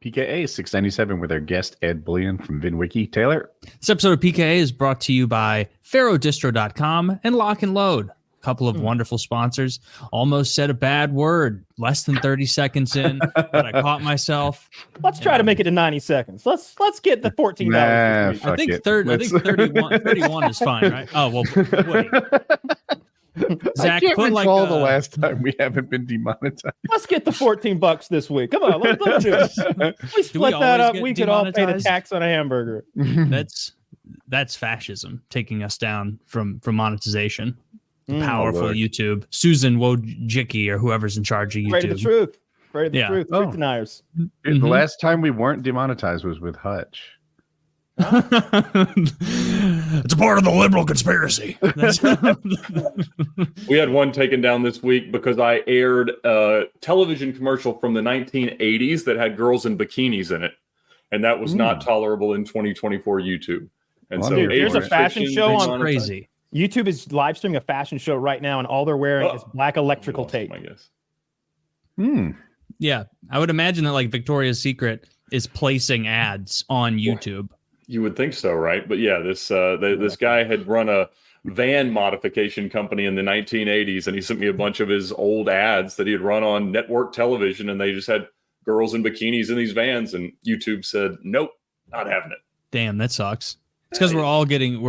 PKA 697 with our guest Ed Bolian from VINWiki. Taylor? This episode of PKA is brought to you by PharoDistro.com and Lock and Load. A couple of wonderful sponsors. Almost said a bad word less than 30 seconds in, but I caught myself. Let's try to make it to 90 seconds. Let's get the $14. Nah, I think 31 is fine, right? Oh, well, wait. Zach, I can't put recall the last time we haven't been demonetized. Let's get the $14 this week. Come on, let's do it. We split that up. We could all pay the tax on a hamburger. That's fascism taking us down from monetization. Powerful YouTube. Susan Wojcicki or whoever's in charge of YouTube. Right to the truth. Right to the truth. Truth deniers. Dude, the last time we weren't demonetized was with Hutch. It's a part of the liberal conspiracy. We had one taken down this week because I aired a television commercial from the 1980s that had girls in bikinis in it, and that was not tolerable in 2024 YouTube. And so there's a fashion show on crazy. YouTube is live streaming a fashion show right now, and all they're wearing is black electrical tape. I guess. Yeah, I would imagine that like Victoria's Secret is placing ads on YouTube. You would think so, right? But yeah, this guy had run a van modification company in the 1980s, and he sent me a bunch of his old ads that he had run on network television, and they just had girls in bikinis in these vans, and YouTube said, nope, not having it. Damn, that sucks. It's because we're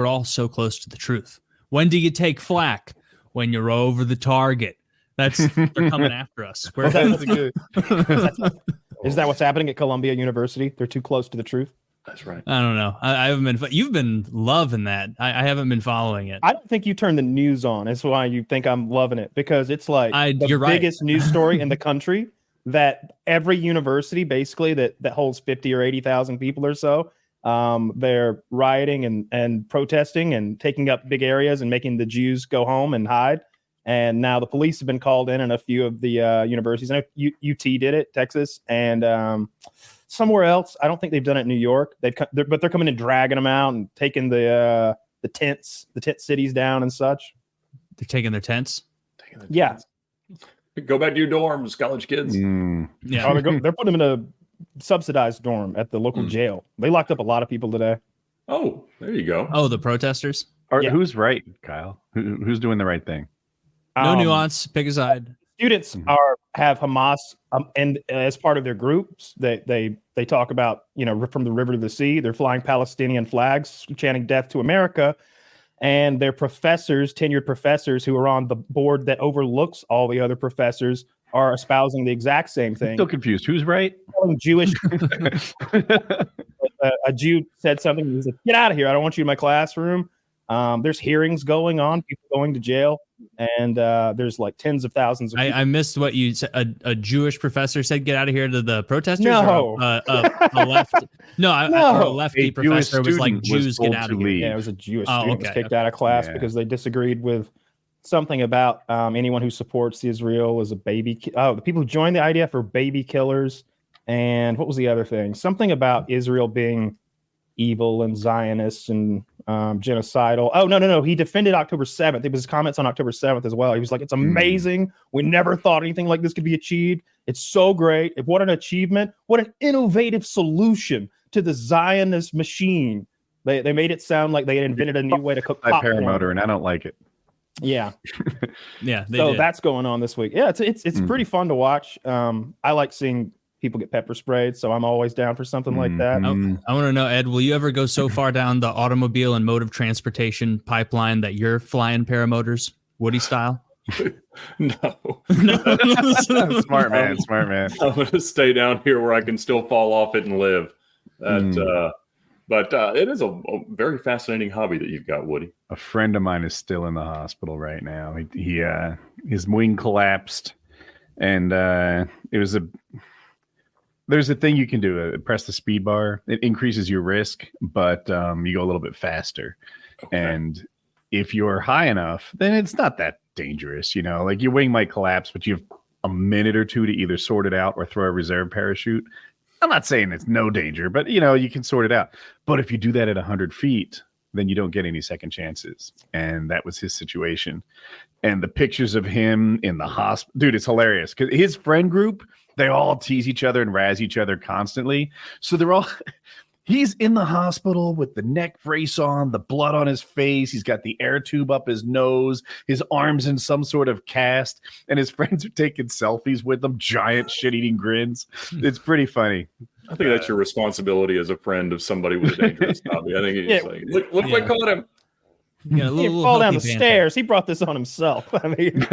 all so close to the truth. When do you take flack? When you're over the target. They're coming after us. Is that what's happening at Columbia University? They're too close to the truth. That's right. I don't know. I haven't been. You've been loving that. I haven't been following it. I don't think you turn the news on. That's why you think I'm loving it, because it's like the biggest news story in the country. That every university, basically, that holds 50 or 80,000 people or so, they're rioting and protesting and taking up big areas and making the Jews go home and hide. And now the police have been called in a few of the universities. I know UT did it, Texas, and somewhere else. I don't think they've done it in New York. But they're coming and dragging them out and taking the tent cities down and such. They're taking their tents. Yeah. Go back to your dorms, college kids. Yeah. Oh, they're putting them in a subsidized dorm at the local jail. They locked up a lot of people today. Oh, there you go. Oh, the protesters. Who's right, Kyle? Who's doing the right thing? No nuance. Pick a side. Students have Hamas and as part of their groups, they talk about, from the river to the sea, they're flying Palestinian flags, chanting death to America, and their professors, tenured professors who are on the board that overlooks all the other professors, are espousing the exact same thing. I'm still confused. Who's right? Jewish. A Jew said something. He said, "Get out of here! I don't want you in my classroom." There's hearings going on, people going to jail, and there's like tens of thousands of people. I missed what you said. A Jewish professor said, "Get out of here" to the protesters. No, a lefty professor was like, "Jews, get out of here." Yeah, it was a Jewish student was kicked out of class because they disagreed with something about anyone who supports Israel as a baby. The people who joined the IDF are baby killers, and what was the other thing? Something about Israel being evil and Zionists and genocidal. Oh, no. He defended October 7th. It was his comments on October 7th as well. He was like, it's amazing. We never thought anything like this could be achieved. It's so great. What an achievement. What an innovative solution to the Zionist machine. They made it sound like they had invented a new way to cook popcorn. Paramotor, and I don't like it. Yeah. Yeah. So that's going on this week. Yeah, it's pretty fun to watch. I like seeing people get pepper sprayed, so I'm always down for something like that. I want to know, Ed, will you ever go so far down the automobile and mode of transportation pipeline that you're flying paramotors, Woody style? No. Smart man. I'm going to stay down here where I can still fall off it and live. But it is a very fascinating hobby that you've got, Woody. A friend of mine is still in the hospital right now. He his wing collapsed, and there's a thing you can do. Press the speed bar. It increases your risk, but you go a little bit faster. Okay. And if you're high enough, then it's not that dangerous. Like your wing might collapse, but you have a minute or two to either sort it out or throw a reserve parachute. I'm not saying it's no danger, but you can sort it out. But if you do that at 100 feet, then you don't get any second chances. And that was his situation. And the pictures of him in the hospital, dude, it's hilarious because his friend group They all tease each other and razz each other constantly. So they're all he's in the hospital with the neck brace on, the blood on his face. He's got the air tube up his nose, his arms in some sort of cast, and his friends are taking selfies with him, giant shit-eating grins. It's pretty funny. I think that's your responsibility as a friend of somebody with a dangerous hobby. I think it's like, look what caught him. Yeah, He didn't fall down the stairs. He brought this on himself. I mean,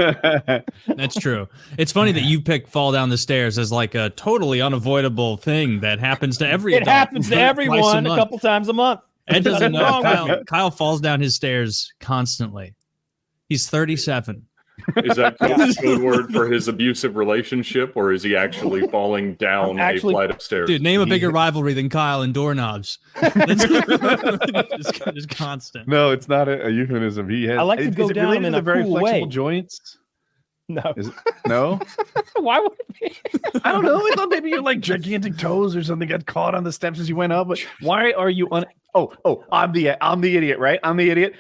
that's true. It's funny that you pick fall down the stairs as like a totally unavoidable thing that happens to every adult. It happens to everyone a couple times a month. Ed doesn't know. Kyle falls down his stairs constantly. He's 37. Is that code word for his abusive relationship, or is he actually falling down a flight of stairs? Dude, name a bigger rivalry than Kyle and doorknobs. Just constant. No, it's not a euphemism. He has. I like to go down in a very cool flexible way. joints. No. No? Why would it be? I don't know. I thought maybe your like gigantic toes or something got caught on the steps as you went up. But why are you on? Oh, I'm the idiot, right? I'm the idiot.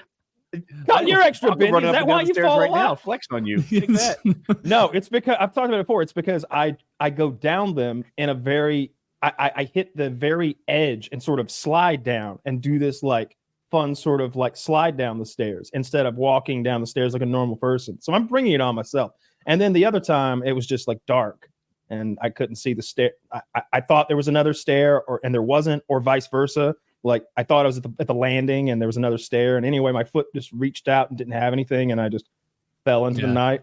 God, you're extra busy. Is that why you fall right a lot? now? Flex on you. Take that. No, it's because I've talked about it before. It's because I go down them in a very I hit the very edge and sort of slide down and do this like fun sort of like slide down the stairs instead of walking down the stairs like a normal person. So I'm bringing it on myself. And then the other time it was just like dark and I couldn't see the stair. I thought there was another stair and there wasn't, or vice versa. Like I thought I was at the landing and there was another stair. And anyway, my foot just reached out and didn't have anything. And I just fell into the night.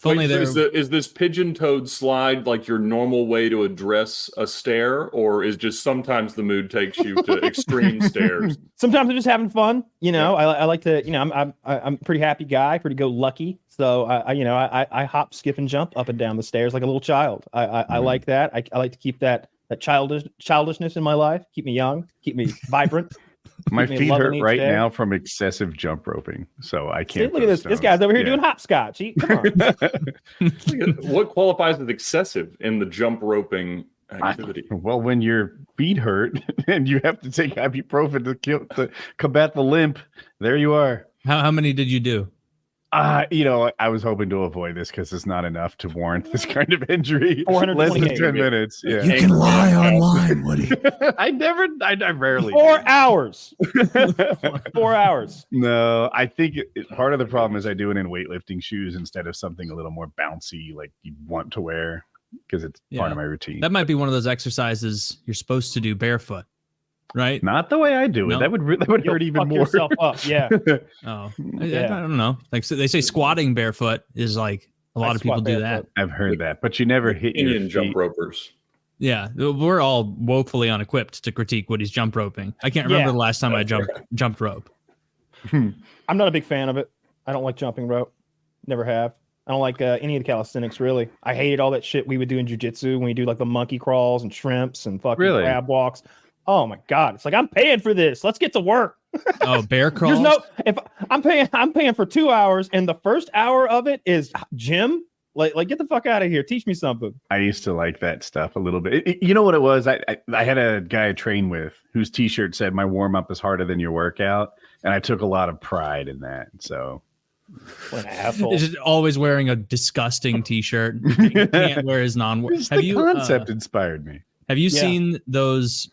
Wait, is this pigeon-toed slide like your normal way to address a stair, or is just sometimes the mood takes you to extreme stairs? Sometimes I'm just having fun. You know, I like to, you know, I'm a pretty happy guy, pretty go lucky. So I hop, skip, and jump up and down the stairs like a little child. I like that. I like to keep that childishness in my life, keep me young, keep me vibrant. My feet hurt right now from excessive jump roping, so I can't. See, look at this. This guy's over here doing hopscotch. Come on. What qualifies as excessive in the jump roping activity? Well, when your feet hurt and you have to take ibuprofen to combat the limp, there you are. How many did you do? I was hoping to avoid this because it's not enough to warrant this kind of injury. Less than 10 minutes. Yeah. You can lie online, Woody. I rarely. 4 hours. 4 hours. No, I think part of the problem is I do it in weightlifting shoes instead of something a little more bouncy like you want to wear because it's part of my routine. That might be one of those exercises you're supposed to do barefoot. Right, not the way I do it. That would hurt even more. Yourself up. Yeah. I don't know. Like so they say, squatting barefoot is like a lot of people do that. I've heard that, but you never hit your feet. Jump ropers. Yeah, we're all woefully unequipped to critique Woody's jump roping. I can't remember the last time I jumped rope. I'm not a big fan of it. I don't like jumping rope. Never have. I don't like any of the calisthenics, really. I hated all that shit we would do in jiu-jitsu when we do like the monkey crawls and shrimps and fucking crab walks. Oh my God! It's like I'm paying for this. Let's get to work. Oh, bear crawls. If I'm paying for 2 hours, and the first hour of it is gym. Like get the fuck out of here. Teach me something. I used to like that stuff a little bit. You know what it was? I had a guy I trained with whose T-shirt said, "My warm up is harder than your workout," and I took a lot of pride in that. So. What an asshole! He's just always wearing a disgusting T-shirt. He can't wear his The concept inspired me. Have you seen those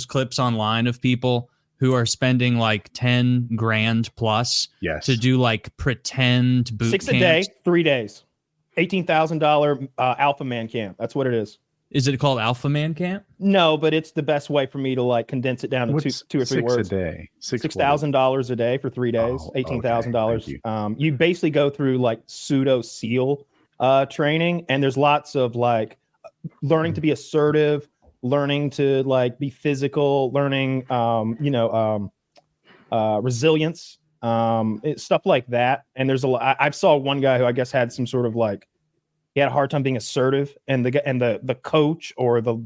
clips online of people who are spending like 10 grand plus to do like pretend boot 6 camps? a day, 3 days, $18,000 Alpha Man camp. That's what it is. Is it called Alpha Man Camp? No, but it's the best way for me to like condense it down to two or three words. $6 a day. $6,000 a day for 3 days. $18,000. You basically go through like pseudo SEAL training, and there's lots of like learning to be assertive, learning to like be physical, learning resilience, stuff like that. And there's a lot. I saw one guy who I guess had some sort of like he had a hard time being assertive, and the coach or the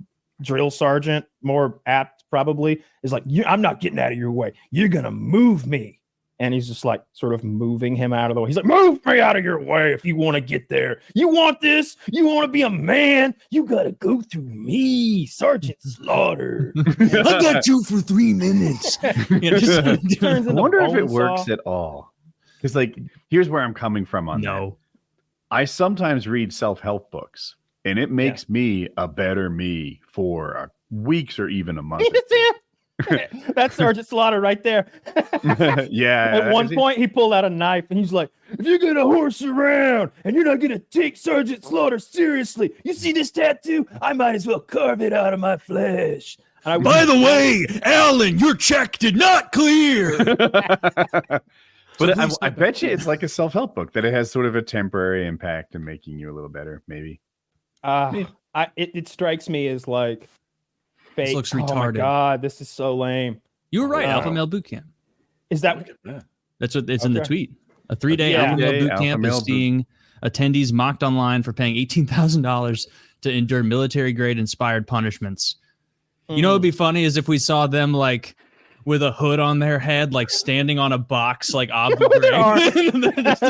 drill sergeant, more apt probably, is like, I'm not getting out of your way. You're gonna move me. And he's just like sort of moving him out of the way. He's like, move me out of your way if you want to get there. You want this? You want to be a man? You got to go through me, Sergeant Slaughter. I got you for 3 minutes. I wonder if it works at all. Because like, here's where I'm coming from on that. I sometimes read self-help books. and it makes me a better me for weeks or even a month. That's Sergeant Slaughter right there. Yeah. At one point, he pulled out a knife and he's like, if you're going to horse around and you're not going to take Sergeant Slaughter seriously, you see this tattoo? I might as well carve it out of my flesh. By the way, Alan, your check did not clear. But I bet you it's like a self-help book, that it has sort of a temporary impact in making you a little better, maybe. It strikes me as like fake. This looks Oh retarded. my God, this is so lame. You were right. Alpha Male Boot Camp. Is that? That's what it's in the tweet. A 3-day Yeah. Alpha Male Boot Alpha Camp Male is seeing attendees mocked online for paying $18,000 to endure military-grade inspired punishments. You know what would be funny is if we saw them like with a hood on their head, like standing on a box, like Abu Ghraib.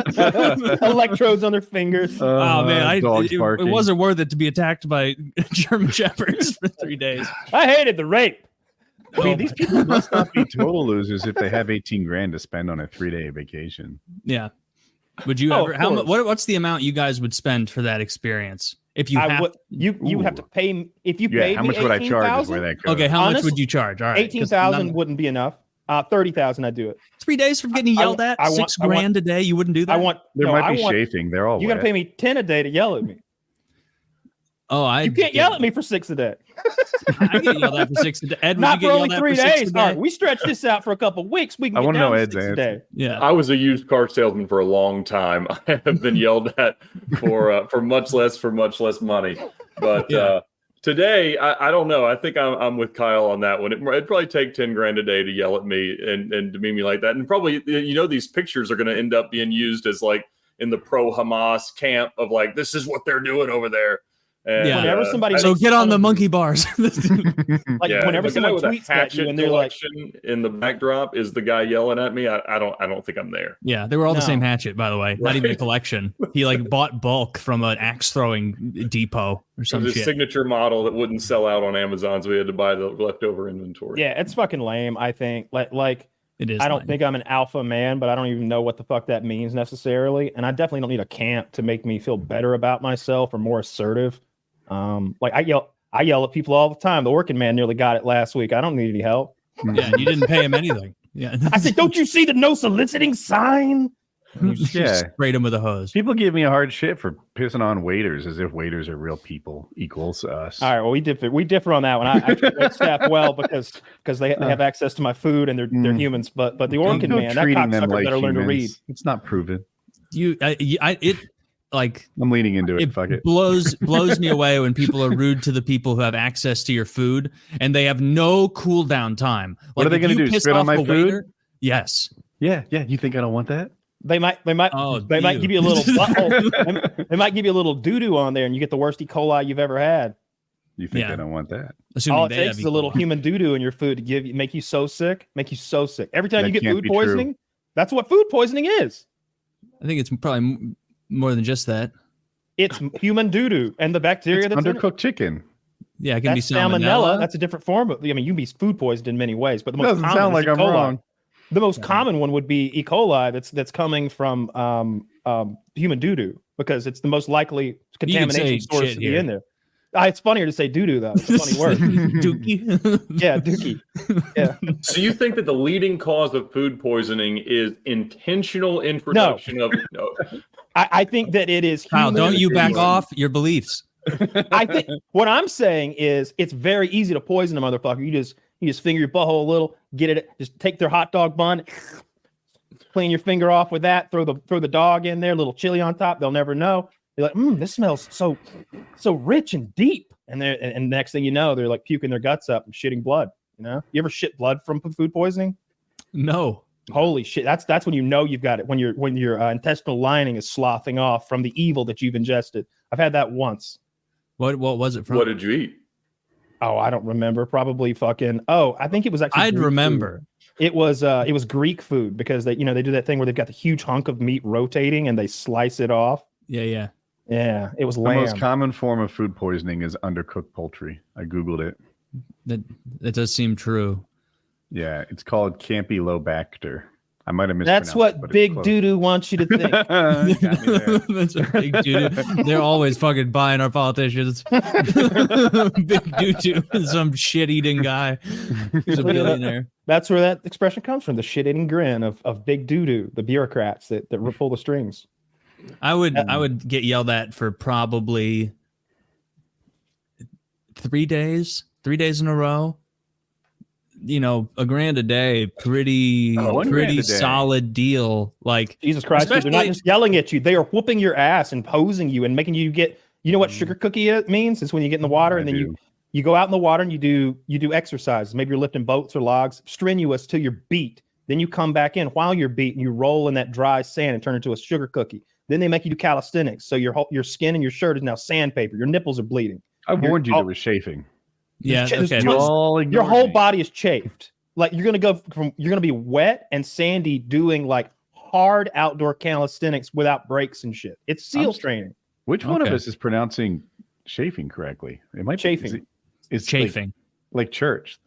Electrodes on their fingers. Oh man, dogs it barking. wasn't worth it to be attacked by German shepherds for 3 days. I hated the rape. I mean, these people must not be total losers if they have 18 grand to spend on a 3-day vacation. Yeah. Would you Oh, ever? of course. What's the amount you guys would spend for that experience? If you have, you have to pay if you Yeah, paid how me much would I charge? Is 18,000? where that goes. okay, how much Honestly, would you charge? All right, 18,000 wouldn't be enough. 30,000, I'd do it. 3 days for getting yelled at. I want- $6 grand a day. You wouldn't do that. There might be chafing. They're all You got to wet. pay me 10 a day to yell at me. You can't yell at me for 6 a day. I get yelled at for 6 a day. Ed, would Not you for get only yelled at 3 for 6 days. a day? All right, we stretch this out for a couple weeks. We can I get wanna down know to Ed's 6 a answer. day. Yeah. I was a used car salesman for a long time. I have been yelled at for much less money. But today, I don't know. I think I'm with Kyle on that one. It'd probably take 10 grand a day to yell at me and demean me like that. And probably, these pictures are going to end up being used as like in the pro-Hamas camp of like, this is what they're doing over there. And, Whenever somebody So makes get fun on the of- monkey bars. like whenever the guy someone with a tweets at hatchet you and they're like, collection in the backdrop is the guy yelling at me. I don't think I'm there. Yeah, they were all the No. same hatchet, by the way. Not even a collection. He like bought bulk from an axe throwing depot or It some was a shit. signature model that wouldn't sell out on Amazon, so we had to buy the leftover inventory. yeah, it's fucking lame. I think like It is. I don't lame. think I'm an alpha man, but I don't even know what the fuck that means necessarily. And I definitely don't need a camp to make me feel better about myself or more assertive. Like I yell at people all the time. The working man nearly got it last week. I don't need any help. Yeah, and you didn't pay him anything. Yeah, I said, don't you see the no soliciting sign? You Yeah. sprayed him with a hose. People give me a hard shit for pissing on waiters as if waiters are real people equals us. All right, well, we differ on that one. I treat wait staff well because they have access to my food and they're humans. But the organ Don't man, that treating them cocksucker like better learn to read. humans. It's not proven. I'm leaning into it. It Fuck it. blows me away when people are rude to the people who have access to your food and they have no cool down time. What are they if gonna you do, piss spit on off my the food? waiter- Yes. Yeah. You think I don't want that? They might Oh, give you a little butthole. They might give you a little doo-doo on there and you get the worst E. coli you've ever had. You think Yeah. I don't want that? Assuming All it they takes have is a little human doo-doo in your food to make you so sick. Every time That you get can't food be true. poisoning, that's what food poisoning is. I think it's probably more than just that. It's human doo-doo and the bacteria It's that's in it. undercooked chicken. Yeah, it can That's be salmonella. salmonella. That's a different form of. I mean, you can be food poisoned in many ways, but the most Doesn't common sound is like E. I'm coli. wrong. The most common one would be E. coli. That's coming from human doo-doo because it's the most likely contamination say source shit to be here. in there. It's funnier to say doo-doo though. It's a funny word. Dookie. Yeah, dookie. Yeah. So you think that the leading cause of food poisoning is intentional introduction of no. I think that it is. Kyle, human don't you back intuition. off your beliefs. I think what I'm saying is it's very easy to poison a motherfucker. You just finger your butthole a little, get it, just take their hot dog bun, clean your finger off with that, throw the dog in there, a little chili on top. They'll never know. They're like, this smells so rich and deep. And next thing you know, they're like puking their guts up and shitting blood. You know, you ever shit blood from food poisoning? No. Holy shit! That's when you know you've got it. When your intestinal lining is sloughing off from the evil that you've ingested. I've had that once. What was it from? What did you eat? Oh, I don't remember. Probably fucking. Oh, I think it was actually. I'd Greek remember. food. It was Greek food because they do that thing where they've got the huge hunk of meat rotating and they slice it off. Yeah. Yeah, it was The lamb. most common form of food poisoning is undercooked poultry. I Googled it. That does seem true. Yeah, it's called Campylobacter. I might have mispronounced. That's what Big Doo-Doo wants you to think. That's what Big Doo-Doo. They're always fucking buying our politicians. Big Doo-Doo, some shit-eating guy. He's a billionaire. That's where that expression comes from, the shit-eating grin of Big Doo-Doo, the bureaucrats that pull the strings. I would get yelled at for probably 3 days in a row. You know, $1,000 a day, pretty solid deal. Like, Jesus Christ, dude, they're not just yelling at you; they are whooping your ass and posing you and making you get. You know what sugar cookie means? It's when you get in the water and then you go out in the water and you do exercises. Maybe you're lifting boats or logs, strenuous till you're beat. Then you come back in while you're beat and you roll in that dry sand and turn into a sugar cookie. Then they make you do calisthenics, so your skin and your shirt is now sandpaper. Your nipples are bleeding. I warned you there was chafing. Yeah, okay. Your whole body is chafed. Like you're gonna be wet and sandy doing like hard outdoor calisthenics without breaks and shit. It's SEALs training. Which one of us is pronouncing chafing correctly? It might chafing. It's chafing. Like church.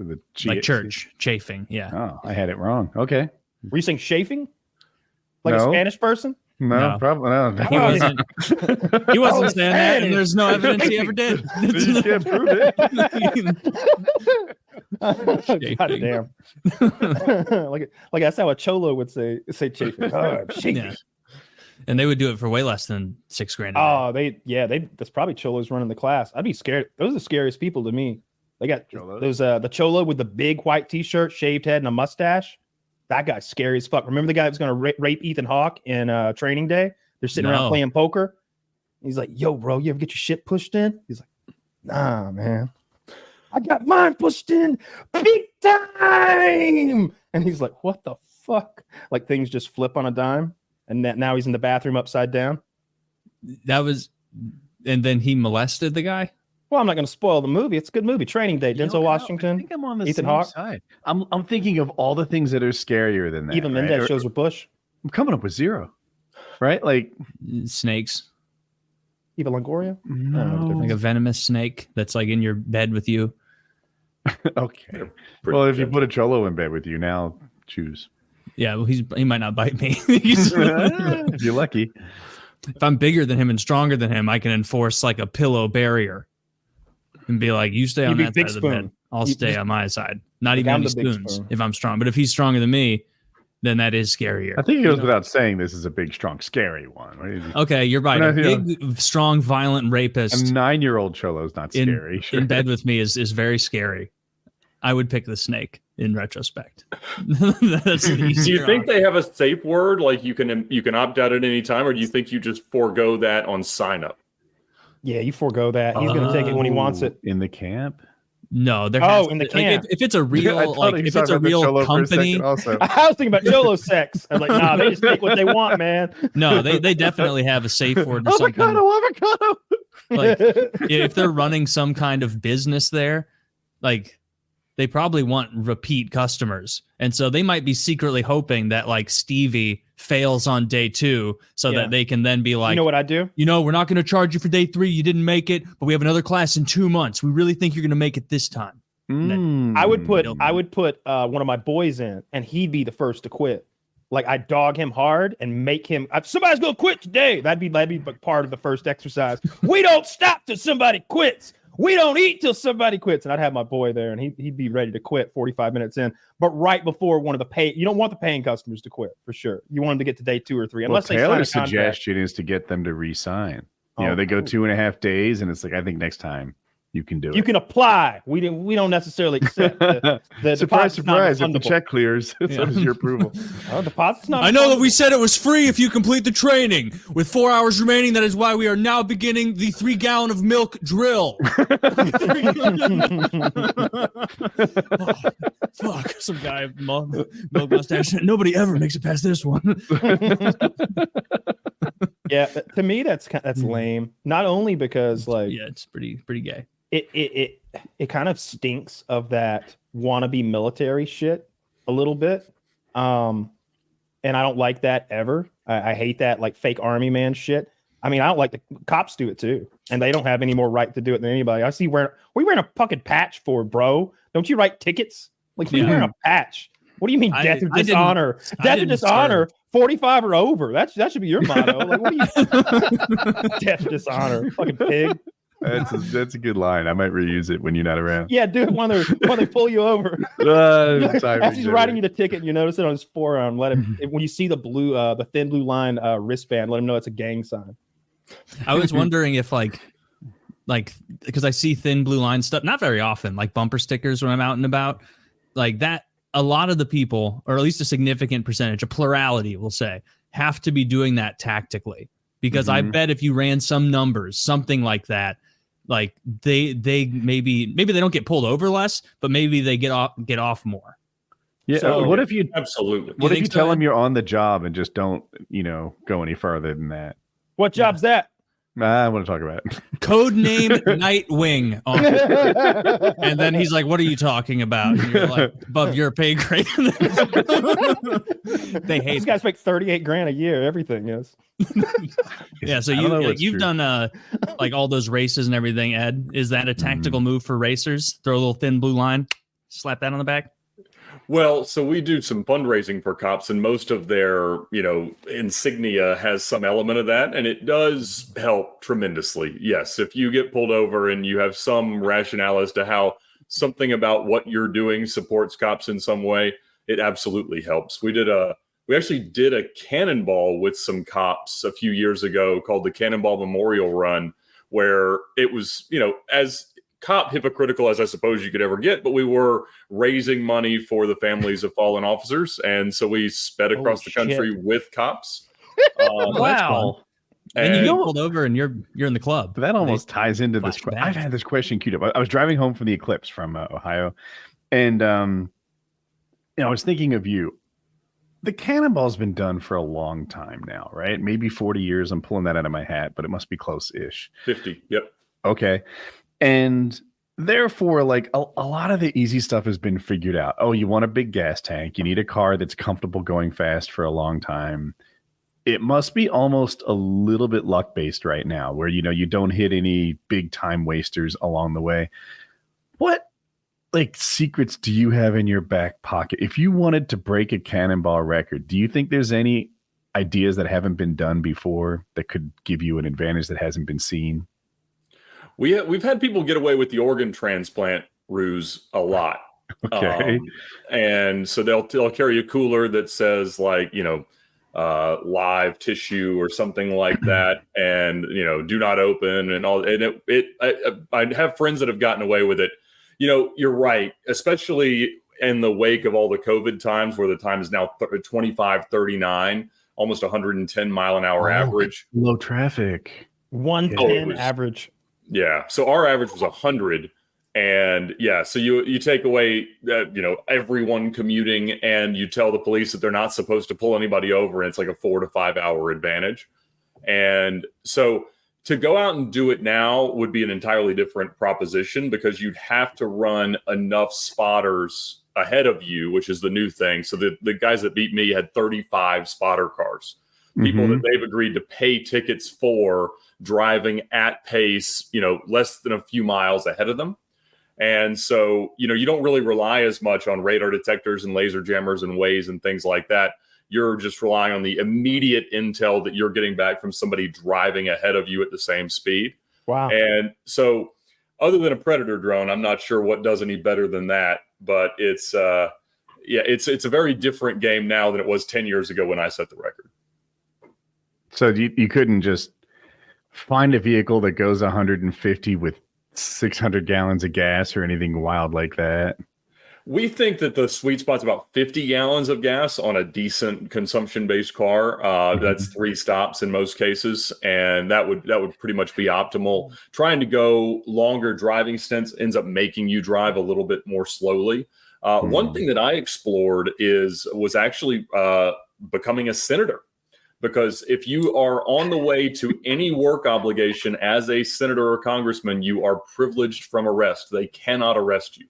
Like church. Chafing. Yeah. Oh, I had it wrong. Okay. Were you saying chafing? Like a Spanish person? No, probably not. He wasn't. He wasn't saying that, and there's no evidence he ever did. You can't prove it. God damn. like that's how a cholo would say chafing. Oh, chafing. Yeah. And they would do it for way less than $6,000. Oh, that's probably cholos running the class. I'd be scared. Those are the scariest people to me. They got those the cholo with the big white t-shirt, shaved head, and a mustache. That guy's scary as fuck. Remember the guy that was going to rape Ethan Hawke in Training Day? They're sitting around playing poker. He's like, yo, bro, you ever get your shit pushed in? He's like, nah, man. I got mine pushed in big time. And he's like, what the fuck? Like things just flip on a dime. And now he's in the bathroom upside down. And then he molested the guy? Well, I'm not going to spoil the movie. It's a good movie. Training Day. Denzel Washington. I think I'm on the Ethan same Hawke. side. I'm thinking of all the things that are scarier than that. Even Mendez shows with Bush. I'm coming up with zero. Right? Like snakes. Eva Longoria? No. Like a venomous snake that's like in your bed with you. Okay. Well, if you put a cholo in bed with you, now choose. Yeah, well, he might not bite me. If you're lucky. If I'm bigger than him and stronger than him, I can enforce like a pillow barrier and be like, you stay on that side of the bed. I'll stay on my side. Not even any spoons if I'm strong. But if he's stronger than me, then that is scarier. I think it goes without saying this is a big, strong, scary one. Okay, you're right. A big, strong, violent rapist. A 9-year-old cholo is not scary. In bed with me is very scary. I would pick the snake in retrospect. That's do you think they have a safe word? Like you can opt out at any time, or do you think you just forego that on sign up? Yeah, you forego that. He's going to take it when he wants it. In the camp? No, there. In the camp. If it's a real, if it's a real company, I was thinking about cholo sex. I was like, nah, they just take what they want, man. No, they definitely have a safe word or something. Avocado. Like if they're running some kind of business there, like they probably want repeat customers. And so they might be secretly hoping that like Stevie fails on day 2 so that they can then be like, you know what I do? You know, we're not going to charge you for day 3. You didn't make it, but we have another class in 2 months. We really think you're going to make it this time. I would put one of my boys in and he'd be the first to quit. Like I dog him hard and make him, somebody's going to quit today. That'd be part of the first exercise. We don't stop till somebody quits. We don't eat till somebody quits. And I'd have my boy there and he'd be ready to quit 45 minutes in. But right before one of the you don't want the paying customers to quit for sure. You want them to get to day 2 or 3. Unless Taylor's suggestion is to get them to re-sign. You know, they go 2.5 days and it's like, I think next time you can do it. You can apply. We don't necessarily accept the surprise. If the check clears, so does your approval. Deposit's not. I know that we said it was free if you complete the training. With 4 hours remaining, that is why we are now beginning the 3-gallon of milk drill. Fuck, some guy milk mustache. Nobody ever makes it past this one. Yeah, to me that's lame. Not only because it's pretty gay. It kind of stinks of that wannabe military shit a little bit. And I don't like that ever. I hate that like fake army man shit. I mean, I don't like the cops do it too. And they don't have any more right to do it than anybody. I see what are you wearing a fucking patch for, bro? Don't you write tickets? Like you're wearing a patch. What do you mean death or dishonor? Death or dishonor, 45 or over. That should be your motto. Like, what do you death, dishonor, fucking pig. That's a good line. I might reuse it when you're not around. Yeah, do it when they pull you over. As he's writing you the ticket, and you notice it on his forearm. Let him when you see the thin blue line wristband, let him know it's a gang sign. I was wondering if like because I see thin blue line stuff not very often, like bumper stickers when I'm out and about, like that. A lot of the people, or at least a significant percentage, a plurality, we'll say, have to be doing that tactically. Because I bet if you ran some numbers, something like that, like they maybe they don't get pulled over less, but maybe they get off more. Yeah. So, what if you absolutely? What if you tell them you're on the job and just don't, go any further than that? What job's that? I want to talk about it. Code name Nightwing. And then he's like, "What are you talking about?" And you're like, "Above your pay grade." They hate these guys make $38,000 a year. Everything is. Yeah. So you've done like all those races and everything. Ed, is that a tactical move for racers? Throw a little thin blue line, slap that on the back. Well, so we do some fundraising for cops, and most of their, insignia has some element of that, and it does help tremendously. Yes, if you get pulled over and you have some rationale as to how something about what you're doing supports cops in some way, it absolutely helps. We actually did a cannonball with some cops a few years ago called the Cannonball Memorial Run, where it was, as cop hypocritical as I suppose you could ever get, but we were raising money for the families of fallen officers, and so we sped across the country with cops. Wow! And you get pulled over, and you're in the club. That almost ties into this. I've had this question queued up. I was driving home from the eclipse from Ohio, and I was thinking of you. The cannonball's been done for a long time now, right? Maybe 40 years. I'm pulling that out of my hat, but it must be close-ish. 50. Yep. Okay. And therefore, like a lot of the easy stuff has been figured out. Oh, you want a big gas tank. You need a car that's comfortable going fast for a long time. It must be almost a little bit luck-based right now where, you don't hit any big time wasters along the way. What secrets do you have in your back pocket? If you wanted to break a cannonball record, do you think there's any ideas that haven't been done before that could give you an advantage that hasn't been seen? We've had people get away with the organ transplant ruse a lot. Okay. And so they'll carry a cooler that says live tissue or something like that, and do not open and all. And I have friends that have gotten away with it. You're right, especially in the wake of all the COVID times where the time is now 25:39, almost 110 mile an hour average. Low traffic. 110 average. Yeah. So our average was 100. And yeah, so you take away, everyone commuting, and you tell the police that they're not supposed to pull anybody over. And it's like a 4 to 5 hour advantage. And so to go out and do it now would be an entirely different proposition, because you'd have to run enough spotters ahead of you, which is the new thing. So the guys that beat me had 35 spotter cars, people that they've agreed to pay tickets for driving at pace, less than a few miles ahead of them. And so, you don't really rely as much on radar detectors and laser jammers and Waze and things like that. You're just relying on the immediate intel that you're getting back from somebody driving ahead of you at the same speed. Wow. And so other than a Predator drone, I'm not sure what does any better than that, but it's a very different game now than it was 10 years ago when I set the record. So you couldn't just find a vehicle that goes 150 with 600 gallons of gas or anything wild like that? We think that the sweet spot's about 50 gallons of gas on a decent consumption-based car. That's 3 stops in most cases, and that would pretty much be optimal. Trying to go longer driving stints ends up making you drive a little bit more slowly. One thing that I explored was actually becoming a senator. Because if you are on the way to any work obligation as a senator or congressman, you are privileged from arrest. They cannot arrest you.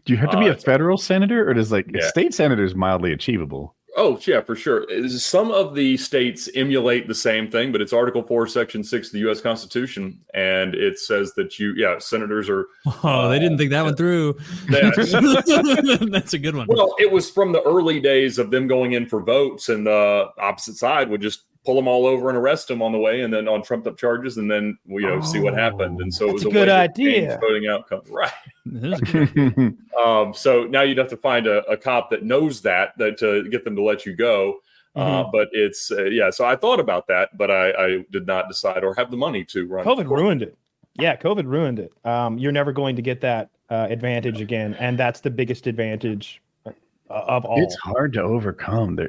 Do you have to be a federal senator, or does state senator is mildly achievable? Oh, yeah, for sure. Some of the states emulate the same thing, but it's Article 4, Section 6 of the U.S. Constitution, and it says that senators are... Oh, they didn't think that one through. That's a good one. Well, it was from the early days of them going in for votes, and the opposite side would just pull them all over and arrest them on the way, and then on trumped up charges, and then see what happened. And so it was a good idea. Voting outcome, right? So now you'd have to find a cop that knows that to get them to let you go. But it's So I thought about that, but I did not decide or have the money to run. COVID ruined it. Yeah, COVID ruined it. You're never going to get that advantage again, and that's the biggest advantage of all. It's hard to overcome.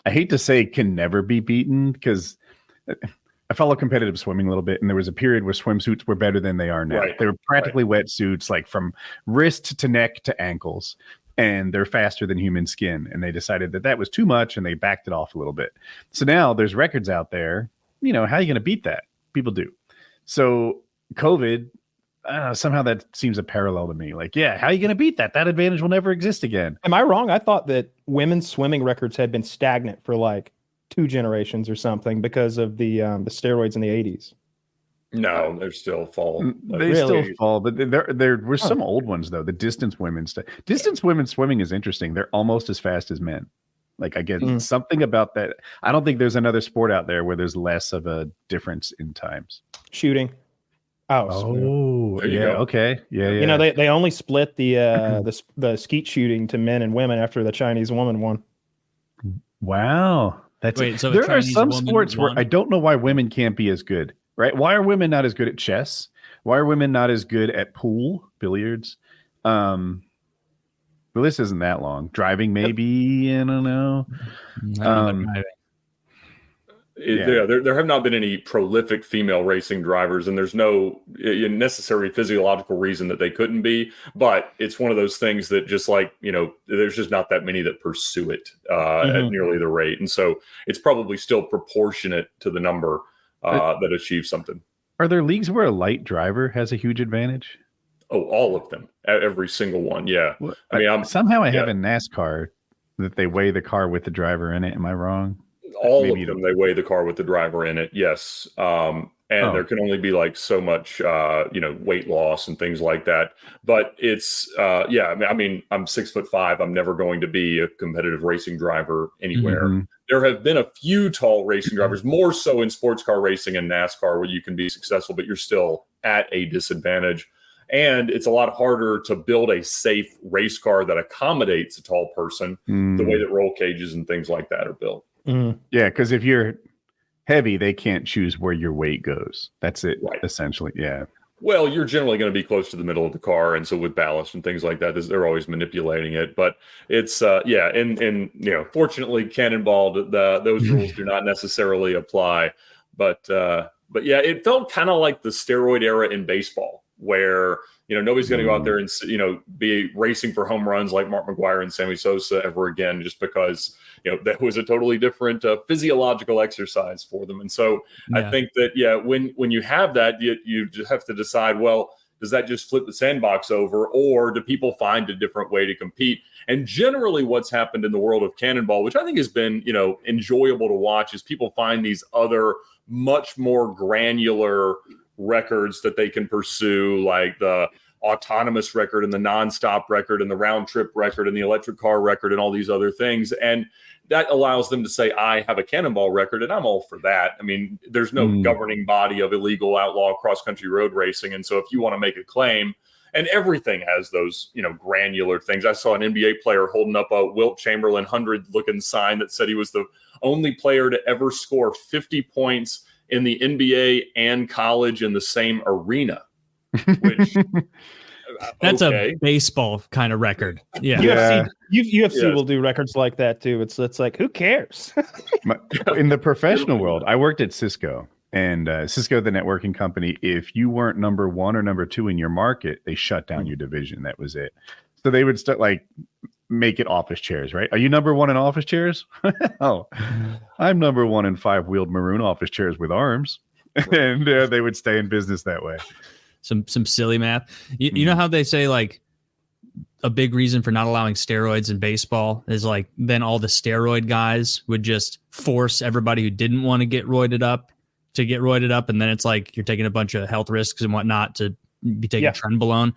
I hate to say can never be beaten, because I follow competitive swimming a little bit, and there was a period where swimsuits were better than they are now. Right. They were practically wetsuits, like from wrist to neck to ankles, and they're faster than human skin. And they decided that was too much, and they backed it off a little bit. So now there's records out there. How are you going to beat that? People do. So COVID, somehow that seems a parallel to me. How are you going to beat that? That advantage will never exist again. Am I wrong? I thought that women's swimming records had been stagnant for 2 generations or something because of the steroids in the 80s. No, they're still fall. They still fall, but there were some old ones though. The distance women's women's swimming is interesting. They're almost as fast as men. Something about that. I don't think there's another sport out there where there's less of a difference in times. Shooting. Oh, yeah. Okay. Yeah. They only split the skeet shooting to men and women after the Chinese woman won. Wow. So there are some sports where I don't know why women can't be as good, right? Why are women not as good at chess? Why are women not as good at pool, billiards? The list isn't that long. Driving, maybe. I don't know. There have not been any prolific female racing drivers, and there's no necessary physiological reason that they couldn't be. But it's one of those things that just there's just not that many that pursue it at nearly the rate. And so it's probably still proportionate to the number that achieve something. Are there leagues where a light driver has a huge advantage? Oh, all of them. Every single one. Yeah. Well, I have in NASCAR that they weigh the car with the driver in it. Am I wrong? All of them, they weigh the car with the driver in it. Yes. There can only be so much, weight loss and things like that. But it's, I'm 6'5". I'm never going to be a competitive racing driver anywhere. Mm-hmm. There have been a few tall racing drivers, more so in sports car racing and NASCAR, where you can be successful, but you're still at a disadvantage. And it's a lot harder to build a safe race car that accommodates a tall person the way that roll cages and things like that are built. Yeah, because if you're heavy, they can't choose where your weight goes. That's it, essentially. Yeah. Well, you're generally going to be close to the middle of the car, and so with ballast and things like that, they're always manipulating it. But it's fortunately, cannonball, those rules do not necessarily apply. But it felt kind of like the steroid era in baseball, where nobody's going to go out there and be racing for home runs like Mark McGwire and Sammy Sosa ever again, just because that was a totally different physiological exercise for them. And so I think that when you have that, you just have to decide, well, does that just flip the sandbox over, or do people find a different way to compete? And generally what's happened in the world of cannonball, which I think has been enjoyable to watch, is people find these other much more granular records that they can pursue, like the autonomous record and the nonstop record and the round trip record and the electric car record and all these other things. And that allows them to say, I have a cannonball record, and I'm all for that. I mean, there's no governing body of illegal outlaw cross-country road racing. And so if you want to make a claim, and everything has those, granular things. I saw an NBA player holding up a Wilt Chamberlain 100-looking sign that said he was the only player to ever score 50 points in the NBA and college in the same arena. Which, that's a baseball kind of record. Yeah. UFC will do records like that too. It's like, who cares? In the professional world, I worked at Cisco, and Cisco, the networking company, if you weren't number 1 or number 2 in your market, they shut down your division. That was it. So they would start make it office chairs, right? Are you number 1 in office chairs? Oh, I'm number 1 in 5-wheeled maroon office chairs with arms. And they would stay in business that way. Some silly math. You know how they say a big reason for not allowing steroids in baseball is like then all the steroid guys would just force everybody who didn't want to get roided up to get roided up. And then it's like you're taking a bunch of health risks and whatnot to be taking trenbolone.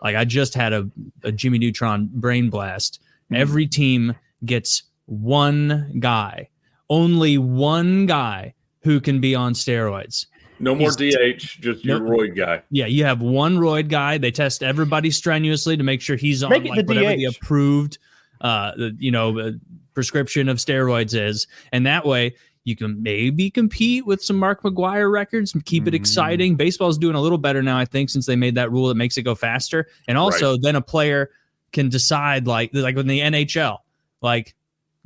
Like I just had a Jimmy Neutron brain blast. Every team gets one guy, only one guy who can be on steroids. No more DH, just your roid guy. Yeah, you have one roid guy. They test everybody strenuously to make sure he's on like whatever the approved, prescription of steroids is, and that way you can maybe compete with some Mark McGwire records and keep it exciting. Baseball's doing a little better now, I think, since they made that rule that makes it go faster. And also, then a player can decide, like in the NHL, like.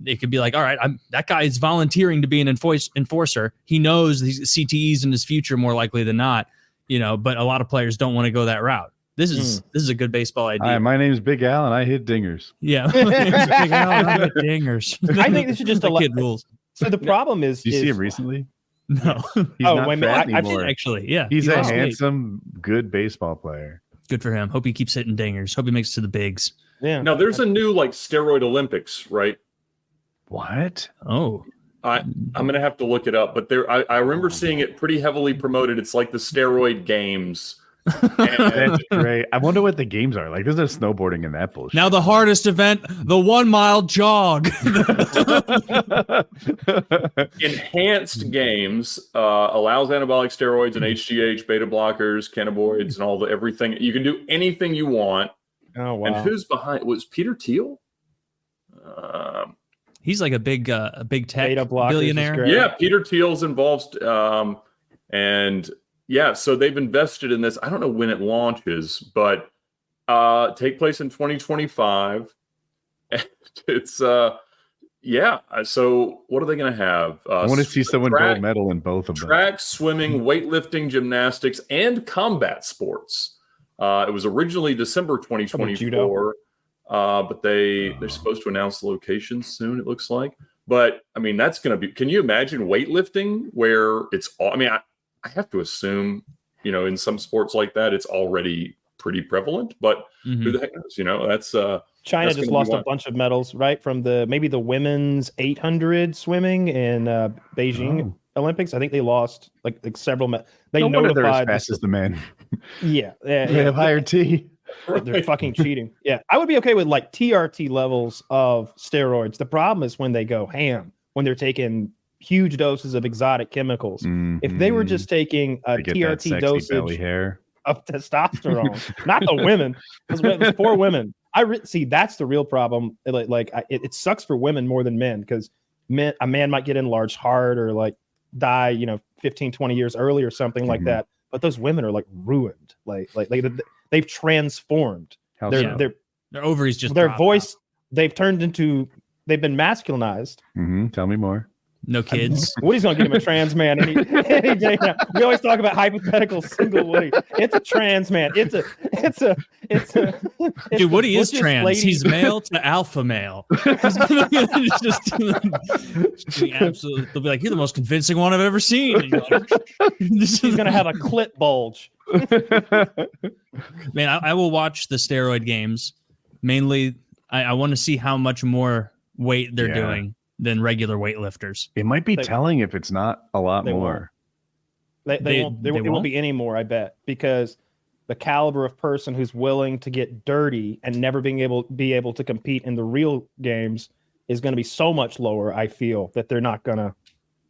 It could be like, all right, that guy is volunteering to be an enforcer. He knows these CTEs in his future more likely than not, but a lot of players don't want to go that route. This is a good baseball idea. Hi, my name's Big Al and I hit dingers. Yeah. My name's Big Al and I hit dingers. I think this should just kid rules. So the problem is, Did you see him recently? No. He's not fat I've anymore. Actually, yeah. He's a handsome, good baseball player. Good for him. Hope he keeps hitting dingers. Hope he makes it to the bigs. Yeah. Now there's a new like steroid Olympics, right? What? Oh, I'm gonna have to look it up, but I remember seeing it pretty heavily promoted. It's like the steroid games. That's great. I wonder what the games are like. There's no snowboarding in that bullshit. now the hardest event, the 1 mile jog. Enhanced games allows anabolic steroids and HGH, beta blockers, cannabinoids, and everything. You can do anything you want. Oh wow! And who's behind? Was Peter Thiel? He's like a big tech Beta blockers billionaire. Yeah, Peter Thiel's involved, and yeah, so they've invested in this. I don't know when it launches, but take place in 2025. It's yeah. So what are they going to have? I want to see someone gold medal in both of them. Track, swimming, weightlifting, gymnastics, and combat sports. It was originally December 2024. But they're supposed to announce the location soon, it looks like. But I mean, that's going to be, can you imagine weightlifting where it's all, I mean, I have to assume, in some sports like that, it's already pretty prevalent, but who the heck knows, that's, China just lost a bunch of medals, right? From maybe the women's 800 swimming in Beijing Olympics. I think they lost like several, they notified. They're as fast as the men. Yeah. They have higher T. They're fucking cheating. Yeah, I would be okay with like TRT levels of steroids. The problem is when they go ham, when they're taking huge doses of exotic chemicals. If they were just taking a TRT dosage hair of testosterone, not the women, those poor women. See, that's the real problem. It sucks for women more than men, because a man might get enlarged heart or like die, 15, 20 years early or something like that. But those women are like ruined. They've transformed. Their ovaries just their voice. They've turned into. They've been masculinized. Tell me more. No kids. Woody's gonna get him a trans man any day now. We always talk about hypothetical single Woody. It's a trans man. It's a. Dude, Woody is trans. Lady. He's male to alpha male. He's absolutely. They'll be like, "You're the most convincing one I've ever seen." He's gonna have a clit bulge. Man, I will watch the steroid games. Mainly, I want to see how much more weight they're doing than regular weightlifters. It might be telling if it's not a lot more. They won't be any more, I bet, because the caliber of person who's willing to get dirty and never be able to compete in the real games is going to be so much lower. I feel that they're not going to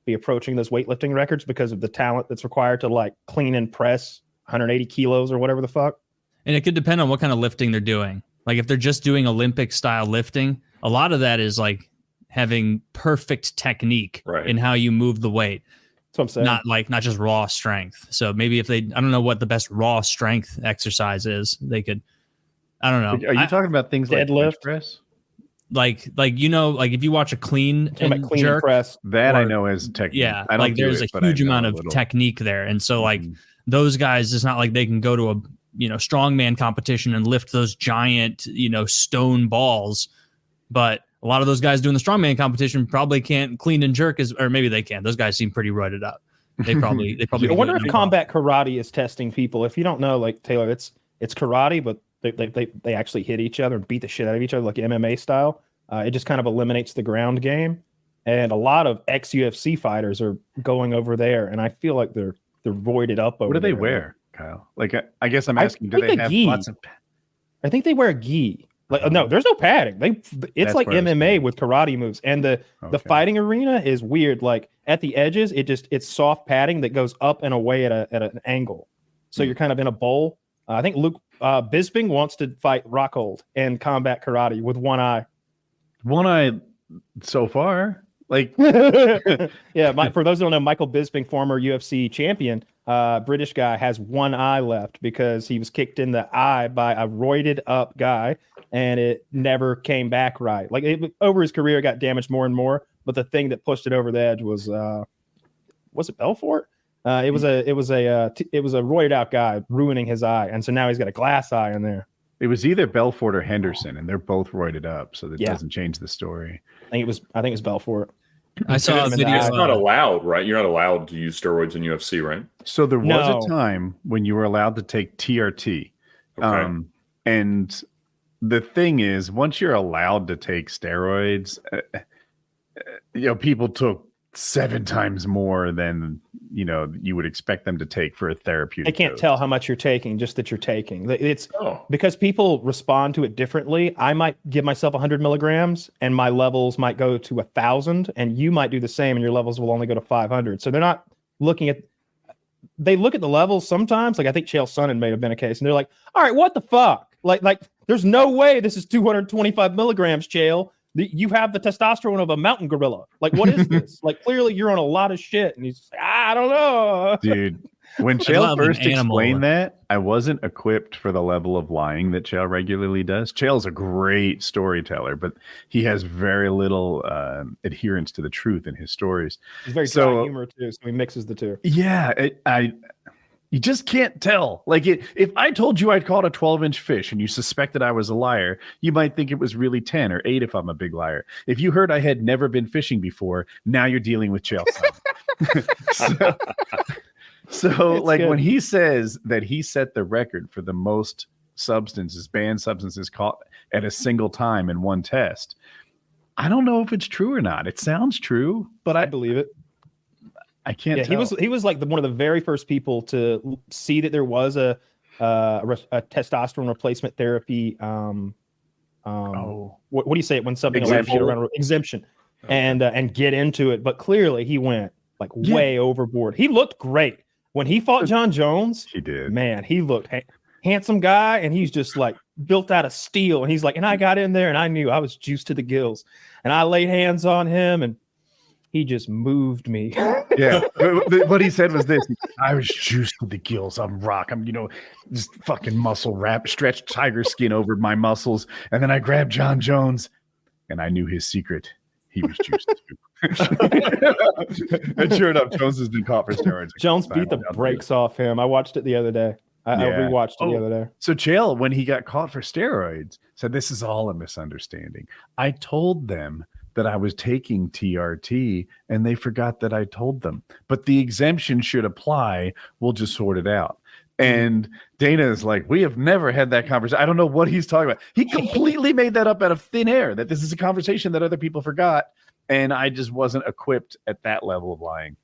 be approaching those weightlifting records because of the talent that's required to like clean and press 180 kilos or whatever the fuck. And it could depend on what kind of lifting they're doing. Like if they're just doing Olympic style lifting, a lot of that is like having perfect technique in how you move the weight. That's what I'm saying. Not just raw strength. So maybe if I don't know what the best raw strength exercise is, they could, I don't know. Are you talking about things like deadlift press? Like if you watch a clean and jerk press, that I know is technique. Yeah, I don't there's a huge amount of technique there, and so like those guys, it's not like they can go to a strongman competition and lift those giant stone balls, but a lot of those guys doing the strongman competition probably can't clean and jerk or maybe they can. Those guys seem pretty roided up. They probably. I wonder if combat karate is testing people. If you don't know, like Taylor, it's karate, but they actually hit each other and beat the shit out of each other like MMA style. It just kind of eliminates the ground game, and a lot of ex-UFC fighters are going over there, and I feel like they're roided up over. What do they there. wear, Kyle? Like I guess I'm asking, do they have gi. lots of? I think they wear a gi. Like no, there's no padding. It's That's like what I was MMA thinking. with karate moves, and the fighting arena is weird. Like at the edges, it's soft padding that goes up and away at an angle, so you're kind of in a bowl. I think Luke Bisping wants to fight Rockhold and combat karate with one eye. One eye so far, like Yeah. For those who don't know, Michael Bisping, former UFC champion, British guy, has one eye left because he was kicked in the eye by a roided up guy, and it never came back right. Like over his career, it got damaged more and more. But the thing that pushed it over the edge was it Belfort? It was a roided out guy ruining his eye, and so now he's got a glass eye in there. it was either Belfort or Henderson, and they're both roided up, so that doesn't change the story. I think it was Belfort. I saw a video. It's not allowed, right? You're not allowed to use steroids in UFC, right? So there was No. a time when you were allowed to take TRT. Okay. And the thing is, once you're allowed to take steroids, people took 7 times more than, you would expect them to take for a therapeutic I can't dose. tell how much you're taking, just that you're taking. It's Oh, because people respond to it differently. I might give myself 100 milligrams and my levels might go to 1,000, and you might do the same and your levels will only go to 500. So they're not they look at the levels sometimes. Like I think Chael Sonnen may have been a case, and they're like, all right, what the fuck? Like there's no way this is 225 milligrams, Chael. You have the testosterone of a mountain gorilla. Like, what is this? Like, clearly you're on a lot of shit. And he's like, I don't know. Dude, when I Chael love an first animal. explained that, I wasn't equipped for the level of lying that Chael regularly does. Chael's a great storyteller, but he has very little adherence to the truth in his stories. He's very dry humor too, so he mixes the two. Yeah, you just can't tell. Like, if I told you I'd caught a 12-inch fish and you suspected I was a liar, you might think it was really 10 or 8 if I'm a big liar. If you heard I had never been fishing before, now you're dealing with Chael Sonnen. So like, when he says that he set the record for the most banned substances caught at a single time in one test, I don't know if it's true or not. It sounds true, but I believe it. I can't Yeah, tell. he was like one of the very first people to see that there was a testosterone replacement therapy. What do you say it when something exemption, and get into it? But clearly he went like way overboard. He looked great when he fought John Jones. He did. Man, he looked handsome guy, and he's just like built out of steel. And he's like, and I got in there and I knew I was juiced to the gills, and I laid hands on him and he just moved me. Yeah. What he said was this: I was juiced to the gills. I'm rock. I'm, just fucking muscle wrap, stretched tiger skin over my muscles. And then I grabbed John Jones and I knew his secret. He was juiced too. And sure enough, Jones has been caught for steroids. Jones beat the brakes off him. I watched it the other day. I rewatched it the other day. So Chael, when he got caught for steroids, said this is all a misunderstanding. I told them that I was taking TRT and they forgot that I told them, but the exemption should apply. We'll just sort it out. And Dana is like, we have never had that conversation. I don't know what he's talking about. He completely made that up out of thin air, that this is a conversation that other people forgot. And I just wasn't equipped at that level of lying.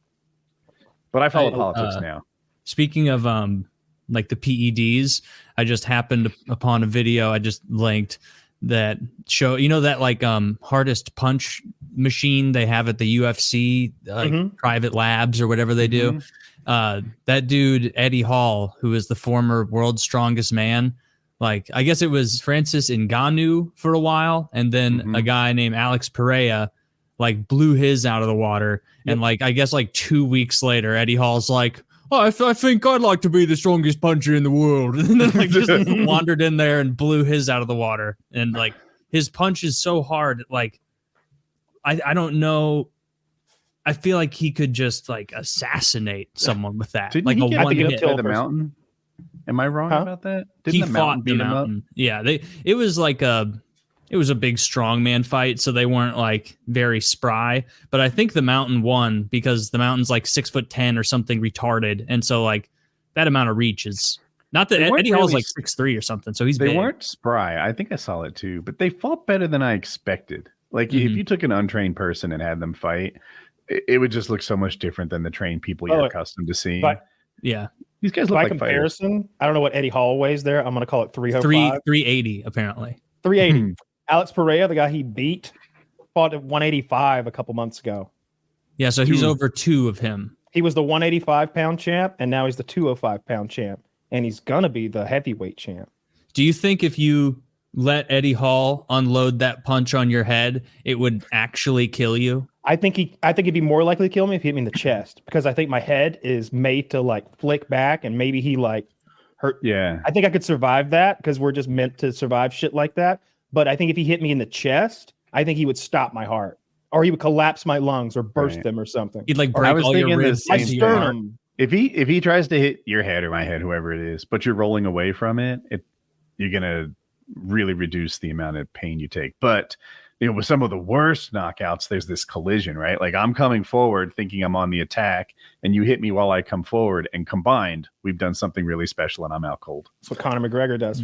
But I follow politics now. Speaking of like the PEDs, I just happened upon a video I just linked that show, that like hardest punch machine they have at the UFC, like private labs or whatever they do. That dude, Eddie Hall, who is the former world's strongest man, like I guess it was Francis Ngannou for a while, and then a guy named Alex Pereira like blew his out of the water. And like I guess like 2 weeks later, Eddie Hall's like, oh, I think I'd like to be the strongest puncher in the world. And then like just wandered in there and blew his out of the water. And like his punch is so hard. Like, I don't know. I feel like he could just like assassinate someone with that. Didn't like he a get one beat hit. up by the mountain? Am I wrong about that? He fought the mountain. Yeah, it was like it was a big strongman fight, so they weren't like very spry. But I think the mountain won because the mountain's like 6'10" or something retarded, and so like that amount of reach is Not that They weren't Eddie Hall's really- like 6'3" or something, so he's They big. weren't spry. I think I saw it too, but they fought better than I expected. Like if you took an untrained person and had them fight, it would just look so much different than the trained people you're accustomed to seeing. But Yeah, these guys look by like fighters. comparison, I don't know what Eddie Hall weighs there. I'm going to call it 305. 380 apparently. 380. Alex Pereira, the guy he beat, fought at 185 a couple months ago. Yeah, so he's over 2 of him. He was the 185-pound champ, and now he's the 205-pound champ, and he's going to be the heavyweight champ. Do you think if you let Eddie Hall unload that punch on your head, it would actually kill you? I think he'd be more likely to kill me if he hit me in the chest, because I think my head is made to like flick back, and maybe he like hurt. Yeah. I think I could survive that because we're just meant to survive shit like that. But I think if he hit me in the chest, I think he would stop my heart, or he would collapse my lungs or burst them or something. He'd like I break was all your thinking the ribs. My same into your heart. sternum. If he tries to hit your head or my head, whoever it is, but you're rolling away from it, you're gonna really reduce the amount of pain you take. But with some of the worst knockouts, there's this collision, right? Like I'm coming forward thinking I'm on the attack, and you hit me while I come forward, and combined, we've done something really special, and I'm out cold. That's what Conor McGregor does.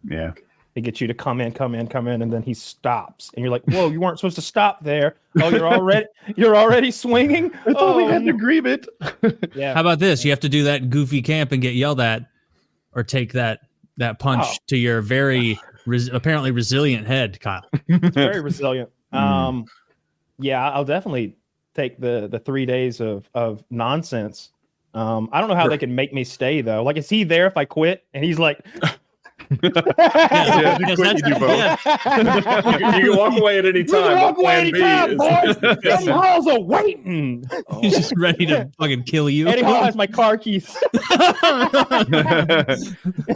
Yeah. He gets you to come in, and then he stops, and you're like, "Whoa, you weren't supposed to stop there. Oh, you're already swinging. I thought we had an agreement. Yeah. How about this? You have to do that goofy camp and get yelled at, or take that punch to your very apparently resilient head, Kyle. It's very resilient. Yeah, I'll definitely take the 3 days of nonsense. I don't know how they can make me stay though. Like, is he there if I quit? And he's like, Yeah, you quit, you do both. You can walk away at any time. walk away Plan B anytime, is- boys. Eddie Hall's a waiting. He's just ready to fucking kill you. Eddie Hall has my car keys.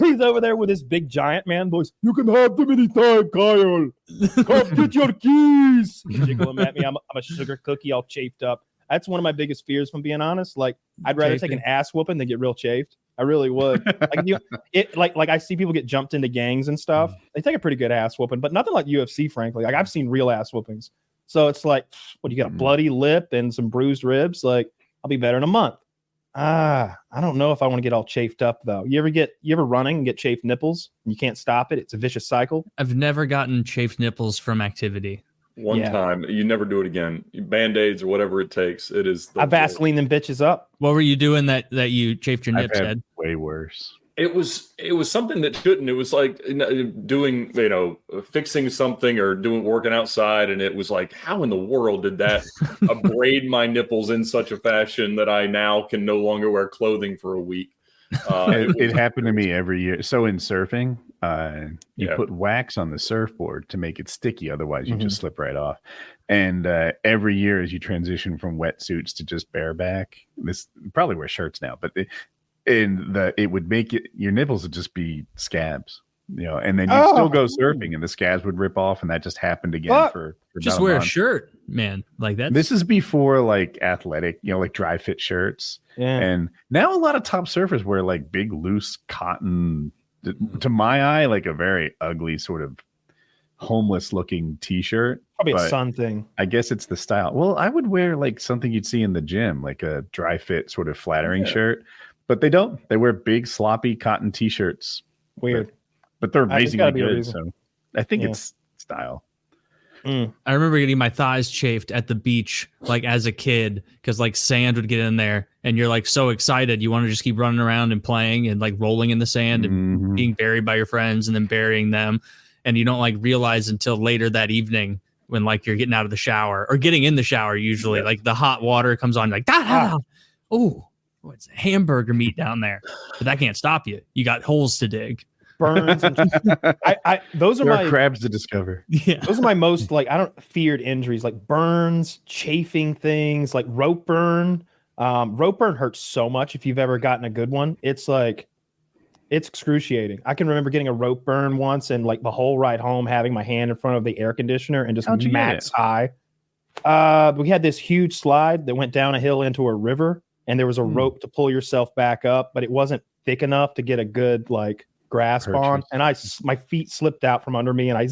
He's over there with his big giant man voice. You can have them anytime, Kyle. Come get your keys. Jiggling at me. I'm a sugar cookie all chafed up. That's one of my biggest fears, if I'm being honest. Like, I'd rather take an ass whooping than get real chafed. I really would. Like I see people get jumped into gangs and stuff. They take a pretty good ass whooping, but nothing like UFC, frankly. Like, I've seen real ass whoopings. So it's like, what, you got a bloody lip and some bruised ribs? Like, I'll be better in a month. I don't know if I want to get all chafed up though. You ever running and get chafed nipples and you can't stop it? It's a vicious cycle. I've never gotten chafed nipples from activity. One time, you never do it again. Band-Aids or whatever it takes. It is. I Vaseline them bitches up. What were you doing that you chafed your I've nips, had Ed? way worse. It was something that shouldn't. It was like doing, fixing something or working outside, and it was like, how in the world did that abrade my nipples in such a fashion that I now can no longer wear clothing for a week? It happened to me every year. So in surfing, you Yeah. put wax on the surfboard to make it sticky. Otherwise, you just slip right off. And every year, as you transition from wetsuits to just bareback, this probably wear shirts now, but it would make your nipples would just be scabs, and then you'd still go surfing, and the scabs would rip off, and that just happened again for Just about wear a month. shirt, man. Like that. This is before like athletic, like dry fit shirts. Yeah. And now a lot of top surfers wear like big loose cotton, to my eye, like a very ugly sort of homeless looking t-shirt. Probably a but sun thing. I guess it's the style. Well, I would wear like something you'd see in the gym, like a dry fit sort of flattering shirt, but they don't. They wear big sloppy cotton t-shirts. Weird. But they're There's gotta amazingly be a good. reason. So I think it's style. I remember getting my thighs chafed at the beach, like as a kid, because like sand would get in there, and you're like so excited, you want to just keep running around and playing and like rolling in the sand and being buried by your friends and then burying them, and you don't like realize until later that evening when like you're getting out of the shower or getting in the shower. Usually, like the hot water comes on, like oh, it's hamburger meat down there, but that can't stop you. You got holes to dig. Burns. And those are There my are crabs to discover. Yeah. Those are my most feared injuries, like burns, chafing things, like rope burn. Rope burn hurts so much if you've ever gotten a good one. It's excruciating. I can remember getting a rope burn once, and like the whole ride home having my hand in front of the air conditioner and just How'd you max get high. We had this huge slide that went down a hill into a river, and there was a rope to pull yourself back up, but it wasn't thick enough to get a good grasp on, and my feet slipped out from under me, and I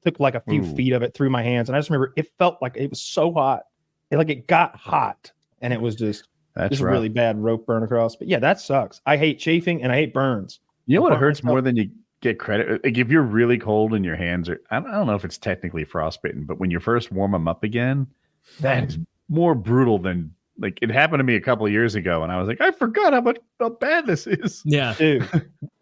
took like a few feet of it through my hands, and I just remember it felt like it was so hot. It got hot, and it was just That's just rough. really bad rope burn across. But yeah, that sucks. I hate chafing and I hate burns. You know what hurts myself- more than you get credit? Like if you're really cold and your hands are, I don't know if it's technically frostbitten, but when you first warm them up again, that is more brutal than, like, it happened to me a couple of years ago, and I was like, I forgot how bad this is. Yeah. Dude.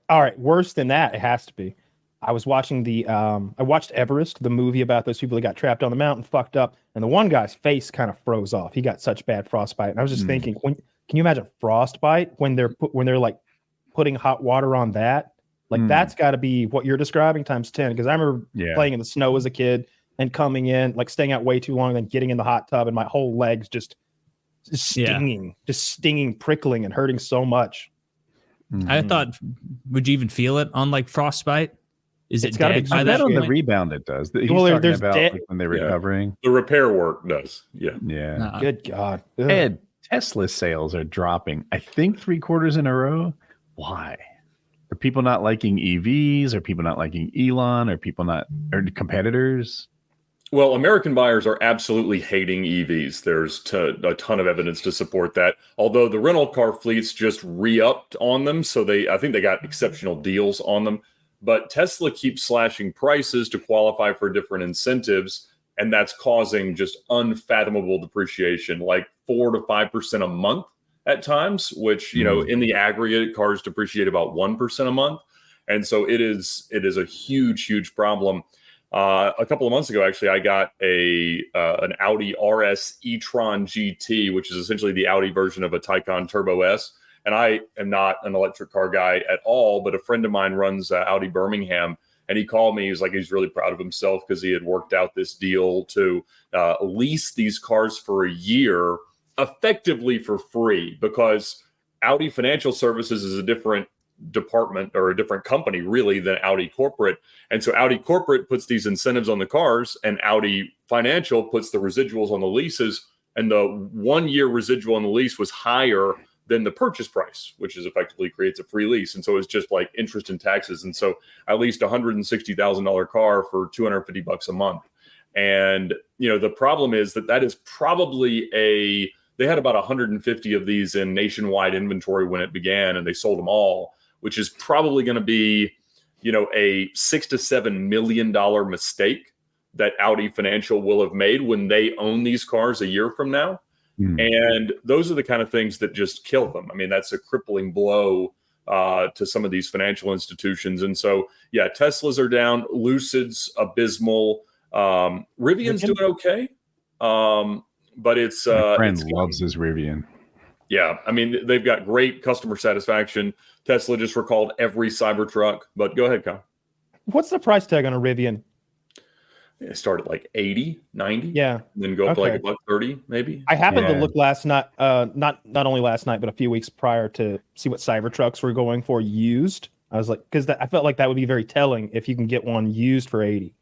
All right, worse than that, it has to be. I was watching I watched Everest, the movie about those people that got trapped on the mountain, fucked up, and the one guy's face kind of froze off. He got such bad frostbite, and I was just thinking, can you imagine frostbite when they're like putting hot water on that? Like that's got to be what you're describing times 10. Because I remember playing in the snow as a kid and coming in, like staying out way too long, and then getting in the hot tub, and my whole legs just stinging, prickling, and hurting so much. I thought, would you even feel it on like frostbite? Is It's it gotta dead be by I that bet on the point? rebound it does. He's Well, talking there's about dead- like when they're recovering. The repair work does. Yeah. Yeah. Good God. Ugh. Ed, Tesla sales are dropping, I think 3 quarters in a row. Why? Are people not liking EVs? Are people not liking Elon? Are competitors? Well, American buyers are absolutely hating EVs. There's a ton of evidence to support that. Although the rental car fleets just re-upped on them, so I think they got exceptional deals on them. But Tesla keeps slashing prices to qualify for different incentives, and that's causing just unfathomable depreciation, like 4 to 5% a month at times, which, in the aggregate, cars depreciate about 1% a month. And so it is a huge, huge problem. A couple of months ago, actually, I got an Audi RS e-tron GT, which is essentially the Audi version of a Taycan Turbo S. And I am not an electric car guy at all, but a friend of mine runs Audi Birmingham, and he called me. He's like, he's really proud of himself because he had worked out this deal to lease these cars for a year, effectively for free, because Audi Financial Services is a different department or a different company really than Audi Corporate. And so Audi Corporate puts these incentives on the cars, and Audi Financial puts the residuals on the leases, and the 1 year residual on the lease was higher than the purchase price, which is effectively creates a free lease. And so it's just like interest and taxes. And so I leased a $160,000 car for $250 a month. And, the problem is that is probably they had about 150 of these in nationwide inventory when it began, and they sold them all, which is probably going to be, a $6 to $7 million mistake that Audi Financial will have made when they own these cars a year from now. And those are the kind of things that just kill them. I mean, that's a crippling blow to some of these financial institutions. And so, yeah, Teslas are down, Lucid's abysmal, Rivian's doing okay, but it's My friend loves his Rivian. Yeah, I mean, they've got great customer satisfaction. Tesla just recalled every Cybertruck, but go ahead, Kyle. What's the price tag on a Rivian? It started like 80, 90. Yeah. And then go up to like $130, maybe. I happened to look last night, not only last night, but a few weeks prior, to see what Cybertrucks were going for used. I was like, because I felt like that would be very telling if you can get one used for 80,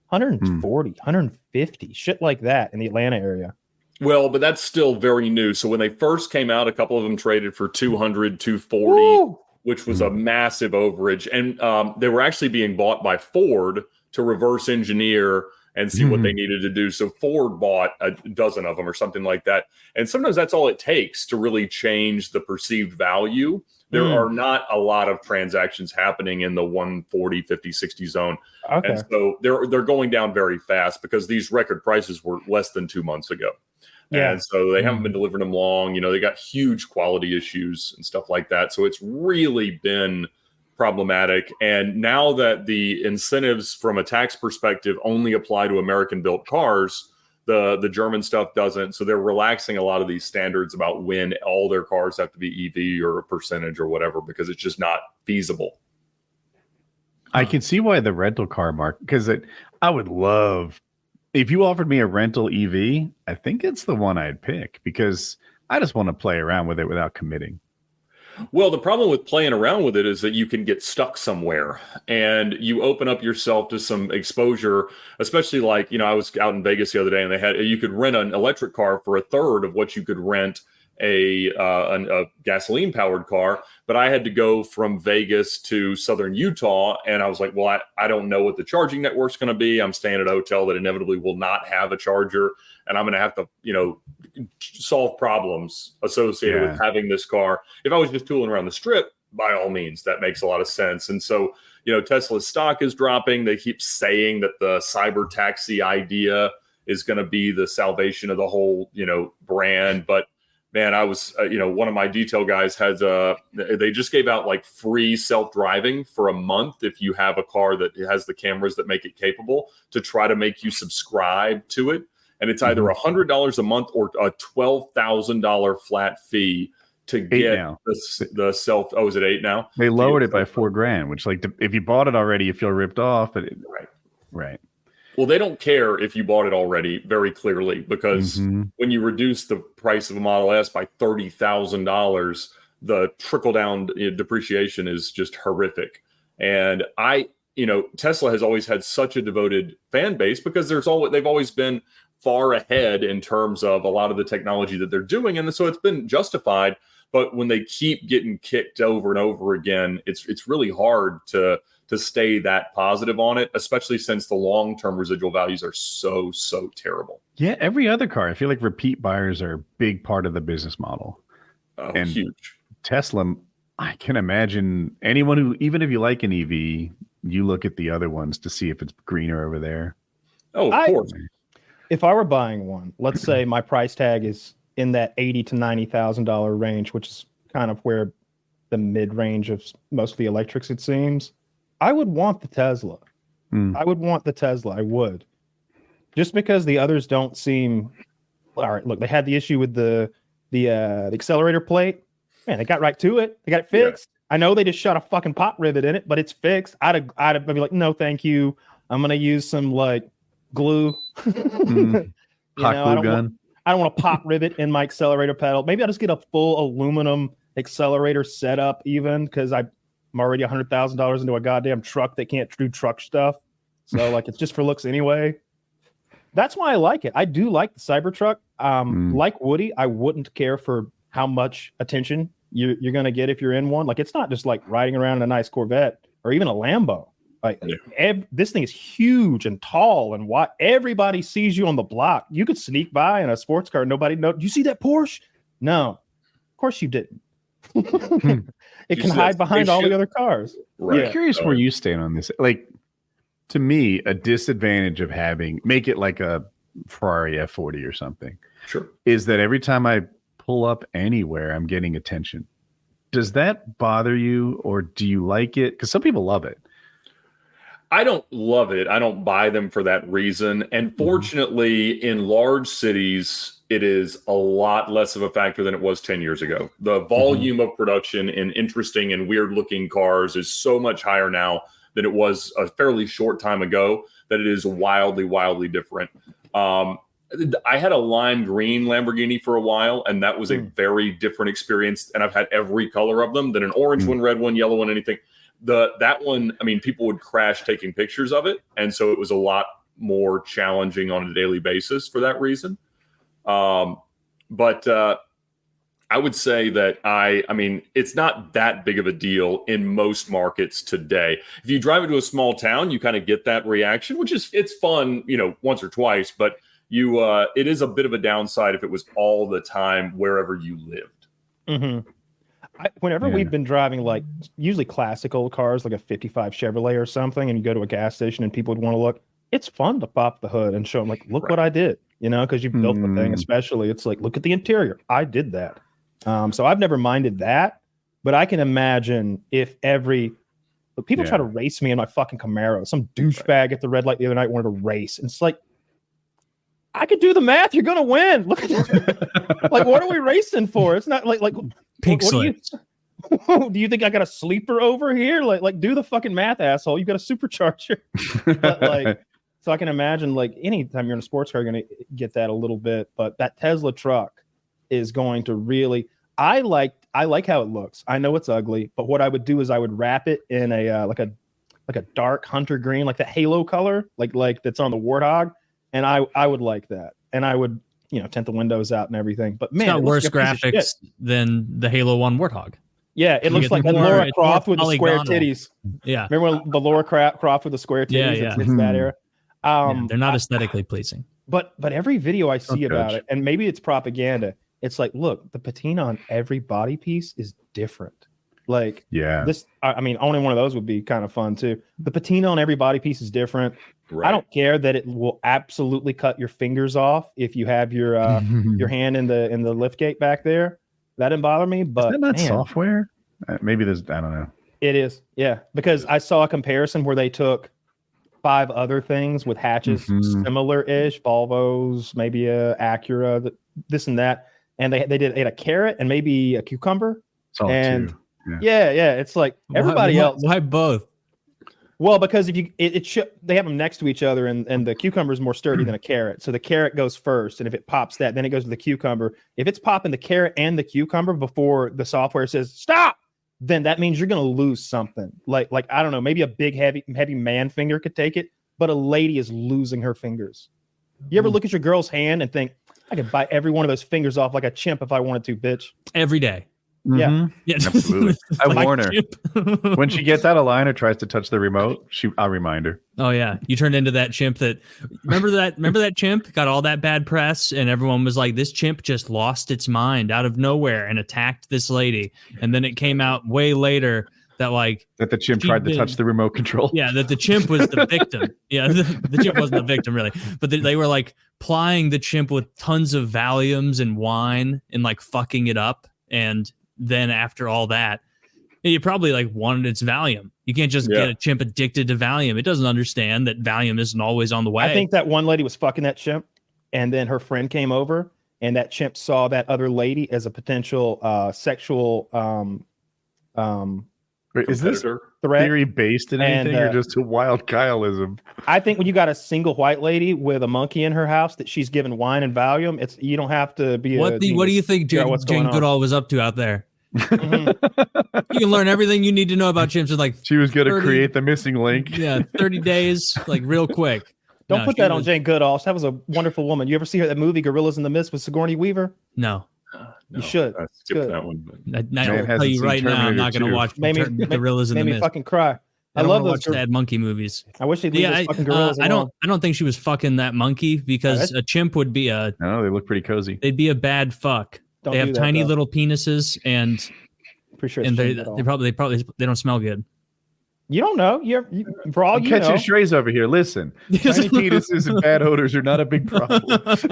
140, 150, shit like that in the Atlanta area. Well, but that's still very new. So when they first came out, a couple of them traded for 200, 240, Woo! which was a massive overage. And they were actually being bought by Ford to reverse engineer and see what they needed to do. So Ford bought a dozen of them or something like that. And sometimes that's all it takes to really change the perceived value. There are not a lot of transactions happening in the 140, 50, 60 zone. Okay. And so they're going down very fast because these record prices were less than 2 months ago. Yeah. And so they haven't been delivering them long. They got huge quality issues and stuff like that. So it's really been problematic. And now that the incentives from a tax perspective only apply to American-built cars, the German stuff doesn't. So they're relaxing a lot of these standards about when all their cars have to be EV or a percentage or whatever, because it's just not feasible. I can see why the rental car market, because I would love, if you offered me a rental EV, I think it's the one I'd pick, because I just want to play around with it without committing. Well, the problem with playing around with it is that you can get stuck somewhere, and you open up yourself to some exposure, especially like, I was out in Vegas the other day, and you could rent an electric car for a third of what you could rent a gasoline powered car, but I had to go from Vegas to Southern Utah. And I was like, well, I don't know what the charging network's going to be. I'm staying at a hotel that inevitably will not have a charger. And I'm going to have to, solve problems associated with having this car. If I was just tooling around the strip, by all means, that makes a lot of sense. And so, Tesla's stock is dropping. They keep saying that the cyber taxi idea is going to be the salvation of the whole, brand. But man, I was, one of my detail guys they just gave out like free self-driving for a month if you have a car that has the cameras that make it capable, to try to make you subscribe to it. And it's either $100 a month or a $12,000 flat fee to get the self. Oh, is it 8 now? They lowered it by $4,000, which, like, if you bought it already, you feel ripped off. But right. Well, they don't care if you bought it already, very clearly, because when you reduce the price of a Model S by $30,000, the trickle down depreciation is just horrific. And Tesla has always had such a devoted fan base because they've always been far ahead in terms of a lot of the technology that they're doing. And so it's been justified. But when they keep getting kicked over and over again, it's really hard to stay that positive on it, especially since the long-term residual values are so terrible. Yeah, every other car, I feel like repeat buyers are a big part of the business model. And huge. Tesla, I can imagine anyone who, even if you like an EV, you look at the other ones to see if it's greener over there. Oh, of course. If I were buying one, let's say my price tag is in that $80,000 to $90,000 range, which is kind of where the mid-range of most of the electrics, it seems, I would want the Tesla. I would want the Tesla. I would. Just because the others don't seem... All right, look, they had the issue with the accelerator plate. Man, they got right to it. They got it fixed. Yeah. I know they just shot a fucking pot rivet in it, but it's fixed. I'd be like, no, thank you. I'm going to use some, like, glue. Hot glue gun. I don't want a pot rivet in my accelerator pedal. Maybe I'll just get a full aluminum accelerator setup, even because I'm already $100,000 into a goddamn truck that can't do truck stuff. So like, it's just for looks anyway. That's why I like it. I do like the Cybertruck. Like Woody, I wouldn't care for how much attention you're going to get if you're in one. Like, it's not just like riding around in a nice Corvette or even a Lambo. Like, this thing is huge and tall, and everybody sees you on the block. You could sneak by in a sports car, nobody knows. You see that Porsche? No, of course you didn't. It can hide behind all the other cars. Right. I'm curious where you stand on this. Like, to me, a disadvantage of make it like a Ferrari F40 or something. Sure. Is that every time I pull up anywhere, I'm getting attention. Does that bother you, or do you like it? Because some people love it. I don't love it. I don't buy them for that reason. And fortunately, in large cities, it is a lot less of a factor than it was 10 years ago. The volume of production in interesting and weird looking cars is so much higher now than it was a fairly short time ago, that it is wildly, wildly different. I had a lime green Lamborghini for a while, and that was a very different experience. And I've had every color of them, than an orange one, red one, yellow one, anything. That one, I mean, people would crash taking pictures of it. And so it was a lot more challenging on a daily basis for that reason. But I would say that I mean, it's not that big of a deal in most markets today. If you drive into a small town, you kind of get that reaction, it's fun, once or twice, but it is a bit of a downside if it was all the time wherever you lived. Whenever we've been driving, like, usually classic old cars, like a 55 Chevrolet or something, and you go to a gas station and people would want to look, it's fun to pop the hood and show them, like, look what I did, because you built the thing. Especially, it's like, look at the interior. I did that. So I've never minded that, but I can imagine if people try to race me in my fucking Camaro. Some douchebag at the red light the other night wanted to race, and it's like, I could do the math. You're gonna win. Look at that. Like, what are we racing for? It's not like pink slip. Do you think I got a sleeper over here? Like do the fucking math, asshole. You got a supercharger. But so I can imagine, like, anytime you're in a sports car, you're gonna get that a little bit. But that Tesla truck is going to really. I like how it looks. I know it's ugly, but what I would do is I would wrap it in a like a dark hunter green, like the halo color, like that's on the Warthog. And I would like that. And I would, tint the windows out and everything. But man, It's got it looks worse like a piece of graphics shit. than the Halo 1 Warthog. Yeah, it looks get like more- Laura it's Croft more with the square polygonal. titties. Yeah. Remember when the Laura Croft with the square Yeah, titties? yeah. It's that era. Yeah, they're not aesthetically pleasing. But every video I see about judge. it, and maybe it's propaganda, it's like, look, the patina on every body piece is different. Like Yeah. this, I mean, only one of those would be kind of fun too. The patina on every body piece is different. Right. I don't care that it will absolutely cut your fingers off if you have your hand in the lift gate back there. That didn't bother me, but Is that not man, software? Maybe there's, I don't know. it is. Yeah, because I saw a comparison where they took 5 other things with hatches similar-ish, Volvos, maybe a Acura, this and that, and they ate a carrot and maybe a cucumber. Solid And- two. Yeah, it's like everybody else. Why both? Well, because if you they have them next to each other, and the cucumber is more sturdy than a carrot, so the carrot goes first, and if it pops that, then it goes to the cucumber. If it's popping the carrot and the cucumber before the software says stop, then that means you're going to lose something. Like I don't know, maybe a big heavy man finger could take it, but a lady is losing her fingers. You ever look at your girl's hand and think, I could bite every one of those fingers off like a chimp if I wanted to, bitch? Every day. Yeah. Mhm. Yeah, Absolutely. I Like warn her. chimp. When she gets out of line or tries to touch the remote, I'll remind her. Oh yeah, you turned into that chimp that remember that chimp got all that bad press and everyone was like, this chimp just lost its mind out of nowhere and attacked this lady, and then it came out way later that like That the chimp She tried to did. touch the remote control. yeah, that the chimp was the victim. Yeah, the chimp wasn't the victim really, but they were like plying the chimp with tons of Valiums and wine and like fucking it up, and then after all that, you probably like wanted its Valium. You can't just get a chimp addicted to Valium. It doesn't understand that Valium isn't always on the way. I think that one lady was fucking that chimp, and then her friend came over, and that chimp saw that other lady as a potential sexual Wait, is this Competitor. threat. theory based in anything or just a wild Kyleism? I think when you got a single white lady with a monkey in her house that she's giving wine and Valium, you don't have to be. What do you think figure out Jane, what's going Jane on. Goodall was up to out there? Mhm. You can learn everything you need to know about chimps in like She was going to 30 create the missing link. 30 days, like real quick. Don't No, put she that on was- Jane Goodall. That was a wonderful woman. You ever see her that movie Gorillas in the Mist with Sigourney Weaver? No, You should. I It's skipped good. that one. But I Man will tell hasn't you seen right now, I'm Terminator not going to 2. watch Made me- the Gorillas in Made the me Mist. fucking cry. I don't love wanna those. watch sad monkey movies. I wish they'd leave those fucking gorillas I alone. don't think she was fucking that monkey because a chimp would be No, they look pretty cozy. they'd be a bad fuck. Don't They have do that, tiny though. little penises and Pretty sure it's and Jane Goodall. they probably they don't smell good. You don't know. For all I'm you catching know. strays over here. Listen, tiny penises and bad odors are not a big problem.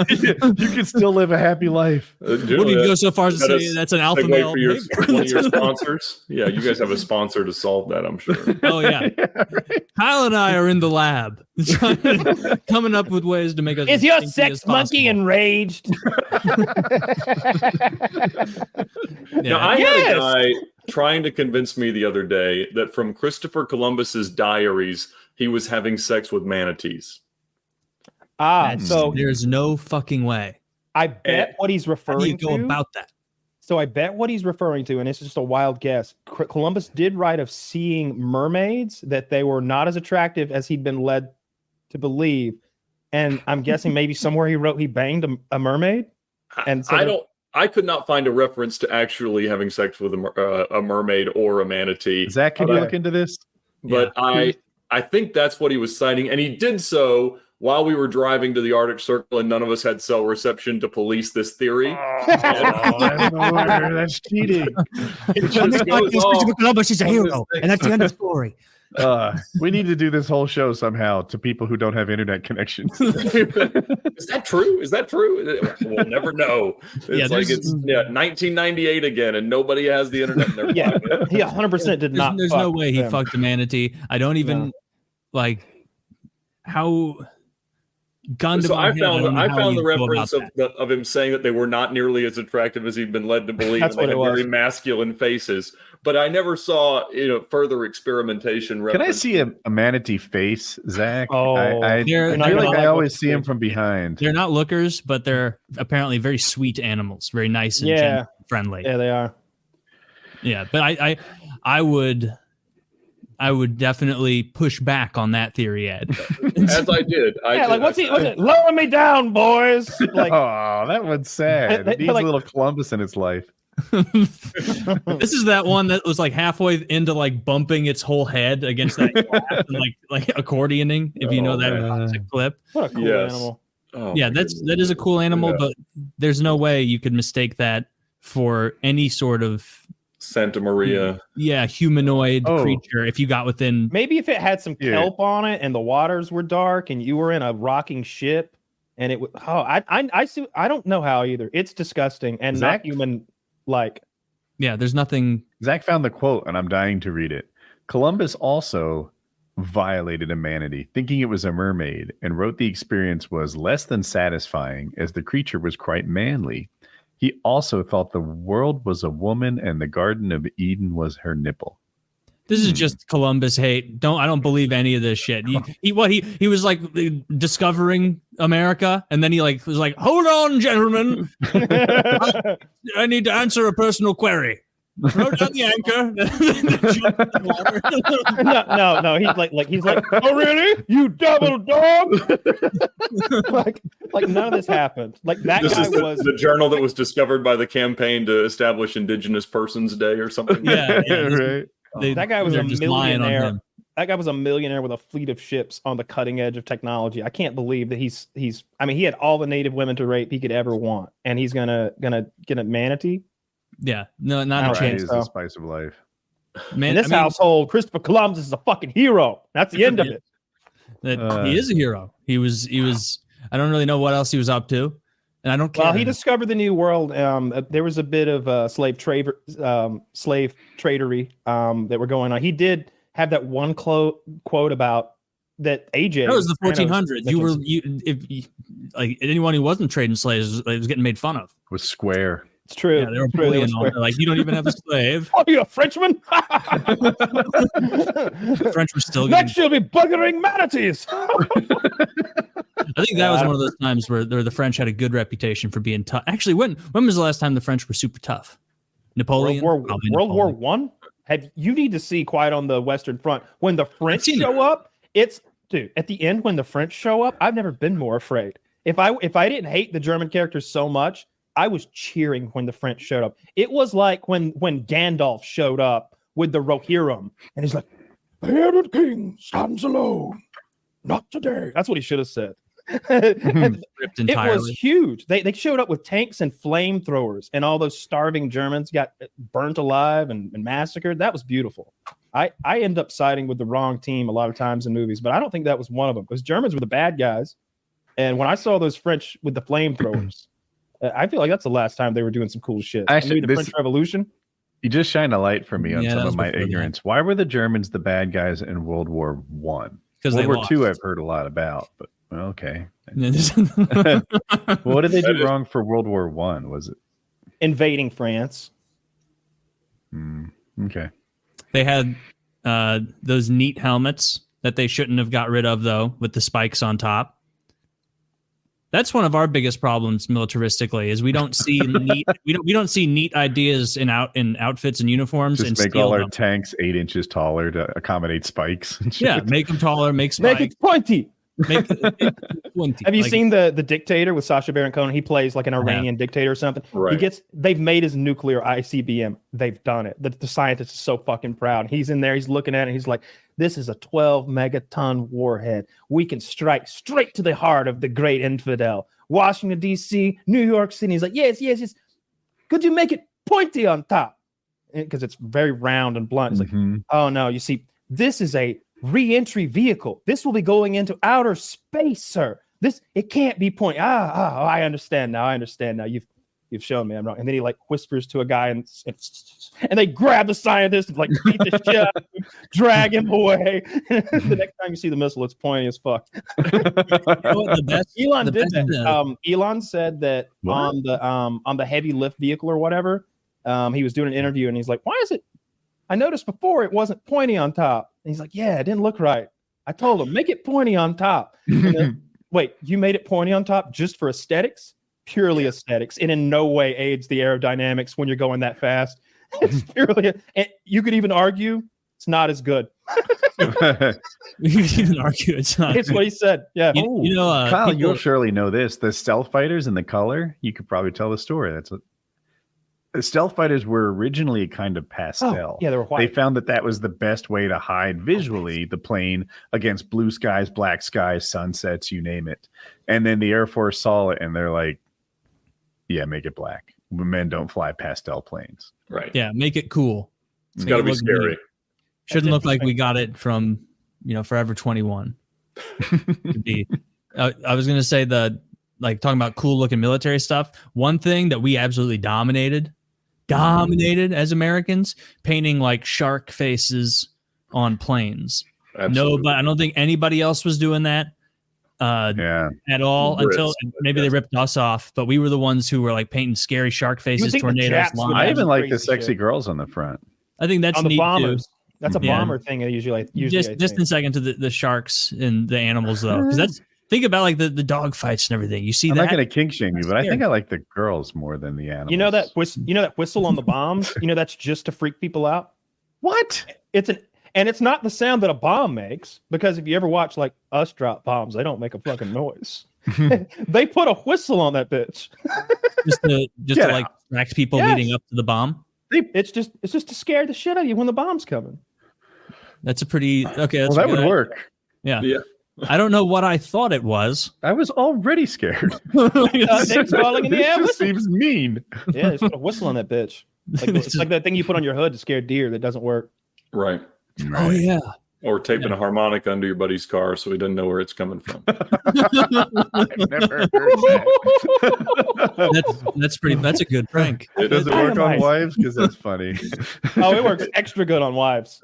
You can still live a happy life. Wouldn't even go so far as to That say is that's an alpha segue male. for one of your sponsors. Yeah, you guys have a sponsor to solve that, I'm sure. Oh yeah, Right. Kyle and I are in the lab coming up with ways to make us. Is your as stinky sex as monkey possible. enraged? Now, I had a guy trying to convince me the other day that from Christopher Columbus's diaries, he was having sex with manatees. So there's no fucking way. I bet what he's How do you referring go to. about that? So I bet what he's referring to, and it's just a wild guess. Columbus did write of seeing mermaids, that they were not as attractive as he'd been led to believe. And I'm guessing maybe somewhere he wrote he banged a mermaid. And so I could not find a reference to actually having sex with a mermaid or a manatee. Zach, can you look into this? But I think that's what he was citing, and he did so while we were driving to the Arctic Circle, and none of us had cell reception to police this theory. That's cheating. It just goes off. Columbus is a hero, and that's the end of the story. We need to do this whole show somehow to people who don't have internet connections. Is that true? Is that true? We'll never know. It's like it's 1998 again, and nobody has the internet in their Yeah, pocket. he 100% did not. There's no fuck way he them. fucked a manatee. I don't even like how. Gun to So my I head, found don't know how the you go reference about that. of him saying that they were not nearly as attractive as he'd been led to believe. That's and they what it had was. very masculine faces, but I never saw further experimentation. Can I reference. see a manatee face, Zach? Oh, I They're- feel they're like not I like always what see you him think. from behind. They're not lookers, but they're apparently very sweet animals, very nice and Yeah. gentle, friendly. Yeah, they are. Yeah, but I would I would definitely push back on that theory, Ed. As I did. What's it? Lower me down, boys. Like, oh, that one's sad. It needs a little Columbus in its life. This is that one that was like halfway into like bumping its whole head against that glass and like accordioning, if you know that classic clip. What a cool animal. Oh, yeah, that is a cool animal, but there's no way you could mistake that for any sort of Santa Maria. Yeah, humanoid creature. If you got within, maybe if it had some kelp on it and the waters were dark and you were in a rocking ship and it would. Oh, I see. I don't know how either. It's disgusting and not human like. Yeah, there's nothing. Zach found the quote, and I'm dying to read it. Columbus also violated a manatee, thinking it was a mermaid, and wrote the experience was less than satisfying, as the creature was quite manly. He also thought the world was a woman, and the Garden of Eden was her nipple. This is just Columbus hate. I don't believe any of this shit. He was like discovering America, and then he like was like, "Hold on, gentlemen, I need to answer a personal query." Throw down the anchor. No. He's like, oh really? You double dog? like none of this happened. Like that this guy was the journal that was discovered by the campaign to establish Indigenous Persons Day or something. Yeah, right. That guy was a millionaire. That guy was a millionaire with a fleet of ships on the cutting edge of technology. I can't believe that he's. I mean, he had all the native women to rape he could ever want, and he's gonna get a manatee. Yeah, no, not a chance. Is the spice of life. Man, in this household, Christopher Columbus is a fucking hero. That's the end of it. He is a hero. He was. I don't really know what else he was up to, and I don't care. Well, he discovered the new world. There was a bit of slave tradery that were going on. He did have that one quote about that AJ. That was the 1400s. Like anyone who wasn't trading slaves was getting made fun of. Was square. It's true. Yeah, they were bullying on. Like, you don't even have a slave. Oh, you a Frenchman? The French were still next you'll be buggering manatees. I think that was one of those times where the French had a good reputation for being tough. Actually, when was the last time the French were super tough? Napoleon? World War One? You need to see Quiet on the Western Front. When the French show up, dude, at the end, when the French show up, I've never been more afraid. If I didn't hate the German characters so much, I was cheering when the French showed up. It was like when Gandalf showed up with the Rohirrim, and he's like, "The bearded king stands alone, not today." That's what he should have said. It was huge. They showed up with tanks and flamethrowers, and all those starving Germans got burnt alive and massacred. That was beautiful. I end up siding with the wrong team a lot of times in movies, but I don't think that was one of them, because Germans were the bad guys. And when I saw those French with the flamethrowers, I feel like that's the last time they were doing some cool shit. Actually, the French Revolution. You just shine a light for me on some of my ignorance. That. Why were the Germans the bad guys in World War One? Because World War II, I've heard a lot about, but okay. What did they do wrong for World War One? Was it invading France? Okay. They had those neat helmets that they shouldn't have got rid of, though, with the spikes on top. That's one of our biggest problems militaristically, is we don't see neat we don't see neat ideas in outfits and uniforms. Just make all our tanks 8 inches taller to accommodate spikes. Yeah, make them taller, make spikes. Make it pointy. Make it pointy. Have you seen the Dictator with Sacha Baron Cohen? He plays like an Iranian dictator or something. Right. They've made his nuclear ICBM. They've done it. The scientist is so fucking proud. He's in there. He's looking at it. He's like, "This is a 12 megaton warhead. We can strike straight to the heart of the great infidel. Washington, D.C., New York City." He's like, yes. Could you make it pointy on top? Because it's very round and blunt. It's like, oh no, you see, this is a re-entry vehicle. This will be going into outer space, sir. It can't be pointy. I understand now. You've shown me I'm wrong. And then he like whispers to a guy and they grab the scientist and like beat the shit out of him, drag him away. The next time you see the missile, it's pointy as fuck. Elon did that. Elon said that on the heavy lift vehicle or whatever, he was doing an interview and he's like, "Why is it? I noticed before it wasn't pointy on top." And he's like, "Yeah, it didn't look right." I told him, "Make it pointy on top." Then, wait, you made it pointy on top just for aesthetics? Purely aesthetics. It in no way aids the aerodynamics when you're going that fast. It's purely, and you could even argue It's not as good. We can even argue it's not. It's what he said. Yeah. You know, Kyle, people, you'll surely know this. The stealth fighters and the color, you could probably tell the story. That's what the stealth fighters were originally kind of pastel. Yeah, they were white. They found that was the best way to hide visually the plane against blue skies, black skies, sunsets, you name it. And then the Air Force saw it and they're like, yeah, make it black. Men don't fly pastel planes. Right. Yeah, make it cool. It's got to be scary. Neat. Shouldn't look like we got it from, Forever 21. I was going to say talking about cool looking military stuff. One thing that we absolutely dominated as Americans, painting like shark faces on planes. Absolutely. No, but I don't think anybody else was doing that at all until maybe they ripped us off. But we were the ones who were like painting scary shark faces, tornadoes. I even like the sexy girls on the front. I think that's on the neat bombers. Too. That's a bomber thing. Usually just in second to the sharks and the animals though, because think about like the dog fights and everything. You see, I'm that? not going to kink shame you, but I think I like the girls more than the animals. You know that whistle on the bombs. That's just to freak people out. What? And it's not the sound that a bomb makes, because if you ever watch like us drop bombs, they don't make a fucking noise. They put a whistle on that bitch. just to like distract people leading up to the bomb. It's just to scare the shit out of you when the bomb's coming. That's a pretty okay. Well, that would work. Yeah. I don't know what I thought it was. I was already scared. Things falling in the air. This seems mean. Yeah, just put a whistle on that bitch. It's like that thing you put on your hood to scare deer that doesn't work. Right. Oh yeah. Or taping a harmonica under your buddy's car so he doesn't know where it's coming from. I've never heard that. That's a good prank. Does it work on wives? Because that's funny. Oh, it works extra good on wives.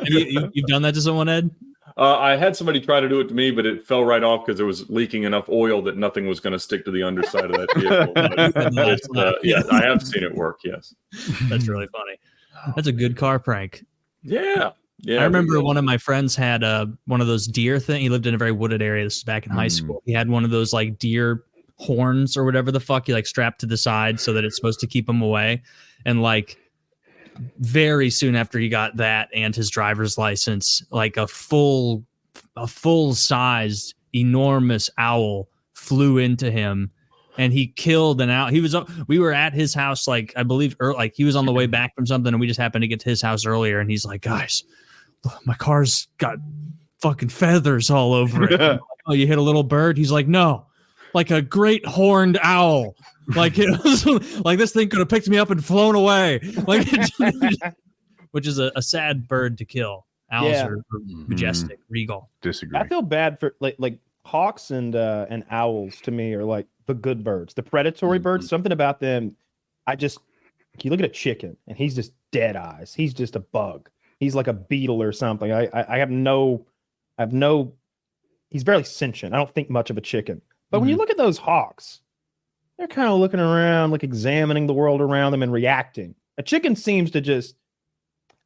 You've done that to someone, Ed? I had somebody try to do it to me, but it fell right off because it was leaking enough oil that nothing was going to stick to the underside of that vehicle. Yeah, I have seen it work. Yes. That's really funny. That's a good car prank. Yeah. Yeah, I remember one of my friends had one of those deer thing. He lived in a very wooded area. This was back in high school. He had one of those like deer horns or whatever the fuck you like strapped to the side so that it's supposed to keep him away. And like very soon after he got that and his driver's license, like a full sized enormous owl flew into him. And he killed an owl. We were at his house, like I believe, like he was on the way back from something, and we just happened to get to his house earlier. And he's like, "Guys, my car's got fucking feathers all over it." Like, oh, you hit a little bird? He's like, "No, like a great horned owl. Like it was, like this thing could have picked me up and flown away." Like, which is a sad bird to kill. Owls are majestic, regal. Disagree. I feel bad for like hawks and owls. To me, are like the good birds, the predatory birds. Something about them. You look at a chicken and he's just dead eyes. He's just a bug. He's like a beetle or something. He's barely sentient. I don't think much of a chicken. But when you look at those hawks, they're kind of looking around, like examining the world around them and reacting. A chicken seems to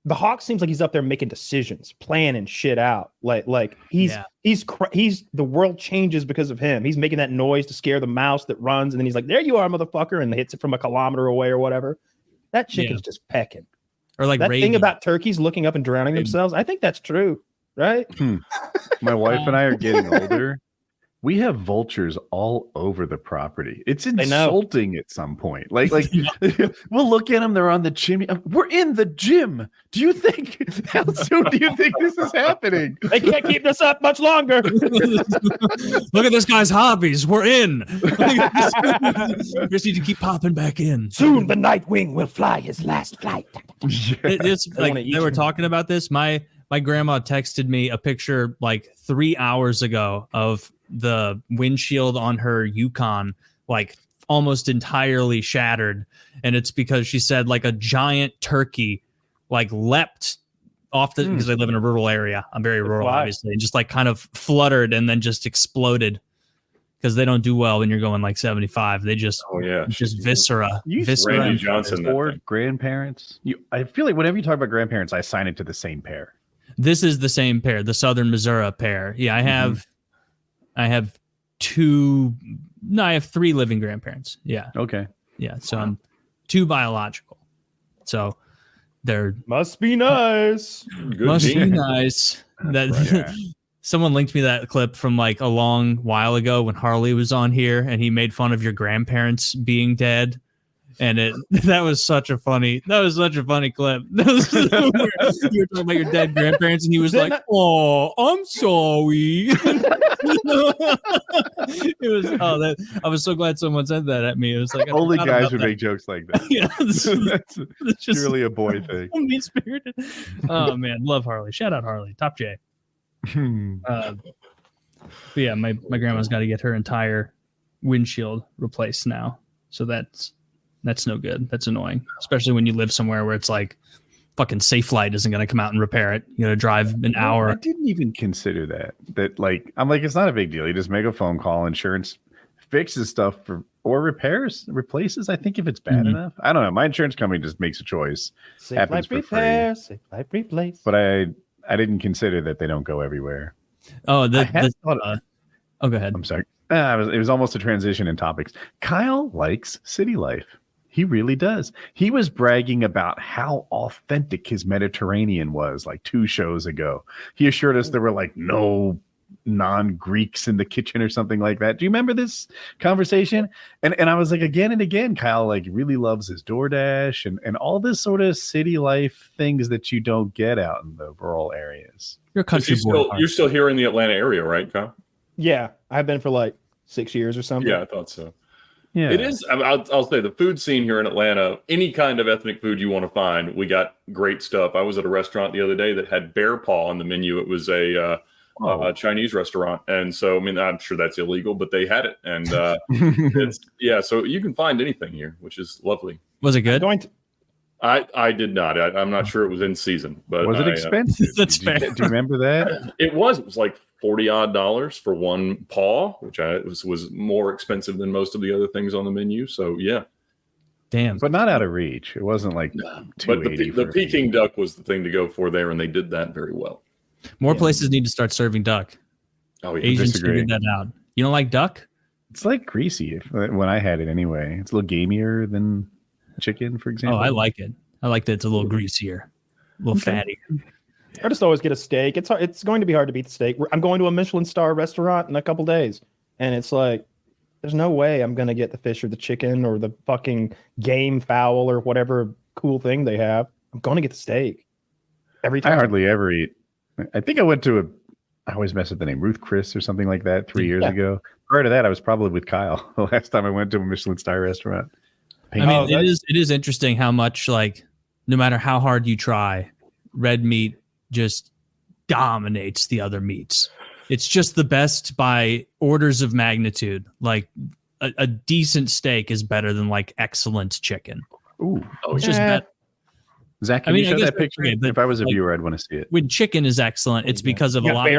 the hawk seems like he's up there making decisions, planning shit out. Like he's the world changes because of him. He's making that noise to scare the mouse that runs, and then he's like, "There you are, motherfucker," and hits it from a kilometer away or whatever. That chicken's just pecking. Or like that raving. thing about turkeys looking up and drowning themselves. I think that's true, right? My wife and I are getting older. We have vultures all over the property. It's insulting at some point. Like we'll look at them. They're on the chimney. We're in the gym. Do you think? How soon do you think this is happening? They can't keep this up much longer. Look at this guy's hobbies. We're in. We just need to keep popping back in. Soon the Nightwing will fly his last flight. It's like they were talking about this. My grandma texted me a picture like 3 hours ago of the windshield on her Yukon, like almost entirely shattered. And it's because she said like a giant turkey like leapt off because I live in a rural area. I'm very rural, obviously, and just like kind of fluttered and then just exploded, because they don't do well when you're going like 75. They just viscera. Randy Johnson or grandparents. I feel like whenever you talk about grandparents, I assign it to the same pair. This is the same pair, the Southern Missouri pair. Yeah, I have I have 3 living grandparents. Yeah. Okay. Yeah. So I'm 2 biological. So They're must be nice. Good must be gene. nice. That right. someone linked me that clip from like a long while ago when Harley was on here, and he made fun of your grandparents being dead. And that was such a funny clip. You were talking about your dead grandparents, and he was like, "Oh, I'm sorry." I was so glad someone said that at me. It was like Only guys would make jokes like that. Yeah, That's it's just really a boy thing. mean spirited. Oh man, love Harley. Shout out Harley, top J. But yeah, my grandma's got to get her entire windshield replaced now, so that's no good. That's annoying, especially when you live somewhere where it's like fucking Safelite isn't going to come out and repair it. You got to drive an hour. I didn't even consider that like I'm like, it's not a big deal. You just make a phone call, insurance fixes stuff or replaces. I think if it's bad enough, I don't know. My insurance company just makes a choice. Happens for free. Safelite replace. But I didn't consider that they don't go everywhere. Oh, go ahead. I'm sorry. It was almost a transition in topics. Kyle likes city life. He really does. He was bragging about how authentic his Mediterranean was like 2 shows ago. He assured us there were like no non-Greeks in the kitchen or something like that. Do you remember this conversation? And I was like, again and again, Kyle like really loves his DoorDash and all this sort of city life things that you don't get out in the rural areas. You're a country boy. You're still here in the Atlanta area, right, Kyle? Yeah, I've been for like 6 years or something. Yeah, I thought so. Yeah, it is. I'll say the food scene here in Atlanta, any kind of ethnic food you want to find, we got great stuff. I was at a restaurant the other day that had bear paw on the menu. It was a Chinese restaurant. And so, I mean, I'm sure that's illegal, but they had it. And so you can find anything here, which is lovely. Was it good? I did not. I'm not sure it was in season, but was it expensive? That's fair. Do you remember that? It was like $40 for one paw, which was more expensive than most of the other things on the menu. So yeah, damn, but not out of reach. It wasn't like but the Peking duck was the thing to go for there, and they did that very well. More places need to start serving duck. Oh, yeah. Asians figured that out. You don't like duck? It's like greasy when I had it anyway. It's a little gamier than chicken, for example. Oh, I like it. I like that it's a little greasier, a little fatty. I just always get a steak. It's going to be hard to beat the steak. I'm going to a Michelin star restaurant in a couple days, and it's like, there's no way I'm going to get the fish or the chicken or the fucking game fowl or whatever cool thing they have. I'm going to get the steak every time. I hardly ever eat. I think I went to I always mess up the name, Ruth Chris or something like that 3 years ago. Prior to that, I was probably with Kyle the last time I went to a Michelin star restaurant. I mean, it is interesting how much, like, no matter how hard you try, red meat just dominates the other meats. It's just the best by orders of magnitude. Like a decent steak is better than like excellent chicken. Ooh, it's just better. Zach, can you show that picture? If I was a viewer, I'd want to see it. When chicken is excellent, it's because of a lot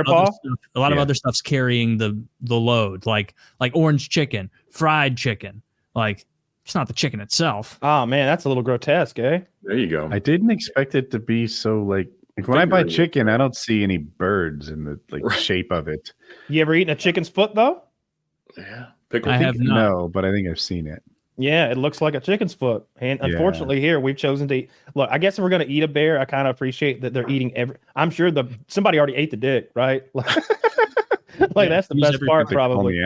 of other stuff's carrying the load, like orange chicken, fried chicken. Like, it's not the chicken itself. Oh man, that's a little grotesque, eh? There you go. I didn't expect it to be so like when I buy chicken, I don't see any birds in the shape of it. You ever eaten a chicken's foot though? Yeah, I have not. No, but I think I've seen it. Yeah, it looks like a chicken's foot. And unfortunately here we've chosen to eat. Look, I guess if we're going to eat a bear, I kind of appreciate that they're eating I'm sure somebody already ate the dick, right? Like that's the best part probably.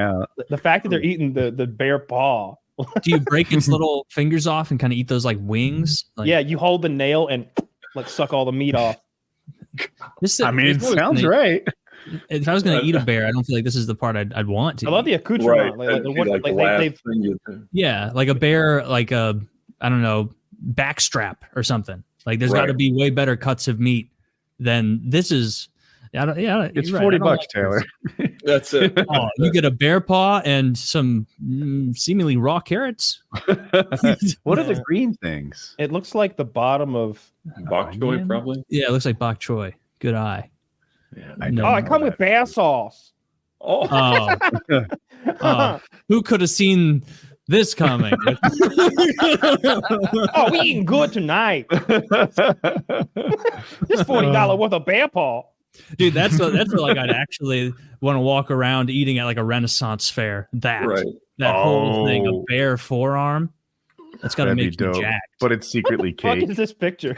The fact that they're eating the bear paw. Do you break its little fingers off and kind of eat those like wings? Like, yeah, you hold the nail and like suck all the meat off. It sounds right. If I was going to eat a bear, I don't feel like this is the part I'd want to. I love the accoutrement. Yeah, like a bear, like a, I don't know, backstrap or something. Like there's got to be way better cuts of meat than this is. It's $40, Taylor. That's it. Oh, you get a bear paw and some seemingly raw carrots. What are the green things? It looks like the bottom of bok choy, probably. Yeah, it looks like bok choy. Good eye. Yeah, I come with bear sauce. Oh. Who could have seen this coming? Oh, we eating good tonight. This $40 worth of bear paw. Dude, that's like I'd actually want to walk around eating at like a Renaissance fair. That whole thing, a bear forearm. That's got to make you dope, jacked. but it's secretly What cake. is this picture?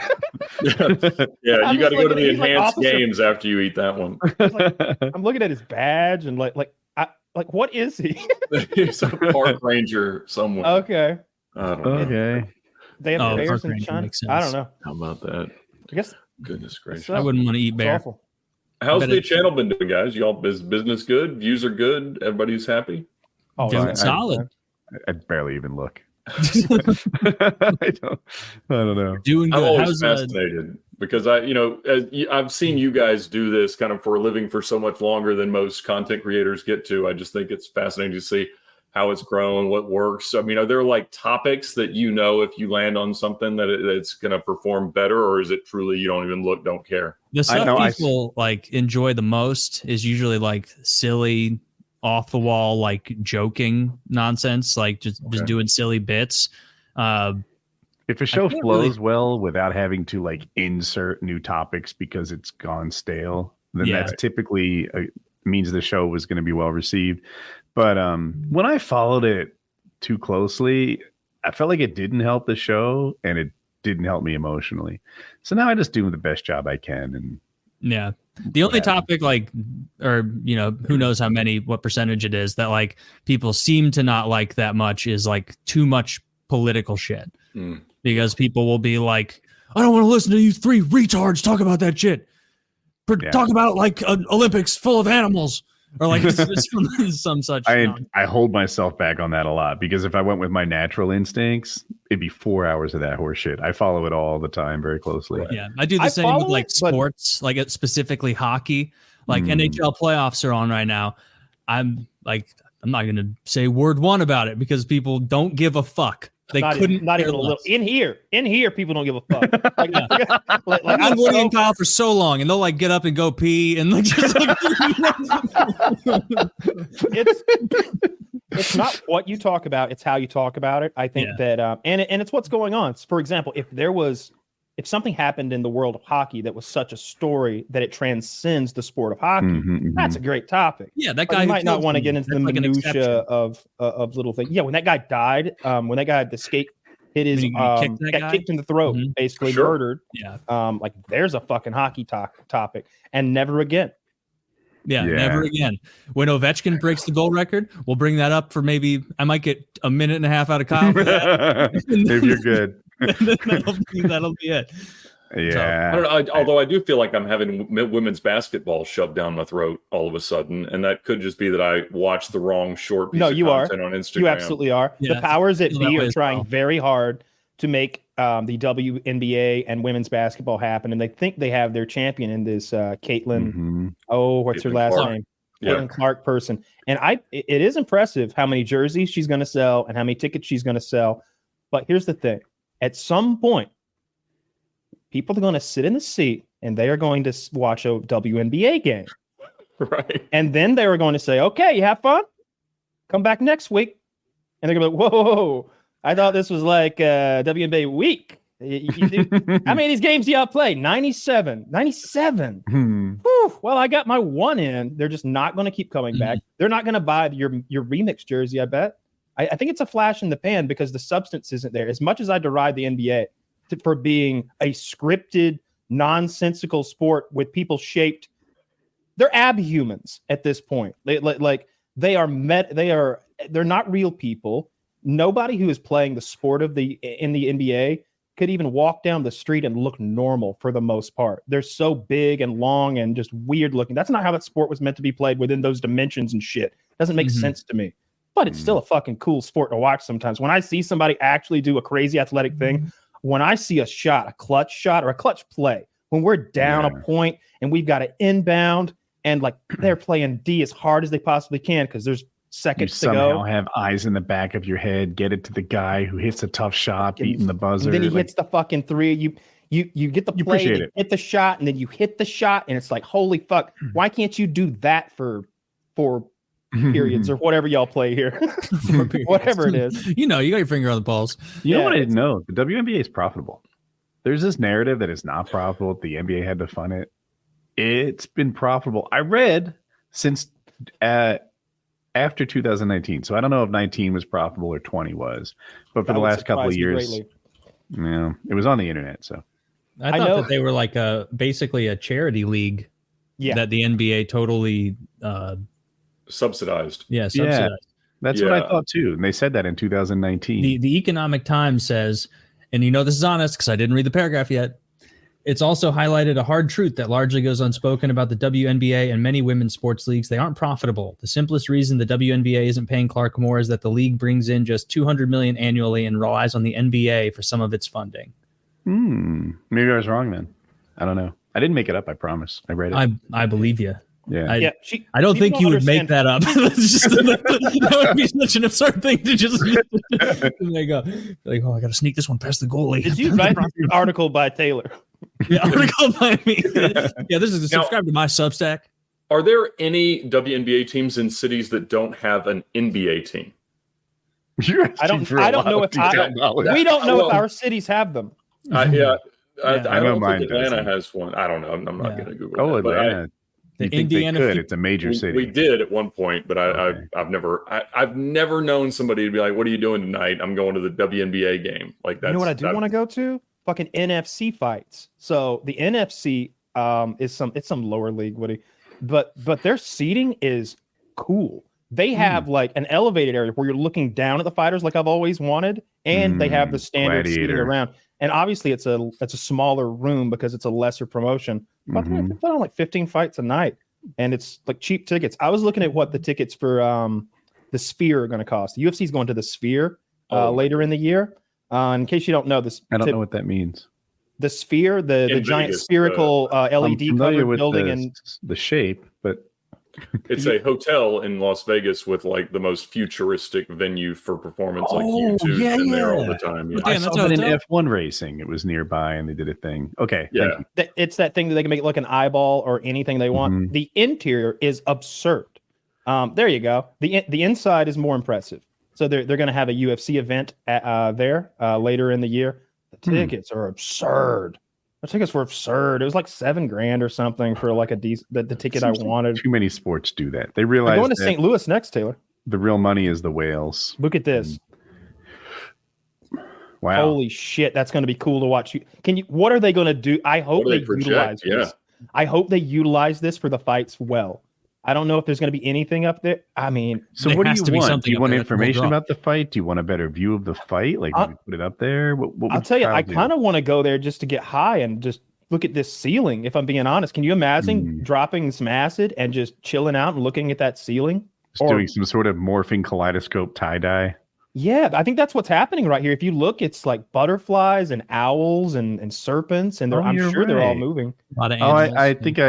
Yeah, I'm you got to just go to looking the at- he's like enhanced Officer- games after you eat that one. I'm looking at his badge and like what is he? He's a park ranger somewhere. Okay. I don't know. Okay. They have Oh, bears Park in Ranger China. makes I don't sense. know. How about that? I guess Goodness gracious. I wouldn't want to eat it's bear. awful. How's bet the it- channel been doing, guys? Y'all is business good? Views are good? Everybody's happy? Oh, Doing I- solid. I barely even look. I don't know. Doing I'm good. always How's fascinated because I've seen you guys do this kind of for a living for so much longer than most content creators get to. I just think it's fascinating to see how it's grown, what works. I mean, are there like topics that if you land on something that it's going to perform better, or is it truly you don't even look, don't care? the stuff know, people like enjoy the most is usually like silly, off the wall, like joking nonsense, like just doing silly bits. If a show can't flows well without having to like insert new topics because it's gone stale, then Yeah. that's typically means the show was going to be well received. But when I followed it too closely, I felt like it didn't help the show and it didn't help me emotionally. So now I just do the best job I can. And Yeah. The only topic, like, or, who knows what percentage it is that like people seem to not like that much is like too much political shit. Because people will be like, I don't want to listen to you three retards talk about that shit. Talk about like an Olympics full of animals. Or like some such. I hold myself back on that a lot because if I went with my natural instincts, it'd be 4 hours of that horse shit. I follow it all the time very closely. Right. Yeah, I do the same with like sports, like specifically hockey. Like NHL playoffs are on right now. I'm not going to say word one about it because people don't give a fuck. They couldn't not even a little. In here, people don't give a fuck. Like, I've been Woody and Kyle for so long, and they'll like get up and go pee, and like, just, like it's not what you talk about; it's how you talk about it. I think that, and it's what's going on. For example, if something happened in the world of hockey that was such a story that it transcends the sport of hockey, that's a great topic. Yeah, that guy might not want to get into the minutia of little things. Yeah, when that guy died, when that guy the skate hit his got kicked in the throat, basically murdered. Yeah, like there's a fucking hockey topic, and never again. Yeah, never again. When Ovechkin breaks the goal record, we'll bring that up for maybe I might get a minute and a half out of Kyle for that. If you're good. that'll be it. Yeah. So, I don't know. Although I do feel like I'm having women's basketball shoved down my throat all of a sudden, and that could just be that I watched the wrong short piece of content on Instagram. You absolutely are. Yeah, the powers that be are as trying well. very hard to make the WNBA and women's basketball happen, and they think they have their champion in this Caitlin. What's her last name? Caitlin Clark person. And it is impressive how many jerseys she's going to sell and how many tickets she's going to sell. But here's the thing: at some point, people are going to sit in the seat and they are going to watch a WNBA game. Right. And then they were going to say, okay, you have fun? Come back next week. And they're going to be like, whoa, I thought this was like WNBA week. How many of these games do y'all play? 97. Whew, well, I got my one in. They're just not going to keep coming back. They're not going to buy your remix jersey, I bet. I think it's a flash in the pan because the substance isn't there. As much as I deride the NBA for being a scripted, nonsensical sport with people shaped, they're abhumans at this point. They're not real people. Nobody who is playing the sport in the NBA could even walk down the street and look normal for the most part. They're so big and long and just weird looking. That's not how that sport was meant to be played within those dimensions and shit. Doesn't make sense to me. But it's still a fucking cool sport to watch sometimes. When I see somebody actually do a crazy athletic thing, when I see a clutch shot or a clutch play, when we're down a point and we've got an inbound and like they're playing D as hard as they possibly can because there's seconds to go. You somehow have eyes in the back of your head, get it to the guy who hits a tough shot, beating the buzzer. And then he hits the fucking three. You get the play, you hit the shot, and then you hit the shot, and it's like, holy fuck, why can't you do that for periods or whatever y'all play here? Whatever it is. You got your finger on the pulse. You know what I didn't know? The WNBA is profitable. There's this narrative that it's not profitable. The NBA had to fund it. It's been profitable. I read since after 2019. So I don't know if 19 was profitable or 20 was, but for the last couple of years, yeah, it was on the internet. So I thought that they were like basically a charity league that the NBA totally subsidized. Yeah, subsidized. Yeah, that's what I thought too. And they said that in 2019. The Economic Times says, and you know this is honest because I didn't read the paragraph yet. It's also highlighted a hard truth that largely goes unspoken about the WNBA and many women's sports leagues. They aren't profitable. The simplest reason the WNBA isn't paying Clark more is that the league brings in just $200 million annually and relies on the NBA for some of its funding. Maybe I was wrong then. I don't know. I didn't make it up. I promise. I read it. I believe you. Yeah. I don't think you would make that up. That would be such an absurd thing to just like, oh, I got to sneak this one past the goalie. Did you write an article by Taylor? Yeah, article by me. Yeah, this is subscribe to my Substack. Are there any WNBA teams in cities that don't have an NBA team? I don't know if we don't know if our cities have them. I don't think Atlanta has one. I don't know. I'm not going to Google. Oh, that, Atlanta. Indiana could. It's a major city. We did at one point, but I've never known somebody to be like, "What are you doing tonight?" I'm going to the WNBA game. Like that. You know what I do want to go to? Fucking NFC fights. So the NFC is some lower league, Woody, but their seating is cool. They have like an elevated area where you're looking down at the fighters, like I've always wanted, and they have the standard seating around. And obviously, it's a smaller room because it's a lesser promotion. But they put on like 15 fights a night, and it's like cheap tickets. I was looking at what the tickets for the Sphere are going to cost. The UFC is going to the Sphere later in the year. In case you don't know this, I don't know what that means. The Sphere, the giant spherical LED covered building, and the shape, but it's a hotel in Las Vegas with like the most futuristic venue for performance, like YouTube in there all the time. Yeah. I saw that in F1 racing. It was nearby, and they did a thing. Okay, yeah, it's that thing that they can make it like an eyeball or anything they want. The interior is absurd. There you go. The inside is more impressive. So they're going to have a UFC event there later in the year. The tickets are absurd. The tickets were absurd. It was like $7,000 or something for like the ticket I wanted. Too many sports do that. They realize I'm going to St. Louis next, Taylor. The real money is the whales. Look at this. Wow. Holy shit, that's going to be cool to watch. What are they going to do? I hope they utilize this. I hope they utilize this for the fights well. I don't know if there's going to be anything up there. I mean, so what do you want? Do you want information about the fight? Do you want a better view of the fight? Like, put it up there? What I'll tell you, I kind of want to go there just to get high and just look at this ceiling. If I'm being honest, can you imagine dropping some acid and just chilling out and looking at that ceiling? Just doing some sort of morphing kaleidoscope tie-dye? Yeah, I think that's what's happening right here. If you look, it's like butterflies and owls and serpents, and I'm sure they're all moving. A lot of animals. I think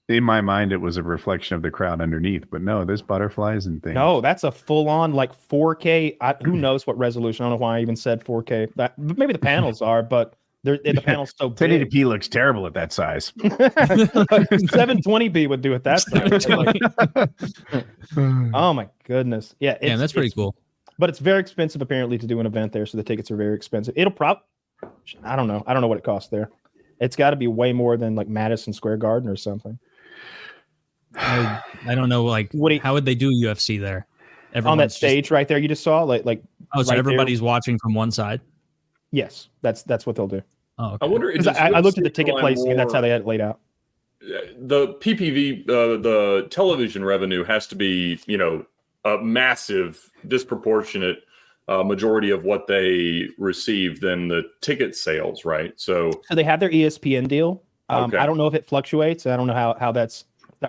in my mind, it was a reflection of the crowd underneath, but no, there's butterflies and things. No, that's a full-on like 4K. Who knows what resolution? I don't know why I even said 4K. Maybe the panels are, but the panel's so big. 1080p looks terrible at that size. 720p would do it that size. Oh my goodness, yeah, that's pretty cool. But it's very expensive apparently to do an event there, so the tickets are very expensive. I don't know what it costs there. It's got to be way more than like Madison Square Garden or something. I don't know, like how would they do UFC there? On that stage right there you just saw, like so right everybody's watching from one side. Yes, that's what they'll do. Oh, okay. I wonder. I looked at the ticket pricing, and that's how they had it laid out. The PPV, the television revenue has to be, a massive, disproportionate majority of what they receive than the ticket sales, right? So they have their ESPN deal. Okay. I don't know if it fluctuates. I don't know how that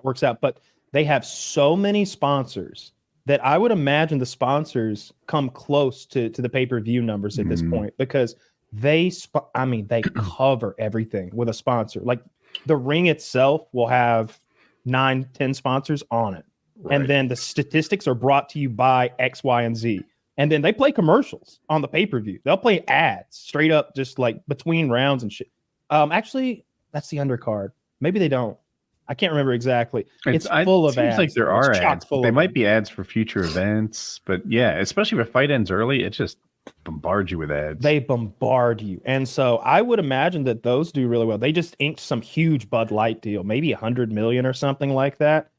works out, but they have so many sponsors that I would imagine the sponsors come close to the pay-per-view numbers at this point, because they cover everything with a sponsor. Like the ring itself will have 9-10 sponsors on it. Right. And then the statistics are brought to you by X, Y, and Z. And then they play commercials on the pay-per-view. They'll play ads straight up, just like between rounds and shit. Actually, that's the undercard. Maybe they don't. I can't remember exactly. It's full of ads. Seems like there are ads. They might be ads for future events, but yeah, especially if a fight ends early, it just bombards you with ads. They bombard you. And so I would imagine that those do really well. They just inked some huge Bud Light deal, maybe $100 million or something like that.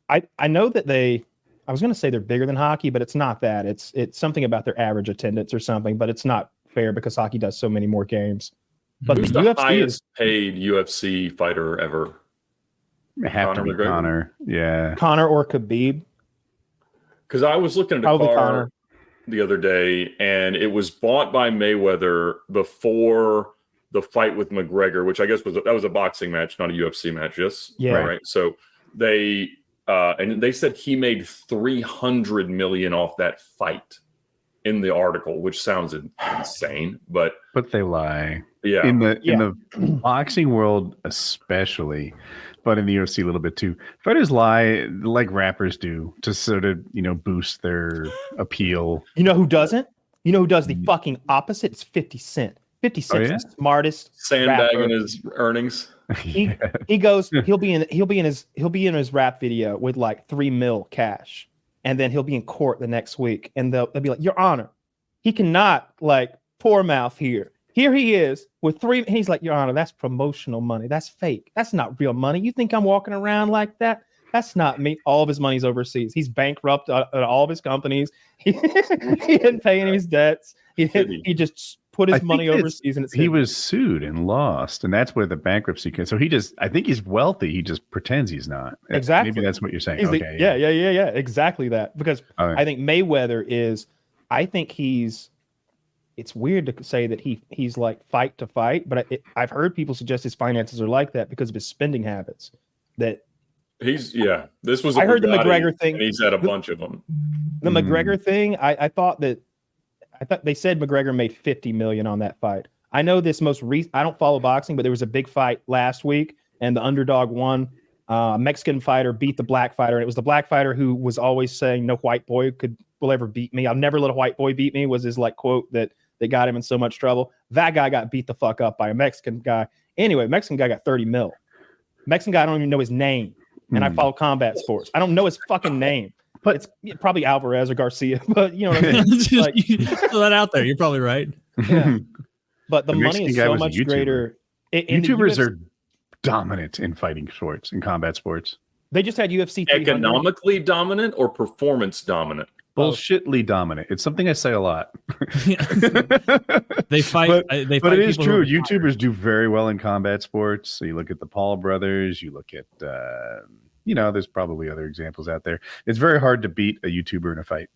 I know that I was going to say they're bigger than hockey, but it's not that. It's something about their average attendance or something, but it's not fair because hockey does so many more games. But who's the UFC highest paid UFC fighter ever? It have to be McGregor? Connor. Yeah. Connor or Khabib. Because I was looking at a Probably car Connor. the other day, and it was bought by Mayweather before the fight with McGregor, which I guess was a boxing match, not a UFC match. Yes, Yeah. Right. So they said he made $300 million off that fight in the article, which sounds insane, but They lie. yeah, In the boxing world, especially, but in the UFC a little bit too. Fighters lie like rappers do to sort of boost their appeal. You know who doesn't? You know who does the fucking opposite? It's 50 Cent. 50 Cent's the smartest sandbagging rapper. his earnings. He goes. He'll be in his rap video with like $3 million cash, and then he'll be in court the next week, and they'll be like, "Your Honor, he cannot like poor mouth here. Here he is with $3 million." And he's like, "Your Honor, that's promotional money. That's fake. That's not real money. You think I'm walking around like that? That's not me." All of his money's overseas. He's bankrupt at all of his companies. He didn't pay any of his debts. He just put his money overseas, and he was sued and lost, and that's where the bankruptcy came. So I think he's wealthy. He just pretends he's not. Exactly. Maybe that's what you're saying. Yeah. Exactly that. Because I think Mayweather is. I think he's. It's weird to say that he's like fight to fight, but I've heard people suggest his finances are like that because of his spending habits. That This was. I heard the McGregor thing. And he's had a bunch of them. The McGregor thing. I thought they said McGregor made $50 million on that fight. I know this most recent. I don't follow boxing, but there was a big fight last week, and the underdog won. A Mexican fighter beat the black fighter, and it was the black fighter who was always saying, "No white boy will ever beat me. I'll never let a white boy beat me." Was his like quote that got him in so much trouble. That guy got beat the fuck up by a Mexican guy. Anyway, Mexican guy got 30 mil. Mexican guy, I don't even know his name, and I follow combat sports. I don't know his fucking name. But it's probably Alvarez or Garcia. But you know what I mean? Like, throw that out there. You're probably right. Yeah. But the money is so much greater. YouTubers are dominant in fighting sports and combat sports. They just had UFC 300. Economically dominant or performance dominant? Bullshitly dominant. It's something I say a lot. They fight. But it is true. YouTubers do very well in combat sports. So you look at the Paul brothers. You look at there's probably other examples out there. It's very hard to beat a YouTuber in a fight.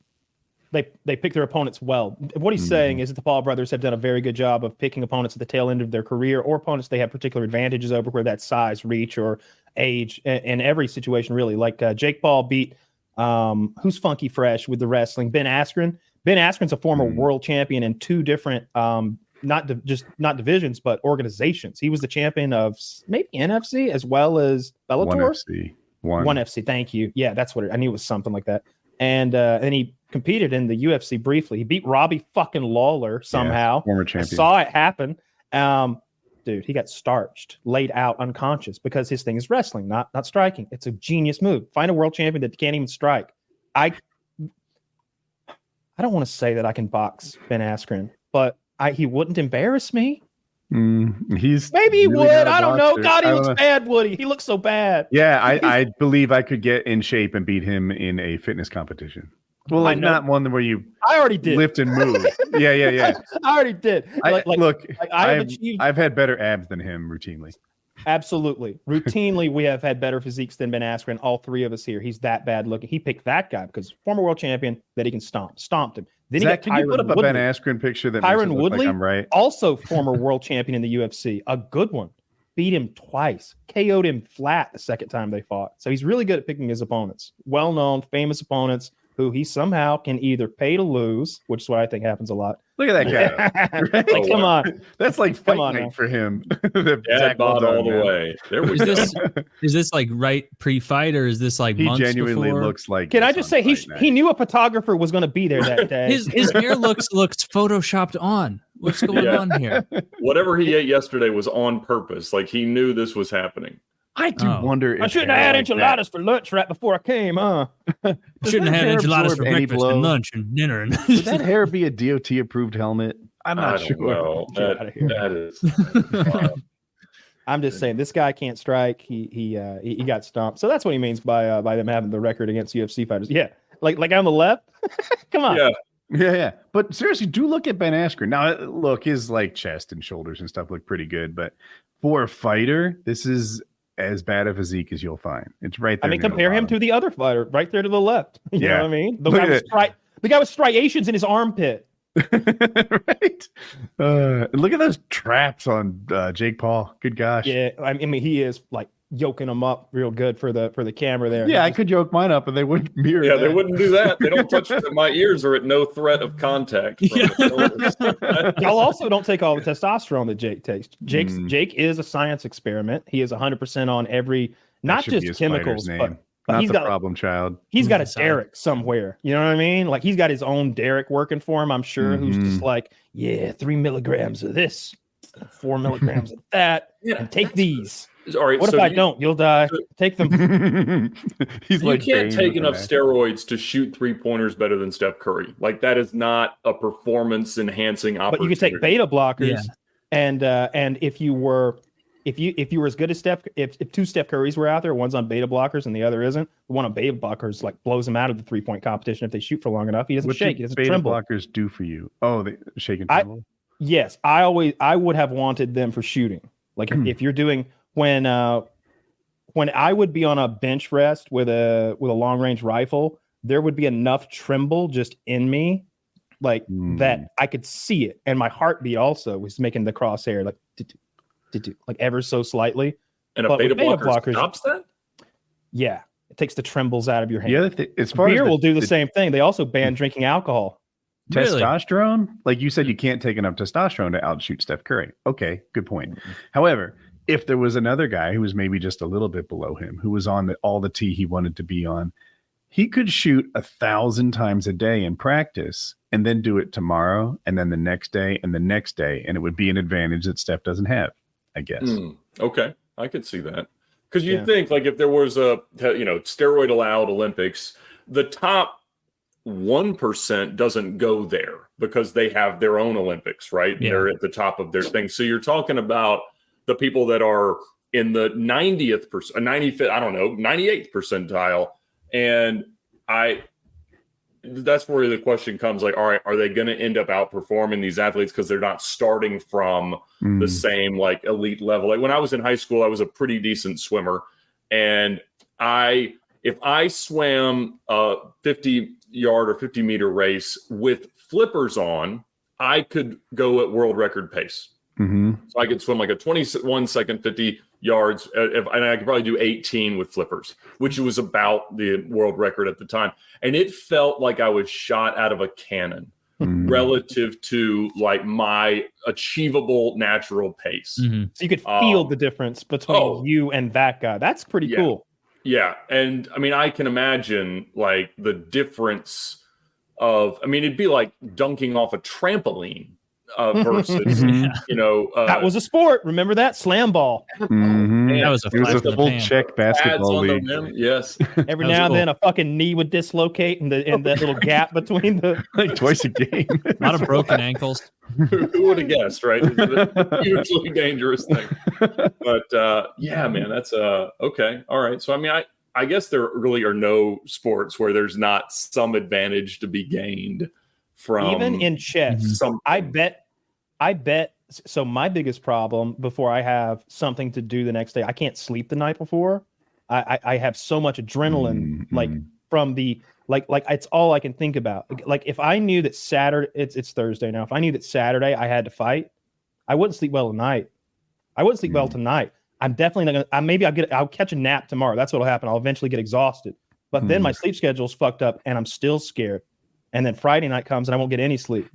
They pick their opponents well. What he's saying is that the Paul brothers have done a very good job of picking opponents at the tail end of their career, or opponents they have particular advantages over, where that's size, reach, or age, in every situation really. Like Jake Paul beat who's funky fresh with the wrestling, Ben Askren. Ben Askren's a former world champion in two different not divisions, but organizations. He was the champion of maybe NFC as well as Bellator. One FC. Thank you. Yeah, that's what I knew it was something like that. And he competed in the UFC briefly. He beat Robbie fucking Lawler somehow. Former champion. I saw it happen. Dude, he got starched, laid out unconscious because his thing is wrestling, not striking. It's a genius move. Find a world champion that can't even strike. I don't want to say that I can box Ben Askren, but he wouldn't embarrass me. Maybe he would. I don't know. God, he looks bad, Woody. He looks so bad. Yeah, I believe I could get in shape and beat him in a fitness competition. Well, like not one where you I already did lift and move. Yeah. I already did. I've had better abs than him routinely. Absolutely. Routinely, we have had better physiques than Ben Askren. All three of us here. He's that bad looking. He picked that guy because former world champion that he can stomped him. Then Zach, can you put up a Ben Askren picture that Tyron makes it look Woodley, like I'm right? Also former world champion in the UFC. A good one. Beat him twice. KO'd him flat the second time they fought. So he's really good at picking his opponents. Well-known, famous opponents who he somehow can either pay to lose, which is what I think happens a lot. Look at that guy. Like, come on. That's like fight night for him. Zach bought all the way. There we go. Is this like right pre-fight, or is this like months genuinely before? Looks like. Can I just say he knew a photographer was going to be there that day. His hair looks photoshopped on. What's going on here? Whatever he ate yesterday was on purpose. Like he knew this was happening. I do wonder if I shouldn't have had enchiladas for lunch right before I came, huh? Shouldn't have had enchiladas for breakfast and lunch and dinner. Would that hair be a DOT approved helmet? I'm not sure. That is. I'm just saying this guy can't strike. He got stomped. So that's what he means by them having the record against UFC fighters. Yeah, like on the left. Come on. Yeah. But seriously, do look at Ben Askren. Now, look, his like chest and shoulders and stuff look pretty good, but for a fighter, this is as bad a physique as you'll find. It's right there. I mean, compare him to the other fighter right there to the left. You know what I mean? The guy with striations in his armpit. Right. Look at those traps on Jake Paul. Good gosh. Yeah, I mean, he is like yoking them up real good for the camera there. Yeah, I could yoke mine up and they wouldn't mirror. Yeah, they wouldn't do that. They don't touch my ears are at no threat of contact. Y'all also don't take all the testosterone that Jake takes. Jake is a science experiment. He is 100% on every, not just chemicals, but not he's the got problem child. He's got a Derek somewhere. You know what I mean? Like he's got his own Derek working for him, I'm sure, who's just like, 3 milligrams of this, 4 milligrams of that, and take these. All right. What if I don't? You'll die. Take them. He's you can't take enough steroids to shoot 3-pointers better than Steph Curry. Like that is not a performance enhancing opportunity. But you could take beta blockers, and if you were as good as Steph, if 2 Steph Currys were out there, one's on beta blockers and the other isn't, the one on beta blockers like blows him out of the 3-point competition if they shoot for long enough. He doesn't shake. He doesn't tremble. What do beta blockers do for you? Oh, they shake and tremble. Yes, I would have wanted them for shooting. Like if you're doing when I would be on a bench rest with a long range rifle, there would be enough tremble just in me, like that I could see it, and my heartbeat also was making the crosshair like like ever so slightly. And a beta blocker stops that. Yeah, it takes the trembles out of your hand. Yeah, as far beer as will do the same thing. They also ban drinking alcohol. Testosterone, like you said, you can't take enough testosterone to outshoot Steph Curry. Okay, good point. However, if there was another guy who was maybe just a little bit below him, who was on all the tee he wanted to be on, he could shoot 1,000 times a day in practice and then do it tomorrow and then the next day and the next day. And it would be an advantage that Steph doesn't have, I guess. Okay. I could see that. Because you'd think like if there was a, steroid allowed Olympics, the top 1% doesn't go there because they have their own Olympics, right? Yeah. They're at the top of their thing. So you're talking about the people that are in the 90th, 95th, 98th percentile. And that's where the question comes like, all right, are they going to end up outperforming these athletes because they're not starting from the same like elite level? Like when I was in high school, I was a pretty decent swimmer. And if I swam a 50-yard or 50-meter race with flippers on, I could go at world record pace. So I could swim like a 21 second 50 yards, and I could probably do 18 with flippers, which was about the world record at the time. And it felt like I was shot out of a cannon relative to like my achievable natural pace. So you could feel the difference between you and that guy. That's pretty cool. Yeah. And I mean, I can imagine like the difference of, it'd be like dunking off a trampoline. Versus, that was a sport. Remember that slam ball? That was a full check basketball league. Yes. Every now and then, a fucking knee would dislocate in that little gap between the like twice a game. A lot of broken ankles. Who would have guessed, right? It's a hugely dangerous thing. But yeah, man, that's okay. All right. So I guess there really are no sports where there's not some advantage to be gained. From even in chess, I bet. So my biggest problem before I have something to do the next day, I can't sleep the night before. I have so much adrenaline, like from the like it's all I can think about. Like if I knew that Saturday, it's Thursday now. If I knew that Saturday I had to fight, I wouldn't sleep well tonight. I wouldn't sleep well tonight. I'm definitely not gonna. I'll catch a nap tomorrow. That's what'll happen. I'll eventually get exhausted. But then my sleep schedule's fucked up, and I'm still scared. And then Friday night comes and I won't get any sleep.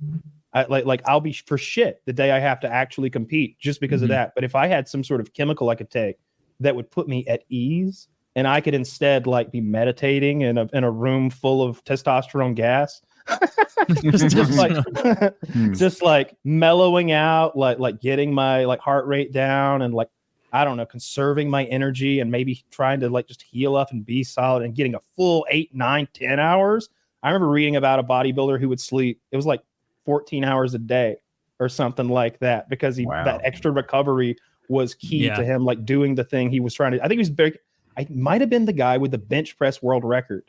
I'll be for shit the day I have to actually compete just because of that. But if I had some sort of chemical I could take that would put me at ease and I could instead like be meditating in a room full of testosterone gas, just like mellowing out, like getting my like heart rate down and like, I don't know, conserving my energy and maybe trying to like just heal up and be solid and getting a full 8, 9, 10 hours. I remember reading about a bodybuilder who would sleep. It was like 14 hours a day or something like that because that extra recovery was key to him, like doing the thing he was trying to. I think he was I might have been the guy with the bench press world record.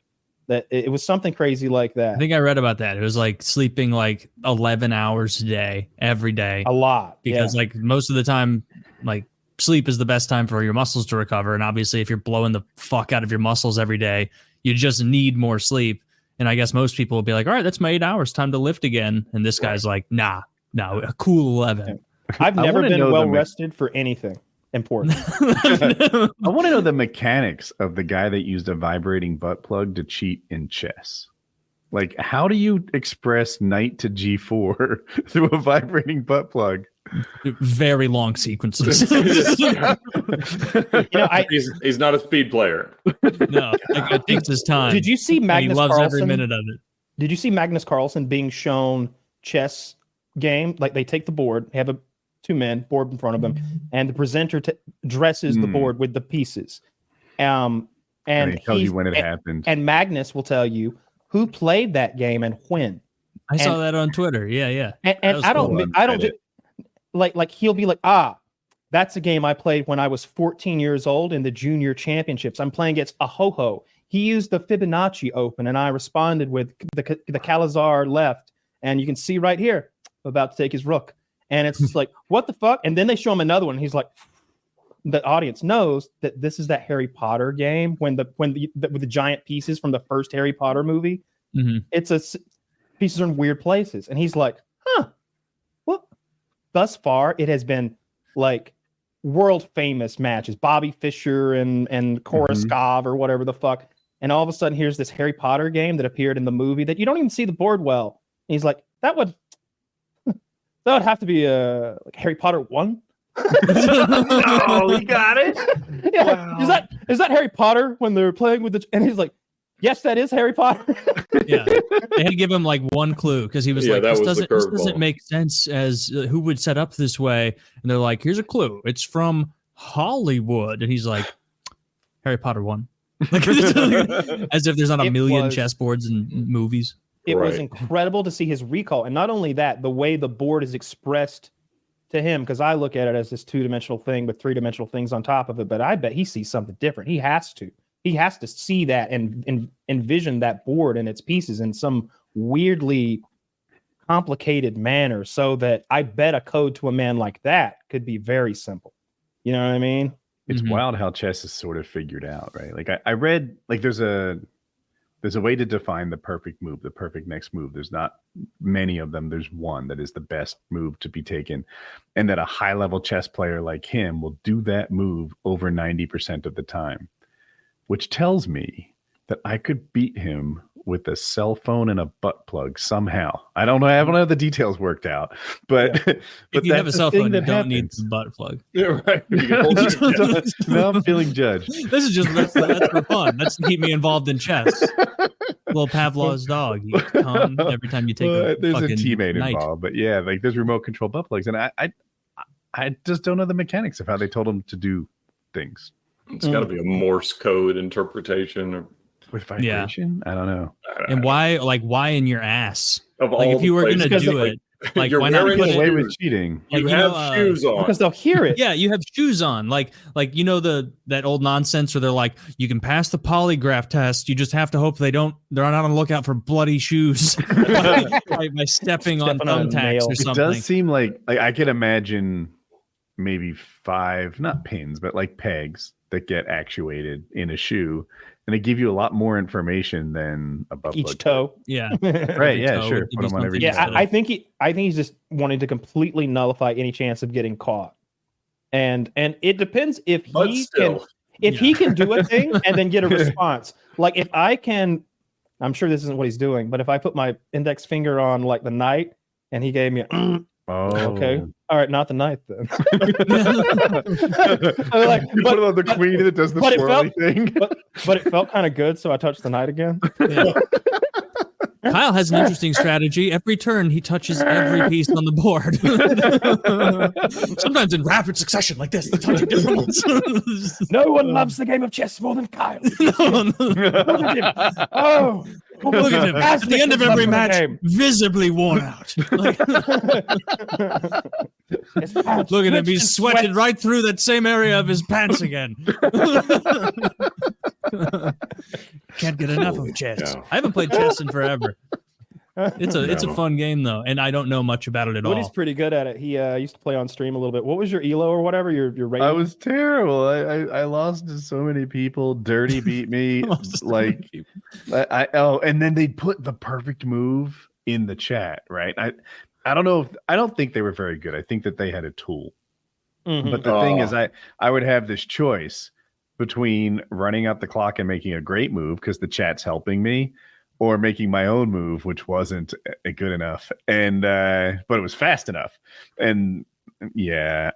That it was something crazy like that. I think I read about that. It was like sleeping like 11 hours a day, every day. A lot. Because like most of the time, like sleep is the best time for your muscles to recover. And obviously if you're blowing the fuck out of your muscles every day, you just need more sleep. And I guess most people will be like, all right, that's my 8 hours, time to lift again. And this guy's like, nah, no, a cool 11. I've never been well rested for anything important. I want to know the mechanics of the guy that used a vibrating butt plug to cheat in chess. Like, how do you express knight to G4 through a vibrating butt plug? Very long sequences. He's not a speed player. No, it takes his time. Did you see Magnus Carlson? He loves every minute of it. Did you see Magnus Carlson being shown chess game? Like they take the board, have a 2 men board in front of them, and the presenter dresses the board with the pieces. And he tells you when it happened. And Magnus will tell you who played that game and when. I saw that on Twitter. Yeah. And I don't like he'll be like, that's a game I played when I was 14 years old in the junior championships. I'm playing against Ahoho. He used the Fibonacci open, and I responded with the Calazar left, and you can see right here about to take his rook. And it's just like, what the fuck? And then they show him another one. And he's like, the audience knows that this is that Harry Potter game with the giant pieces from the first Harry Potter movie. Mm-hmm. Pieces are in weird places. And he's like, well, thus far it has been like world famous matches, Bobby Fischer and Koroskov or whatever the fuck. And all of a sudden here's this Harry Potter game that appeared in the movie that you don't even see the board well. And he's like, that would have to be like Harry Potter 1. Oh, he got it. Yeah. Wow. Is that Harry Potter when they're playing with the? And he's like, yes, that is Harry Potter. Yeah, they had to give him like one clue because he was like, this doesn't make sense as who would set up this way. And they're like, here's a clue. It's from Hollywood, and he's like, Harry Potter 1. Like, as if there's not a million chessboards and movies. It was incredible to see his recall. And not only that, the way the board is expressed to him, because I look at it as this 2-dimensional thing with 3-dimensional things on top of it, but I bet he sees something different. He has to see that and envision that board and its pieces in some weirdly complicated manner, so that I bet a code to a man like that could be very simple. You know what I mean? It's wild how chess is sort of figured out, right? Like I read, like there's a way to define the perfect move, the perfect next move. There's not many of them. There's one that is the best move to be taken. And that a high-level chess player like him will do that move over 90% of the time, which tells me that I could beat him with a cell phone and a butt plug somehow. I don't know. I haven't had the details worked out, but if you have a cell phone, you don't need the butt plug. Yeah, right. Now I'm feeling judged. This is just that's for fun. That's to keep me involved in chess. Little Pavlov's dog. You come every time you take there's a teammate involved, but yeah, like there's remote control butt plugs, and I just don't know the mechanics of how they told him to do things. It's got to be a Morse code interpretation or with vibration. I don't know. And why in your ass? Like if you were going to do it, like you're why not get put away with cheating? You have shoes on because they'll hear it. Yeah, you have shoes on. Like that old nonsense where they're like, you can pass the polygraph test. You just have to hope they're not on the lookout for bloody shoes by stepping on thumbtacks or something. It does seem like I could imagine maybe 5, not pins, but like pegs that get actuated in a shoe, and they give you a lot more information than a butt each plug. toe. Yeah, right. Yeah, sure. Put them on every. Yeah, I think he's just wanting to completely nullify any chance of getting caught, and it depends if he can do a thing and then get a response. Like if I can, I'm sure this isn't what he's doing, but if I put my index finger on like the knight and he gave me okay. All right, not the knight then. Like, you put it on the queen and it does the swirly thing. But it felt kind of good, so I touched the knight again. Yeah. Kyle has an interesting strategy. Every turn, he touches every piece on the board. Sometimes in rapid succession, like this, they're touching different ones. No one loves the game of chess more than Kyle. No. Look at him at the end of every match, visibly worn out. Like, look at him, he's sweated right through that same area of his pants again. Can't get enough of chess. I haven't played chess in forever. It's a fun game though, and I don't know much about it at all. Woody's pretty good at it. He used to play on stream a little bit. What was your elo or whatever? Your rating? I was terrible. I lost to so many people. Dirty beat me. Like and then they put the perfect move in the chat, right? I don't know. I don't think they were very good. I think that they had a tool. Mm-hmm. But the thing is, I would have this choice between running out the clock and making a great move because the chat's helping me, or making my own move, which wasn't good enough, and but it was fast enough. And they're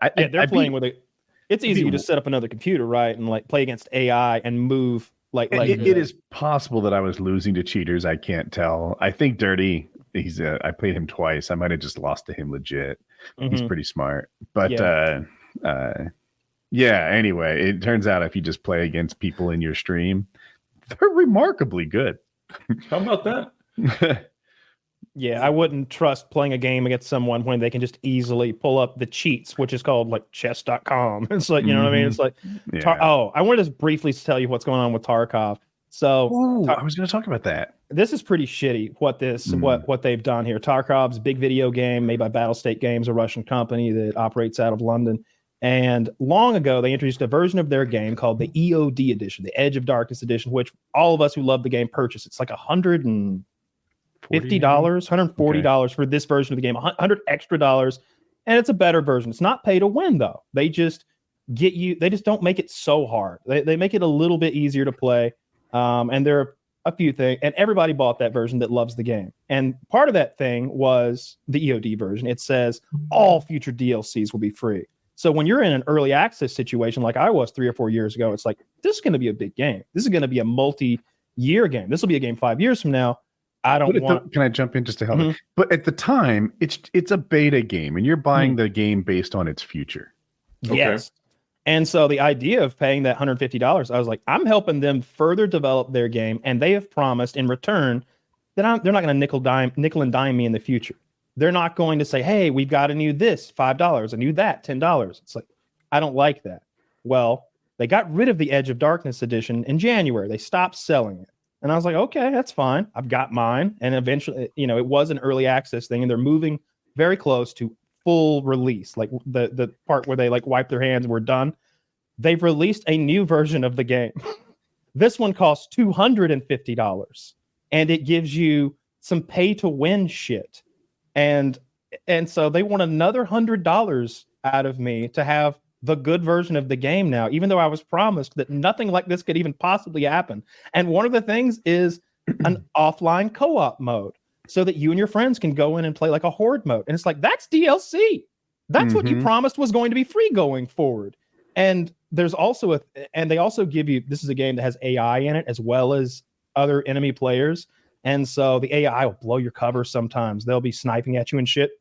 playing with it. It's easy to just set up another computer, right, and like play against AI and move like. It is possible that I was losing to cheaters. I can't tell. I think Dirty. I played him twice. I might have just lost to him legit. Mm-hmm. He's pretty smart, but Anyway, it turns out if you just play against people in your stream, they're remarkably good. How about that? Yeah, I wouldn't trust playing a game against someone when they can just easily pull up the cheats, which is called like chess.com. It's like, you know what I mean? It's like, I want to just briefly tell you what's going on with Tarkov. So I was going to talk about that. This is pretty shitty what they've done here. Tarkov's big video game made by Battlestate Games, a Russian company that operates out of London. And long ago, they introduced a version of their game called the EOD edition, the Edge of Darkness edition, which all of us who love the game purchase. It's like $150, $140 for this version of the game, $100 extra dollars. And it's a better version. It's not pay to win, though. They just don't make it so hard. They make it a little bit easier to play. And there are a few things, and everybody bought that version that loves the game. And part of that thing was the EOD version. It says all future DLCs will be free. So when you're in an early access situation like I was 3 or 4 years ago, it's like, this is going to be a big game. This is going to be a multi-year game. This will be a game 5 years from now. Can I jump in just to help? Mm-hmm. But at the time, it's a beta game, and you're buying the game based on its future. Okay. Yes. And so the idea of paying that $150, I was like, I'm helping them further develop their game, and they have promised in return that they're not going to nickel and dime me in the future. They're not going to say, hey, we've got a new this, $5, a new that, $10. It's like, I don't like that. Well, they got rid of the Edge of Darkness edition in January. They stopped selling it. And I was like, okay, that's fine. I've got mine. And eventually, it was an early access thing, and they're moving very close to full release. Like the part where they like wipe their hands and we're done. They've released a new version of the game. This one costs $250, and it gives you some pay to win shit. And so they want another $100 out of me to have the good version of the game now, even though I was promised that nothing like this could even possibly happen. And one of the things is an offline co-op mode so that you and your friends can go in and play like a horde mode. And it's like, that's DLC. That's what you promised was going to be free going forward. And there's also and they also give you, this is a game that has AI in it as well as other enemy players. And so the AI will blow your cover sometimes. They'll be sniping at you and shit.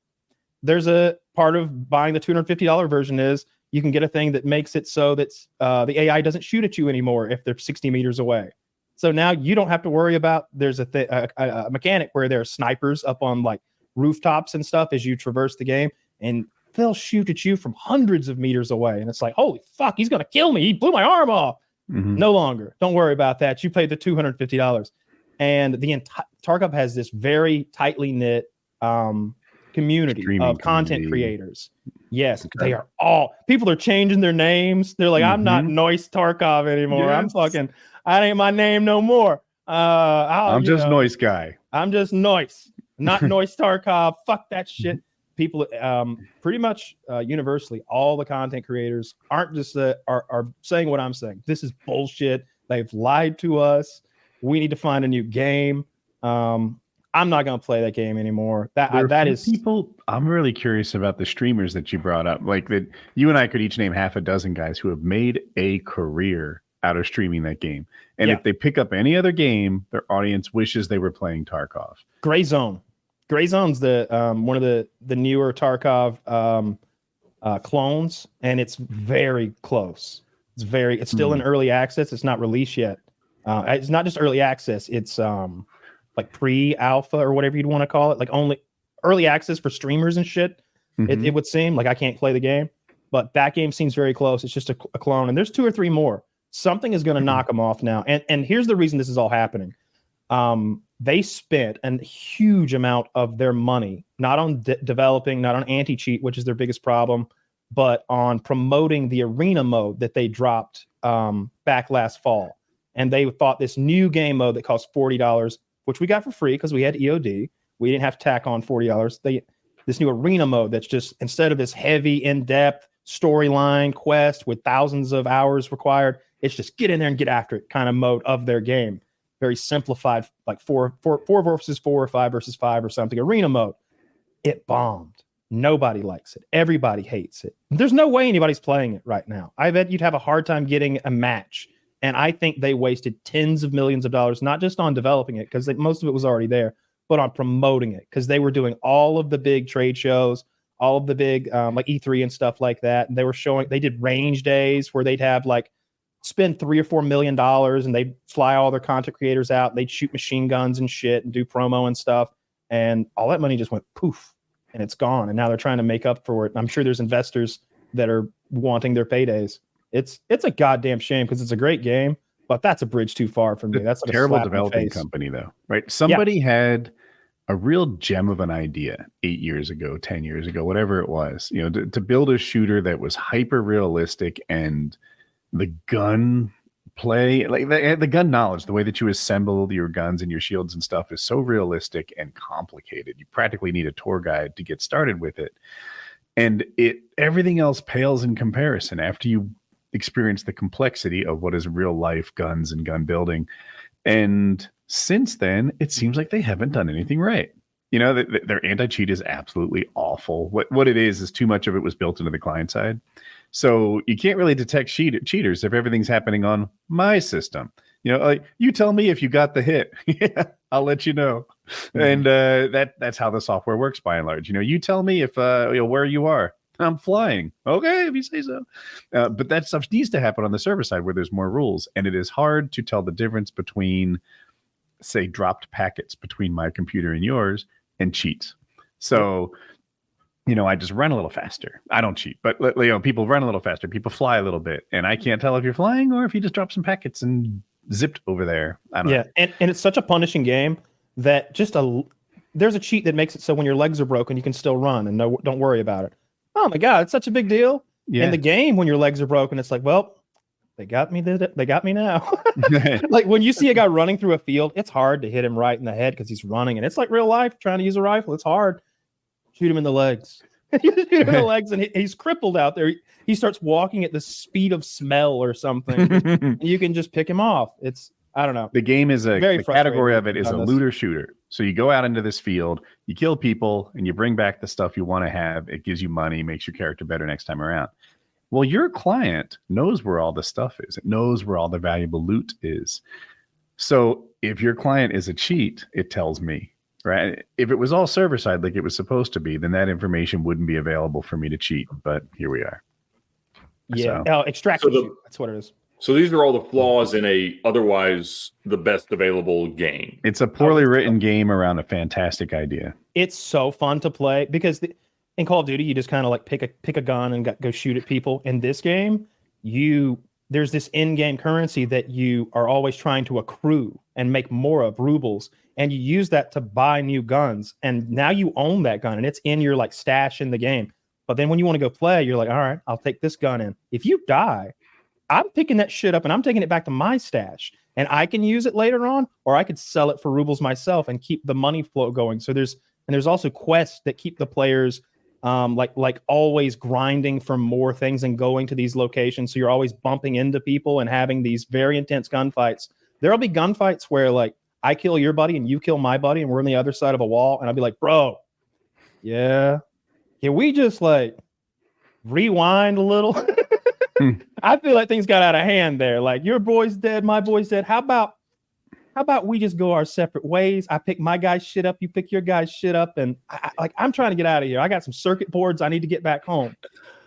There's a part of buying the $250 version is you can get a thing that makes it so that the AI doesn't shoot at you anymore if they're 60 meters away. So now you don't have to worry about, there's a mechanic where there are snipers up on like rooftops and stuff as you traverse the game, and they'll shoot at you from hundreds of meters away. And it's like, holy fuck, he's going to kill me. He blew my arm off. No longer. Don't worry about that. You paid the $250. And the entire Tarkov has this very tightly knit community of content creators. Yes, they are all people are changing their names. They're like, I'm not Noise Tarkov anymore. Yes. I'm fucking, that ain't my name no more. I'm just Noise guy. I'm just Noise, not Noise Tarkov. Fuck that shit. People, pretty much universally, all the content creators aren't just are saying what I'm saying. This is bullshit. They've lied to us. We need to find a new game. I'm not going to play that game anymore. That is people. I'm really curious about the streamers that you brought up. Like that, you and I could each name half a dozen guys who have made a career out of streaming that game. And if they pick up any other game, their audience wishes they were playing Tarkov. Gray Zone's the one of the newer Tarkov clones, and it's very close. It's still in early access. It's not released yet. It's not just early access. It's like pre-alpha or whatever you'd want to call it, like only early access for streamers and shit. It would seem like I can't play the game, but that game seems very close. It's just a clone, and there's 2 or 3 more. Something is going to knock them off now, and here's the reason this is all happening. They spent a huge amount of their money, not on developing, not on anti-cheat, which is their biggest problem, but on promoting the arena mode that they dropped back last fall. And they thought this new game mode that cost $40, which we got for free because we had EOD. We didn't have to tack on $40. This new arena mode that's just, instead of this heavy, in-depth storyline quest with thousands of hours required, it's just get in there and get after it kind of mode of their game. Very simplified, like 4 versus 4 or 5 versus 5 or something. Arena mode. It bombed. Nobody likes it. Everybody hates it. There's no way anybody's playing it right now. I bet you'd have a hard time getting a match. And I think they wasted tens of millions of dollars, not just on developing it, because most of it was already there, but on promoting it, because they were doing all of the big trade shows, all of the big like E3 and stuff like that. And they did range days where they'd have like spend $3 or $4 million and they'd fly all their content creators out. They'd shoot machine guns and shit and do promo and stuff. And all that money just went poof and it's gone. And now they're trying to make up for it. I'm sure there's investors that are wanting their paydays. It's a goddamn shame because it's a great game, but that's a bridge too far for me. That's like terrible developing company though, right? Somebody had a real gem of an idea 8 years ago, 10 years ago, whatever it was, to build a shooter that was hyper realistic, and the gun play, like the gun knowledge, the way that you assemble your guns and your shields and stuff is so realistic and complicated. You practically need a tour guide to get started with it. And everything else pales in comparison after you experience the complexity of what is real life guns and gun building. And since then, it seems like they haven't done anything right. Their anti-cheat is absolutely awful. What it is too much of it was built into the client side. So you can't really detect cheaters if everything's happening on my system. Like you tell me if you got the hit. Yeah, I'll let you know. And that's how the software works by and large. You tell me if where you are. I'm flying. Okay, if you say so. But that stuff needs to happen on the server side where there's more rules. And it is hard to tell the difference between, say, dropped packets between my computer and yours and cheats. So, I just run a little faster. I don't cheat, but people run a little faster. People fly a little bit. And I can't tell if you're flying or if you just drop some packets and zipped over there. I don't know. And it's such a punishing game that there's a cheat that makes it so when your legs are broken, you can still run and don't worry about it. Oh my God, it's such a big deal. Yeah. In the game, when your legs are broken, it's like, well, they got me. They got me now. Like when you see a guy running through a field, it's hard to hit him right in the head because he's running. And it's like real life trying to use a rifle. It's hard. Shoot him in the legs. Shoot him in the legs, and he's crippled out there. He starts walking at the speed of smell or something. And you can just pick him off. I don't know. The game is the category of it is a looter shooter. So you go out into this field, you kill people, and you bring back the stuff you want to have. It gives you money, makes your character better next time around. Well, your client knows where all the stuff is. It knows where all the valuable loot is. So if your client is a cheat, it tells me, right? If it was all server side like it was supposed to be, then that information wouldn't be available for me to cheat. But here we are. Yeah. Extraction. That's what it is. So these are all the flaws in a otherwise the best available game. It's a poorly written game around a fantastic idea. It's so fun to play because in Call of Duty, you just kind of like pick a gun and go shoot at people. In this game, there's this in-game currency that you are always trying to accrue and make more of, rubles, and you use that to buy new guns. And now you own that gun, and it's in your like stash in the game. But then when you want to go play, you're like, all right, I'll take this gun in. If you die, I'm picking that shit up and I'm taking it back to my stash, and I can use it later on, or I could sell it for rubles myself and keep the money flow going. So there's also quests that keep the players like always grinding for more things and going to these locations. So you're always bumping into people and having these very intense gunfights. There'll be gunfights where like I kill your buddy and you kill my buddy and we're on the other side of a wall, and I'll be like, bro, yeah, can we just like rewind a little? I feel like things got out of hand there. Like your boy's dead, my boy's dead. How about we just go our separate ways? I pick my guy's shit up, you pick your guy's shit up, and I'm trying to get out of here. I got some circuit boards. I need to get back home.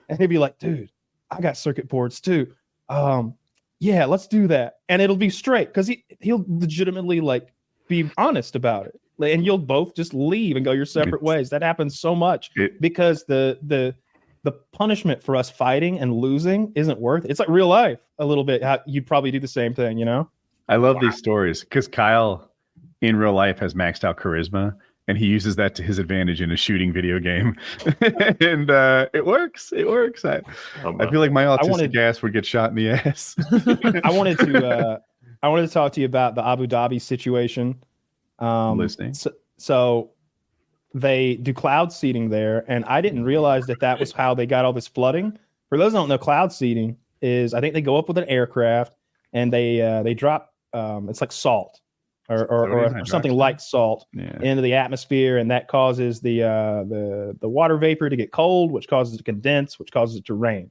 And he'd be like, dude, I got circuit boards too. Yeah, let's do that. And it'll be straight because he'll legitimately like be honest about it, and you'll both just leave and go your separate ways. That happens so much because the punishment for us fighting and losing isn't worth it. It's like real life a little bit. You'd probably do the same thing, you know? I love these stories because Kyle in real life has maxed out charisma, and he uses that to his advantage in a shooting video game. And it works. It works. I feel like my autistic ass would get shot in the ass. I wanted to talk to you about the Abu Dhabi situation. Listening. So they do cloud seeding there, and I didn't realize that was how they got all this flooding. For those who don't know, cloud seeding is, I think they go up with an aircraft and they drop it's like salt or something like salt into the atmosphere, and that causes the water vapor to get cold, which causes it to condense, which causes it to rain.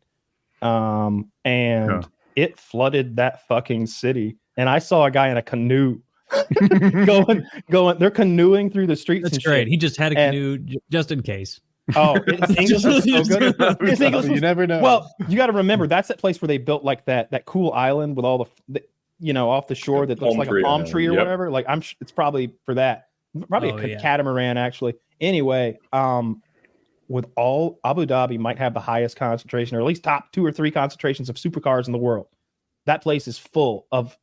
It flooded that fucking city, and I saw a guy in a canoe going. They're canoeing through the streets. That's great. He just had a canoe just in case. Oh, his English is so good. His English you never know. Well, you got to remember that's that place where they built like that cool island with all the off the shore that looks like a palm tree or whatever. Like it's probably for that. Probably a catamaran actually. Anyway, with all Abu Dhabi might have the highest concentration, or at least top 2 or 3 concentrations of supercars in the world. That place is full of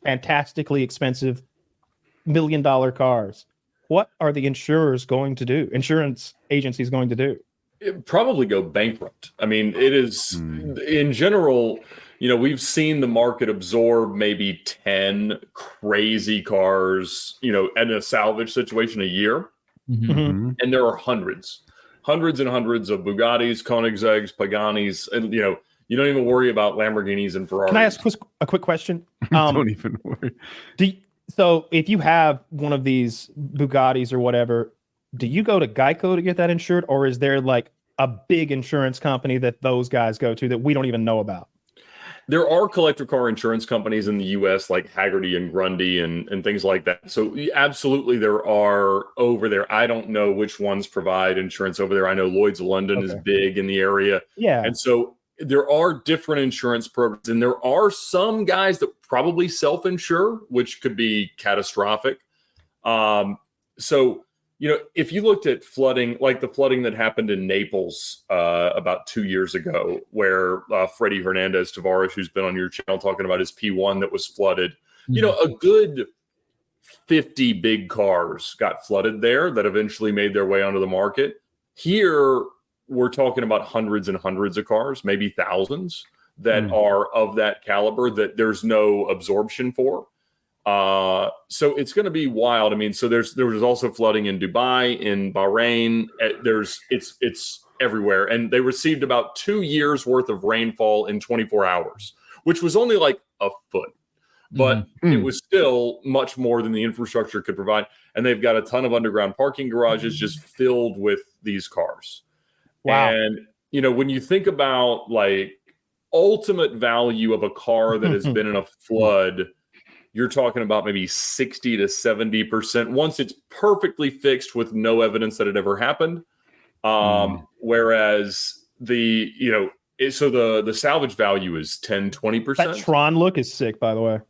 fantastically expensive $1 million cars. What are the insurers going to do? Insurance agencies going to do? It'd probably go bankrupt. I mean, it is in general, we've seen the market absorb maybe 10 crazy cars, in a salvage situation a year. Mm-hmm. And there are hundreds and hundreds of Bugattis, Koenigsegg's, Paganis, and you don't even worry about Lamborghinis and Ferraris. Can I ask a quick question? Don't even worry. So if you have one of these Bugattis or whatever, do you go to Geico to get that insured, or is there like a big insurance company that those guys go to that we don't even know about? There are collector car insurance companies in the U.S. like Haggerty and Grundy and things like that. So absolutely there are over there. I don't know which ones provide insurance over there. I know Lloyd's of London is big in the area. Yeah. And so there are different insurance programs, and there are some guys that probably self-insure, which could be catastrophic. So, if you looked at flooding, like the flooding that happened in Naples about 2 years ago, where Freddie Hernandez Tavares, who's been on your channel talking about his P1 that was flooded, a good 50 big cars got flooded there that eventually made their way onto the market. Here, we're talking about hundreds and hundreds of cars, maybe thousands, that are of that caliber that there's no absorption for. So it's going to be wild. I mean, so there was also flooding in Dubai, in Bahrain. It's everywhere. And they received about 2 years worth of rainfall in 24 hours, which was only like a foot. But it was still much more than the infrastructure could provide. And they've got a ton of underground parking garages just filled with these cars. Wow. And, when you think about like ultimate value of a car that has been in a flood, you're talking about maybe 60 to 70% once it's perfectly fixed with no evidence that it ever happened. Whereas the salvage value is 10, 20%. That Tron look is sick, by the way.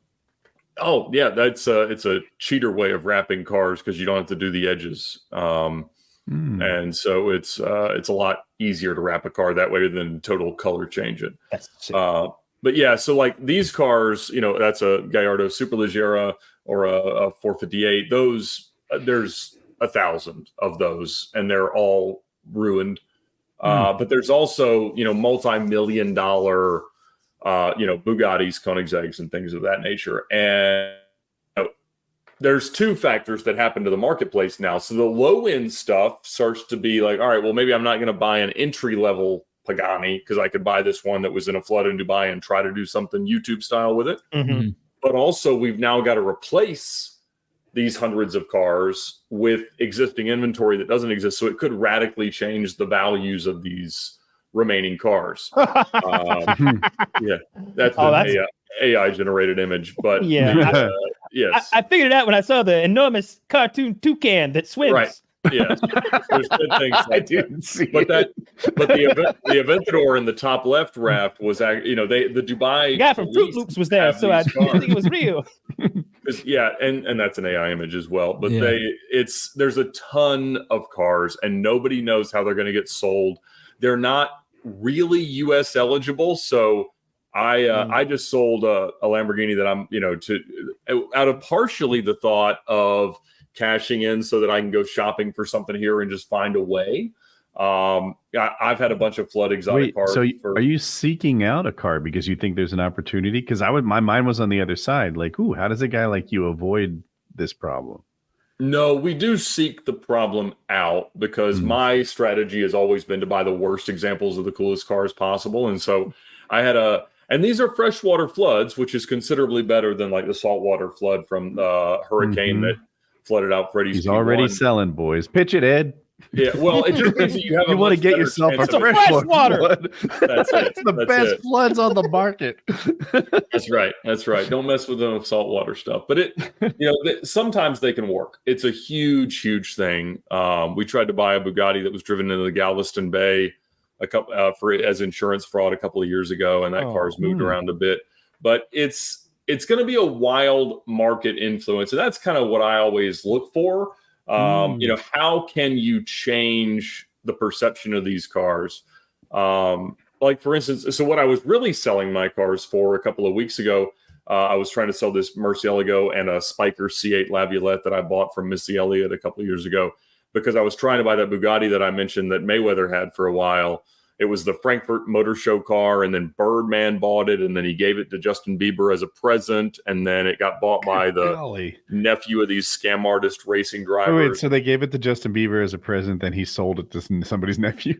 Oh yeah. It's a cheater way of wrapping cars because you don't have to do the edges. And so it's a lot easier to wrap a car that way than total color change it. That's sick. But yeah, so like these cars, that's a Gallardo Superleggera or a 458. Those there's 1,000 of those, and they're all ruined. But there's also multi-million dollar Bugattis, Koenigsegg's, and things of that nature. And there's 2 factors that happen to the marketplace now. So the low end stuff starts to be like, all right, well, maybe I'm not going to buy an entry level Pagani because I could buy this one that was in a flood in Dubai and try to do something YouTube style with it. But also we've now got to replace these hundreds of cars with existing inventory that doesn't exist. So it could radically change the values of these remaining cars. That's an AI generated image, but yes, I figured it out when I saw the enormous cartoon toucan that swims. Right. Yes, there's good things. Like I didn't see but the Aventador in the top left raft was the Dubai. The guy from Fruit Loops was there, so I didn't think it was real. Yeah, and that's an AI image as well. But Yeah. there's a ton of cars, and nobody knows how they're going to get sold. They're not really U.S. eligible, so I just sold a Lamborghini that I'm out of partially the thought of cashing in so that I can go shopping for something here and just find a way. I've had a bunch of flood exotic cars. So are you seeking out a car because you think there's an opportunity? Because my mind was on the other side. Like, ooh, how does a guy like you avoid this problem? No, we do seek the problem out because my strategy has always been to buy the worst examples of the coolest cars possible. And so I had and these are freshwater floods, which is considerably better than like the saltwater flood from the hurricane that flooded out Freddie's. He's already selling, boys. Pitch it, Ed. Yeah, well, it just means that you have. You want to get yourself a freshwater flood. That's it. It's the best floods on the market. That's right. That's right. Don't mess with them with saltwater stuff. But sometimes they can work. It's a huge, huge thing. We tried to buy a Bugatti that was driven into the Galveston Bay as insurance fraud a couple of years ago, and that car's moved around a bit. But it's going to be a wild market influence, and that's kind of what I always look for. How can you change the perception of these cars? Like, for instance, so what I was really selling my cars for a couple of weeks ago, I was trying to sell this Murcielago and a Spiker C8 Laviolette that I bought from Missy Elliott a couple of years ago, because I was trying to buy that Bugatti that I mentioned that Mayweather had for a while. It was the Frankfurt Motor Show car, and then Birdman bought it, and then he gave it to Justin Bieber as a present, and then it got bought by the nephew of these scam artist racing drivers. Wait, so they gave it to Justin Bieber as a present, then he sold it to somebody's nephew?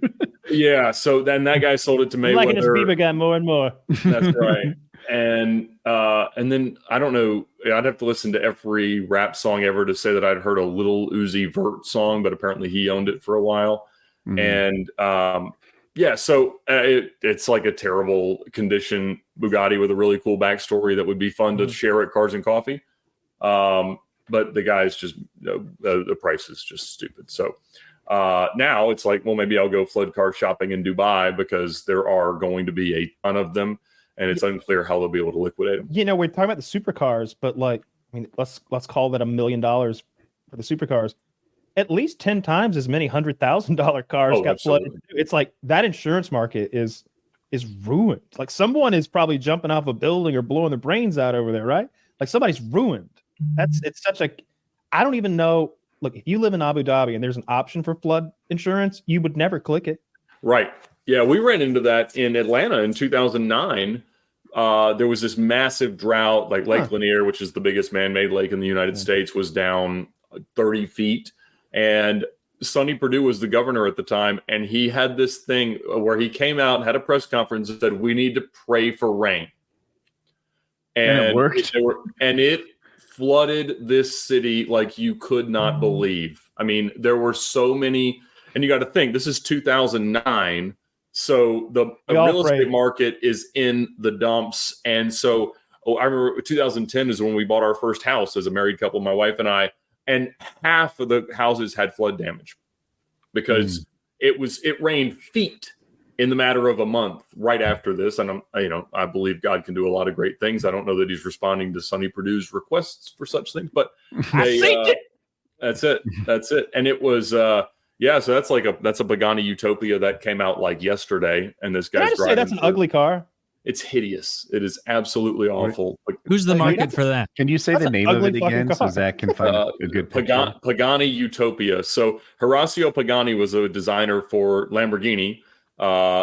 Yeah, so then that guy sold it to Mayweather. Like Bieber got more and more. That's right. And then I don't know, I'd have to listen to every rap song ever to say that I'd heard a Lil Uzi Vert song, but apparently he owned it for a while. And so it's like a terrible condition Bugatti with a really cool backstory that would be fun to share at Cars and Coffee. But the guy's just, the price is just stupid. So now it's like, well, maybe I'll go flood car shopping in Dubai because there are going to be a ton of them, and it's unclear how they'll be able to liquidate them. We're talking about the supercars, but let's call that $1 million for the supercars. At least 10 times as many $100,000 cars got flooded. It's like that insurance market is ruined. Like someone is probably jumping off a building or blowing their brains out over there, right? Like somebody's ruined. It's such a, I don't even know. Look, if you live in Abu Dhabi and there's an option for flood insurance, you would never click it. Right. Yeah, we ran into that in Atlanta in 2009. There was this massive drought, like Lake Lanier, which is the biggest man-made lake in the United States, was down 30 feet. And Sonny Perdue was the governor at the time, and he had this thing where he came out and had a press conference and said, we need to pray for rain. And it worked. It flooded this city like you could not believe. I mean, there were so many, and you got to think, this is 2009. So the real estate market is in the dumps. And so I remember 2010 is when we bought our first house as a married couple, my wife and I. And half of the houses had flood damage because it rained feet in the matter of a month right after this. And I believe God can do a lot of great things. I don't know that he's responding to Sonny Perdue's requests for such things, but that's it. That's it. And it was, so that's a Pagani Utopia that came out like yesterday. And this guy's driving. That's an ugly car. It's hideous. It is absolutely awful. Who's the market for that? Can you say the name of it again so Zach can find a good picture? Pagani Utopia. So Horacio Pagani was a designer for Lamborghini.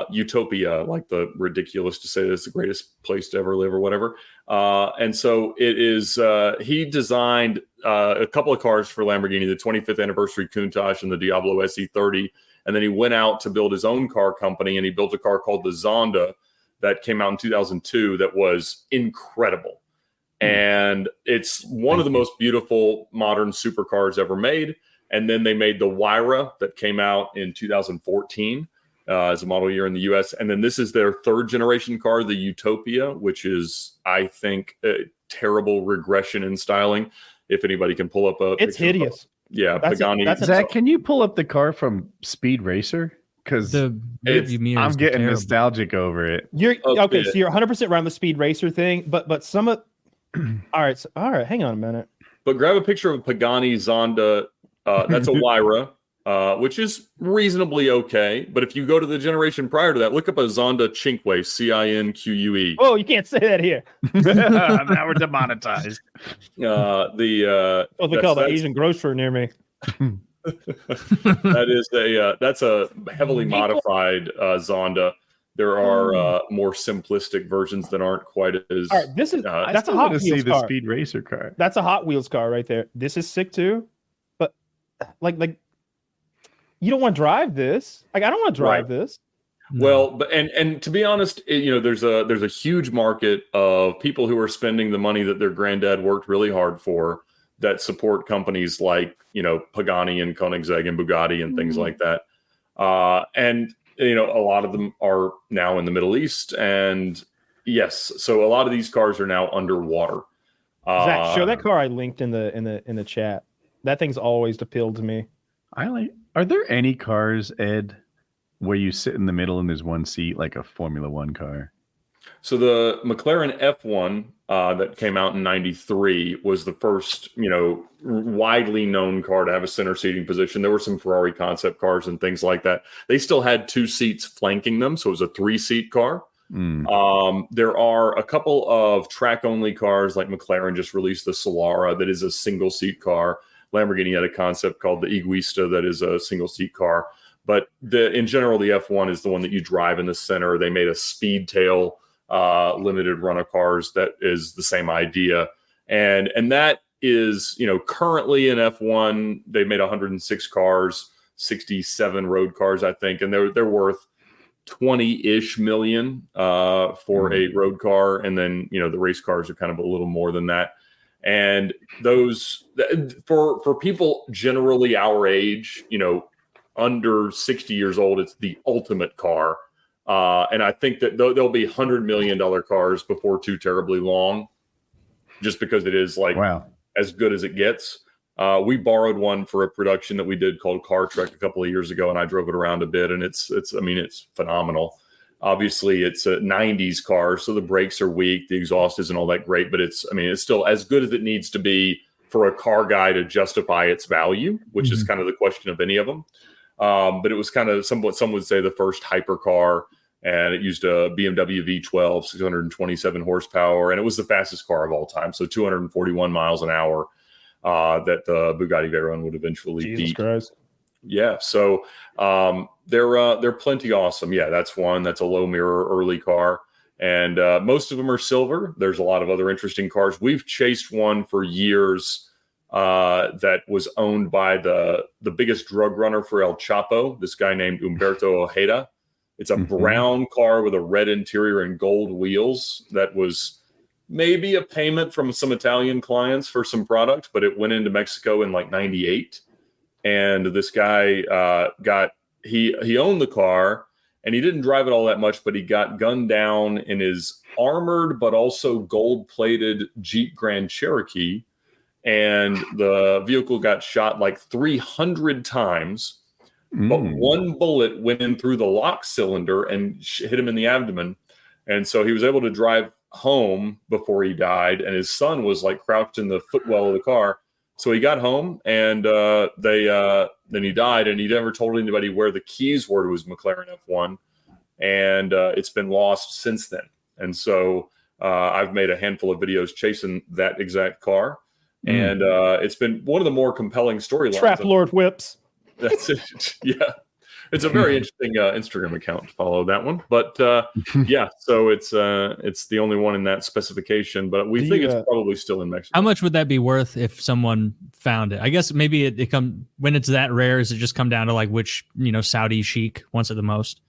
Utopia, like the ridiculous to say that it's the greatest place to ever live or whatever. And so it is, he designed a couple of cars for Lamborghini, the 25th anniversary Countach and the Diablo SE30. And then he went out to build his own car company, and he built a car called the Zonda that came out in 2002 that was incredible. And it's one of the most beautiful modern supercars ever made. And then they made the Wyra that came out in 2014 as a model year in the US. And then this is their third generation car, the Utopia, which is, I think, a terrible regression in styling. If anybody can pull up it's hideous. Pagani. Zach, can you pull up the car from Speed Racer? Because I'm getting nostalgic over it. You're okay. So you're 100% around the Speed Racer thing, but some of All right. Hang on a minute. But grab a picture of a Pagani Zonda. That's a Wyra, which is reasonably okay. But if you go to the generation prior to that, look up a Zonda Cinque, Cinque. Oh, you can't say that here. Now we're demonetized. What they call the Asian grocer near me. That's a heavily modified Zonda. There are more simplistic versions that aren't quite as. All right, this is that's a Hot Wheels see car. The Speed Racer car. That's a Hot Wheels car right there. This is sick too, but like you don't want to drive this. Like I don't want to drive this. Well, but and to be honest, there's a huge market of people who are spending the money that their granddad worked really hard for that support companies like Pagani and Koenigsegg and Bugatti and things like that, and. A lot of them are now in the Middle East, and yes, so a lot of these cars are now underwater. Zach, show that car I linked in the chat. That thing's always appealed to me. Are there any cars, Ed, where you sit in the middle and there's one seat like a Formula One car? So the McLaren F1 that came out in '93 was the first, widely known car to have a center seating position. There were some Ferrari concept cars and things like that. They still had 2 seats flanking them, so it was a 3-seat car. There are a couple of track-only cars, like McLaren just released the Solara that is a single-seat car. Lamborghini had a concept called the Iguista that is a single-seat car. But in general, the F1 is the one that you drive in the center. They made a Speedtail limited run of cars that is the same idea, and that is currently in F1 they made 106 cars, 67 road cars I think, and they're worth 20-ish million for a road car, and then the race cars are kind of a little more than that. And those for people generally our age, under 60 years old, it's the ultimate car. And I think that there'll be $100 million cars before too terribly long, just because it is as good as it gets. We borrowed one for a production that we did called Car Trek a couple of years ago, and I drove it around a bit, and it's phenomenal. Obviously, it's a 90s car, so the brakes are weak, the exhaust isn't all that great, but it's still as good as it needs to be for a car guy to justify its value, which is kind of the question of any of them. But it was kind of some would say the first hypercar, and it used a BMW V12, 627 horsepower, and it was the fastest car of all time. So 241 miles an hour that the Bugatti Veyron would eventually beat. Jesus Christ. Yeah, so they're plenty awesome. Yeah, that's one. That's a low mirror early car, and most of them are silver. There's a lot of other interesting cars. We've chased one for years that was owned by the biggest drug runner for El Chapo, this guy named Humberto Ojeda. It's a brown car with a red interior and gold wheels. That was maybe a payment from some Italian clients for some product, but it went into Mexico in like '98. And this guy he owned the car, and he didn't drive it all that much, but he got gunned down in his armored but also gold-plated Jeep Grand Cherokee. And the vehicle got shot like 300 times, but one bullet went in through the lock cylinder and hit him in the abdomen. And so he was able to drive home before he died, and his son was like crouched in the footwell of the car. So he got home, and then he died, and he never told anybody where the keys were to his McLaren F1, and it's been lost since then. And so I've made a handful of videos chasing that exact car. And it's been one of the more compelling storylines. Trap Lord Whips. That's it. Yeah. It's a very interesting Instagram account to follow that one. But yeah, so it's the only one in that specification. But we think it's probably still in Mexico. How much would that be worth if someone found it? I guess maybe it when it's that rare, does it just come down to like which Saudi sheik wants it the most?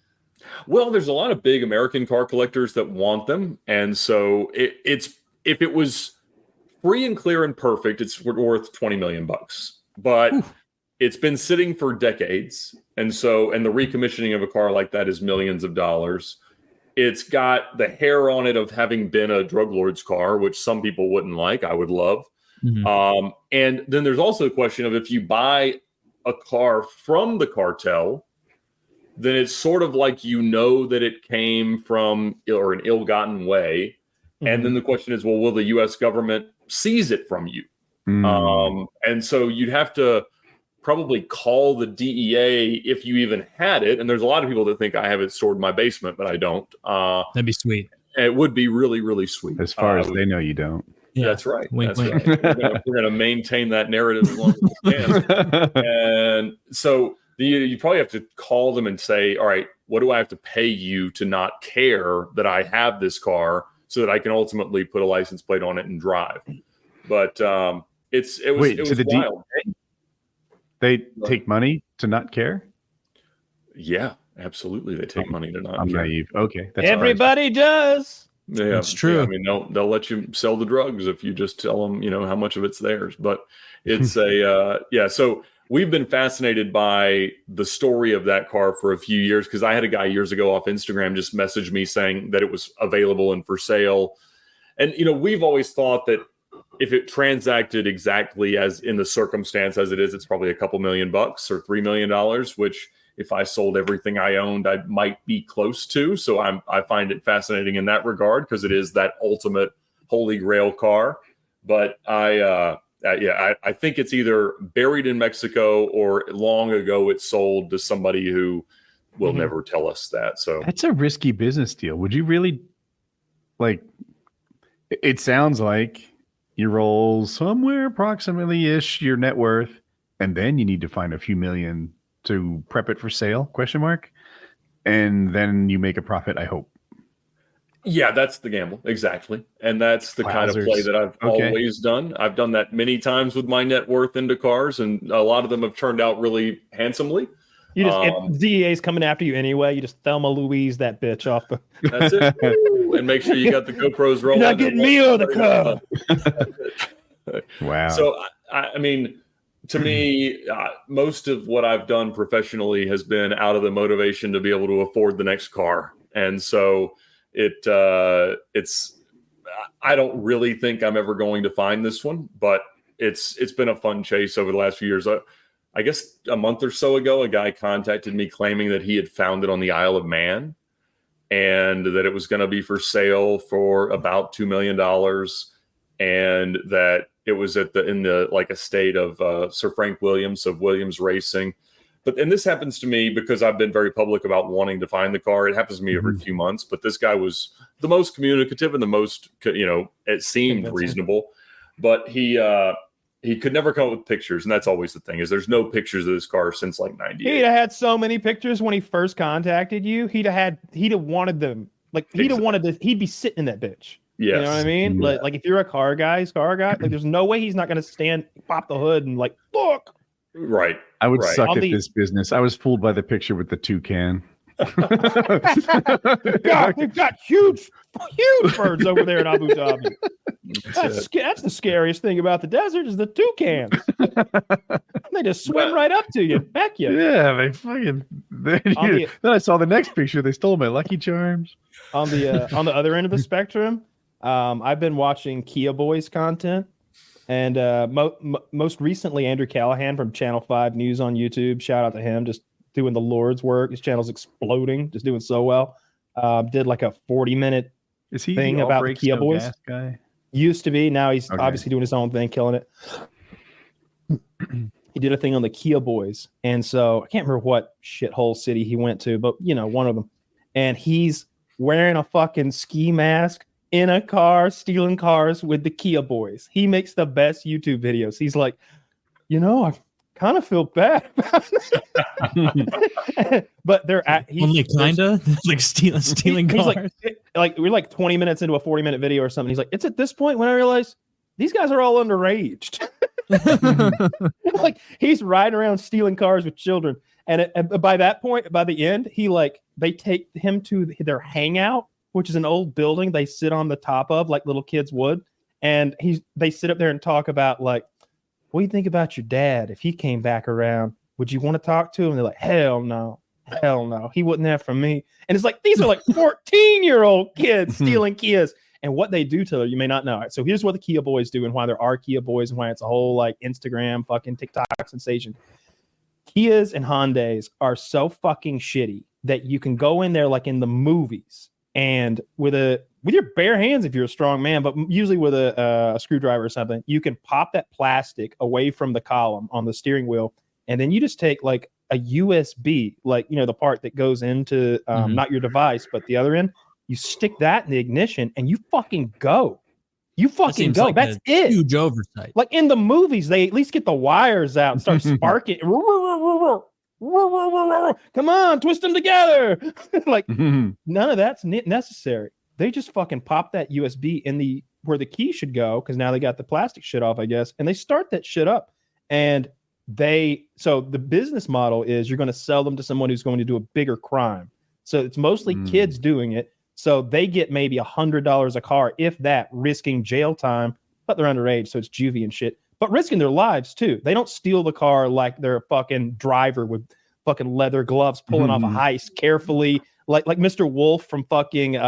Well, there's a lot of big American car collectors that want them, and so it's if it was free and clear and perfect, it's worth $20 million. But it's been sitting for decades, and the recommissioning of a car like that is millions of dollars. It's got the hair on it of having been a drug lord's car, which some people wouldn't like. I would love. And then there's also a question of if you buy a car from the cartel, then it's sort of like that it came from or an ill-gotten way. And then the question is, well, will the U.S. government seize it from you? And so you'd have to probably call the DEA if you even had it. And there's a lot of people that think I have it stored in my basement, but I don't. That'd be sweet. It would be really, really sweet. As far as they know, you don't. Yeah. That's right. Wink, That's wink. right. We're gonna maintain that narrative as long as we can. And so you probably have to call them and say, all right, what do I have to pay you to not care that I have this car so that I can ultimately put a license plate on it and drive? But it was wild. They take money to not care? Yeah, absolutely. They take money to not I'm care. naive. Okay. That's Everybody does. Yeah, That's true. Yeah, I mean, they'll let you sell the drugs if you just tell them, how much of it's theirs. But it's So we've been fascinated by the story of that car for a few years, because I had a guy years ago off Instagram just message me saying that it was available and for sale. And, we've always thought that if it transacted exactly as in the circumstance as it is, it's probably a couple $1 million or $3 million, which if I sold everything I owned, I might be close to. So I find it fascinating in that regard, because it is that ultimate holy grail car. But I think it's either buried in Mexico or long ago it sold to somebody who will never tell us that. So that's a risky business deal. Would you really it sounds like you roll somewhere approximately-ish your net worth, and then you need to find a few million to prep it for sale, ? And then you make a profit, I hope. Yeah, that's the gamble. Exactly. And that's the kind of play that I've always done. I've done that many times with my net worth into cars, and a lot of them have turned out really handsomely. You just if DEA's coming after you anyway, you just Thelma Louise that bitch off the. That's it. And make sure you got the GoPros rolling. You're not getting me on the car. Wow. So, I mean, to me, most of what I've done professionally has been out of the motivation to be able to afford the next car. And so it's, I don't really think I'm ever going to find this one, but it's been a fun chase over the last few years. I guess a month or so ago, a guy contacted me claiming that he had found it on the Isle of Man and that it was going to be for sale for about $2 million, and that it was in the estate of Sir Frank Williams of Williams Racing. And this happens to me because I've been very public about wanting to find the car. It happens to me every few months, but this guy was the most communicative and the most, it seemed reasonable, but he could never come up with pictures. And that's always the thing, is there's no pictures of this car since 98. He'd have had so many pictures when he first contacted you. He'd have wanted them. He'd be sitting in that bitch. Yes. You know what I mean? Yeah. Like if you're a car guy, there's no way he's not going to pop the hood and look. Right. I would suck at this business. I was fooled by the picture with the toucan. They've got huge birds over there in Abu Dhabi. That's the scariest thing about the desert is the toucans. They just swim right up to you, back you. Yeah, they fucking. Then I saw the next picture. They stole my Lucky Charms. On the other end of the spectrum, I've been watching Kia Boyz content, and most recently Andrew Callahan from Channel 5 News on YouTube. Shout out to him, just doing the Lord's work. His channel's exploding, just doing so well. Did like a 40-minute thing about the Kia Boyz guy. Used to be. Now he's obviously doing his own thing, killing it. He did a thing on the Kia Boyz. And so I can't remember what shithole city he went to, but one of them. And he's wearing a fucking ski mask in a car, stealing cars with the Kia Boyz. He makes the best YouTube videos. He's like, I kind of feel bad about it. But they're only kinda like stealing cars. He's like we're like 20 minutes into a 40-minute video or something. He's like, it's at this point when I realize these guys are all underage. Like he's riding around stealing cars with children. And by that point, by the end, they take him to their hangout, which is an old building they sit on the top of like little kids would. And they sit up there and talk about what do you think about your dad? If he came back around, would you want to talk to him? And they're like, hell no. He wouldn't have from me. And it's like, these are like 14-year-old kids stealing Kias. And what they do to her, you may not know. So here's what the Kia Boyz do and why there are Kia Boyz and why it's a whole Instagram fucking TikTok sensation. Kias and Hyundais are so fucking shitty that you can go in there like in the movies and with a with your bare hands if you're a strong man, but usually with a screwdriver or something, you can pop that plastic away from the column on the steering wheel, and then you just take like a USB, like, you know, the part that goes into not your device, but the other end. You stick that in the ignition, and you fucking go. You fucking go. Like That's it. Huge oversight. Like in the movies, they at least get the wires out and start sparking. Come on, twist them together. Like none of that's necessary. They just fucking pop that USB in where the key should go, because now they got the plastic shit off, I guess, and they start that shit up. And so the business model is you're going to sell them to someone who's going to do a bigger crime. So it's mostly kids doing it. So they get maybe $100 a car, if that, risking jail time, but they're underage, so it's juvie and shit. But risking their lives too. They don't steal the car like they're a fucking driver with fucking leather gloves pulling off a heist carefully, like Mr. Wolf from fucking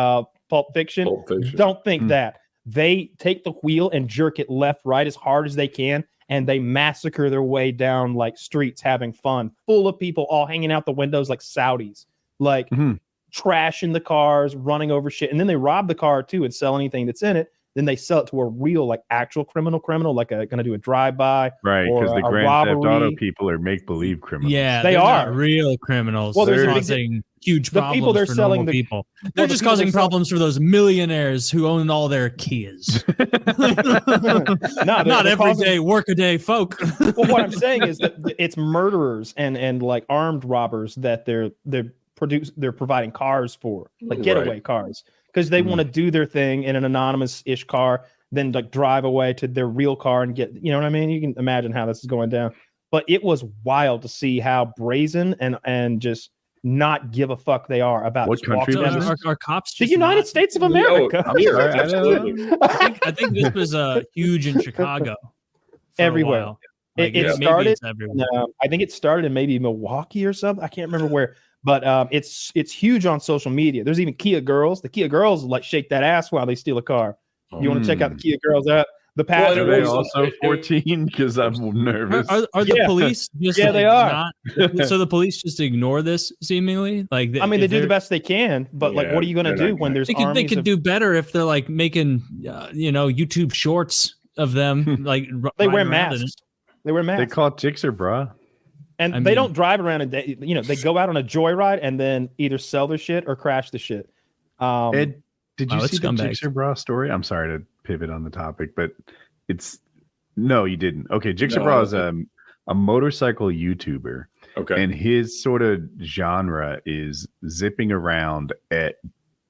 Pulp Fiction. Don't think that. They take the wheel and jerk it left, right as hard as they can, and they massacre their way down like streets having fun, full of people all hanging out the windows like Saudis, like trashing the cars, running over shit. And then they rob the car too and sell anything that's in it. Then they sell it to a real, like, actual criminal, like going to do a drive-by. Right, because the Grand Theft Auto people are make-believe criminals. Yeah, they are not real criminals. Well, they're causing huge problems people they're for selling normal people. They're just causing problems for those millionaires who own all their Kias. Not everyday workaday folk. Well, what I'm saying is that it's murderers and like armed robbers that they're providing cars for, like getaway cars, because they want to do their thing in an anonymous-ish car, then like drive away to their real car and get, you know what I mean? You can imagine how this is going down. But it was wild to see how brazen and just not give a fuck they are about what country are cops the United States of America. I think this was huge in Chicago. Everywhere. Like, it started. I think it started in maybe Milwaukee or something. I can't remember where. But it's huge on social media. There's even Kia girls. The Kia girls like shake that ass while they steal a car. You want to check out the Kia girls out? The passenger. Are they also 14? Because I'm nervous. Are the police just? Yeah, they are. So the police just ignore this seemingly. Like, I mean, they do the best they can. But like, what are you going to do when there's? They could do better if they're like making, YouTube shorts of them. Like they wear masks. They wear masks. They call it Gixxer, brah. And they don't drive around and they go out on a joyride and then either sell their shit or crash the shit. Ed, did you see the Gixxer bra story? I'm sorry to pivot on the topic, but no, you didn't. Okay, Gixxer bra is a motorcycle YouTuber. Okay, and his sort of genre is zipping around at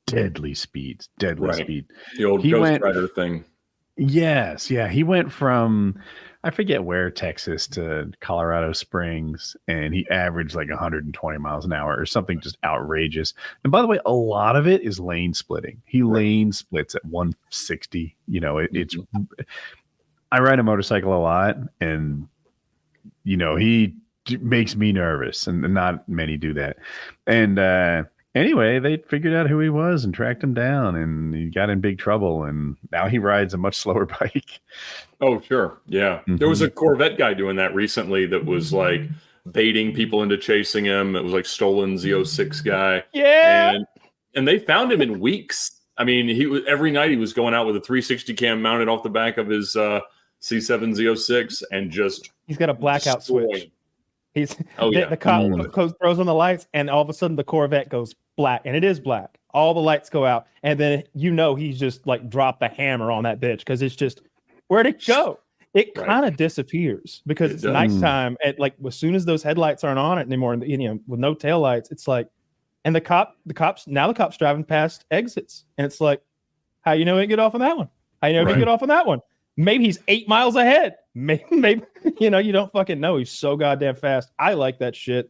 deadly speeds. Speed. The old Ghost Rider thing. Yes, yeah. He went from, I forget where, Texas to Colorado Springs, and he averaged like 120 miles an hour or something just outrageous. And by the way, a lot of it is lane splitting. He lane splits at 160. It's. I ride a motorcycle a lot, and he makes me nervous, and not many do that. And anyway, they figured out who he was and tracked him down, and he got in big trouble, and now he rides a much slower bike. Oh, sure. Yeah. There was a Corvette guy doing that recently that was like baiting people into chasing him. It was like stolen Z06 guy. Yeah. And they found him in weeks. I mean, every night he was going out with a 360 cam mounted off the back of his C7 Z06 and just he's got a blackout switch. The cop throws on the lights, and all of a sudden the Corvette goes black, and it is black. All the lights go out, and then he's just like dropped the hammer on that bitch, because it's just, where'd it go? It kind of disappears because it's nighttime. At like as soon as those headlights aren't on it anymore, with no taillights, it's like, and the cops driving past exits, and it's like, how you know he get off on that one? How you know he get off on that one? Maybe he's 8 miles ahead. Maybe you don't fucking know. He's so goddamn fast. I like that shit.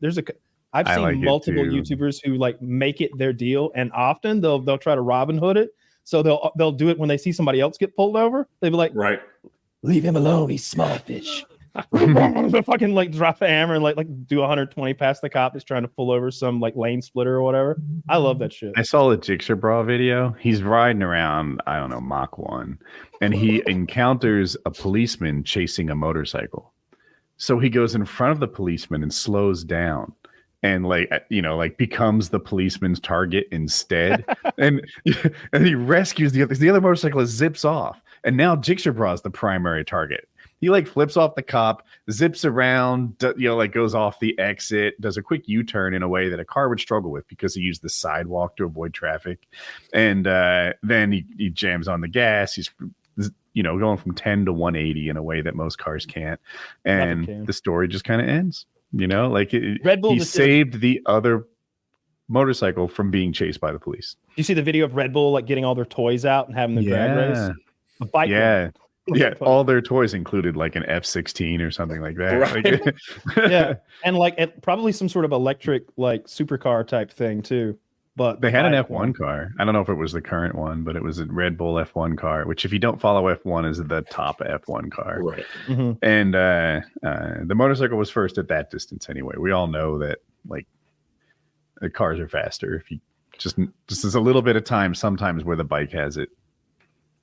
I've seen multiple YouTubers who like make it their deal, and often they'll try to Robin Hood it. So they'll do it when they see somebody else get pulled over. They'll be like, leave him alone. He's small fish. They fucking like drop the hammer and like do 120 past the cop that's trying to pull over some like lane splitter or whatever. I love that shit. I saw the Gixxer bra video. He's riding around, I don't know, Mach 1, and he encounters a policeman chasing a motorcycle. So he goes in front of the policeman and slows down and like, like becomes the policeman's target instead. and he rescues the other motorcyclist, zips off, and now Gixxer Brah is the primary target. He like flips off the cop, zips around, like goes off the exit, does a quick U-turn in a way that a car would struggle with because he used the sidewalk to avoid traffic. And then he jams on the gas. He's, going from 10 to 180 in a way that most cars can't. And the story just kind of ends, like Red Bull he saved the other motorcycle from being chased by the police. You see the video of Red Bull like getting all their toys out and having the drag race? A bike ride. Yeah, all their toys included like an F-16 or something like that. Right. Yeah, and like probably some sort of electric like supercar type thing too. But they had an F1 car. I don't know if it was the current one, but it was a Red Bull F1 car, which if you don't follow F1 is the top F1 car. Right. Mm-hmm. And the motorcycle was first at that distance anyway. We all know that like the cars are faster if you just as a little bit of time sometimes where the bike has it.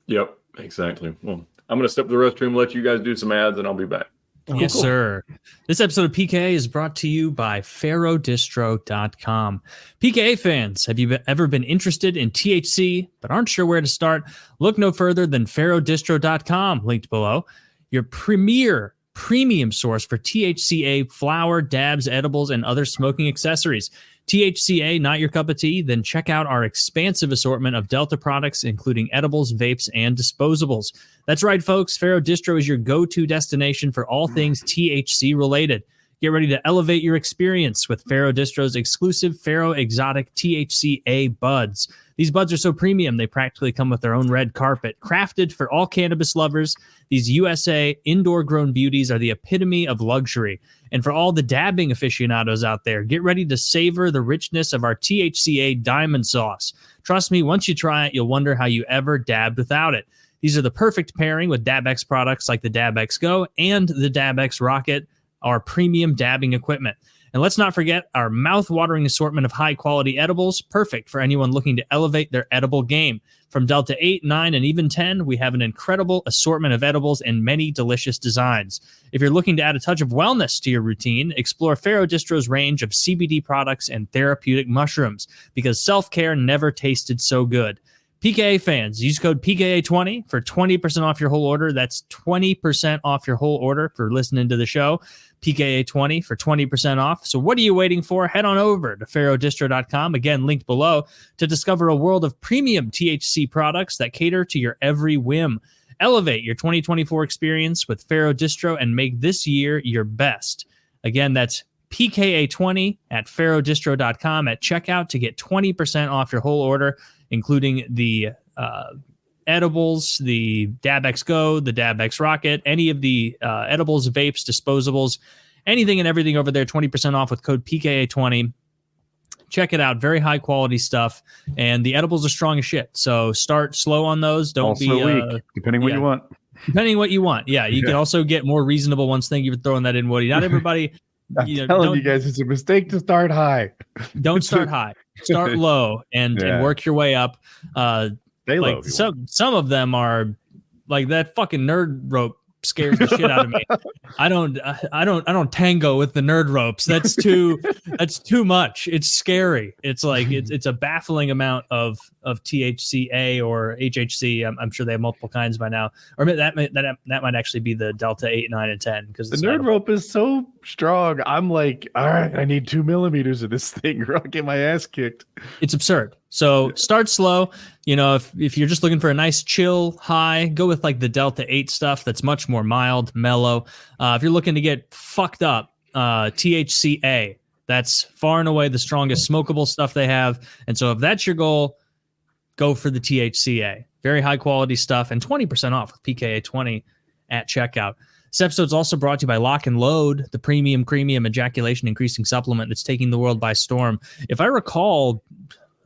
Yep, exactly. Well, I'm going to step to the restroom, let you guys do some ads, and I'll be back. Yes, sir. This episode of PKA is brought to you by pharodistro.com. PKA fans, have you ever been interested in THC but aren't sure where to start? Look no further than pharodistro.com, linked below. Your premier premium source for THCA flower, dabs, edibles, and other smoking accessories. THCA, not your cup of tea? Then check out our expansive assortment of Delta products, including edibles, vapes, and disposables. That's right, folks. Pharaoh Distro is your go-to destination for all things THC related. Get ready to elevate your experience with Pharaoh Distro's exclusive Pharaoh Exotic THCA buds. These buds are so premium, they practically come with their own red carpet. Crafted for all cannabis lovers, these USA indoor-grown beauties are the epitome of luxury. And for all the dabbing aficionados out there, get ready to savor the richness of our THCA diamond sauce. Trust me, once you try it, you'll wonder how you ever dabbed without it. These are the perfect pairing with DabX products like the DabX Go and the DabX Rocket, our premium dabbing equipment. And let's not forget our mouth-watering assortment of high-quality edibles, perfect for anyone looking to elevate their edible game. From Delta 8, 9, and even 10, we have an incredible assortment of edibles and many delicious designs. If you're looking to add a touch of wellness to your routine, explore Pharaoh Distro's range of CBD products and therapeutic mushrooms, because self-care never tasted so good. PKA fans, use code PKA20 for 20% off your whole order. That's 20% off your whole order for listening to the show. PKA20 for 20% off. So what are you waiting for? Head on over to pharodistro.com, again, linked below, to discover a world of premium THC products that cater to your every whim. Elevate your 2024 experience with Pharaoh Distro and make this year your best. Again, that's PKA20 at pharodistro.com at checkout to get 20% off your whole order, including the edibles, the DabX Go, the DabX Rocket, any of the edibles, vapes, disposables, anything and everything over there, 20% off with code PKA20. Check it out. Very high quality stuff. And the edibles are strong as shit. So start slow on those. Don't also uh, weak, depending what you want. Depending what you want. Yeah, you can also get more reasonable ones. Thank you for throwing that in, Woody. Not everybody... I'm telling you guys, it's a mistake to start high. Don't start high. Start low and work your way up. Stay low. Like some of them are like that fucking nerd rope scares the shit out of me. I don't tango with the nerd ropes. That's too much. It's scary. It's like it's a baffling amount of THCA or HHC. I'm sure they have multiple kinds by now. Or that might actually be the Delta 8, 9, and 10, because the nerd rope is so strong. I'm like, all right, I need 2 millimeters of this thing or I'll get my ass kicked. It's absurd. So start slow. If you're just looking for a nice chill high, go with like the Delta 8 stuff that's much more mild, mellow. If you're looking to get fucked up, THCA, that's far and away the strongest smokable stuff they have. And so if that's your goal, go for the THCA. Very high quality stuff and 20% off with PKA 20 at checkout. This episode is also brought to you by Lock and Load, the premium ejaculation increasing supplement that's taking the world by storm. If I recall,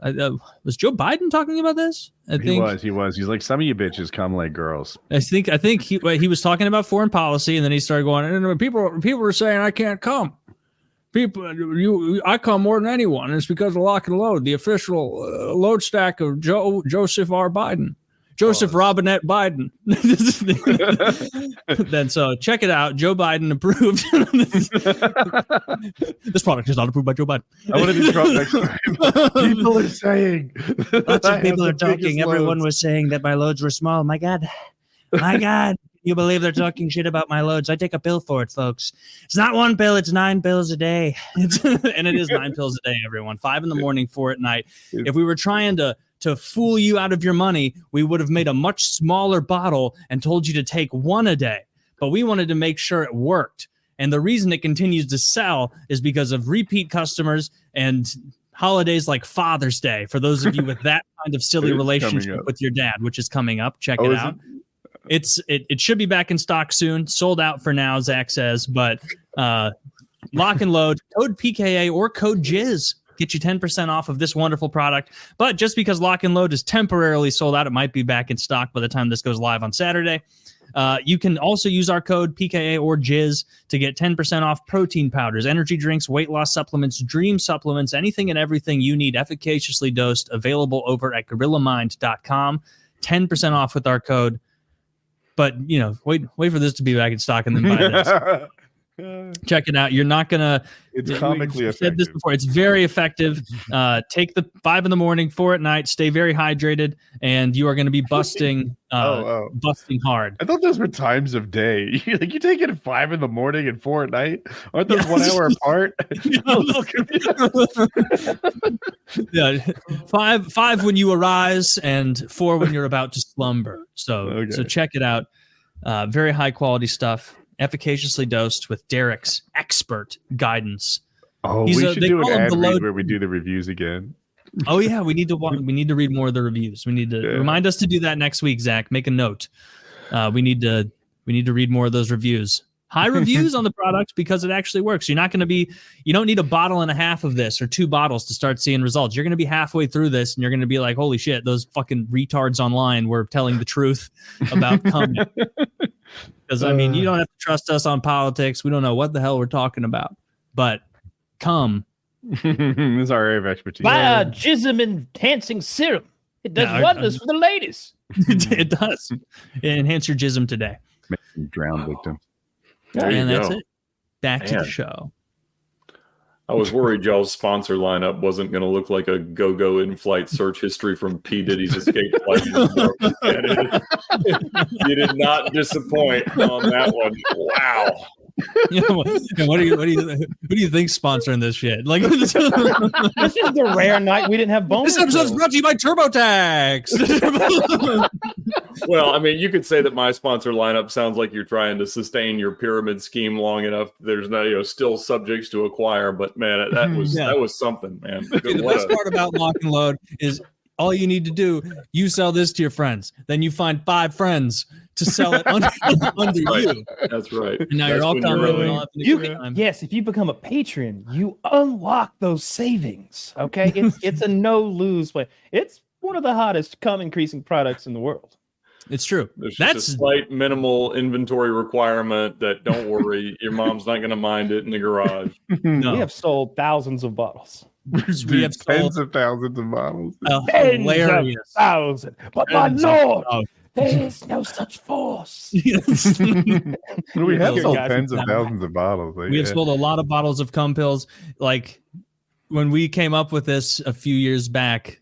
was Joe Biden talking about this? He was. He's like, some of you bitches come like girls. I think he was talking about foreign policy, and then he started going, people are saying I can't come. I come more than anyone. And it's because of Lock and Load, the official load stack of Joseph R. Biden. Joseph Robinette Biden. Then so check it out. Joe Biden approved. This product is not approved by Joe Biden. I want to be Trump next time. People are saying. Lots of people are talking. Everyone was saying that my loads were small. My God. You believe they're talking shit about my loads? I take a pill for it, folks. It's not one pill. It's 9 pills a day. And it is 9 pills a day, everyone. 5 in the morning, 4 at night. If we were trying to fool you out of your money, we would have made a much smaller bottle and told you to take 1 a day. But we wanted to make sure it worked. And the reason it continues to sell is because of repeat customers and holidays like Father's Day. For those of you with that kind of silly relationship with your dad, which is coming up, check it out. It should be back in stock soon. Sold out for now, Zach says. But lock and load, code PKA or code Jizz. Get you 10% off of this wonderful product. But just because lock and load is temporarily sold out, it might be back in stock by the time this goes live on Saturday. You can also use our code PKA or Jizz to get 10% off protein powders, energy drinks, weight loss supplements, dream supplements, anything and everything you need efficaciously dosed, available over at gorillamind.com. 10% off with our code. But, wait for this to be back in stock and then buy this. Check it out. You're not going to... It's comically effective. Said this before. It's very effective. Take the 5 in the morning, 4 at night. Stay very hydrated, and you are going to be busting busting hard. I thought those were times of day. Like you take it at 5 in the morning and 4 at night. Aren't those 1 hour apart? Yeah, five when you arise, and 4 when you're about to slumber. So check it out. Very high quality stuff. Efficaciously dosed with Derek's expert guidance. Oh, we should do an ad read where we do the reviews again. Oh yeah, we need to read more of the reviews. We need to remind us to do that next week, Zach. Make a note. We need to read more of those reviews. High reviews on the product because it actually works. You don't need a bottle and a half of this or 2 bottles to start seeing results. You're going to be halfway through this and you're going to be like, holy shit, those fucking retards online were telling the truth about coming. Because, you don't have to trust us on politics. We don't know what the hell we're talking about. But come. This is our area of expertise. Buy a jism-enhancing serum. It does wonders for the ladies. It does. Enhance your jism today. Drown victim. And that's it. Back to the show. I was worried y'all's sponsor lineup wasn't going to look like a go-go in-flight search history from P. Diddy's Escape Flight. You did not disappoint on that one. Wow. What do you think sponsoring this shit? Like this is the rare night we didn't have bonus. This episode's brought to you by TurboTax. Well, you could say that my sponsor lineup sounds like you're trying to sustain your pyramid scheme long enough. There's no, still subjects to acquire, but man, that was something, man. The best part about Lock and Load is all you need to do, you sell this to your friends, then you find 5 friends to sell it under you. That's right. And now you're all coming. Yes, if you become a patron, you unlock those savings. Okay, it's a no lose play. It's one of the hottest increasing products in the world. It's true. There's just a slight minimal inventory requirement that don't worry, your mom's not going to mind it in the garage. No. We have sold thousands of bottles. We have tens of thousands of bottles. Hilarious. Thousands. But my lord, there is no such force. We have sold tens of thousands of bottles. We have sold a lot of bottles of cum pills. Like when we came up with this a few years back,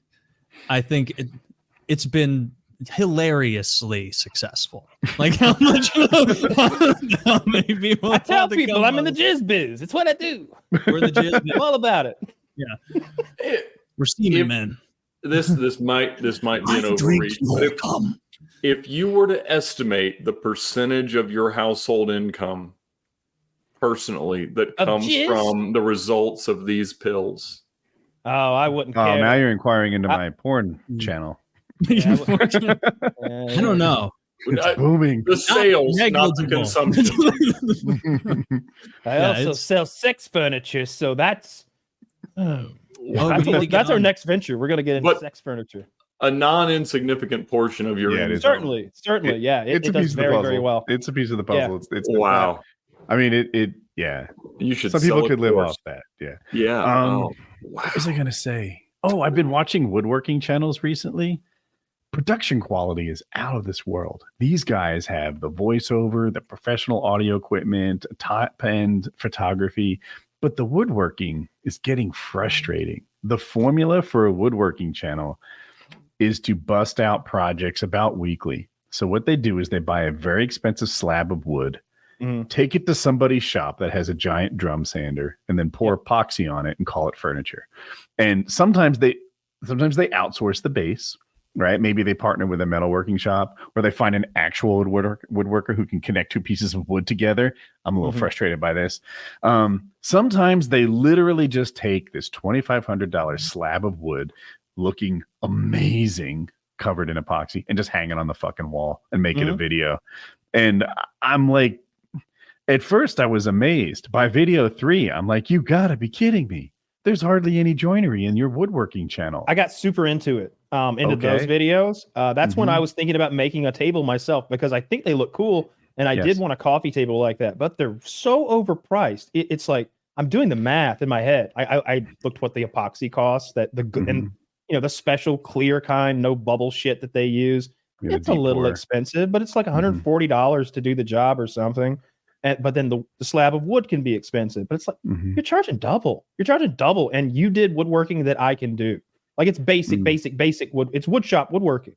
I think it's been hilariously successful. Like how many people I tell people I'm in the jizz biz. It's what I do. We're the jizz biz. I'm all about it. Yeah. We're steaming men. This might be an overreach. If you were to estimate the percentage of your household income personally that comes from the results of these pills. Oh, I wouldn't care. Oh, now you're inquiring into my porn channel. I don't know. It's booming. The sales, not the consumption. I also sell sex furniture, so that's that's our next venture. We're gonna get into sex furniture. A non-insignificant portion of your certainly, yeah. It does very well. It's a piece of the puzzle. Yeah. It's wow. You should. Some people could live off that. Yeah. Wow. What was I gonna say? Oh, I've been watching woodworking channels recently, production quality is out of this world. These guys have the voiceover, the professional audio equipment, top-end photography, but the woodworking is getting frustrating. The formula for a woodworking channel is to bust out projects about weekly. So what they do is they buy a very expensive slab of wood, take it to somebody's shop that has a giant drum sander, and then pour epoxy on it and call it furniture. And sometimes they outsource the base, right? Maybe they partner with a metalworking shop, or they find an actual woodworker who can connect two pieces of wood together. I'm a little frustrated by this. Sometimes they literally just take this $2,500 slab of wood looking amazing, covered in epoxy, and just hang it on the fucking wall and make it a video. And I'm like, at first I was amazed. By video 3, I'm like, you gotta be kidding me. There's hardly any joinery in your woodworking channel. I got super into it, into those videos. That's when I was thinking about making a table myself, because I think they look cool. And I did want a coffee table like that, but they're so overpriced. It's like, I'm doing the math in my head. I looked what the epoxy costs, that and the special clear kind, no bubble shit that they use. It's a little expensive, but it's like $140 to do the job or something. But then the slab of wood can be expensive, but it's like you're charging double. And you did woodworking that I can do. Like, it's basic wood. It's wood shop woodworking.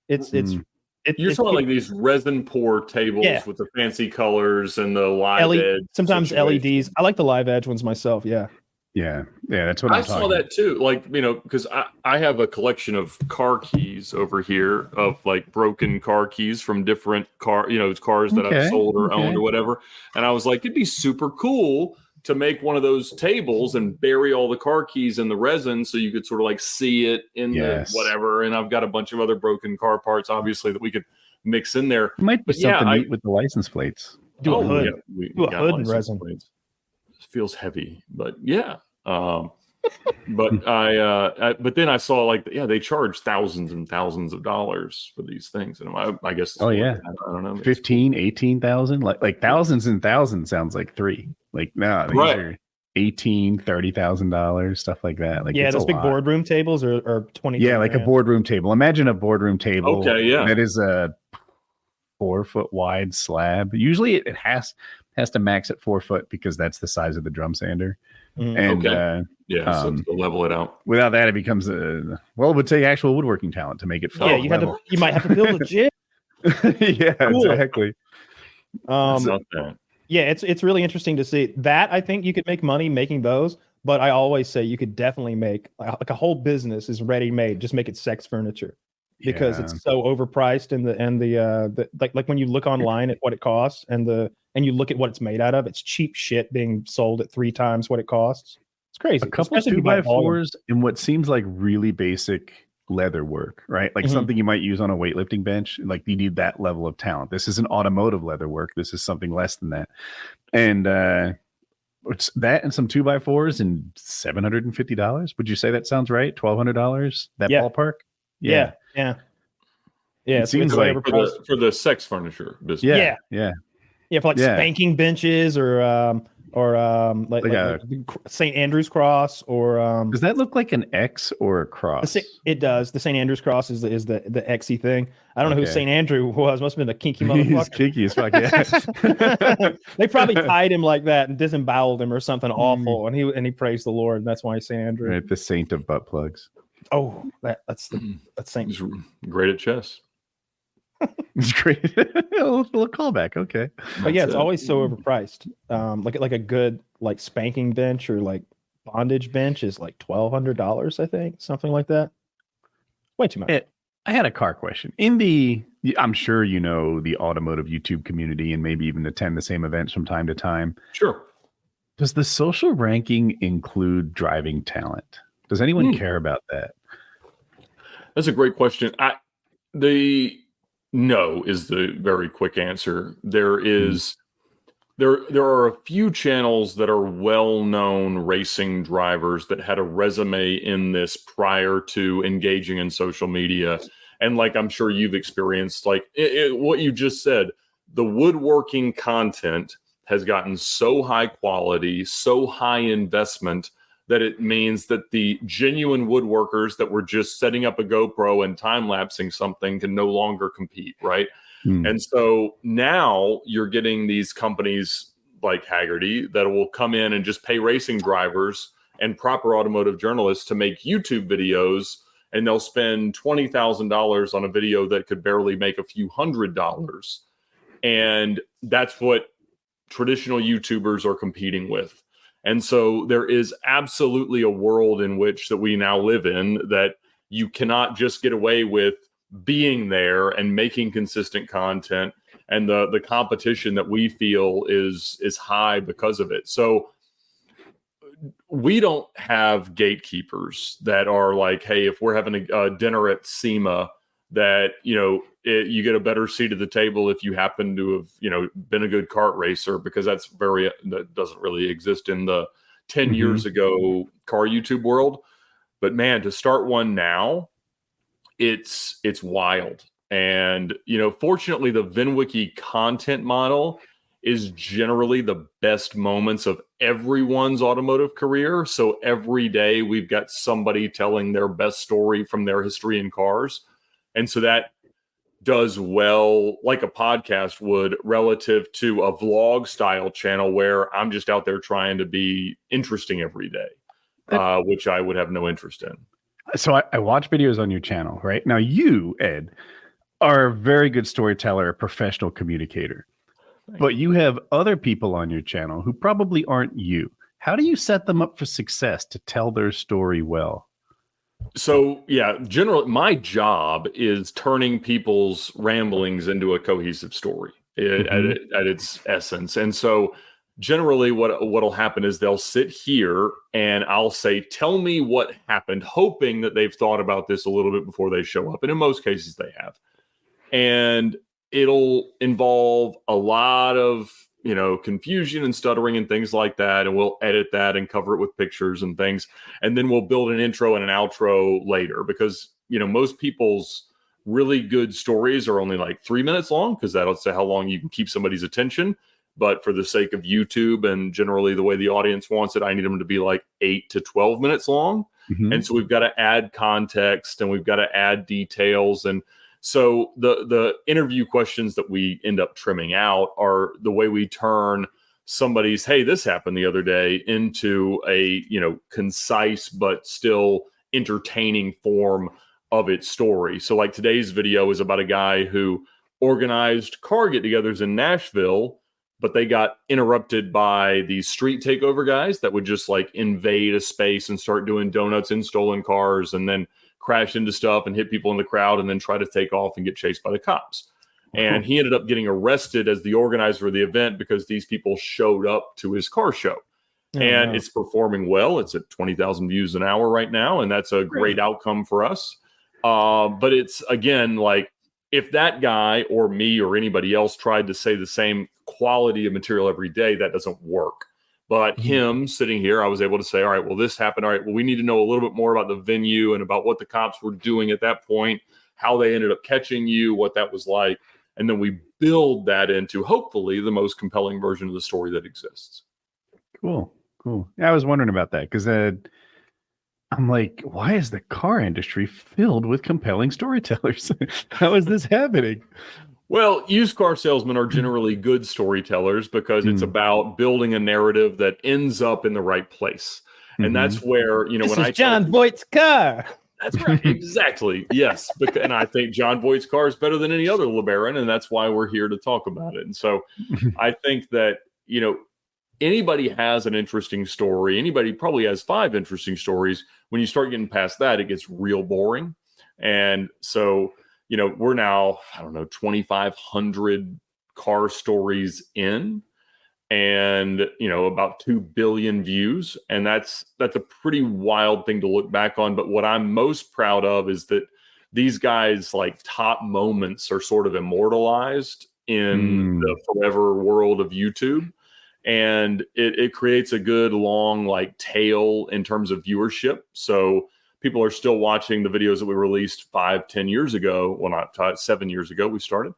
You're talking like these resin pour tables with the fancy colors and the live edge. Sometimes situation. LEDs. I like the live edge ones myself. Yeah. Yeah, that's what I saw that too. Like, because I have a collection of car keys over here, of like broken car keys from different cars that I've sold or owned or whatever. And I was like, it'd be super cool to make one of those tables and bury all the car keys in the resin so you could sort of like see it in the whatever. And I've got a bunch of other broken car parts, obviously, that we could mix in there. It might be something neat with the license plates. Do a hood. Do a hood in resin. Plates. Feels heavy, but but but then I saw they charge thousands and thousands of dollars for these things, and I guess I don't know, 15, 18,000, like thousands and thousands sounds like 3. Like, no, these are $18,000, $30,000, stuff like that. Like, those big boardroom tables are 20. Yeah, like a boardroom table. Imagine a boardroom table. Okay, yeah, that is a 4 foot wide slab. Usually it has to max at 4 foot because that's the size of the drum sander. And so to level it out. Without that, it becomes it would take actual woodworking talent to make it full. Yeah, you might have to build a gym. Exactly. It's really interesting to see that. I think you could make money making those, but I always say you could definitely make like a whole business is ready made. Just make it sex furniture. Because it's so overpriced, and the like when you look online at what it costs and you look at what it's made out of, it's cheap shit being sold at 3 times what it costs. It's crazy. A couple 2x4s in what seems like really basic leather work, right? Like something you might use on a weightlifting bench. Like, you need that level of talent. This isn't automotive leather work. This is something less than that. And it's that and some 2x4s and $750. Would you say that sounds right? $1,200? That ballpark? Yeah. It seems like for the sex furniture business. For like spanking benches or like St. Andrew's cross or does that look like an X or a cross? It does. The St. Andrew's cross is the XY thing. I don't know who St. Andrew was. Must have been a kinky motherfucker. He's kinky as fuck. Yeah. They probably tied him like that and disemboweled him or something awful, and he praised the Lord, and that's why he's St. Andrew. Right, the saint of butt plugs. Oh, that's Saint. He's great at chess. It's great. A little callback. Okay. But it's always so overpriced. Like a good like spanking bench or like bondage bench is like $1,200, I think, something like that. Way too much. I had a car question. I'm sure you know the automotive YouTube community and maybe even attend the same events from time to time. Sure. Does the social ranking include driving talent? Does anyone care about that? That's a great question. No is the very quick answer. There are a few channels that are well-known racing drivers that had a resume in this prior to engaging in social media. And like I'm sure you've experienced, like what you just said, the woodworking content has gotten so high quality, so high investment that it means that the genuine woodworkers that were just setting up a GoPro and time-lapsing something can no longer compete, right? And so now you're getting these companies like Haggerty that will come in and just pay racing drivers and proper automotive journalists to make YouTube videos, and they'll spend $20,000 on a video that could barely make a few $100s. And that's what traditional YouTubers are competing with. And so there is absolutely a world in which that we now live in that you cannot just get away with being there and making consistent content. And the competition that we feel is high because of it. So we don't have gatekeepers that are like, hey, if we're having a dinner at SEMA, that, you know, you get a better seat at the table if you happen to have, you know, been a good kart racer, because that doesn't really exist in the 10 years ago car YouTube world. But man, to start one now, it's wild. And, you know, fortunately, the VINWiki content model is generally the best moments of everyone's automotive career. So every day we've got somebody telling their best story from their history in cars. And so that does well, like a podcast would, relative to a vlog style channel where I'm just out there trying to be interesting every day, which I would have no interest in. So I watch videos on your channel, right? Now you, Ed, are a very good storyteller, a professional communicator. But you have other people on your channel who probably aren't you. How do you set them up for success to tell their story well? So, yeah, generally, my job is turning people's ramblings into a cohesive story at its essence. And so generally what'll happen is they'll sit here and I'll say, tell me what happened, hoping that they've thought about this a little bit before they show up. And in most cases they have. And it'll involve a lot of, you know, confusion and stuttering and things like that. And we'll edit that and cover it with pictures and things. And then we'll build an intro and an outro later, because, you know, most people's really good stories are only like 3 minutes long, because that'll say how long you can keep somebody's attention. But for the sake of YouTube and generally the way the audience wants it, I need them to be like 8 to 12 minutes long. And so we've got to add context and we've got to add details. And so the interview questions that we end up trimming out are the way we turn somebody's, hey, this happened the other day, into a, you know, concise but still entertaining form of its story. So like today's video is about a guy who organized car get-togethers in Nashville, but they got interrupted by these street takeover guys that would just like invade a space and start doing donuts in stolen cars and then crash into stuff and hit people in the crowd and then try to take off and get chased by the cops. And he ended up getting arrested as the organizer of the event because these people showed up to his car show. And it's performing well. It's at 20,000 views an hour right now. And that's a great outcome for us. But it's, again, like if that guy or me or anybody else tried to say the same quality of material every day, that doesn't work. But him sitting here, I was able to say, all right, well, this happened. All right, well, we need to know a little bit more about the venue and about what the cops were doing at that point, how they ended up catching you, what that was like. And then we build that into, hopefully, the most compelling version of the story that exists. Cool. Yeah, I was wondering about that because I'm like, why is the car industry filled with compelling storytellers? How is this happening? Well, used car salesmen are generally good storytellers because it's about building a narrative that ends up in the right place. And that's where, you know, this is John Voight's car. That's right. Exactly. Yes. And I think John Voight's car is better than any other LeBaron, and that's why we're here to talk about it. And so I think that, you know, anybody has an interesting story. Anybody probably has 5 interesting stories. When you start getting past that, it gets real boring. And so, you know, we're now, I don't know, 2,500 car stories in, and, you know, about 2 billion views. And that's a pretty wild thing to look back on. But what I'm most proud of is that these guys' like top moments are sort of immortalized in the forever world of YouTube. And it creates a good long like tail in terms of viewership. So people are still watching the videos that we released 5-10 years ago. Well, not 7 years ago we started.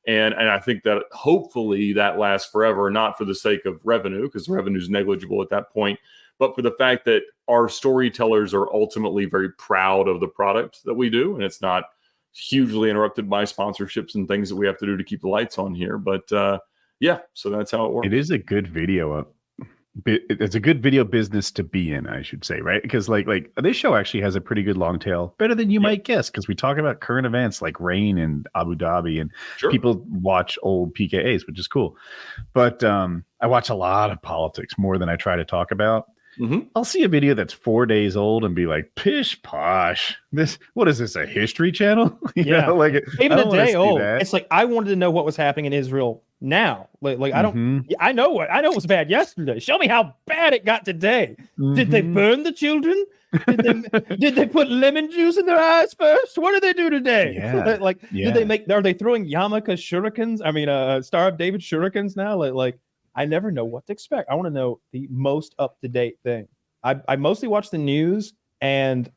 And I think that hopefully that lasts forever, not for the sake of revenue, because revenue is negligible at that point, but for the fact that our storytellers are ultimately very proud of the product that we do, and it's not hugely interrupted by sponsorships and things that we have to do to keep the lights on here. But yeah, so that's how it works. It is a good video. It's a good video business to be in, I should say, right? Because like this show actually has a pretty good long tail, better than you might guess, because we talk about current events like rain and Abu Dhabi, and people watch old PKAs, which is cool. But I watch a lot of politics, more than I try to talk about. I'll see a video that's 4 days old and be like, pish posh. What is this, a history channel? Yeah, like even a day old. It's like, I wanted to know what was happening in Israel now. Like I don't, I know it was bad yesterday. Show me how bad it got today. Did they burn the children? Did they put lemon juice in their eyes first? What did they do today? Did they make? Are they throwing yarmulke shurikens? I mean, Star of David shurikens now? Like I never know what to expect. I want to know the most up to date thing. I mostly watch the news and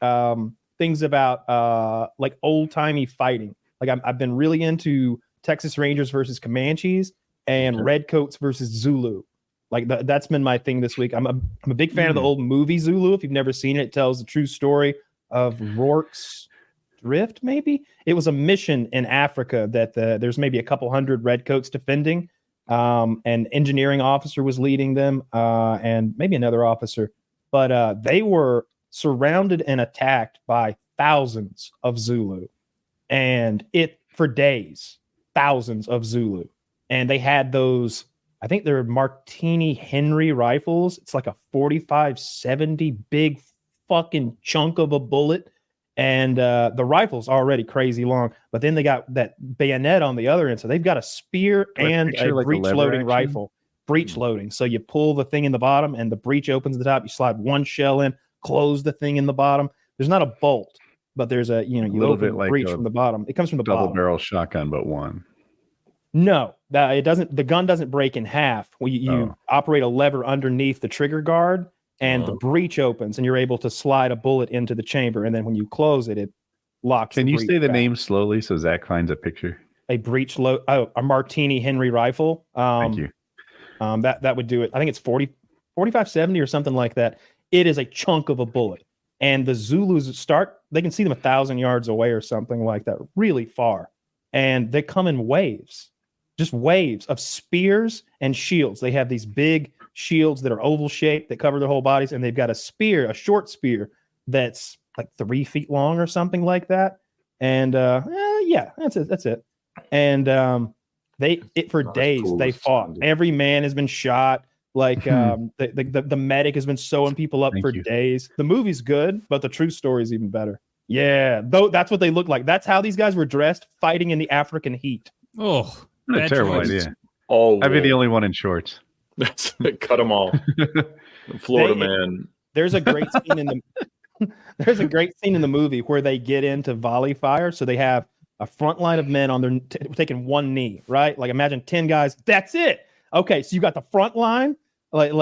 things about like old timey fighting. Like I've been really into Texas Rangers versus Comanches and Redcoats versus Zulu. Like that's been my thing this week. I'm a big fan of the old movie Zulu. If you've never seen it, it tells the true story of Rourke's Drift. Maybe it was a mission in Africa that there's maybe a couple hundred Redcoats defending. An engineering officer was leading them, and maybe another officer. But they were surrounded and attacked by thousands of Zulu, and for days. Thousands of Zulu, and they had those, I think they're Martini Henry rifles. It's like a 45-70 big fucking chunk of a bullet, and the rifle's already crazy long, but then they got that bayonet on the other end, so they've got a spear and a breech loading rifle. Breech loading, so you pull the thing in the bottom and the breech opens at the top, you slide one shell in, close the thing in the bottom. There's not a bolt, but there's a you open the breech from the bottom. It comes from the double bottom. Barrel shotgun, but one. No, it doesn't. The gun doesn't break in half. You operate a lever underneath the trigger guard, and the breech opens, and you're able to slide a bullet into the chamber. And then when you close it, it locks. Can you say the name slowly so Zach finds a picture? A breech load. Oh, a Martini Henry rifle. Thank you. That would do it. I think it's 45-70 or something like that. It is a chunk of a bullet, and the Zulus they can see them 1,000 yards away or something like that, really far, and they come in waves. Just waves of spears and shields. They have these big shields that are oval shaped that cover their whole bodies, and they've got a short spear that's like 3 feet long or something like that. And that's it. And for days they fought. Every man has been shot. Like the medic has been sewing people up for days. The movie's good, but the true story is even better. Yeah, though that's what they look like. That's how these guys were dressed, fighting in the African heat. Oh. What a terrible idea. I'd be the only one in shorts. That's cut them all. Florida man. There's a great scene in the movie where they get into volley fire. So they have a front line of men on their taking one knee, right? Like imagine 10 guys. That's it. Okay, so you got the front line, like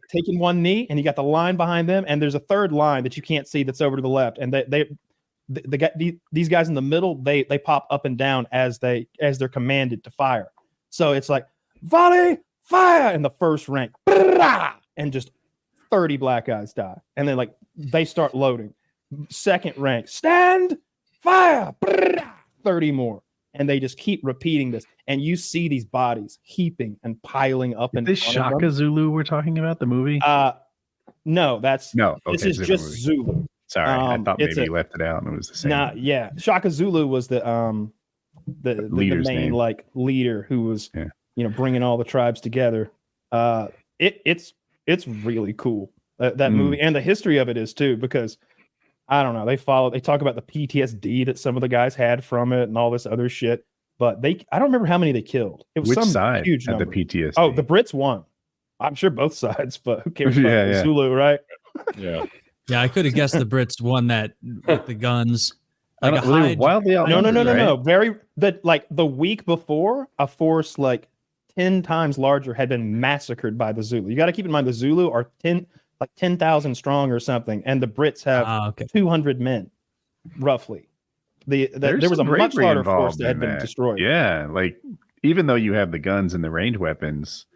taking one knee, and you got the line behind them, and there's a third line that you can't see that's over to the left, and these guys in the middle, they pop up and down as they're commanded to fire. So it's like volley fire in the first rank, brah, and just 30 black guys die, and then like they start loading. Second rank, stand, fire, brah, 30 more, and they just keep repeating this, and you see these bodies heaping and piling up. Is this Shaka Zulu we're talking about, the movie? No, that's no. Okay, this is just movie. Zulu. Sorry, I thought maybe you left it out and it was the same. Yeah. Shaka Zulu was the main name. Like leader who was bringing all the tribes together. It's really cool that movie, and the history of it is too, because I don't know, they talk about the PTSD that some of the guys had from it and all this other shit, but I don't remember how many they killed. It was Which some side huge had number. The PTSD. Oh, the Brits won. I'm sure both sides, but who cares about Zulu, right? Yeah. Yeah, I could have guessed the Brits won that with the guns. Like wildly out. No. The week before, a force like 10 times larger had been massacred by the Zulu. You got to keep in mind the Zulu are 10,000 strong or something, and the Brits have 200 men, roughly. There was a much larger force that had been destroyed. Yeah, like even though you have the guns and the range weapons,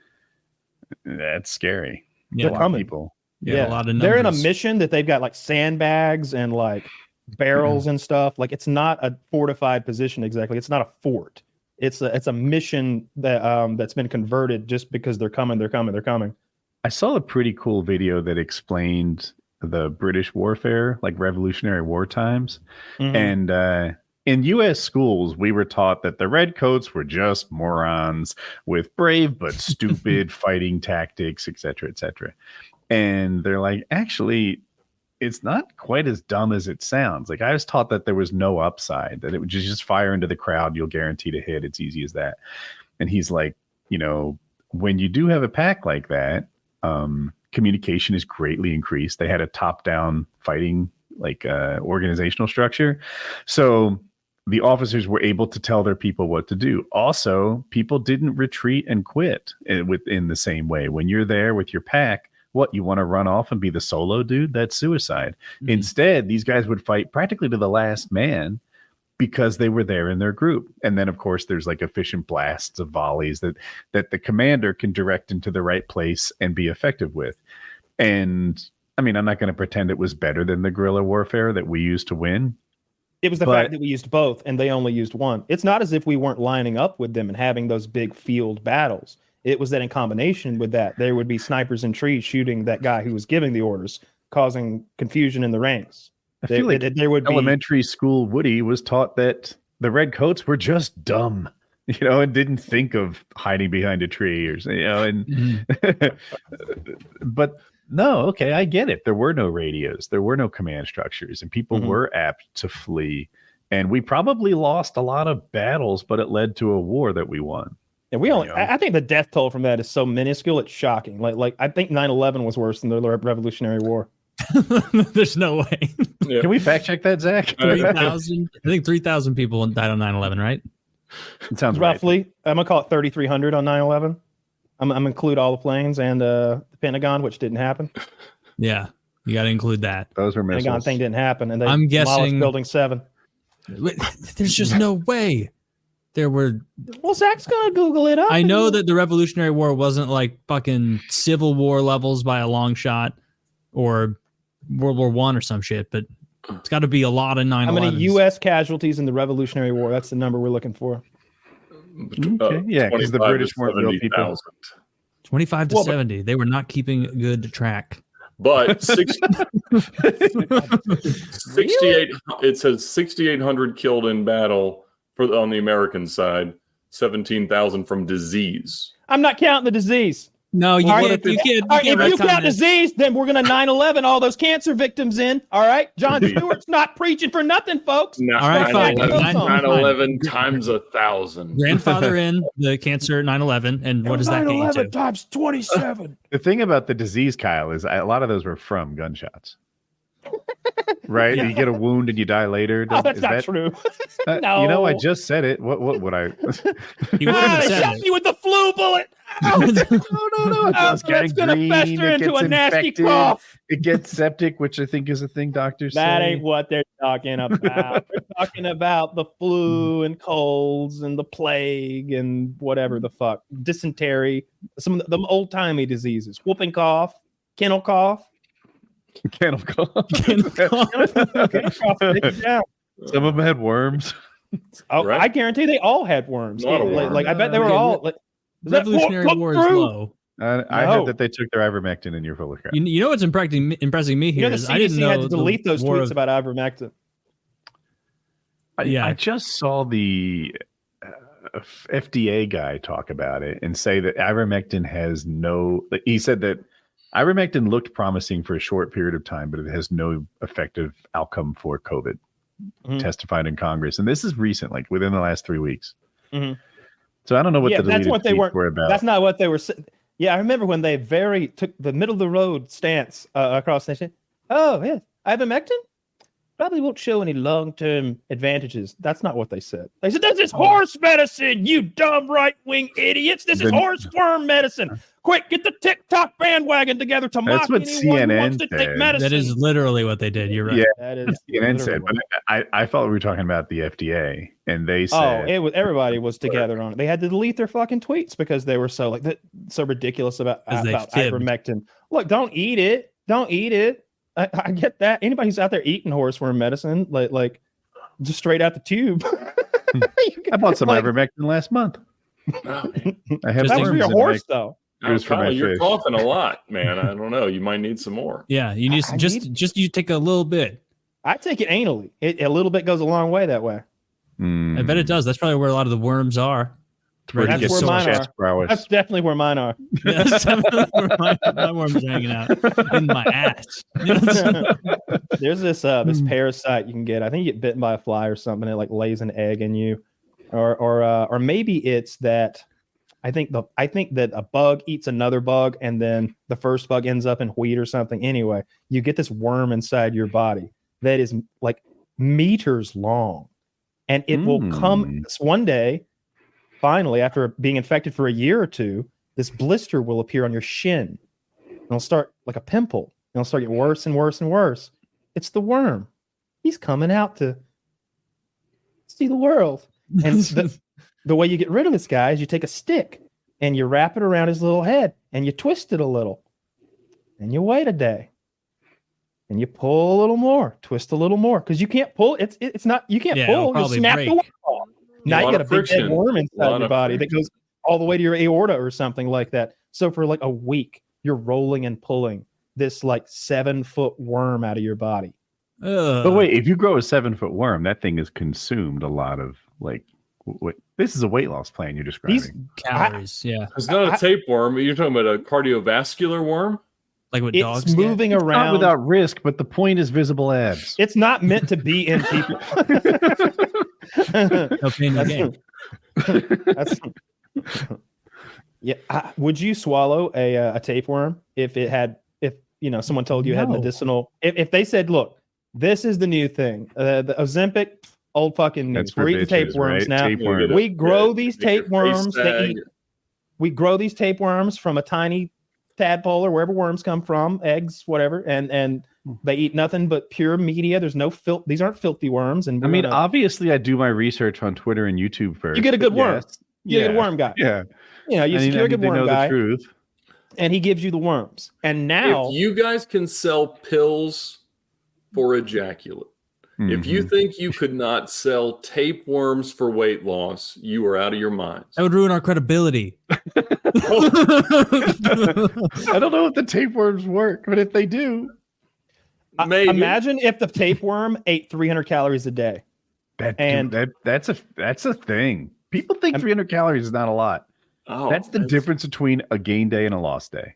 that's scary. Yeah, they're coming. People. Yeah, a lot of they're in a numbers. mission that they've got like sandbags and like barrels and stuff. Like it's not a fortified position exactly. It's not a fort. It's a mission that that's been converted just because they're coming. I saw a pretty cool video that explained the British warfare, like Revolutionary War times. Mhm. And in U.S. schools, we were taught that the redcoats were just morons with brave but stupid fighting tactics, et cetera, et cetera. And they're like, actually, it's not quite as dumb as it sounds. Like I was taught that there was no upside, that it would just fire into the crowd. You'll guarantee to hit. It's easy as that. And he's like, when you do have a pack like that, communication is greatly increased. They had a top-down fighting organizational structure. So the officers were able to tell their people what to do. Also, people didn't retreat and quit in the same way. When you're there with your pack, what, you want to run off and be the solo dude? That's suicide. Mm-hmm. Instead, these guys would fight practically to the last man because they were there in their group. And then, of course, there's like efficient blasts of volleys that the commander can direct into the right place and be effective with. And I mean, I'm not going to pretend it was better than the guerrilla warfare that we used to win. It was the fact that we used both and they only used one. It's not as if we weren't lining up with them and having those big field battles. It was that in combination with that, there would be snipers in trees shooting that guy who was giving the orders, causing confusion in the ranks. I feel like there would elementary school Woody was taught that the redcoats were just dumb, and didn't think of hiding behind a tree but no, okay, I get it. There were no radios, there were no command structures, and people were apt to flee. And we probably lost a lot of battles, but it led to a war that we won. And I think the death toll from that is so minuscule, it's shocking. Like I think 9/11 was worse than the Revolutionary War. There's no way. Yeah. Can we fact check that, Zach? 3,000. I think 3,000 people died on 9/11, right? It sounds roughly. Right. I'm gonna call it 3,300 on 9/11. I'm gonna include all the planes and the Pentagon, which didn't happen. Yeah, you got to include that. Those were missiles. Pentagon thing didn't happen, and they I'm guessing Building 7. There's just no way. There were. Well, Zach's gonna Google it up. I know that the Revolutionary War wasn't like fucking Civil War levels by a long shot, or World War I or some shit, but it's got to be a lot of 9/11. How many U.S. casualties in the Revolutionary War? That's the number we're looking for. Okay. Yeah, because the British weren't real people. 25 to 70. They were not keeping good track. But 68. It says 6,800 killed in battle on the American side, 17,000 from disease. I'm not counting the disease. No, you can't. If you count disease, then we're going to 9/11 all those cancer victims in. All right, John Stewart's not preaching for nothing, folks. No, all right, fine. 9/11 times 1,000. Grandfather in the cancer 9/11, and what does that get you to? 9/11 times 27. The thing about the disease, Kyle, is a lot of those were from gunshots. Right? Yeah. You get a wound and you die later. That's not true. No. I just said it. What would I? You wouldn't have said shot you with the flu bullet. No. It's going to fester into a nasty cough. It gets septic, which I think is a thing doctors say. That ain't what they're talking about. They're talking about the flu and colds and the plague and whatever the fuck. Dysentery. Some of the old-timey diseases. Whooping cough. Kennel cough. Kennel cough. Yeah. Some of them had worms. Oh, right. I guarantee they all had worms. Like I bet they were all like. Revolutionary War is low. I heard that they took their ivermectin, and you're full of crap. You know what's impressing me here is I didn't know had to delete those tweets about ivermectin. I just saw the FDA guy talk about it and say that ivermectin has no. He said that ivermectin looked promising for a short period of time, but it has no effective outcome for COVID. Testified in Congress, and this is recent, like within the last 3 weeks. So I don't know what the deleted tweets were about. That's not what they were saying. Yeah, I remember when they took the middle of the road stance across the nation. Oh, yeah, ivermectin probably won't show any long-term advantages. That's not what they said. They said, this is horse medicine, you dumb right-wing idiots. This is horseworm medicine. Quick, get the TikTok bandwagon together to mock anyone who wants to take medicine. That is literally what they did. You're right. Yeah, that is CNN said. But I thought we were talking about the FDA, and they said, everybody was together on it. They had to delete their fucking tweets because they were so ridiculous about ivermectin. Look, don't eat it. don't eat it. I get that. Anybody who's out there eating horseworm medicine, like just straight out the tube. I bought some ivermectin last month. Oh, I have That was for your horse, my, though. It was for my you're fish. coughing a lot, man. I don't know. You might need some more. Yeah, you need just you take a little bit. I take it anally. A little bit goes a long way that way. I bet it does. That's probably where a lot of the worms are. That's where mine are. That's definitely where mine are. Yeah, that's definitely where my worms are hanging out in my ass. There's this parasite you can get. I think you get bitten by a fly or something. It like lays an egg in you, or maybe it's that. I think that a bug eats another bug, and then the first bug ends up in wheat or something. Anyway, you get this worm inside your body that is like meters long, and it will come one day. Finally, after being infected for a year or two, this blister will appear on your shin. It'll start like a pimple. It'll start getting worse and worse and worse. It's the worm. He's coming out to see the world. And the way you get rid of this guy is you take a stick and you wrap it around his little head and you twist it a little. And you wait a day. And you pull a little more, twist a little more. Because you can't pull. It's not, you can't pull. You snap the worm off. Now you got a big dead worm inside your body that goes all the way to your aorta or something like that. So for like a week, you're rolling and pulling this like 7-foot worm out of your body. But wait, if you grow a 7-foot worm, that thing has consumed a lot of like. This is a weight loss plan you're describing. These calories, yeah. It's not a tapeworm. You're talking about a cardiovascular worm. Like what it's dogs moving get? around not without risk, but the point is visible abs. It's not meant to be in people. No pain, no gain. Yeah. Would you swallow a tapeworm if someone told you it had medicinal? If they said, "Look, this is the new thing, the Ozempic, old fucking news. We're eating tapeworms now. Tapeworm. We grow these tapeworms. We grow these tapeworms from a tiny tadpole or wherever worms come from, eggs, whatever, and they eat nothing but pure media. There's no filth. These aren't filthy worms. And obviously, I do my research on Twitter and YouTube first. You get a good worm. Yes. You get a worm guy. Yeah. You secure a good worm guy. The truth. And he gives you the worms. And now, if you guys can sell pills for ejaculate, if you think you could not sell tapeworms for weight loss, you are out of your minds. That would ruin our credibility. I don't know if the tapeworms work, but if they do, maybe. Imagine if the tapeworm ate 300 calories a day. That's a thing. People think 300 calories is not a lot. That's the difference between a gain day and a loss day.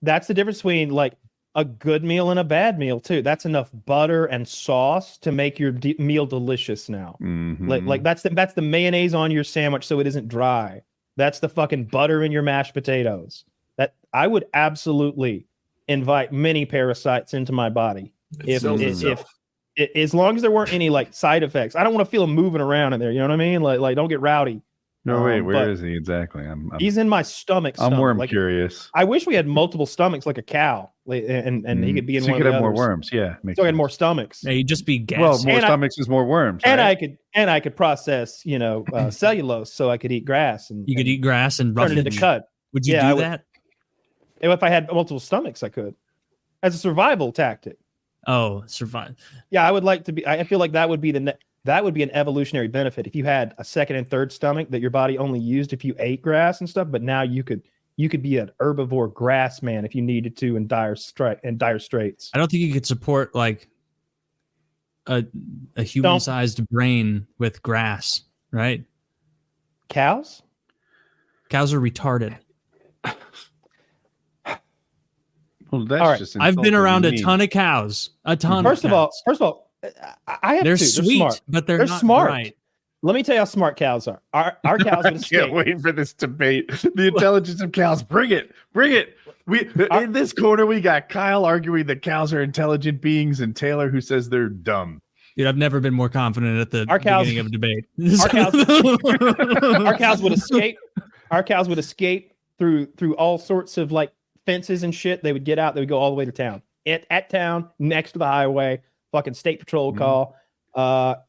That's the difference between like a good meal and a bad meal too. That's enough butter and sauce to make your meal delicious now. Like that's the mayonnaise on your sandwich so it isn't dry. That's the fucking butter in your mashed potatoes. That I would absolutely invite many parasites into my body if as long as there weren't any like side effects. I don't want to feel them moving around in there. You know what I mean? Like don't get rowdy. No, wait, where is he exactly? He's in my stomach. I'm worm curious. I wish we had multiple stomachs like a cow, and he could be in one of the others. So you could have more worms, yeah. So I had more stomachs. Yeah, you'd just be gas. Well, more stomachs is more worms. And right? I could process, cellulose, so I could eat grass and you could eat grass and turn it into cut. Would you do that? If I had multiple stomachs, I could, as a survival tactic. Oh, survive. Yeah, I would like to be. I feel like that would be that would be an evolutionary benefit if you had a second and third stomach that your body only used if you ate grass and stuff. But now you could be an herbivore grass man if you needed to in dire straits. I don't think you could support like a human-sized brain with grass, right? Cows are retarded. Well, that's just I've been around a ton of cows. First of all, I have they're two. Sweet, smart. but they're not smart. Right. Let me tell you how smart cows are. Our cows would escape. I can't wait for this debate. The intelligence of cows. Bring it. In this corner, we got Kyle arguing that cows are intelligent beings, and Taylor who says they're dumb. Dude, I've never been more confident at the beginning of a debate. Our cows would escape. Our cows would escape through all sorts of like fences and shit. They would get out. They would go all the way to town. At town, next to the highway. Fucking state patrol call.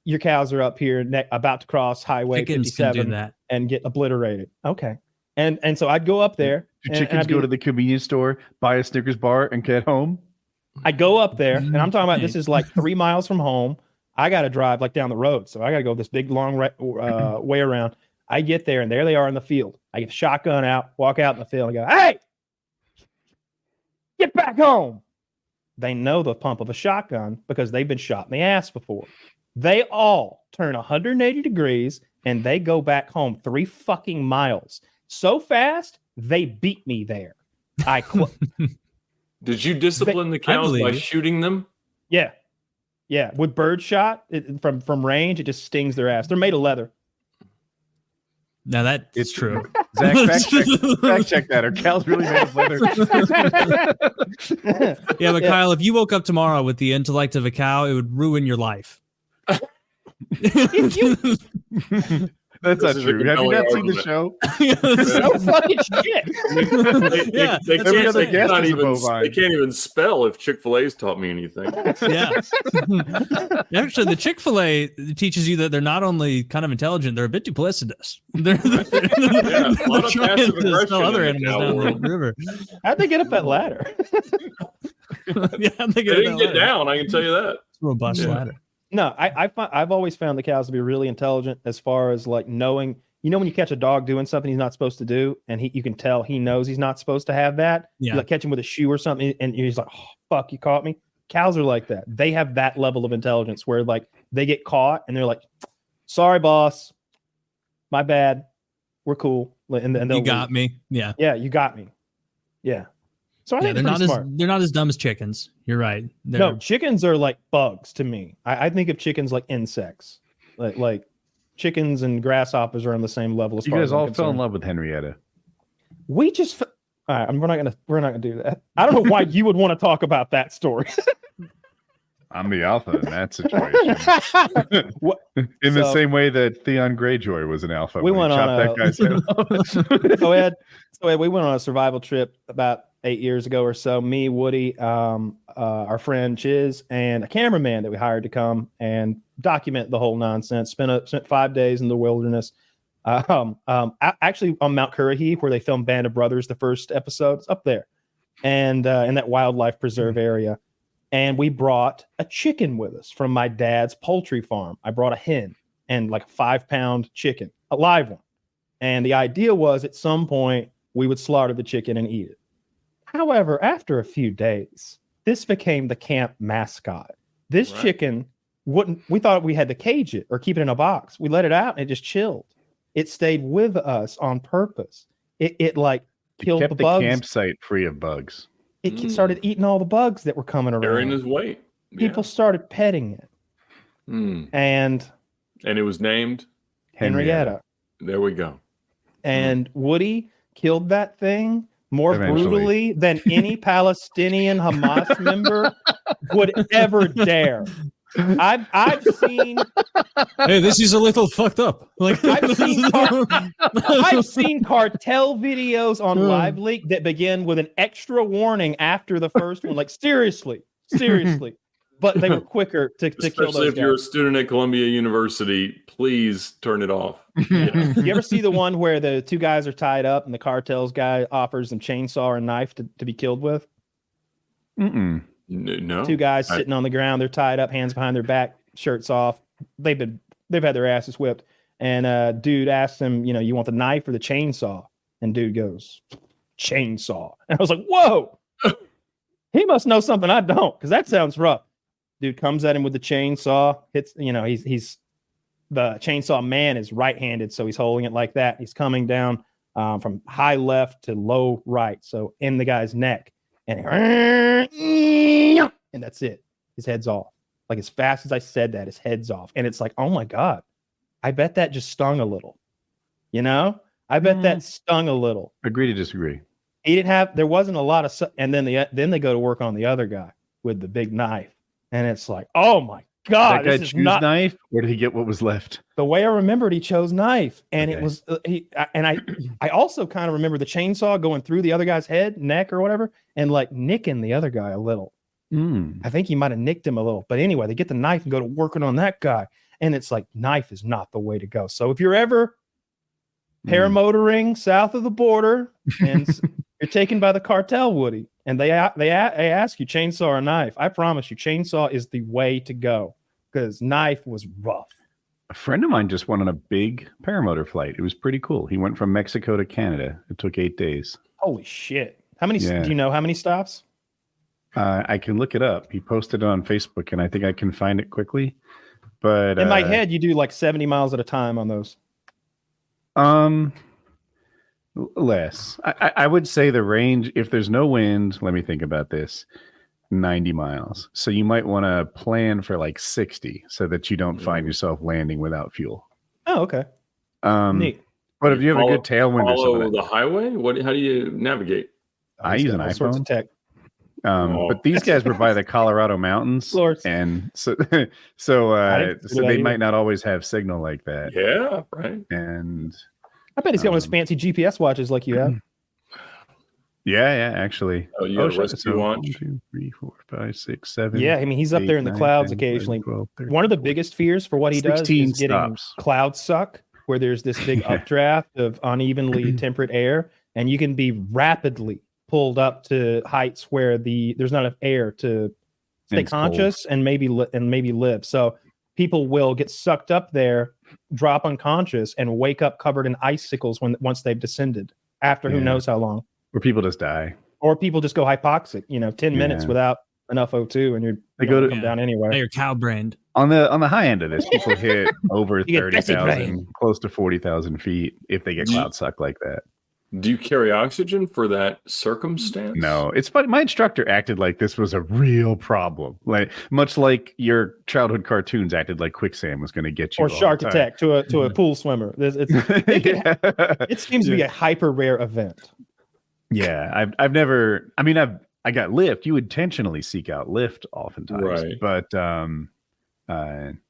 Your cows are up here about to cross highway 57 and get obliterated. Okay. And so I'd go up there. Do chickens go to the convenience store, buy a Snickers bar, and get home? I go up there, and I'm talking about this is like 3 miles from home. I got to drive like down the road, so I got to go this big long way around. I get there, and there they are in the field. I get the shotgun out, walk out in the field, and go, "Hey, get back home!" They know the pump of a shotgun because they've been shot in the ass before. They all turn 180 degrees, and they go back home 3 fucking miles so fast they beat me there. Did you discipline the cows by shooting them? Yeah. With bird shot from range, it just stings their ass. They're made of leather. Now it's true. Zach, fact check that. Are cows really made of leather? Yeah, but Kyle, if you woke up tomorrow with the intellect of a cow, it would ruin your life. That's not true. Have you not seen the show? No fucking shit. They can't even spell if Chick-fil-A's taught me anything. Yeah. Actually, the Chick-fil-A teaches you that they're not only kind of intelligent, they're a bit duplicitous. They're a lot of passive aggression other in the animals cow down world. the river. How'd they get up that ladder? They didn't get down, I can tell you that. It's a robust ladder. No, I've always found the cows to be really intelligent as far as like knowing, when you catch a dog doing something he's not supposed to do, and you can tell he knows he's not supposed to have that. Yeah. You like catch him with a shoe or something, and he's like, "Oh, fuck, you caught me." Cows are like that. They have that level of intelligence where like they get caught and they're like, "Sorry, boss, my bad, we're cool." And You got me. Yeah. Yeah, you got me. Yeah. So I think they're not as dumb as chickens. You're right. No, chickens are like bugs to me. I think of chickens like insects. Like chickens and grasshoppers are on the same level. As you guys all fell in love with Henrietta. We just. All right, we're not gonna do that. I don't know why you would want to talk about that story. I'm the alpha in that situation. In the same way that Theon Greyjoy was an alpha. We went on that guy's head. So we went on a survival trip about 8 years ago or so. Me, Woody, our friend Chiz, and a cameraman that we hired to come and document the whole nonsense. Spent 5 days in the wilderness. Actually on Mount Currahee, where they filmed Band of Brothers, the first episode. It's up there, and in that wildlife preserve area. And we brought a chicken with us from my dad's poultry farm. I brought a hen and like a 5-pound chicken, a live one. And the idea was at some point we would slaughter the chicken and eat it. However, after a few days, this became the camp mascot. This chicken we thought we had to cage it or keep it in a box. We let it out and it just chilled. It stayed with us on purpose. It like killed the bugs. The campsite free of bugs. It started eating all the bugs that were coming around. Carrying his weight. People started petting it. And it was named Henrietta. There we go. And Woody killed that thing more brutally than any Palestinian Hamas member would ever dare. I've seen. Hey, this is a little fucked up. Like I've seen cartel videos on Live Leak that begin with an extra warning after the first one. Like seriously. But they were quicker to kill those guys. Especially if you're a student at Columbia University, please turn it off. You ever see the one where the 2 guys are tied up and the cartel's guy offers them chainsaw or knife to be killed with? No. 2 guys sitting on the ground, they're tied up, hands behind their back, shirts off. They've had their asses whipped. And dude asks him, you want the knife or the chainsaw? And dude goes, chainsaw. And I was like, whoa, he must know something I don't, because that sounds rough. Dude comes at him with the chainsaw, hits, he's the chainsaw man is right-handed, so he's holding it like that. He's coming down from high left to low right, so in the guy's neck. And that's it. His head's off. Like as fast as I said that, his head's off. And it's like, oh my God, I bet that just stung a little. I bet that stung a little. Agree to disagree. There wasn't a lot of, and then they go to work on the other guy with the big knife. And it's like, oh my God, that guy choose knife, or did he get what was left? The way I remembered, he chose knife, and it was I also kind of remember the chainsaw going through the other guy's head, neck, or whatever, and like nicking the other guy a little. I think he might have nicked him a little, but anyway, they get the knife and go to working on that guy, and it's like knife is not the way to go. So if you're ever paramotoring south of the border and you're taken by the cartel, Woody, and they ask you chainsaw or knife. I promise you, chainsaw is the way to go because knife was rough. A friend of mine just went on a big paramotor flight. It was pretty cool. He went from Mexico to Canada. It took 8 days. Holy shit! How many? Do you know how many stops? I can look it up. He posted it on Facebook, and I think I can find it quickly. But in my head, you do like 70 miles at a time on those. Less. I would say the range, if there's no wind, let me think about this, 90 miles. So you might want to plan for like 60 so that you don't find yourself landing without fuel. Oh, okay. Neat. But if you have a good tailwind or follow something, the highway, how do you navigate? I use an all sorts of iPhone. tech. But these guys were by the Colorado mountains, and so they might not always have signal like that. Yeah, right. And I bet he's got one of those fancy GPS watches like you have. Yeah, actually. Oh, you got a rescue watch? 1, 2, 3, 4, 5, 6, 7. Yeah, I mean he's up there in the clouds occasionally. 12, 13, one of the biggest fears for what he does is getting cloud suck, where there's this big updraft of unevenly temperate air, and you can be rapidly pulled up to heights where there's not enough air to stay conscious and maybe live. So people will get sucked up there, drop unconscious, and wake up covered in icicles once they've descended after who knows how long. Or people just die. Or people just go hypoxic. 10 minutes without enough O2, and they go to come down anyway. You're cow-brained. On the high end of this, people hit over 30,000, close to 40,000 feet if they get cloud suck like that. Do you carry oxygen for that circumstance? No, it's funny. My instructor acted like this was a real problem, much like your childhood cartoons acted like quicksand was going to get you. Or shark attack to a pool swimmer. It seems to be a hyper rare event. Yeah, I've never. I mean, I got lift. You intentionally seek out lift oftentimes, right? But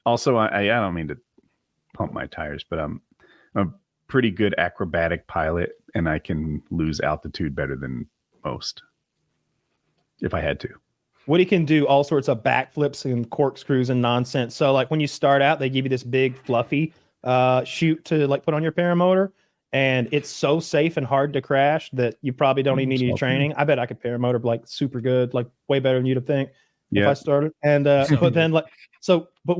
also, I don't mean to pump my tires, but I'm a pretty good acrobatic pilot, and I can lose altitude better than most if I had to. Woody can do all sorts of backflips and corkscrews and nonsense. So like when you start out, they give you this big fluffy chute to like put on your paramotor, and it's so safe and hard to crash that you probably don't even need any training. I bet I could paramotor like super good, like way better than you'd think if I started. And but then but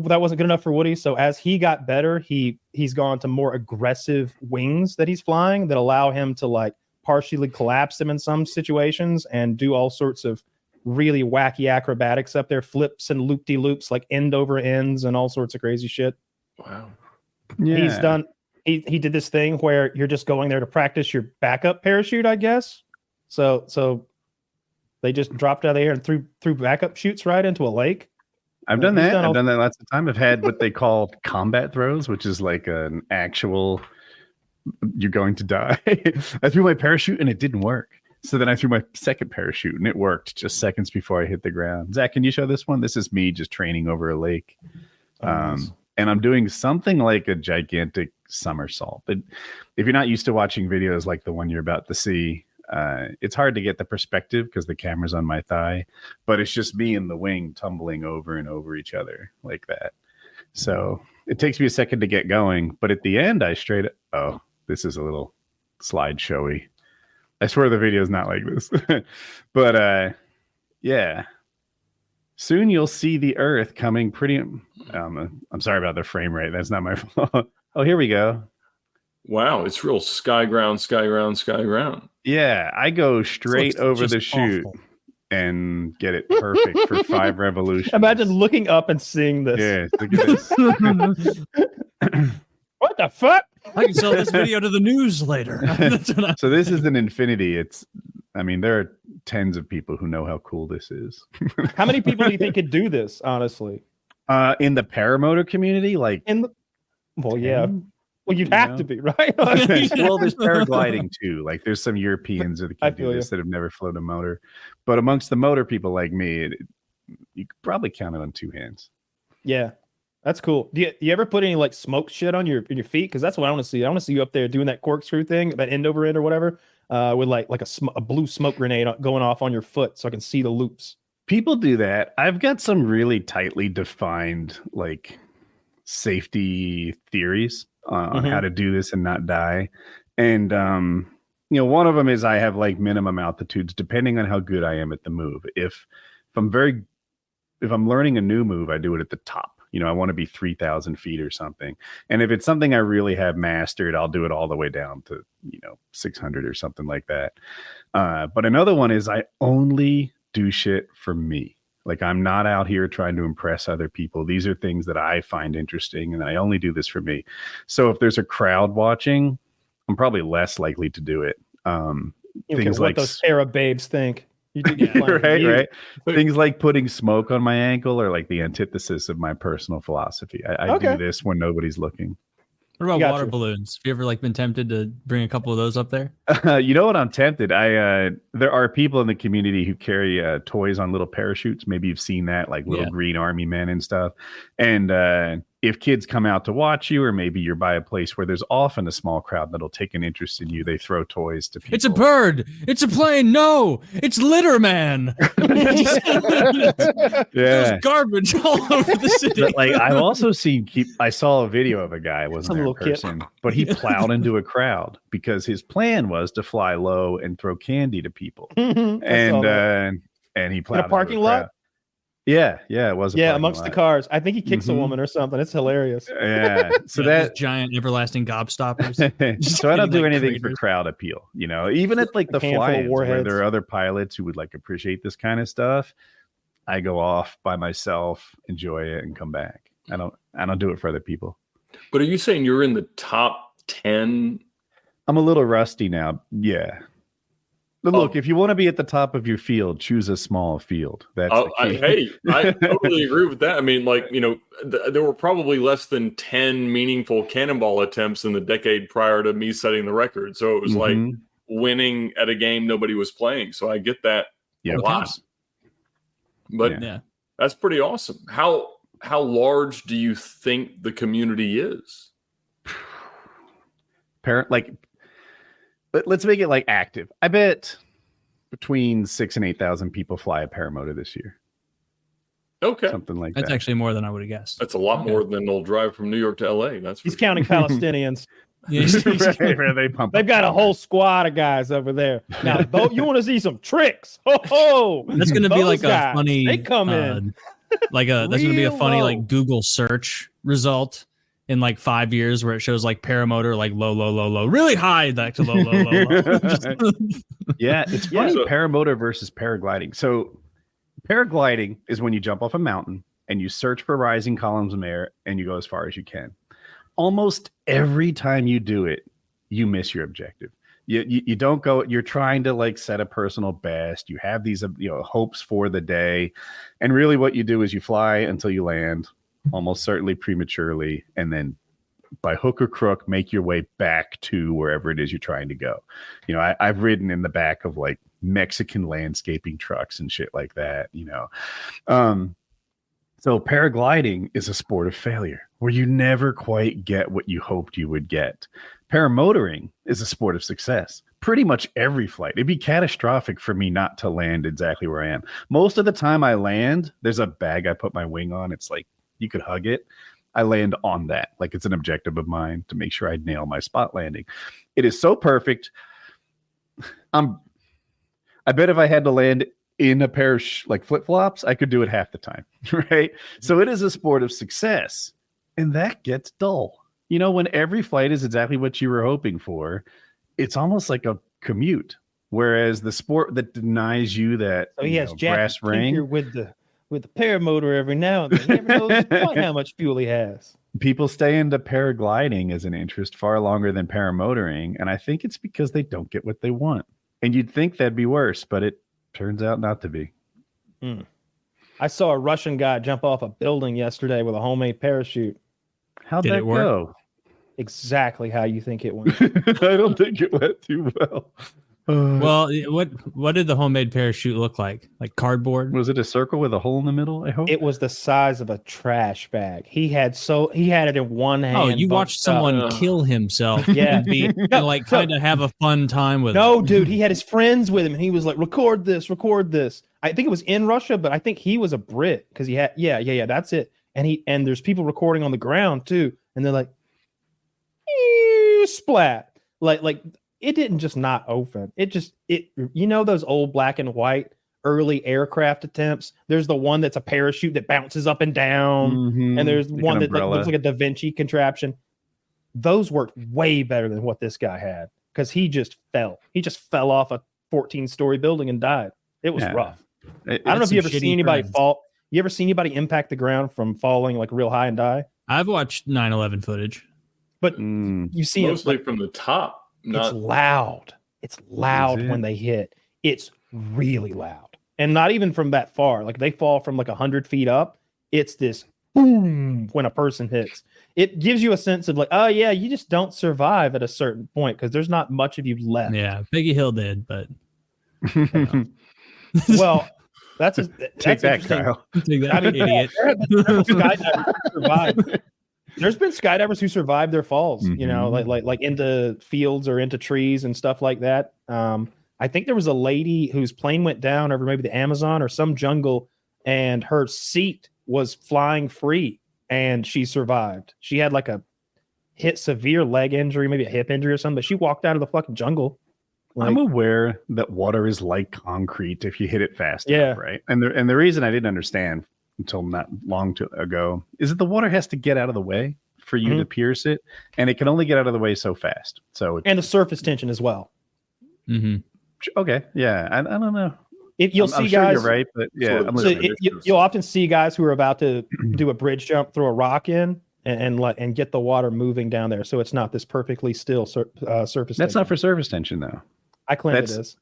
that wasn't good enough for Woody. So as he got better, he's gone to more aggressive wings that he's flying that allow him to like partially collapse them in some situations and do all sorts of really wacky acrobatics up there, flips and loop-de-loops, like end over ends and all sorts of crazy shit. Wow. Yeah. He did this thing where you're just going there to practice your backup parachute, I guess. So they just dropped out of the air and threw backup chutes right into a lake. I've done that. I've done that lots of time. I've had what they call combat throws, which is like an actual you're going to die. I threw my parachute and it didn't work. So then I threw my second parachute and it worked just seconds before I hit the ground. Zach, can you show this one? This is me just training over a lake. Nice. And I'm doing something like a gigantic somersault. But if you're not used to watching videos like the one you're about to see, it's hard to get the perspective because the camera's on my thigh, but it's just me and the wing tumbling over and over each other like that. So it takes me a second to get going, but at the end this is a little slideshowy. I swear the video is not like this. But yeah, soon you'll see the Earth coming pretty. I'm sorry about the frame rate. That's not my fault. Oh, here we go. Wow, it's real sky ground. Yeah, I go straight over the chute and get it perfect for 5 revolutions. Imagine looking up and seeing this. Yeah, look at this. What the fuck? I can sell this video to the news later. So this is an infinity. There are tens of people who know how cool this is. How many people do you think could do this, honestly? In the paramotor community, yeah. Well, you'd have to be, right? Well, there's paragliding too. Like there's some Europeans that can do this that have never flown a motor. But amongst the motor people like me, you could probably count it on 2 hands. Yeah. That's cool. Do you ever put any like smoke shit on your feet? Because that's what I want to see. I want to see you up there doing that corkscrew thing, that end over end or whatever, with like a blue smoke grenade going off on your foot, so I can see the loops. People do that. I've got some really tightly defined like safety theories on how to do this and not die. And one of them is I have like minimum altitudes depending on how good I am at the move. If I'm learning a new move, I do it at the top. I want to be 3,000 feet or something. And if it's something I really have mastered, I'll do it all the way down to, 600 or something like that. But another one is I only do shit for me. Like, I'm not out here trying to impress other people. These are things that I find interesting, and I only do this for me. So if there's a crowd watching, I'm probably less likely to do it. Things what like those Arab babes think. Right. Things like putting smoke on my ankle are like the antithesis of my personal philosophy. I do this when nobody's looking. What about water balloons? Have you ever been tempted to bring a couple of those up there? You know what? I'm tempted. There are people in the community who carry toys on little parachutes. Maybe you've seen that, like little green army men and stuff. And if kids come out to watch you, or maybe you're by a place where there's often a small crowd that'll take an interest in you, they throw toys to people. It's a bird. It's a plane. No, it's litter man. There's garbage all over the city. But like, I've also seen I saw a video of a guy, wasn't there in person, but he plowed into a crowd because his plan was to fly low and throw candy to people. And he plowed in a parking lot. Yeah, it was. Amongst the cars. I think he kicks a woman or something. It's hilarious. Yeah, so that giant everlasting gobstoppers. So I don't do anything for crowd appeal. Even at like the fly-ins where there are other pilots who would like appreciate this kind of stuff, I go off by myself, enjoy it, and come back. I don't do it for other people. But are you saying you're in the top 10? I'm a little rusty now. Yeah. Look, if you want to be at the top of your field, choose a small field. That's I totally agree with that. I mean, like, there were probably less than 10 meaningful cannonball attempts in the decade prior to me setting the record. So it was like winning at a game nobody was playing. So I get that a lot. But that's pretty awesome. How large do you think the community is? Let's make it like active. I bet between 6,000 and 8,000 people fly a paramotor this year. Okay. Something like That's actually more than I would have guessed. That's a lot more than they'll drive from New York to LA. He's counting Palestinians. They've got a whole squad of guys over there. Now, you want to see some tricks? That's going to be like a funny. They come in. That's going to be a funny like Google search result in like 5 years where it shows like paramotor, like low, really high, back to low. Yeah, it's funny. Paramotor versus paragliding. So paragliding is when you jump off a mountain and you search for rising columns of air and you go as far as you can. Almost every time you do it, you miss your objective. You don't go. You're trying to like set a personal best. You have these hopes for the day, and really what you do is you fly until you land, almost certainly prematurely, and then by hook or crook make your way back to wherever it is you're trying to go. I've ridden in the back of like Mexican landscaping trucks and shit like that. So paragliding is a sport of failure where you never quite get what you hoped you would get. Paramotoring is a sport of success. Pretty much every flight. It'd be catastrophic for me not to land exactly where I am. Most of the time I land, there's a bag I put my wing on. It's like you could hug it. I land on that. Like it's an objective of mine to make sure I nail my spot landing. It is so perfect. I bet if I had to land in a pair of like flip-flops, I could do it half the time, right? So it is a sport of success, and that gets dull. When every flight is exactly what you were hoping for, it's almost like a commute. Whereas the sport that denies you that brass ring with the paramotor every now and then, he never knows quite how much fuel he has. People stay into paragliding as an interest far longer than paramotoring, and I think it's because they don't get what they want. And you'd think that'd be worse, but it turns out not to be. I saw a Russian guy jump off a building yesterday with a homemade parachute. How'd that go? Exactly how you think it went. I don't think it went too well. Well, what did the homemade parachute look like? Like cardboard? Was it a circle with a hole in the middle? I hope it was the size of a trash bag. He had it in one hand. Oh, you watched someone kill himself? Yeah, and like kind of have a fun time with. No, dude, he had his friends with him, and he was like, "Record this." I think it was in Russia, but I think he was a Brit because he had that's it. And there's people recording on the ground too, and they're like, splat, like. it didn't just not open. Those old black and white early aircraft attempts. There's the one that's a parachute that bounces up and down, and there's one that looks like a Da Vinci contraption. Those worked way better than what this guy had because he just fell. He just fell off a 14-story building and died. It was rough. I don't know if you ever seen anybody fall. You ever seen anybody impact the ground from falling like real high and die? I've watched 9/11 footage, but you see mostly from the top. It's loud. It's loud when they hit. It's really loud. And not even from that far. Like they fall from like 100 feet up. It's this boom when a person hits. It gives you a sense of like, oh yeah, you just don't survive at a certain point because there's not much of you left. Yeah, Biggie Hill did, but well, that's take that, Kyle. Take that, idiot. There's been skydivers who survived their falls, like into fields or into trees and stuff like that. I think there was a lady whose plane went down over maybe the Amazon or some jungle, and her seat was flying free, and she survived. She had like a severe leg injury, maybe a hip injury or something, but she walked out of the fucking jungle. I'm aware that water is like concrete if you hit it fast enough, right? And the reason I didn't understand until not long ago is that the water has to get out of the way for you to pierce it, and it can only get out of the way so fast. And the surface tension as well. Mm-hmm. Okay, yeah, I don't know. You'll see guys, you're right, but yeah, you'll often see guys who are about to do a bridge jump, throw a rock in, and get the water moving down there, so it's not this perfectly still surface. That's tension. Not for surface tension, though. I claim it is.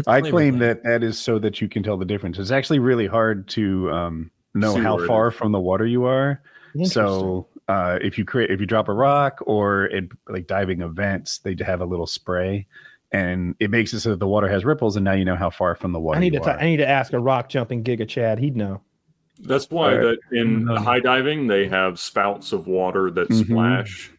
I claim that is so that you can tell the difference. It's actually really hard to know how far from the water you are. So if you drop a rock or in like diving events, they have a little spray. And it makes it so that the water has ripples, and now you know how far from the water you are. I need to ask a rock jumping Giga Chad. He'd know. That's why that in high diving they have spouts of water that splash.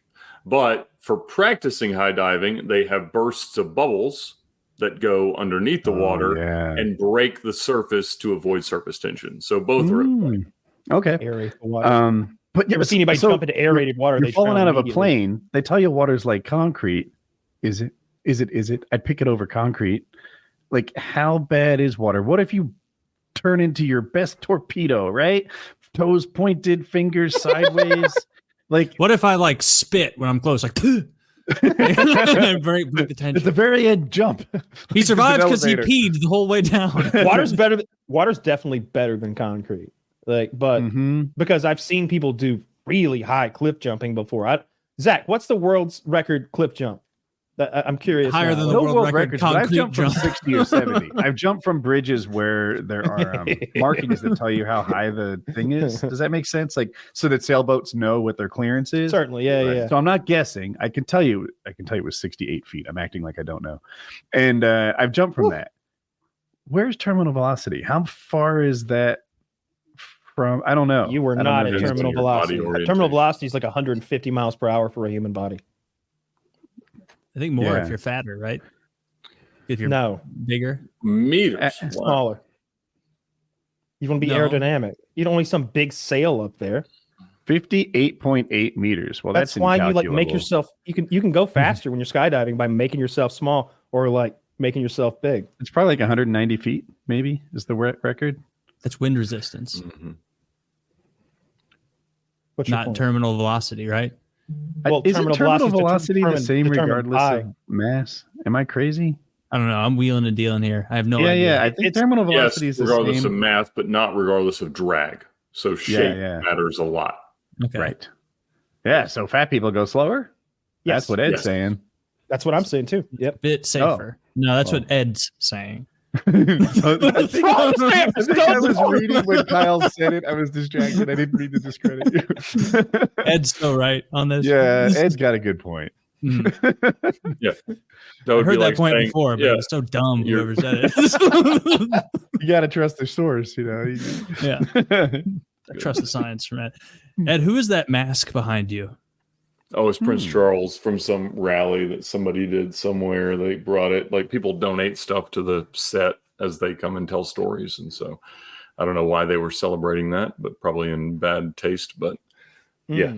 But for practicing high diving, they have bursts of bubbles that go underneath the water and break the surface to avoid surface tension. So both are at play. Okay. Aerate the water. But you ever seen anybody jump into aerated water? You're falling out of a plane. They tell you water's like concrete. Is it? I'd pick it over concrete. Like, how bad is water? What if you turn into your best torpedo, right? Toes pointed, fingers sideways. Like, what if I like spit when I'm close? Like, break the tension. At the very end, jump. He survived because he peed the whole way down. Water's definitely better than concrete. Because I've seen people do really high cliff jumping before. Zach, what's the world's record cliff jump? I'm curious. Higher than the world record I've jumped from 60 or 70. I've jumped from bridges where there are markings that tell you how high the thing is. Does that make sense? Like, so that sailboats know what their clearance is? Certainly, yeah. So I'm not guessing. I can tell you it was 68 feet. I'm acting like I don't know. And I've jumped from that. Where's terminal velocity? How far is that from? I don't know. You were not at terminal velocity. Terminal velocity is like 150 miles per hour for a human body. I think more if you're fatter, right? If you're bigger. Meters. Smaller. You want to be aerodynamic. You don't want some big sail up there. 58.8 meters. Well, that's why you like make yourself. You can go faster when you're skydiving by making yourself small or like making yourself big. It's probably like 190 feet, maybe, is the record. That's wind resistance. Mm-hmm. Not terminal velocity, right? Well, isn't terminal velocity the same regardless of mass? Am I crazy? I don't know. I'm wheeling and dealing here. I have no idea. Yeah, I think terminal velocity is the same. Regardless of mass, but not regardless of drag. So shape matters a lot. Okay. Right. Yeah, so fat people go slower? Yes. That's what Ed's saying. That's what I'm saying too. Yep. Bit safer. No, that's what Ed's saying. I was reading when Kyle said it. I was distracted. I didn't mean to discredit you. Ed's so right on this. Yeah, Ed's got a good point. Yeah, I heard that point before, but it was so dumb. Whoever said it. You got to trust the source, you know. Yeah, I trust the science from Ed. Ed, who is that mask behind you? Oh, it's Prince Charles from some rally that somebody did somewhere. They brought it. Like, people donate stuff to the set as they come and tell stories, and so I don't know why they were celebrating that, but probably in bad taste. But yeah.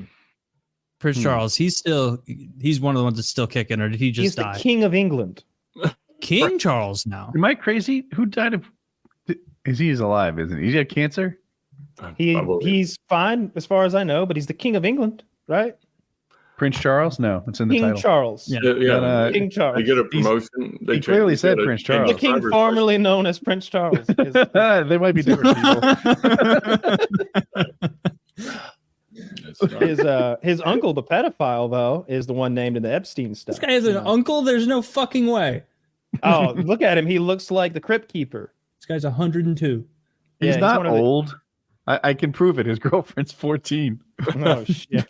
Prince Charles, he's one of the ones that's still kicking, or did he just die? He's the King of England. King Charles now. Am I crazy? Who died of? He's alive, isn't he? He's got cancer. He's fine as far as I know, but he's the King of England, right? Prince Charles? No, it's in the King title. Charles. Yeah. King Charles. They get a promotion. He clearly said Prince Charles. The king formerly known as Prince Charles. They might be different people. His uncle, the pedophile, though, is the one named in the Epstein stuff. This guy has an uncle? There's no fucking way. Oh, look at him. He looks like the Crypt Keeper. This guy's 102. He's not old. I can prove it. His girlfriend's 14. Oh, shit.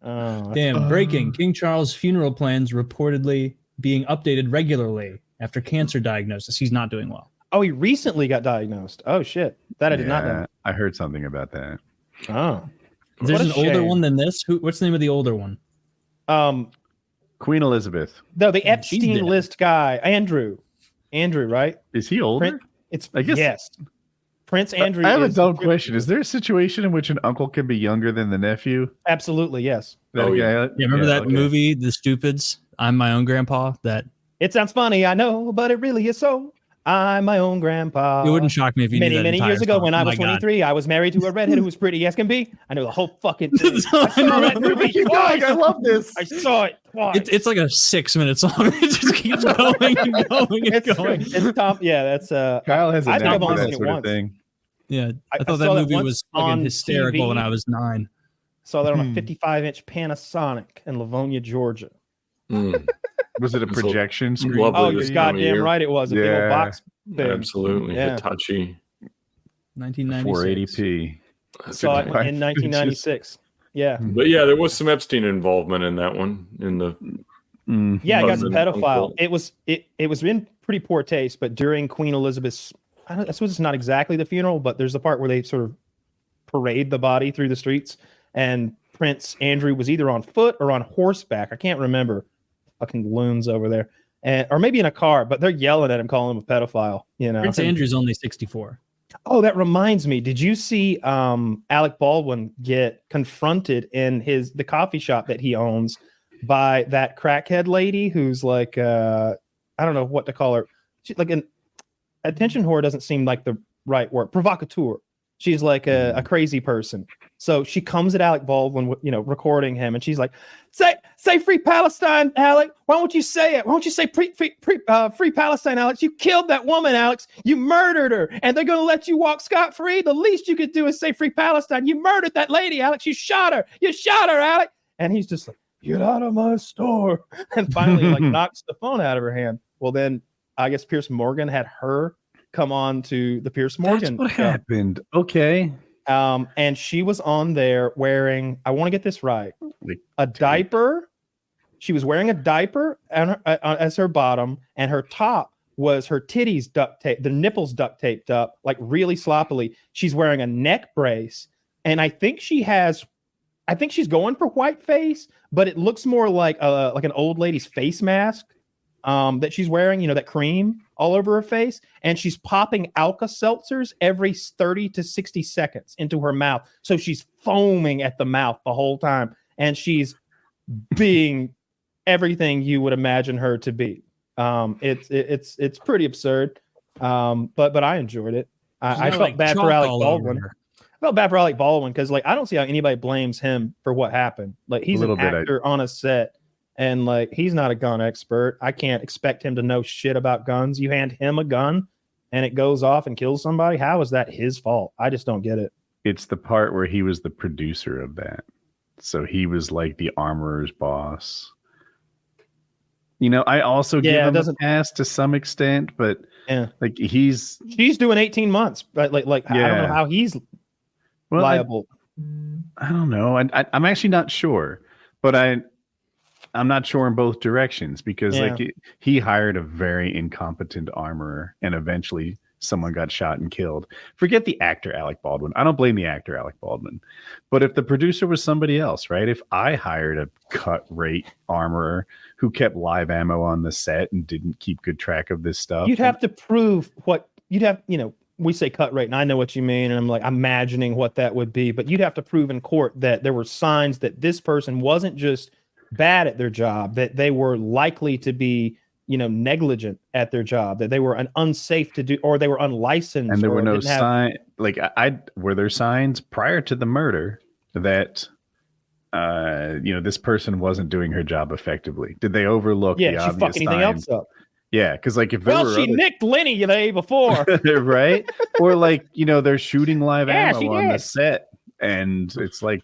Oh, damn. Breaking. King Charles' funeral plans reportedly being updated regularly after cancer diagnosis. He's not doing well. Oh, he recently got diagnosed. Oh, shit. That I did not know. I heard something about that. Oh. There's an older one than this? What's the name of the older one? Queen Elizabeth. No, the Epstein list guy. Andrew, right? Is he older? I guess. Yes. Prince Andrew. I have a dumb question. Is there a situation in which an uncle can be younger than the nephew? Absolutely, yes. Remember that movie, The Stupids? I'm my own grandpa. It sounds funny, I know, but it really is so. I'm my own grandpa. It wouldn't shock me if you knew that many years ago when I was 23, I was married to a redhead who was pretty as can be. I know the whole fucking thing. I saw that movie twice. I love this. I saw it twice. It's like a 6-minute song. It just keeps going and going and going. It's Tom. Yeah, that's Kyle has a I think I've knack for only that seen it sort of once. thing. Yeah, I thought saw that movie once was on fucking hysterical TV. when I was 9. Saw that on a 55-inch Panasonic in Livonia, Georgia. Was it a projection screen? Oh, you're goddamn right it was. A big old box thing. Absolutely. Hitachi. 1996. 480p. Saw it in 1996. Yeah. But yeah, there was some Epstein involvement in that one. Yeah, he got some pedophile. It was in pretty poor taste, but during Queen Elizabeth's, I suppose it's not exactly the funeral, but there's the part where they sort of parade the body through the streets, and Prince Andrew was either on foot or on horseback. I can't remember. Fucking loons over there, or maybe in a car, but they're yelling at him, calling him a pedophile. You know, Prince Andrew's only 64. Oh, that reminds me. Did you see Alec Baldwin get confronted in the coffee shop that he owns by that crackhead lady who's like, I don't know what to call her. She's like an attention whore. Doesn't seem like the right word. Provocateur. She's like a crazy person. So she comes at Alec Baldwin, recording him, and she's like, "Say free Palestine, Alec. Why won't you say it? Why won't you say free Palestine, Alex? You killed that woman, Alex. You murdered her, and they're going to let you walk scot-free. The least you could do is say free Palestine. You murdered that lady, Alex. You shot her. You shot her, Alec." And he's just like, "Get out of my store!" And finally, knocks the phone out of her hand. Well, then I guess Piers Morgan had her come on to the Piers Morgan. That's what happened. Okay. And she was on there wearing, I want to get this right, a diaper. She was wearing a diaper as her bottom, and her top was her titties duct tape, the nipples duct taped up, like really sloppily. She's wearing a neck brace, and I think she's going for white face, but it looks more like an old lady's face mask that she's wearing, that cream all over her face, and she's popping Alka-Seltzers every 30 to 60 seconds into her mouth. So she's foaming at the mouth the whole time, and she's being everything you would imagine her to be. It's pretty absurd, but I enjoyed it. I felt bad for Alec Baldwin. I felt bad for Alec Baldwin because I don't see how anybody blames him for what happened. He's an actor on a set. And he's not a gun expert. I can't expect him to know shit about guns. You hand him a gun and it goes off and kills somebody. How is that his fault? I just don't get it. It's the part where he was the producer of that. So he was like the armorer's boss. I also give him a pass to some extent, but she's doing 18 months. Right? I don't know how he's liable. I don't know. I'm actually not sure, but I'm not sure in both directions because he hired a very incompetent armorer and eventually someone got shot and killed. Forget the actor Alec Baldwin. I don't blame the actor Alec Baldwin. But if the producer was somebody else, right? If I hired a cut rate armorer who kept live ammo on the set and didn't keep good track of this stuff. You'd have to prove what you'd have, we say cut rate, and I know what you mean, and I'm like imagining what that would be, but you'd have to prove in court that there were signs that this person wasn't just bad at their job, that they were likely to be, negligent at their job, that they were unsafe to do, or they were unlicensed, and there were no signs. Like, were there signs prior to the murder that this person wasn't doing her job effectively? Did they overlook the obvious she fucked anything signs? else up? Yeah, because like if she nicked Lenny the day before, right? Or like they're shooting live ammo on did. the set, and it's like,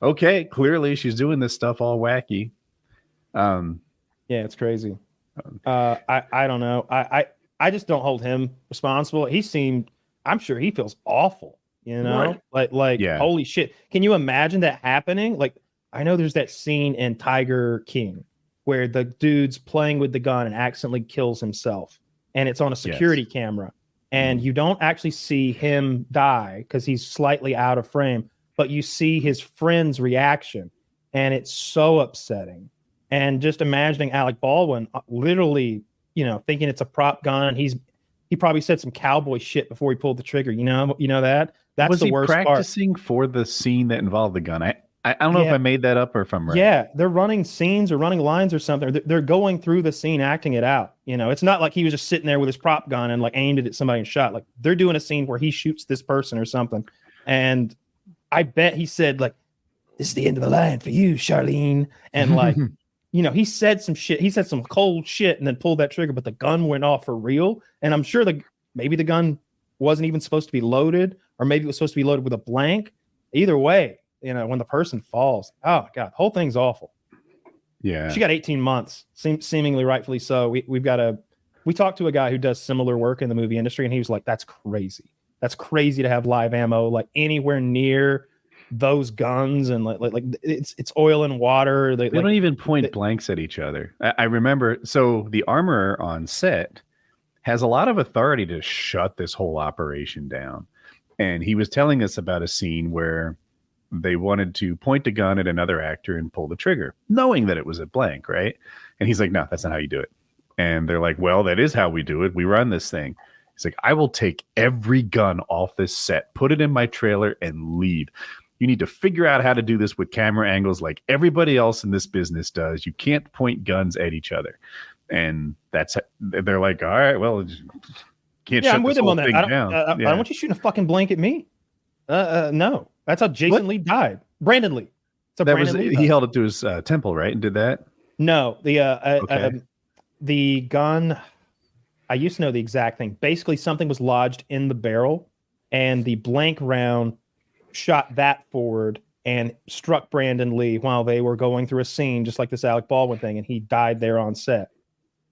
okay, clearly she's doing this stuff all wacky. Yeah, it's crazy. I don't know. I just don't hold him responsible. I'm sure he feels awful. Right. Holy shit! Can you imagine that happening? Like, I know there's that scene in Tiger King where the dude's playing with the gun and accidentally kills himself, and it's on a security camera, and you don't actually see him die because he's slightly out of frame, but you see his friend's reaction, and it's so upsetting. And just imagining Alec Baldwin literally, thinking it's a prop gun. He probably said some cowboy shit before he pulled the trigger. That? That's the worst part. Was he practicing for the scene that involved the gun? I don't know if I made that up or if I'm right. Yeah, they're running scenes or running lines or something. They're going through the scene, acting it out. It's not like he was just sitting there with his prop gun and like aimed it at somebody and shot. Like, they're doing a scene where he shoots this person or something. And I bet he said, like, "This is the end of the line for you, Charlene." And like, he said some shit. He said some cold shit and then pulled that trigger, but the gun went off for real. And I'm sure maybe the gun wasn't even supposed to be loaded, or maybe it was supposed to be loaded with a blank. Either way, when the person falls, oh God, the whole thing's awful. Yeah. She got 18 months, seemingly rightfully so. We talked to a guy who does similar work in the movie industry, and he was like, "That's crazy. That's crazy to have live ammo like anywhere near those guns, and like it's oil and water." They don't even point blanks at each other. I remember. So the armorer on set has a lot of authority to shut this whole operation down, and he was telling us about a scene where they wanted to point a gun at another actor and pull the trigger, knowing that it was a blank, right? And he's like, "No, that's not how you do it." And they're like, "Well, that is how we do it. We run this thing." He's like, "I will take every gun off this set, put it in my trailer, and leave. You need to figure out how to do this with camera angles like everybody else in this business does. You can't point guns at each other." And they're like, "All right, well, can't shut I'm with this him whole on thing that. down." I don't want you shooting a fucking blank at me. No, that's how Jason Lee died. Brandon Lee. He held it to his temple, right, and did that. No, the gun. I used to know the exact thing. Basically, something was lodged in the barrel, and the blank round shot that forward and struck Brandon Lee while they were going through a scene, just like this Alec Baldwin thing, and he died there on set.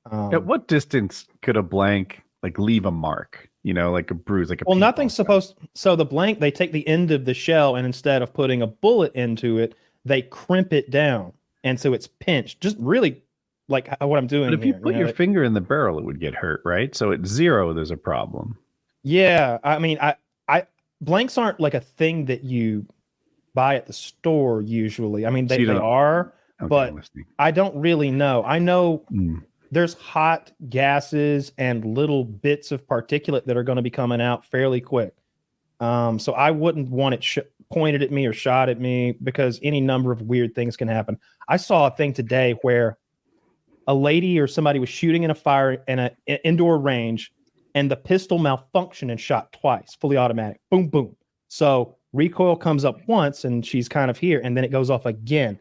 At what distance could a blank like leave a mark? Like a bruise, like a. Well, nothing's supposed. So the blank, they take the end of the shell, and instead of putting a bullet into it, they crimp it down, and so it's pinched. Just really like what I'm doing. But if you put your finger in the barrel, it would get hurt, right? So at 0, there's a problem. Yeah, I mean, I blanks aren't like a thing that you buy at the store usually. I mean, they are, but I don't really know. I know there's hot gases and little bits of particulate that are going to be coming out fairly quick. So I wouldn't want it pointed at me or shot at me, because any number of weird things can happen. I saw a thing today where a lady or somebody was shooting in a fire in an indoor range, and the pistol malfunctioned and shot twice, fully automatic. Boom, boom. So recoil comes up once, and she's kind of here, and then it goes off again.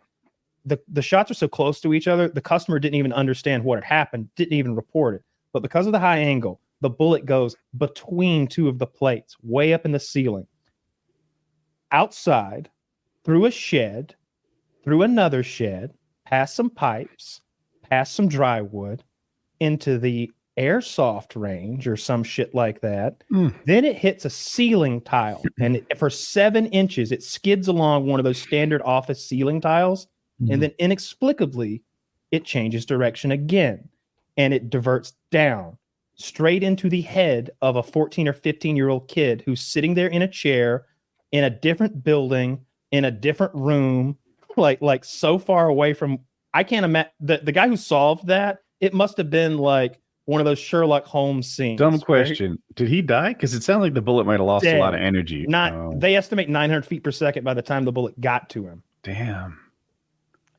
The shots are so close to each other, the customer didn't even understand what had happened, didn't even report it. But because of the high angle, the bullet goes between two of the plates, way up in the ceiling. Outside, through a shed, through another shed, past some pipes, past some dry wood, into the airsoft range or some shit like that. Then it hits a ceiling tile, and for 7 inches, it skids along one of those standard office ceiling tiles. And then inexplicably, it changes direction again, and it diverts down straight into the head of a 14 or 15-year-old kid who's sitting there in a chair in a different building, in a different room, like so far away from. I can't imagine the guy who solved that. It must have been like one of those Sherlock Holmes scenes. Dumb question. Did he die? Because it sounded like the bullet might have lost a lot of energy. They estimate 900 feet per second by the time the bullet got to him. Damn.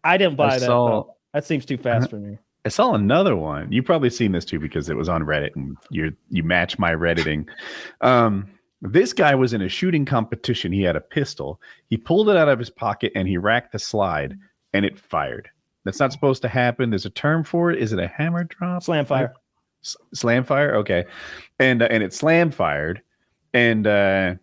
I didn't buy that. That seems too fast for me. I saw another one. You've probably seen this too because it was on Reddit and you match my Redditing. This guy was in a shooting competition. He had a pistol. He pulled it out of his pocket and he racked the slide and it fired. That's not supposed to happen. There's a term for it. Is it a hammer drop? Slam fire. Slam fire. Okay. And it slam fired and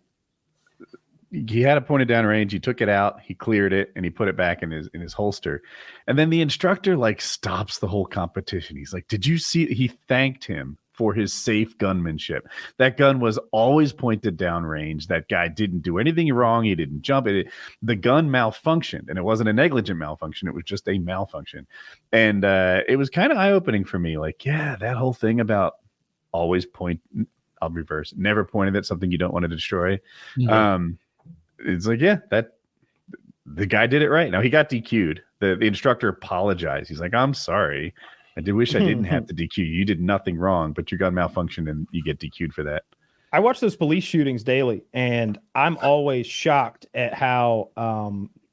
he had it pointed down range. He took it out, he cleared it, and he put it back in his holster. And then the instructor like stops the whole competition. He's like, "Did you see?" He thanked him for his safe gunmanship. That gun was always pointed down range. That guy didn't do anything wrong. He didn't jump. The gun malfunctioned, and it wasn't a negligent malfunction. It was just a malfunction. And it was kind of eye-opening for me. Like, yeah, that whole thing about always point. I'll reverse. Never pointed at something you don't want to destroy. Mm-hmm. It's like, yeah, that the guy did it right. Now he got DQ'd. The instructor apologized. He's like, "I'm sorry. I did wish I didn't have to DQ you. You did nothing wrong, but your gun malfunctioned and you get DQ'd for that." I watch those police shootings daily, and I'm always shocked at how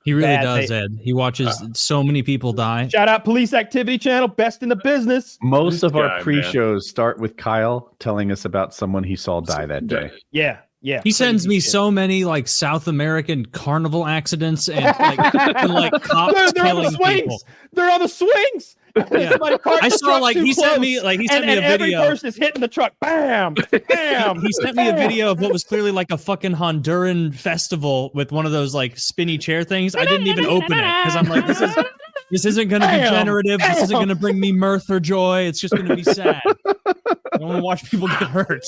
he really does, Ed. He watches so many people die. Shout out Police Activity Channel, best in the business. Most of our pre-shows start with Kyle telling us about someone he saw die that day. Yeah. Yeah, he sends me so many like South American carnival accidents and like cops killing people. They're on the swings. Yeah. I saw like he sent me a video. Every person is hitting the truck. Bam, bam. He sent me a video of what was clearly like a fucking Honduran festival with one of those like spinny chair things. I didn't even open it because I'm like, this isn't going to be generative. This isn't going to bring me mirth or joy. It's just going to be sad. I don't want to watch people get hurt.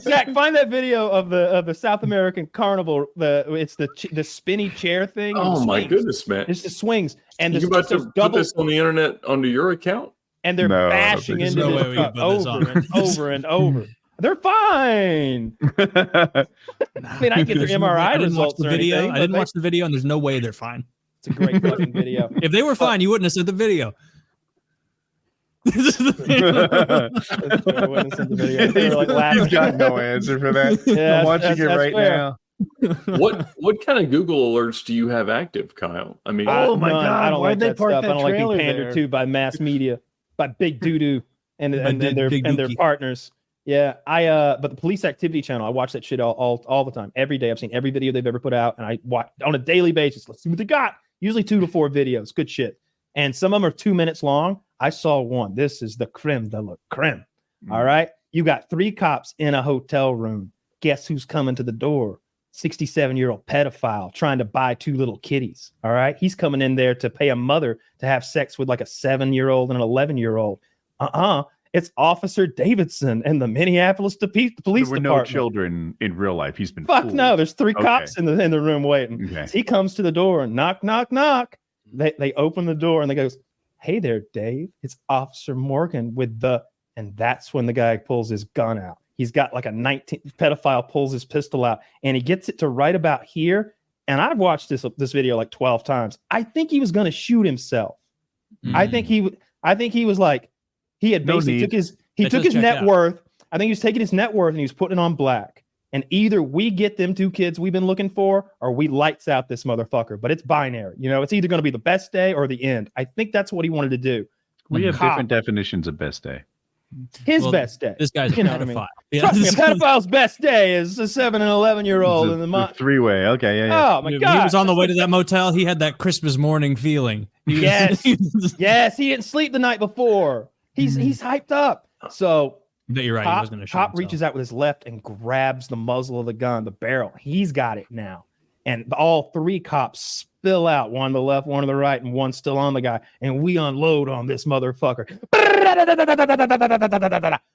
Zach, find that video of the South American carnival. It's the spinny chair thing. Oh my goodness, man! It's the swings, and you about to put this on the internet under your account? And they're bashing into this truck over and over. They're fine. I mean, I get their MRI results. I didn't watch the video, and there's no way they're fine. It's a great fucking video. If they were fine, you wouldn't have said the video. He's got no answer for that. Yeah, I'm watching it right now. What kind of Google alerts do you have active, Kyle? I mean, oh my God, I don't like that stuff. I don't like being trailer pandered to by mass media, by big doo-doo and their partners. Yeah, but the Police Activity Channel, I watch that shit all the time, every day. I've seen every video they've ever put out, and I watch on a daily basis. Let's see what they got. Usually 2 to 4 videos, good shit, and some of them are 2 minutes long. I saw one. This is the creme de la creme. All right, you got 3 cops in a hotel room. Guess who's coming to the door? 67-year-old pedophile trying to buy 2 little kitties. All right, he's coming in there to pay a mother to have sex with like a 7-year-old and an 11-year-old. It's Officer Davidson and the Minneapolis Police Department. There were no children in real life. He's been fuck fooled. no. There's 3 cops in the room waiting. Okay. So he comes to the door and knock, knock, knock. They open the door and they goes, "Hey there, Dave. It's Officer Morgan and that's when the guy pulls his gun out. He's got like a 19 pedophile pulls his pistol out and he gets it to right about here. And I've watched this video like 12 times. I think he was going to shoot himself. I think he was like, he had basically took his net worth. I think he was taking his net worth and he was putting it on black. And either we get them 2 kids we've been looking for, or we lights out this motherfucker. But it's binary. You know, it's either going to be the best day or the end. I think that's what he wanted to do. We have different definitions of best day. His best day. This guy's a pedophile. What I mean? Yeah, trust me, a pedophile's best day is a 7 and 11-year-old in the 3-way. Okay, yeah. Oh my God! He was on the way to that motel. He had that Christmas morning feeling. Yes, yes. He didn't sleep the night before. He's hyped up. So you're right. He was going to shoot Cop himself. reaches out with his left and grabs the muzzle of the gun, the barrel. He's got it now, and all 3 cops spill out. One to the left, one to the right, and one still on the guy. And we unload on this motherfucker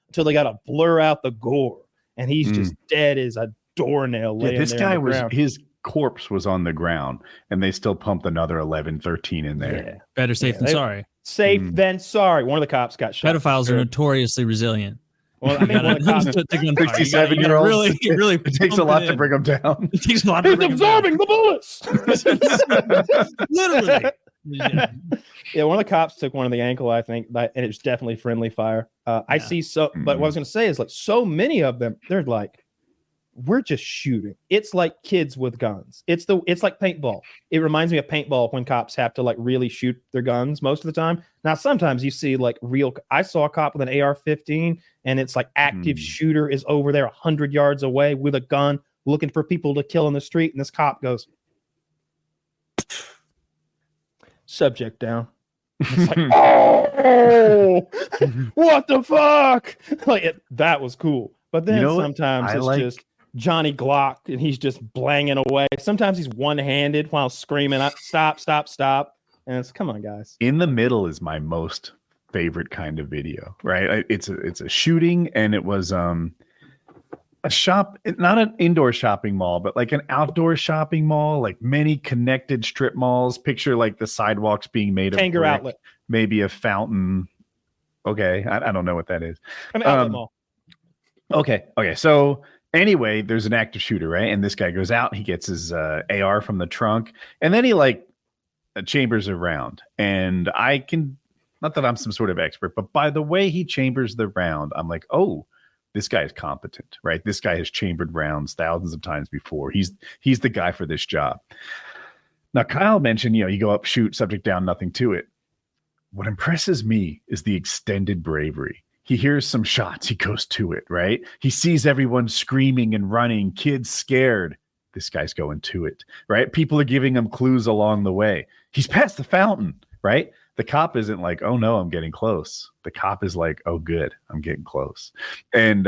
until they got to blur out the gore, and he's just dead as a doornail. Yeah, this guy his corpse was on the ground, and they still pumped another 11, 13 in there. Yeah. Better safe than sorry. Safe than sorry. One of the cops got shot. Pedophiles are notoriously resilient. Well, I think one of the cops, 67-year-olds. Really it takes a lot to bring them down. It takes a lot to bring them absorbing down. the bullets. Literally. Yeah, one of the cops took one in the ankle, I think, and it's definitely friendly fire. I see but what I was going to say is like so many of them, they're like, we're just shooting. It's like kids with guns. It's like paintball. It reminds me of paintball when cops have to like really shoot their guns most of the time. Now, sometimes you see like I saw a cop with an AR-15 and it's like active shooter is over there 100 yards away with a gun looking for people to kill in the street. And this cop goes, subject down. It's like, oh, what the fuck? Like that was cool. But then sometimes it's just Johnny Glock and he's just blanging away. Sometimes he's one-handed while screaming, stop. And it's, come on, guys. In the middle is my most favorite kind of video, right? It's a shooting, and it was a shop, not an indoor shopping mall, but like an outdoor shopping mall, like many connected strip malls. Picture like the sidewalks being made of Tanger brick, outlet, maybe a fountain. Okay, I don't know what that is. An outlet mall. Okay. So anyway, there's an active shooter, right? And this guy goes out, he gets his AR from the trunk, and then he like chambers around. And I can, not that I'm some sort of expert, but by the way he chambers the round, I'm like, oh, this guy is competent, right? This guy has chambered rounds thousands of times before. He's the guy for this job. Now, Kyle mentioned, you go up, shoot, subject down, nothing to it. What impresses me is the extended bravery. He hears some shots, he goes to it, right? He sees everyone screaming and running, kids scared. This guy's going to it, right? People are giving him clues along the way. He's past the fountain, right? The cop isn't like, oh no, I'm getting close. The cop is like, oh good, I'm getting close. And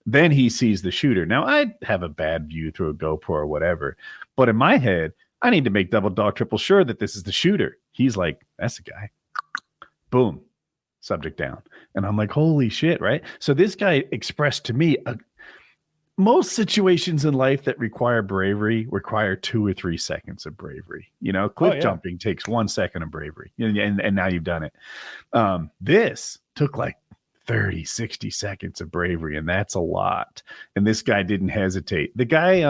then he sees the shooter. Now, I have a bad view through a GoPro or whatever, but in my head, I need to make double dog triple sure that this is the shooter. He's like, that's the guy. Boom. Subject down. And I'm like, holy shit, right? So this guy expressed to me, most situations in life that require bravery require 2 or 3 seconds of bravery. Cliff jumping takes 1 second of bravery, and now you've done it. This took like 30, 60 seconds of bravery, and that's a lot. And this guy didn't hesitate. The guy,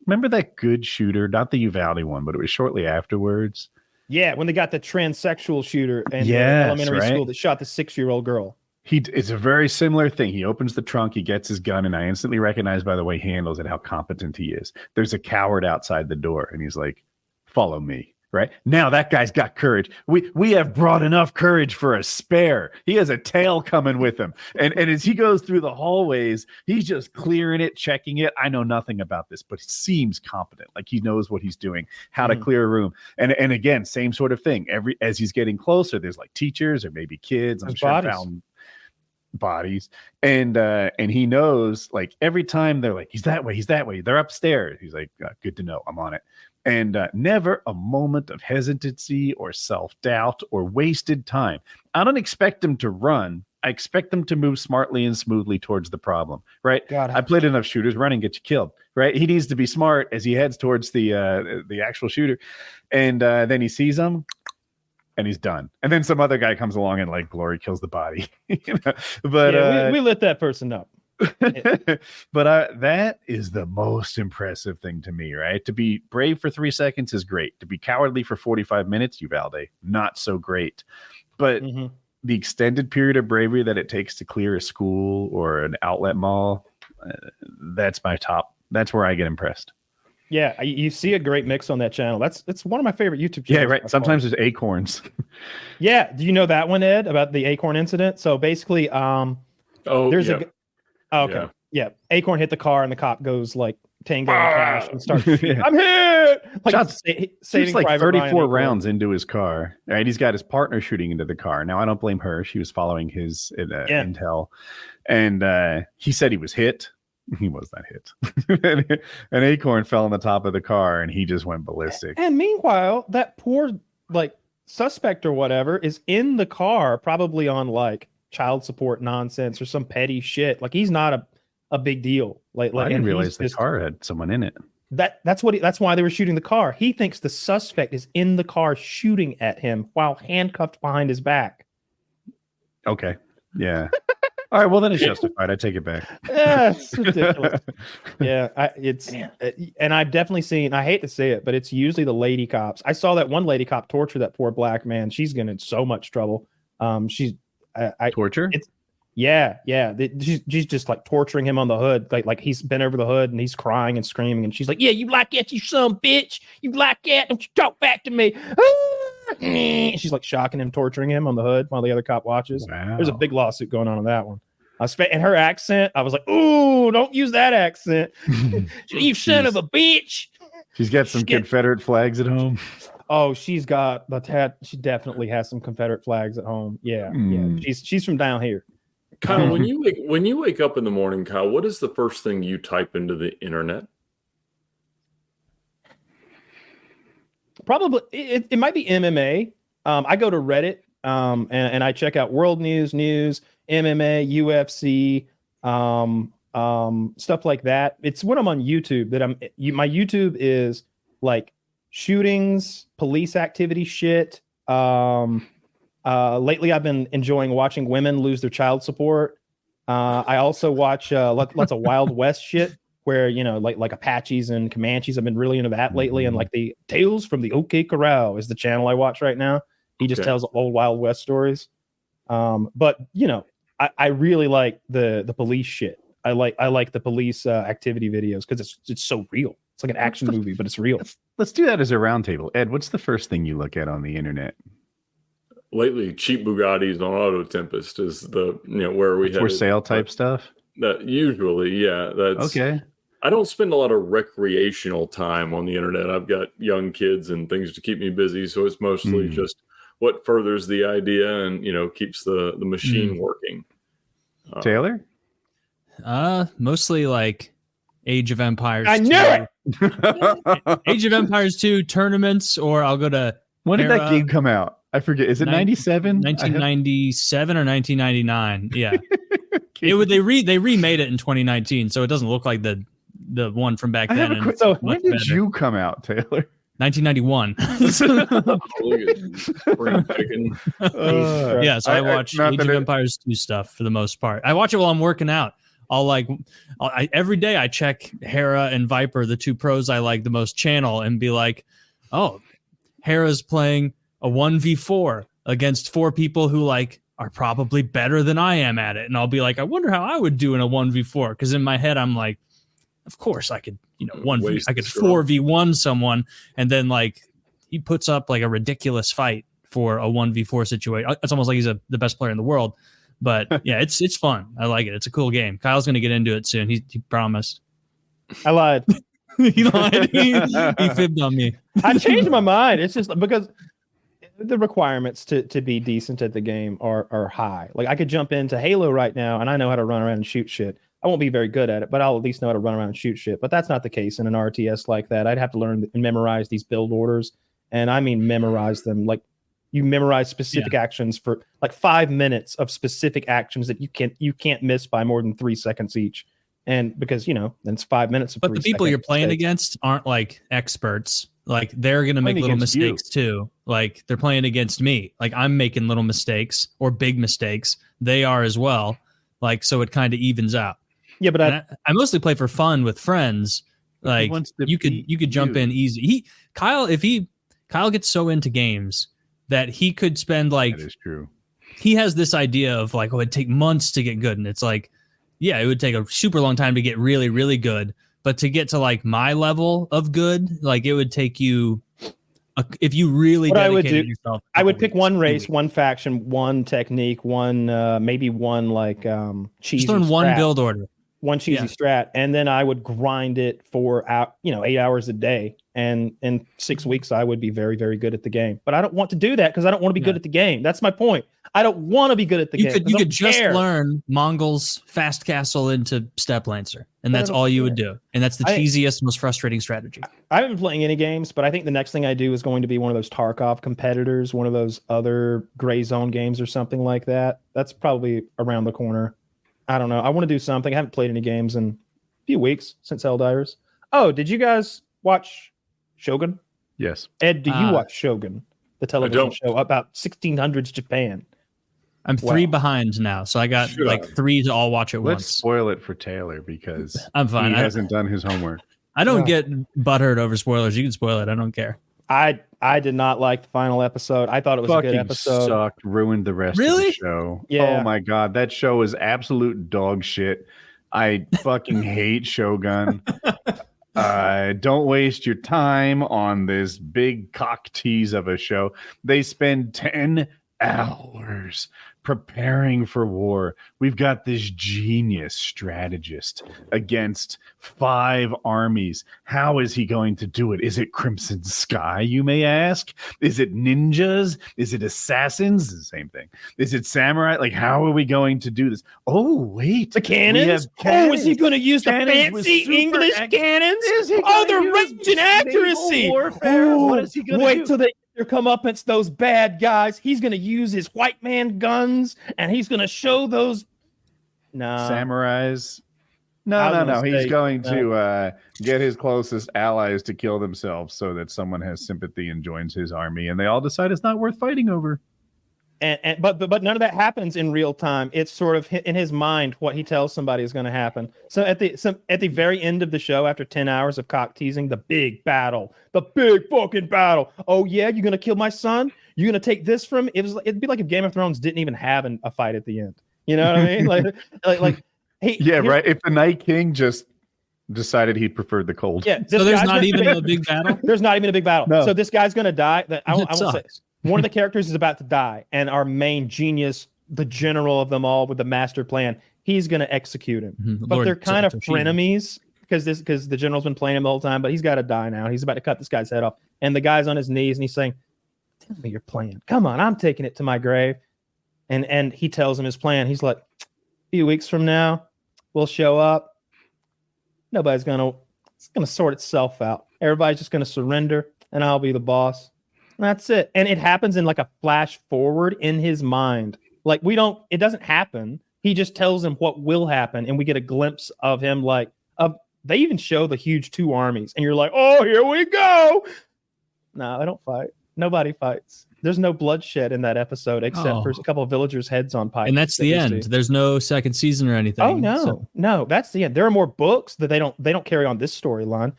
remember that good shooter, not the Uvalde one, but it was shortly afterwards. Yeah, when they got the transsexual shooter in elementary school that shot the 6-year-old girl. It's a very similar thing. He opens the trunk, he gets his gun, and I instantly recognize by the way he handles it how competent he is. There's a coward outside the door, and he's like, follow me. Right now, that guy's got courage. We have brought enough courage for a spare. He has a tail coming with him, and as he goes through the hallways, he's just clearing it, checking it. I know nothing about this, but he seems competent, like he knows what he's doing, how to clear a room. And again, same sort of thing. As he's getting closer, there's like teachers or maybe kids. I'm sure found bodies, and he knows like every time they're like, he's that way. They're upstairs. He's like, good to know. I'm on it. And never a moment of hesitancy or self-doubt or wasted time. I don't expect them to run. I expect them to move smartly and smoothly towards the problem, right? I played enough shooters. Running gets you killed, right? He needs to be smart as he heads towards the actual shooter. And then he sees him, and he's done. And then some other guy comes along and like glory kills the body. But we lit that person up. But that is the most impressive thing to me, right? To be brave for 3 seconds is great. To be cowardly for 45 minutes, Uvalde, not so great. But the extended period of bravery that it takes to clear a school or an outlet mall, that's my top. That's where I get impressed. Yeah, you see a great mix on that channel. It's one of my favorite YouTube channels. Yeah, right. Sometimes there's acorns. Yeah, do you know that one, Ed, about the acorn incident? So basically, yeah, acorn hit the car and the cop goes like Tango and Cash and starts shooting. I'm hit. Like saving like Private 34 rounds into his car. Right, he's got his partner shooting into the car. Now I don't blame her. She was following his intel, and he said he was hit. He was not hit. An acorn fell on the top of the car, and he just went ballistic. And meanwhile, that poor like suspect or whatever is in the car, probably on like child support nonsense or some petty shit. Like he's not a big deal. Like I didn't realize the car had someone in it. That's why they were shooting the car. He thinks the suspect is in the car shooting at him while handcuffed behind his back. Okay. Yeah. All right, well then it's justified. I take it back. Yeah, it's ridiculous. Yeah, and I've definitely seen. I hate to say it, but it's usually the lady cops. I saw that one lady cop torture that poor black man. She's getting in so much trouble. Torture. Yeah. She's just like torturing him on the hood, like he's bent over the hood and he's crying and screaming, and she's like, "Yeah, you like that, you son bitch? You like that? Don't you talk back to me?" She's like shocking him, torturing him on the hood while the other cop watches. Wow. There's a big lawsuit going on that one. And her accent, I was like, "Ooh, don't use that accent, you son of a bitch." She's got some Confederate flags at home. Oh, she's got the She definitely has some Confederate flags at home. Yeah. She's from down here. Kyle, when you wake up in the morning, Kyle, what is the first thing you type into the internet? Probably it might be MMA. I go to Reddit and I check out world news, MMA, UFC, stuff like that. It's when I'm on YouTube that my YouTube is like shootings, police activity shit. Lately I've been enjoying watching women lose their child support. I also watch lots of Wild West shit where, like Apaches and Comanches. I've been really into that lately. And like the Tales from the OK Corral is the channel I watch right now. He just tells old Wild West stories. But I really like the police shit. I like the police activity videos because it's so real. It's like an action movie, but it's real. Let's do that as a roundtable. Ed, what's the first thing you look at on the internet? Lately, cheap Bugattis on Auto Tempest is the where we for sale type stuff. That usually, yeah, that's okay. I don't spend a lot of recreational time on the internet. I've got young kids and things to keep me busy, so it's mostly just what furthers the idea and keeps the machine working. Taylor, mostly like Age of Empires. I knew it. Age of Empires 2 tournaments, or I'll go to. When did that game come out? I forget. Is it 97? 1997 or 1999? Yeah. They remade it in 2019, so it doesn't look like the one from back then. So when did you come out, Taylor? 1991. Yeah, so I watch Age of Empires 2 stuff for the most part. I watch it while I'm working out. Every day I check Hera and Viper, the two pros I like the most channel, and be like, oh, Hera's playing a 1v4 against 4 people who are probably better than I am at it. And I'll be like, I wonder how I would do in a 1v4. Because in my head, I'm like, of course I could, I could 4v1 someone. And then he puts up a ridiculous fight for a 1v4 situation. It's almost like he's the best player in the world. But yeah, it's fun. I like it. It's a cool game. Kyle's going to get into it soon. He promised. I lied. He lied. He fibbed on me. I changed my mind. It's just because the requirements to be decent at the game are high. Like I could jump into Halo right now and I know how to run around and shoot shit. I won't be very good at it, but I'll at least know how to run around and shoot shit. But that's not the case in an RTS like that. I'd have to learn and memorize these build orders. And I mean memorize them. Like you memorize specific actions for 5 minutes of specific actions that you can't miss by more than 3 seconds each. And because, then it's 5 minutes. But the people you're playing against aren't experts. They're going to make little mistakes too. They're playing against me. I'm making little mistakes or big mistakes. They are as well. So it kind of evens out. Yeah, but I mostly play for fun with friends. You could jump in easy. Kyle gets so into games that he could spend that is true. He has this idea of it'd take months to get good. And it's yeah, it would take a super long time to get really, really good. But to get to my level of good, it would take you, if you really dedicated yourself. I would pick one race, one faction, one technique, one maybe one cheesy. Just learn one build order. One cheesy strat, and then I would grind it for 8 hours a day. And in 6 weeks, I would be very, very good at the game. But I don't want to do that because I don't want to be good at the game. That's my point. I don't want to be good at the game. You could just learn Mongol's Fast Castle into Step Lancer, and that's all you would do. And that's the cheesiest, most frustrating strategy. I haven't been playing any games, but I think the next thing I do is going to be one of those Tarkov competitors, one of those other gray zone games or something like that. That's probably around the corner. I don't know. I want to do something. I haven't played any games in a few weeks since Helldivers. Oh, did you guys watch Shogun? Yes. Ed, do you watch Shogun, the television show about 1600s Japan? I'm 3 behind now, so I got like 3 to all watch at Let's once. spoil it for Taylor because I'm fine. He hasn't done his homework. I don't get butthurt over spoilers. You can spoil it. I don't care. I did not like the final episode. I thought it was a good episode. Sucked, ruined the rest of the show. Yeah. Oh my god, that show is absolute dog shit. I fucking hate Shogun. Don't waste your time on this big cock tease of a show. They spend 10 hours preparing for war. We've got this genius strategist against 5 armies. How is he going to do it? Is it Crimson Sky, you may ask? Is it ninjas? Is it assassins? The same thing. Is it samurai? Like, how are we going to do this? Oh, wait. The cannons? Oh, is he going to use the fancy English cannons? Oh, the range and accuracy. What is he going to do? Wait till they come up against those bad guys. He's going to use his white man guns, and he's going to show those samurais. No. He's going to get his closest allies to kill themselves so that someone has sympathy and joins his army, and they all decide it's not worth fighting over. But none of that happens in real time. It's sort of in his mind what he tells somebody is going to happen. So at the very end of the show, after 10 hours of cock teasing, the big battle, the big fucking battle. Oh yeah, you're gonna kill my son? You're gonna take this from? It'd be like if Game of Thrones didn't even have a fight at the end. You know what I mean? Right. If the Night King just decided he preferred the cold. Yeah. So there's not even a big battle. There's not even a big battle. No. So this guy's gonna die. I won't say. Sucks. One of the characters is about to die, and our main genius, the general of them all with the master plan, he's going to execute him. But Lord they're kind of Toshima. frenemies because the general's been playing him the whole time, but he's got to die now. He's about to cut this guy's head off. And the guy's on his knees, and he's saying, tell me your plan. Come on, I'm taking it to my grave. And he tells him his plan. He's like, a few weeks from now, we'll show up. It's going to sort itself out. Everybody's just going to surrender, and I'll be the boss. That's it. And it happens in like a flash forward in his mind. Like it doesn't happen. He just tells him what will happen. And we get a glimpse of him. They even show the huge 2 armies and you're like, oh, here we go. No, they don't fight. Nobody fights. There's no bloodshed in that episode except for a couple of villagers' heads on pikes. And that's the end. There's no second season or anything. Oh no, no, that's the end. There are more books that they don't carry on this storyline.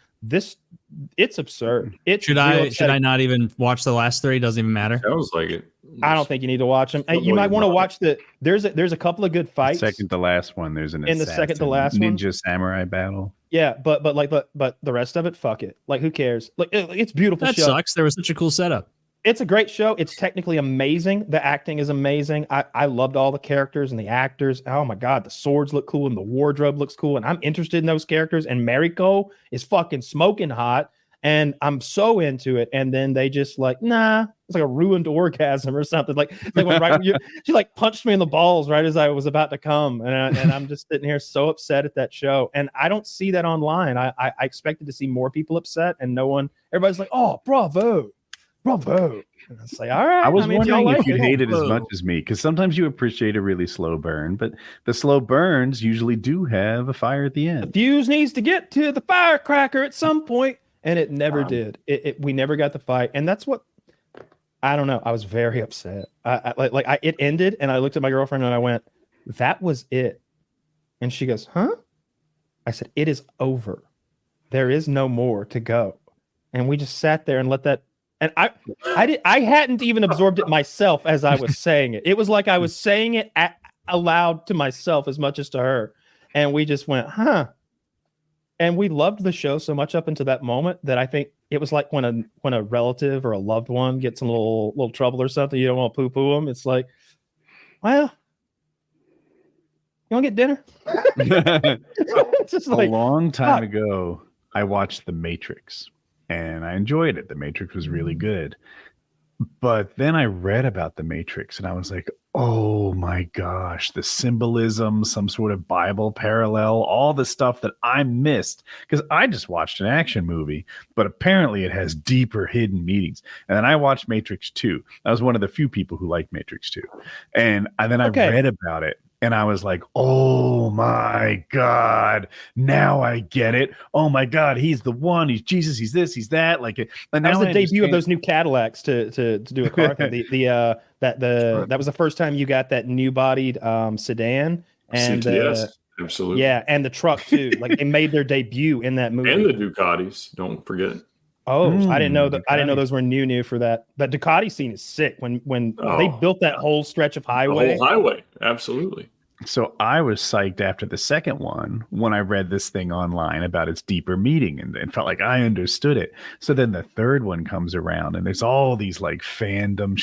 It's absurd. Should I not even watch the last 3? Doesn't even matter. Sounds like it. I don't think you need to watch them. You might want to watch there's a couple of good fights. Second to last one. There's an in the second to last ninja samurai battle. Yeah, but the rest of it, fuck it. Like, who cares? Like, it's beautiful. That show. sucks. There was such a cool setup. It's a great show. It's technically amazing. The acting is amazing. I loved all the characters and the actors. Oh my god, the swords look cool and the wardrobe looks cool, and I'm interested in those characters. And Mariko is fucking smoking hot, and I'm so into it. And then they just like, nah, it's like a ruined orgasm or something. She like punched me in the balls right as I was about to come, and I'm just sitting here so upset at that show. And I don't see that online. I expected to see more people upset, and no one. Everybody's like, oh, bravo. And it's like, all right. I was wondering if like you'd hate it as much as me, because sometimes you appreciate a really slow burn, but the slow burns usually do have a fire at the end. The fuse needs to get to the firecracker at some point, and it never did. We never got the fight, and that's what I don't know. I was very upset. It ended, and I looked at my girlfriend and I went, "That was it," and she goes, "Huh?" I said, "It is over. There is no more to go," and we just sat there and let that. And I hadn't even absorbed it myself as I was saying it. It was like I was saying it aloud to myself as much as to her. And we just went, huh. And we loved the show so much up until that moment that I think it was like when a relative or a loved one gets in a little trouble or something, you don't want to poo-poo them. It's like, well, you want to get dinner? It's just like, a long time ago, I watched The Matrix. And I enjoyed it. The Matrix was really good. But then I read about The Matrix and I was like, oh my gosh, the symbolism, some sort of Bible parallel, all the stuff that I missed because I just watched an action movie, but apparently it has deeper hidden meanings. And then I watched Matrix 2. I was one of the few people who liked Matrix 2. And then I read about it. And I was like, oh my God, now I get it. Oh my God, he's the one. He's Jesus. He's this. He's that. Like, and That was now the debut of those new Cadillacs to do a car thing. That was the first time you got that new bodied sedan and CTS, absolutely. Yeah, and the truck too. Like they made their debut in that movie. And the Ducatis, don't forget. Oh, I didn't know that. I didn't know Ducati. those were new for that. That Ducati scene is sick. When they built that whole stretch of The highway. whole highway, absolutely. So I was psyched after the second one when I read this thing online about its deeper meaning and felt like I understood it. So then the third one comes around and there's all these like fandom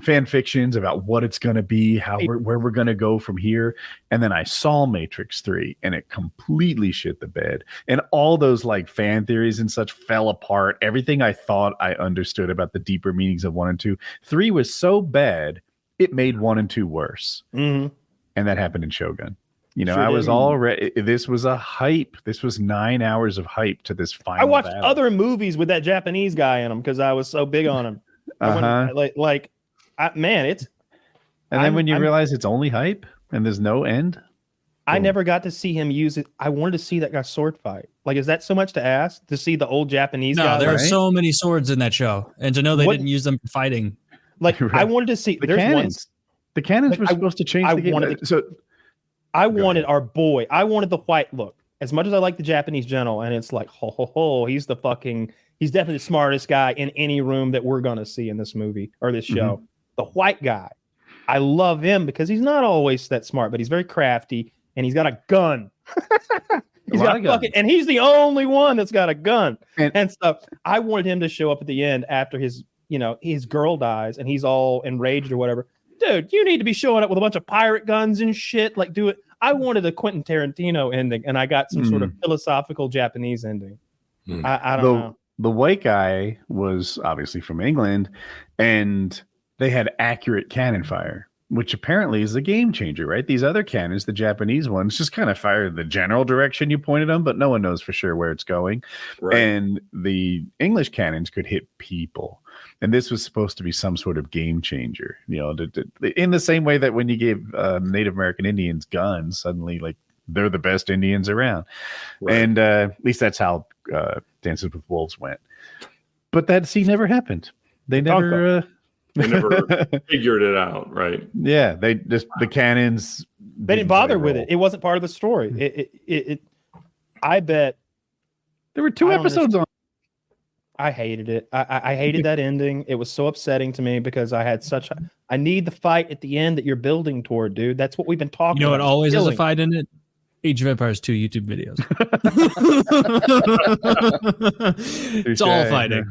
fan fictions about what it's going to be, where we're going to go from here. And then I saw Matrix 3 and it completely shit the bed. And all those like fan theories and such fell apart. Everything I thought I understood about the deeper meanings of 1 and 2. 3 was so bad, it made 1 and 2 worse. Mm-hmm. And that happened in Shogun. You know, Sure I was did. already, this was a hype. This was 9 hours of hype to this final I watched battle. other movies with that Japanese guy in them because I was so big on him. Man, it's. And then when you realize it's only hype and there's no end. I never got to see him use it. I wanted to see that guy sword fight. Like, is that so much to ask to see the old Japanese guy? No, there are right? so many swords in that show, and to know they What- didn't use them for fighting. Like, Right. I wanted to see. The There's cannons. The cannons Like, were supposed to change I the game. wanted So I Go wanted ahead. our boy. I wanted the white look. As much as I like the Japanese general, and it's like, he's definitely the smartest guy in any room that we're gonna see in this movie or this show. The white guy. I love him because he's not always that smart, but he's very crafty and he's got a gun. He's lot got of a fucking, guns. and he's the only one that's got a gun And- and stuff. I wanted him to show up at the end after his girl dies and he's all enraged or whatever. Dude, you need to be showing up with a bunch of pirate guns and shit. Like, do it. I wanted a Quentin Tarantino ending, and I got some sort of philosophical Japanese ending. Hmm. I don't know. the white guy was obviously from England, and they had accurate cannon fire, which apparently is a game changer, right? These other cannons, the Japanese ones, just kind of fire the general direction you pointed them, but no one knows for sure where it's going. Right. And the English cannons could hit people. And this was supposed to be some sort of game changer, you know, in the same way that when you gave Native American Indians guns, suddenly like they're the best Indians around. Right. And at least that's how Dances with Wolves went. But that scene never happened. They never They never figured it out, right? yeah, they just the cannons. They didn't bother with it. It wasn't part of the story. It I bet There were 2 I don't episodes on. I hated it. I hated that ending. It was so upsetting to me because I need the fight at the end that you're building toward, dude. That's what we've been talking You know about. what always has a Killing. fight in it? Age of Empires 2 YouTube videos. It's all fighting.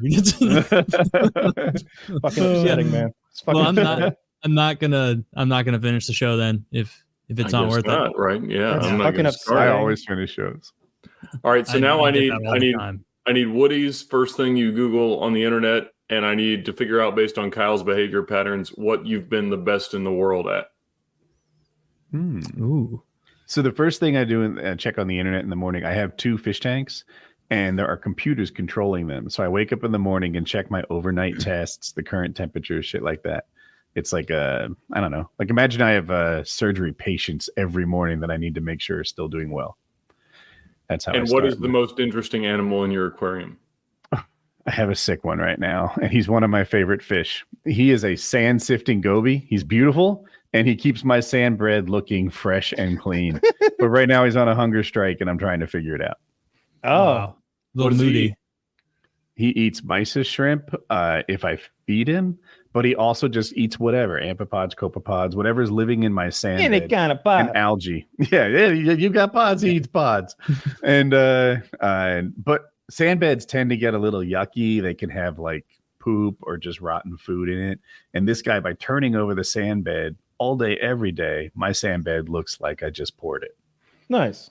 Fucking upsetting, man. It's fucking Well, upsetting. I'm not gonna finish the show then if it's I not guess worth not, it. right? Yeah, That's I'm not fucking gonna upsetting. I start. always finish shows. All right, so now I get need that all the time. Woody's first thing you Google on the internet, and I need to figure out based on Kyle's behavior patterns what you've been the best in the world at. Ooh. So the first thing I do is check on the internet in the morning. I have 2 fish tanks, and there are computers controlling them. So I wake up in the morning and check my overnight tests, the current temperature, shit like that. It's like I don't know. Like imagine I have surgery patients every morning that I need to make sure are still doing well. That's how. And I what start is the most interesting animal in your aquarium? I have a sick one right now, and he's one of my favorite fish. He is a sand sifting goby. He's beautiful, and he keeps my sand bread looking fresh and clean. But right now he's on a hunger strike, and I'm trying to figure it out. Oh, Wow. Little does he moody. eat? He eats mysis shrimp if I feed him, but he also just eats whatever, amphipods, copepods, whatever's living in my sand any bed. kind of And pie. algae. Yeah, you've got pods, he eats pods. And but sand beds tend to get a little yucky. They can have like poop or just rotten food in it. And this guy, by turning over the sand bed all day, every day, my sand bed looks like I just poured it. Nice.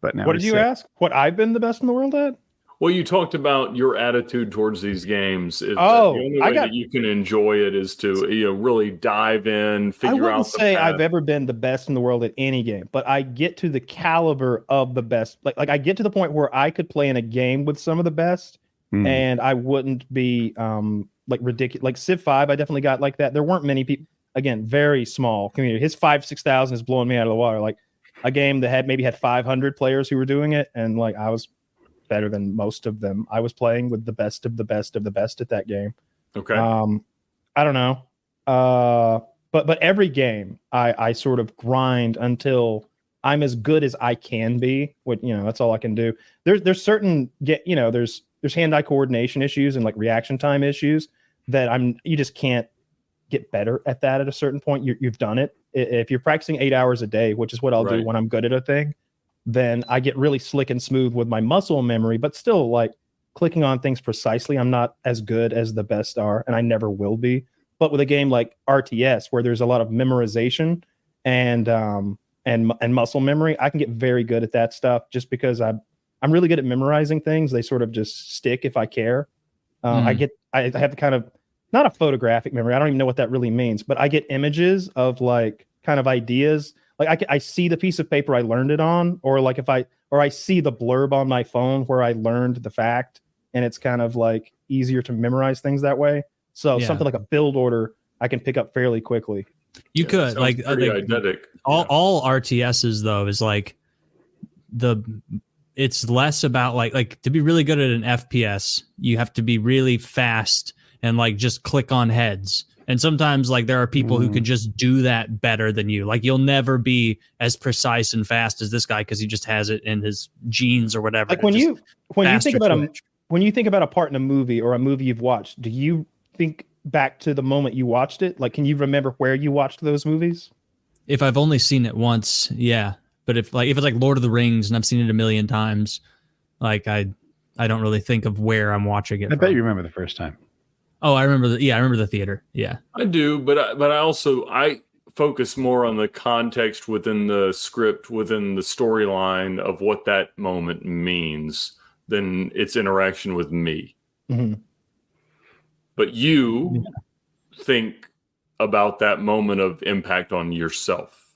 But now What did he's you sick. ask? What I've been the best in the world at? Well, you talked about your attitude towards these games. Is Oh, that the only I way got- that you can enjoy it is to really dive in, I figure wouldn't out the say path. I've ever been the best in the world at any game, but I get to the caliber of the best. Like I get to the point where I could play in a game with some of the best, Hmm. and I wouldn't be like ridiculous. Like Civ 5, I definitely got like that. There weren't many people. again, very small community. His 5,000-6,000 is blowing me out of the water. Like a game that had 500 players who were doing it, and like I was better than most of them. I was playing with the best of the best of the best at that game. Okay. I don't know. But every game I sort of grind until I'm as good as I can be. What, you know, that's all I can do. There's certain there's hand-eye coordination issues and like reaction time issues that you just can't get better at that at a certain point. You've done it. If you're practicing 8 hours a day, which is what I'll do when I'm good at a thing, then I get really slick and smooth with my muscle memory, but still like clicking on things precisely, I'm not as good as the best are, and I never will be. But with a game like RTS, where there's a lot of memorization and muscle memory, I can get very good at that stuff just because I'm really good at memorizing things. They sort of just stick if I care. I have kind of not a photographic memory. I don't even know what that really means, but I get images of like kind of ideas. Like I see the piece of paper I learned it on, or like I see the blurb on my phone where I learned the fact, and it's kind of like easier to memorize things that way. So something like a build order I can pick up fairly quickly. You could like eidetic. All RTSs though is like it's less about like to be really good at an FPS, you have to be really fast and like just click on heads. And sometimes like there are people who can just do that better than you. Like you'll never be as precise and fast as this guy because he just has it in his genes or whatever. Like when you think about a part in a movie or a movie you've watched, do you think back to the moment you watched it? Like, can you remember where you watched those movies? If I've only seen it once, yeah. But if it's like Lord of the Rings and I've seen it a million times, like I don't really think of where I'm watching it. I bet you remember the first time. Oh, I remember the theater. Yeah, I do, but I focus more on the context within the script, within the storyline of what that moment means than its interaction with me. Mm-hmm. But you think about that moment of impact on yourself.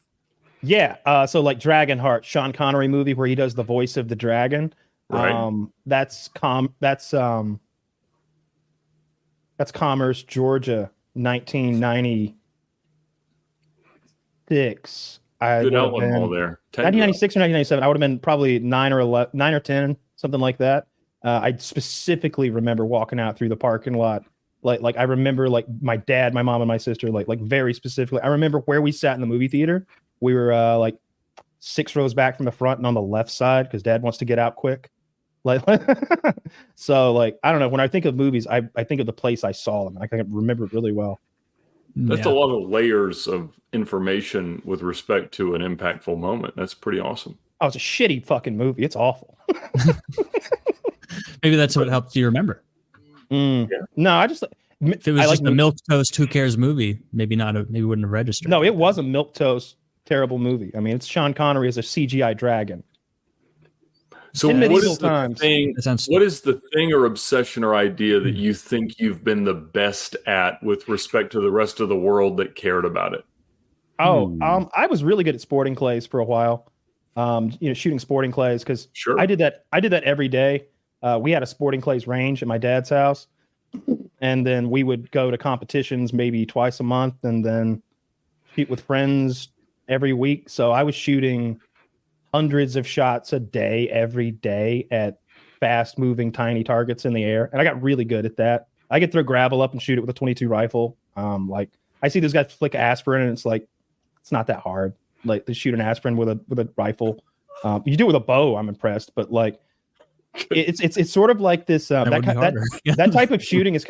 Yeah. So like Dragonheart, Sean Connery movie where he does the voice of the dragon. Right. That's Commerce, Georgia, 1996. Good outline all there. 1996 or 1997. I would have been probably 9 or 10, something like that. I specifically remember walking out through the parking lot. Like I remember like my dad, my mom, and my sister, like very specifically. I remember where we sat in the movie theater. We were like 6 rows back from the front and on the left side because Dad wants to get out quick. Like, so like I don't know. When I think of movies, I think of the place I saw them. I can remember it really well. That's a lot of layers of information with respect to an impactful moment. That's pretty awesome. Oh, it's a shitty fucking movie. It's awful. Maybe that's what helped you remember. Yeah. No, I just if it was just a milquetoast who cares movie, maybe wouldn't have registered. No, it was a milquetoast terrible movie. I mean, it's Sean Connery as a CGI dragon. So what is the thing or obsession or idea that you think you've been the best at with respect to the rest of the world that cared about it? I was really good at sporting clays for a while. Shooting sporting clays because I did that every day. We had a sporting clays range at my dad's house, and then we would go to competitions maybe twice a month and then shoot with friends every week. So I was shooting hundreds of shots a day, every day at fast moving tiny targets in the air. And I got really good at that. I could throw gravel up and shoot it with a 22 rifle. Like I see those guys flick aspirin and it's like, it's not that hard. Like to shoot an aspirin with a rifle. You do it with a bow, I'm impressed, but like, it's sort of like this that type of shooting is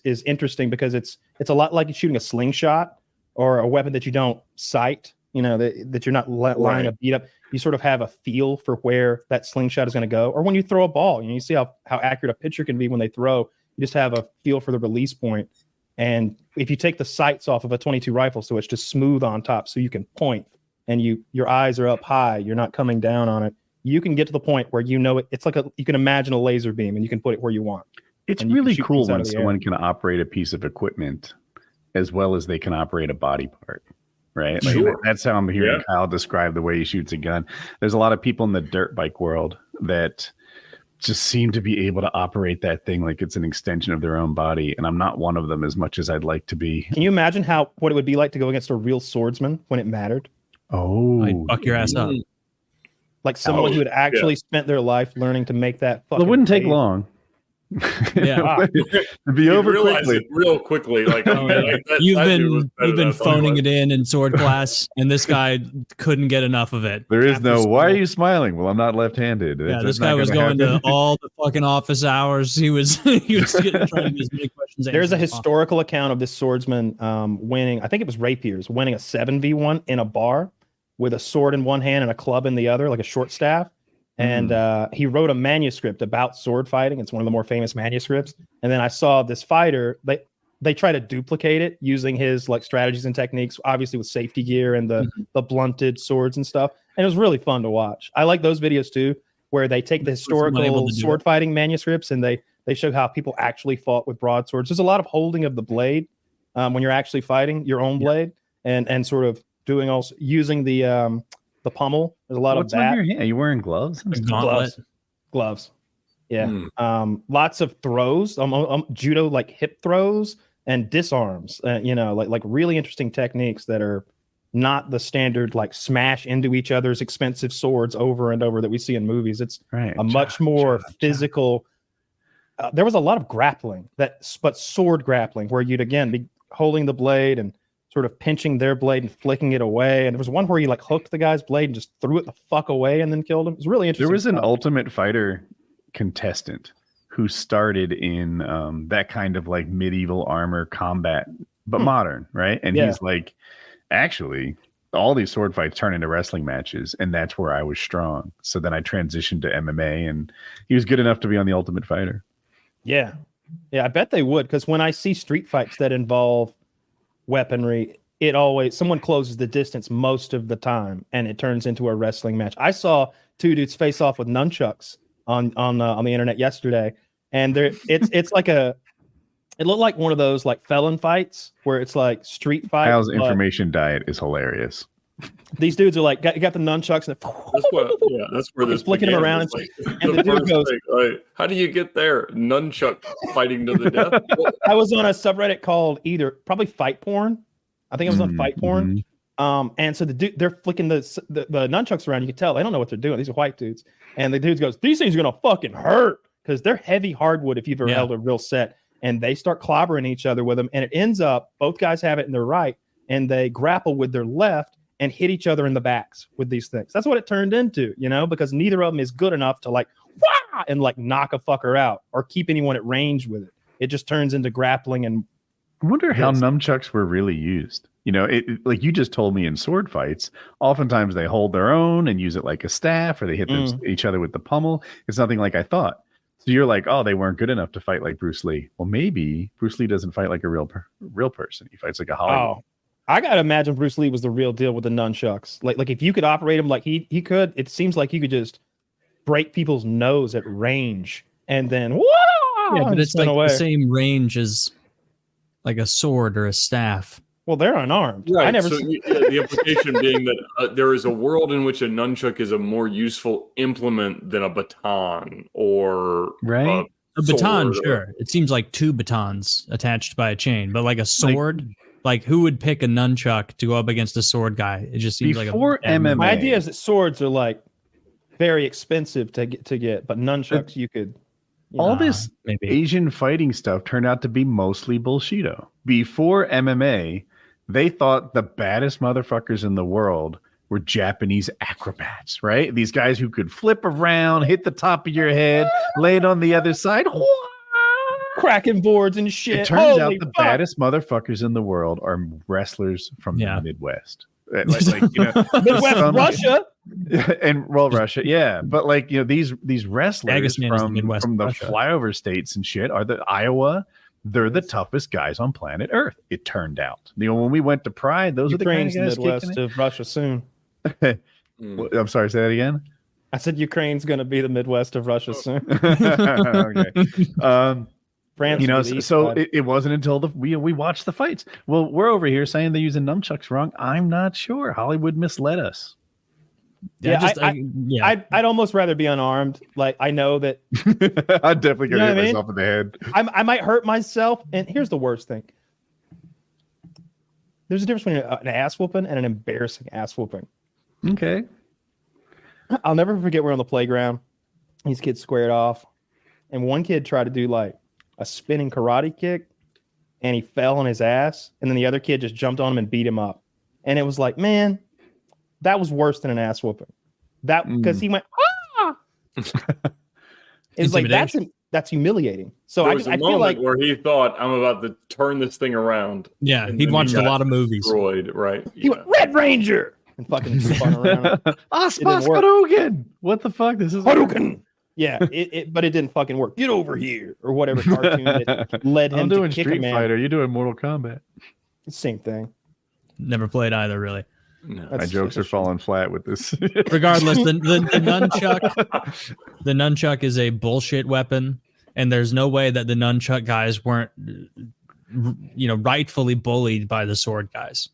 is interesting because it's a lot like shooting a slingshot or a weapon that you don't sight, that you're not lining a beat up. You sort of have a feel for where that slingshot is going to go. Or when you throw a ball, you see how accurate a pitcher can be when they throw. You just have a feel for the release point. And if you take the sights off of a 22 rifle, so it's just smooth on top, so you can point and your eyes are up high, you're not coming down on it. You can get to the point where it's like you can imagine a laser beam and you can put it where you want. It's really cool when someone can operate a piece of equipment as well as they can operate a body part, right? Like that's how I'm hearing Kyle describe the way he shoots a gun. There's a lot of people in the dirt bike world that just seem to be able to operate that thing like it's an extension of their own body, and I'm not one of them as much as I'd like to be. Can you imagine what it would be like to go against a real swordsman when it mattered? Oh, I'd fuck your ass up. Like someone who had actually spent their life learning to make that fucking well, it wouldn't take blade. long. Yeah. It'd be over quickly. Real quickly. Like, You've been phoning it in sword class, and this guy couldn't get enough of it. There is no. Why are you smiling? Well, I'm not left-handed. Yeah, this guy was going to all the fucking office hours. He was trying to get as many questions. There's a historical account of this swordsman winning. I think it was rapiers winning a 7v1 in a bar with a sword in one hand and a club in the other, like a short staff. And he wrote a manuscript about sword fighting. It's one of the more famous manuscripts. And then I saw this fighter. They try to duplicate it using his like strategies and techniques, obviously with safety gear and the blunted swords and stuff. And it was really fun to watch. I like those videos too, where they take the historical sword fighting manuscripts and they show how people actually fought with broadswords. There's a lot of holding of the blade when you're actually fighting your own blade and sort of doing also using the pommel. There's a lot of that. On your hand? Are you wearing gloves? Gloves. Yeah. Lots of throws, judo like hip throws and disarms. Like really interesting techniques that are not the standard like smash into each other's expensive swords over and over that we see in movies. It's a much more physical. There was a lot of grappling but sword grappling where you'd again be holding the blade and sort of pinching their blade and flicking it away. And there was one where he like hooked the guy's blade and just threw it the fuck away and then killed him. It was really interesting. There was an Ultimate Fighter contestant who started in that kind of like medieval armor combat, but modern, right? And he's like, actually, all these sword fights turn into wrestling matches, and that's where I was strong. So then I transitioned to MMA, and he was good enough to be on the Ultimate Fighter. Yeah. Yeah, I bet they would, because when I see street fights that involve weaponry, someone closes the distance most of the time and it turns into a wrestling match. I saw two dudes face off with nunchucks on the internet yesterday, and it's like it looked like one of those like felon fights where it's like street fight. Kyle's information diet is hilarious. These dudes are like got the nunchucks and that's where this flicking them around and the dude goes, how do you get there? Nunchuck fighting to the death. I was on a subreddit called probably fight porn. I think I was on fight porn. And so they're flicking the nunchucks around. You can tell they don't know what they're doing. These are white dudes. And the dude goes, these things are gonna fucking hurt, because they're heavy hardwood if you've ever held a real set. And they start clobbering each other with them, and it ends up both guys have it in their right, and they grapple with their left and hit each other in the backs with these things. That's what it turned into, because neither of them is good enough to like wah! And like knock a fucker out or keep anyone at range with it. It just turns into grappling. And I wonder how nunchucks were really used. Like you just told me, in sword fights, oftentimes they hold their own and use it like a staff, or they hit each other with the pommel. It's nothing like I thought. So you're like, oh, they weren't good enough to fight like Bruce Lee. Well, maybe Bruce Lee doesn't fight like a real person. He fights like a Hollywood. Oh, I gotta imagine Bruce Lee was the real deal with the nunchucks. Like if you could operate him like he could, it seems like he could just break people's nose at range and then but it's like the same range as like a sword or a staff. Well, they're unarmed. Right. I never. The implication being that there is a world in which a nunchuck is a more useful implement than a baton or a baton. Sure, it seems like two batons attached by a chain, but like a sword. Like who would pick a nunchuck to go up against a sword guy? It just seems before like MMA. My idea is that swords are like very expensive to get, but nunchucks you could. All this Asian fighting stuff turned out to be mostly bullshito. Before MMA, they thought the baddest motherfuckers in the world were Japanese acrobats, right? These guys who could flip around, hit the top of your head, lay it on the other side, cracking boards and shit. It turns out the baddest motherfuckers in the world are wrestlers from the Midwest. Midwest Russia. And Russia, yeah. But these wrestlers from the flyover states and shit are the Iowa. They're the toughest guys on planet Earth. It turned out. When we went to Pride, those are the kind of guys Midwest of Russia soon. I'm sorry, say that again. I said Ukraine's going to be the Midwest of Russia soon. Okay. France, so it wasn't until we watched the fights. Well, we're over here saying they're using nunchucks wrong. I'm not sure. Hollywood misled us. I'd almost rather be unarmed. Like I know that I'm definitely gonna hit myself in the head. I might hurt myself. And here's the worst thing: there's a difference between an ass whooping and an embarrassing ass whooping. Okay. I'll never forget we're on the playground. These kids squared off, and one kid tried to do like a spinning karate kick, and he fell on his ass, and then the other kid just jumped on him and beat him up. And it was like, man, that was worse than an ass whooping. That because he went, ah! It was like that's humiliating. So there was I a feel like where he thought, I'm about to turn this thing around. Yeah, he'd watched a lot of movies. Destroyed, right? He went Red Ranger and fucking spun around. Hadouken! What the fuck? This is Hadouken. Yeah, but it didn't fucking work. Get over here, or whatever cartoon that led him to kick Street a man. Fighter. You're doing Mortal Kombat. Same thing. Never played either, really. No. My jokes are falling flat with this. Regardless, the nunchuck is a bullshit weapon, and there's no way that the nunchuck guys weren't, rightfully bullied by the sword guys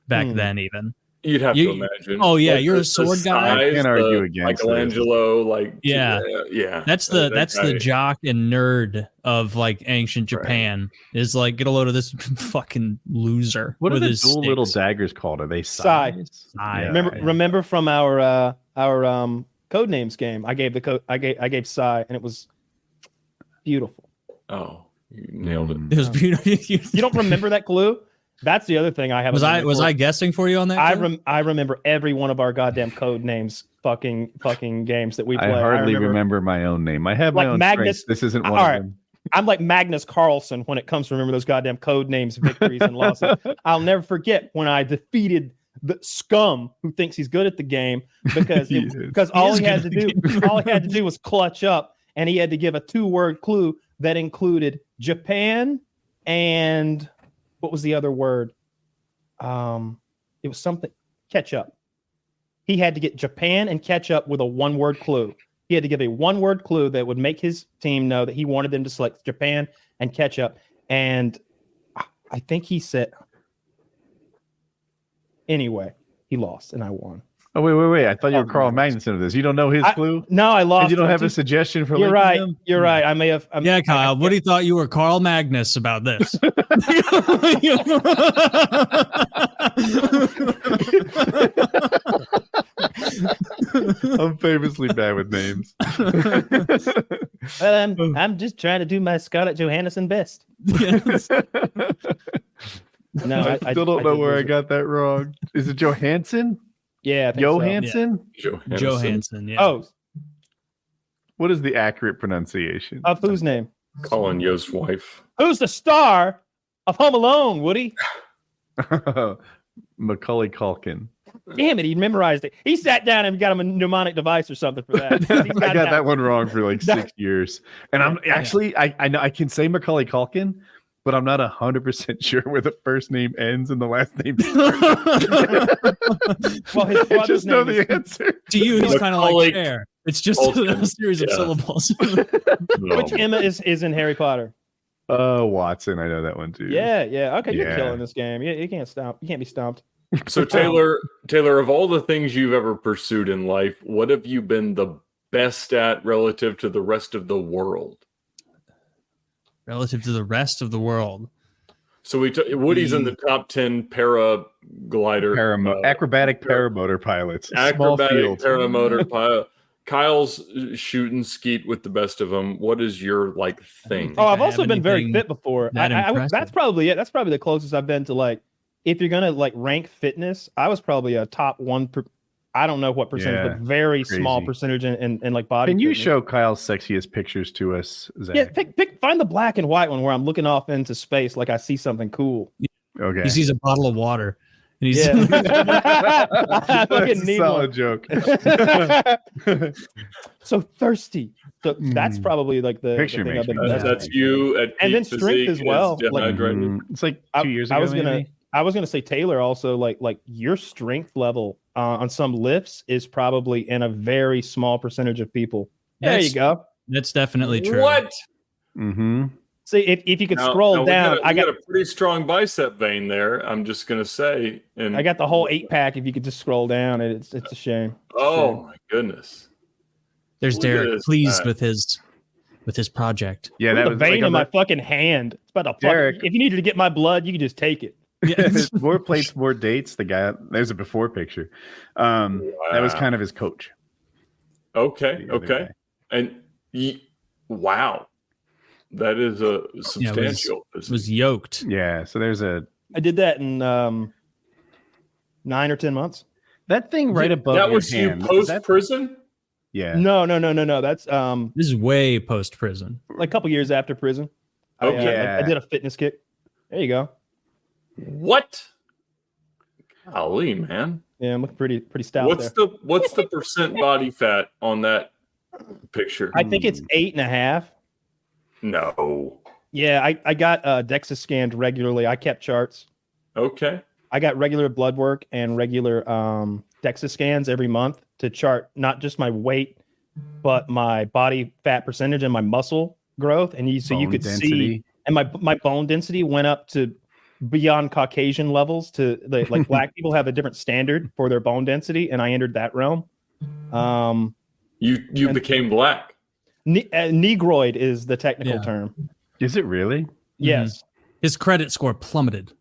back then. Even you'd have to imagine. Oh yeah, you're a sword guy. I can't argue against Michelangelo. Yeah. That's the jock and nerd of like ancient Japan. Right. Is like, get a load of this fucking loser. What are the dual sticks. little daggers called? Are they Sai? Yeah, remember from our code names game? I gave Sai, and it was beautiful. Oh, you nailed it. It was beautiful. You don't remember that clue? That's the other thing I have. Was I guessing for you on that? I remember every one of our goddamn code names, fucking games that we play. I hardly remember my own name. I have my own Magnus. This isn't one of them. I'm like Magnus Carlson when it comes to remember those goddamn code names, victories and losses. I'll never forget when I defeated the scum who thinks he's good at the game because all he had to do was clutch up, and he had to give a 2-word clue that included Japan and what was the other word? It was something ketchup. He had to get Japan and ketchup with a 1-word clue. He had to give a 1-word clue that would make his team know that he wanted them to select Japan and ketchup. And I think he said, anyway, he lost and I won. Oh, wait. I thought you were Carl Magnuson of this. You don't know his clue? No, I lost. And you don't have a suggestion for You're right. You're right. I may have. Yeah, Kyle. What do you thought you were Carl Magnus about this? I'm famously bad with names. Well, I'm just trying to do my Scarlett Johansson best. Yes. No, I still don't know where I got that wrong. Is it Johansson? Yeah, Johansson? So. Yeah. Johansson. Yeah. Oh, what is the accurate pronunciation of whose name? Colin Yost's wife. Who's the star of Home Alone? Woody. Macaulay Culkin. Damn it, he memorized it. He sat down and got him a mnemonic device or something for that. I got that one wrong for like 6 years. And I'm actually, I know I can say Macaulay Culkin, but I'm not 100% sure where the first name ends and the last name starts. Well, his brother's just know name the answer. To you, he's kind of like Cher. It's just a series of syllables. Which Emma is in Harry Potter? Watson. I know that one too. Yeah. Okay, you're killing this game. You can't stop. You can't be stomped. So Taylor, of all the things you've ever pursued in life, what have you been the best at relative to the rest of the world? Relative to the rest of the world. So Woody's in the top 10 paraglider, acrobatic paramotor pilots. Acrobatic paramotor pilot. Kyle's shoot and skeet with the best of them. What is your thing? Oh, I've also been very fit before. That's probably it. That's probably the closest I've been to if you're gonna rank fitness, I was probably a top 1. I don't know what percentage, but very small percentage in body. Can you fitness. show Kyle's sexiest pictures to us, Zach? Yeah, find the black and white one where I'm looking off into space like I see something cool. Okay. He sees a bottle of water. And he's That's a solid joke. So thirsty. So that's probably the picture thing I've been that's you at and then strength as well. It's like 2 years ago. I was gonna say Taylor also like your strength level on some lifts is probably in a very small percentage of people. There you go. That's definitely true. What? Mm-hmm. See, if you could Now, scroll down, I got a pretty strong bicep vein there. I'm just gonna say, and I got the whole 8-pack. If you could just scroll down, it's a shame. Oh my goodness! There's Look at Derek this pleased guy. with his project. Yeah, Look that at was the vein like in my fucking hand. It's about to Derek. If you needed to get my blood, you could just take it. Yeah. more plates, more dates. The guy, there's a before picture. That was kind of his coach. Okay, The other okay, and wow, that is a substantial. It was yoked. Yeah, so there's I did that in 9 or 10 months. that thing right above that your was hand. you post prison. Yeah. No. That's This is way post prison. like a couple years after prison. Okay. I did a fitness kick. There you go. What? Golly, man. Yeah, I'm looking pretty stout What's there. the percent body fat on that picture? I think it's 8.5. No. Yeah, I got DEXA scanned regularly. I kept charts. Okay. I got regular blood work and regular DEXA scans every month to chart not just my weight, but my body fat percentage and my muscle growth. And you could see, and my bone density went up to beyond Caucasian levels. To like black people have a different standard for their bone density, and I entered that realm. You became black. Negroid is the technical term. Is it really? Yes. His credit score plummeted.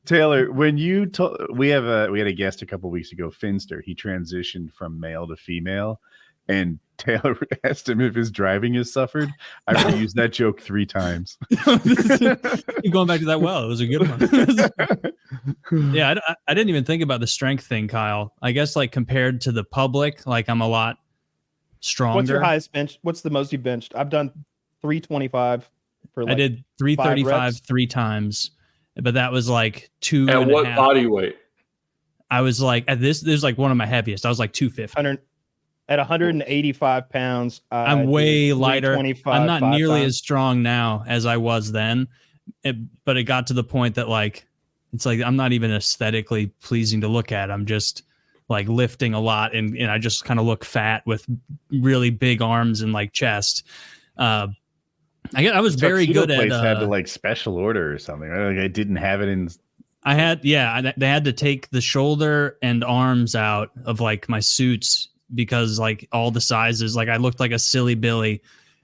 Taylor, when you we had a guest a couple weeks ago, Finster. He transitioned from male to female, and Taylor asked him if his driving has suffered. I reused that joke 3 times. You're going back to that well. It was a good one. Yeah, I didn't even think about the strength thing, Kyle. I guess like compared to the public, like I'm a lot stronger. What's your highest bench? What's the most you benched? I've done 325 for I did 335 3 times, but that was like 2 At and a what half. body weight? I was like at this is like one of my heaviest. I was like 250. At 185 pounds, I'm way lighter. 325 I'm not 5 nearly times. as strong now as I was then. But it got to the point that like it's like I'm not even aesthetically pleasing to look at. I'm just like lifting a lot, and I just kind of look fat with really big arms and like chest. I was very good at. Had to like special order or something. Right? Like I didn't have it in. I had they had to take the shoulder and arms out of like my suits because like all the sizes, like I looked like a silly Billy,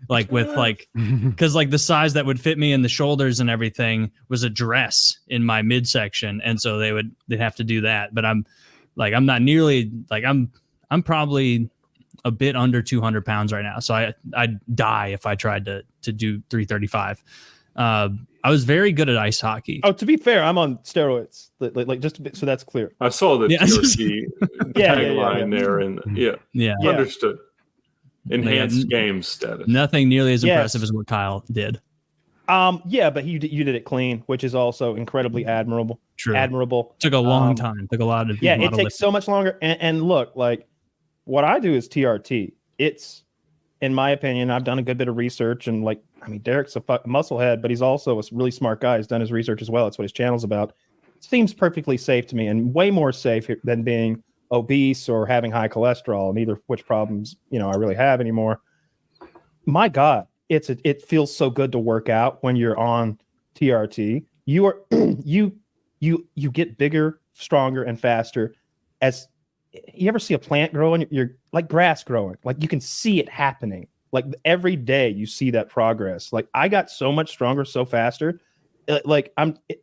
like with like because like the size that would fit me in the shoulders and everything was a dress in my midsection, and so they'd have to do that. But I'm not nearly like I'm probably a bit under 200 pounds right now, so I'd die if I tried to do 335. I was very good at ice hockey. Oh, to be fair, I'm on steroids. Like just so that's clear. I saw the TRT tagline there, and yeah, understood. Enhanced game status. Nothing nearly as impressive as what Kyle did. Yeah, but you did it clean, which is also incredibly admirable. True. Admirable. Took a long time. Took a lot of it takes so much longer. And look, like what I do is TRT. It's, in my opinion, I've done a good bit of research, and like, I mean, Derek's a musclehead, but he's also a really smart guy. He's done his research as well. That's what his channel's about. It seems perfectly safe to me, and way more safe than being obese or having high cholesterol, neither of which problems, I really have anymore. My God, it feels so good to work out when you're on TRT. You are you get bigger, stronger, and faster. As you ever see a plant growing, you're like grass growing, like you can see it happening. Like every day you see that progress. Like I got so much stronger, so faster. Like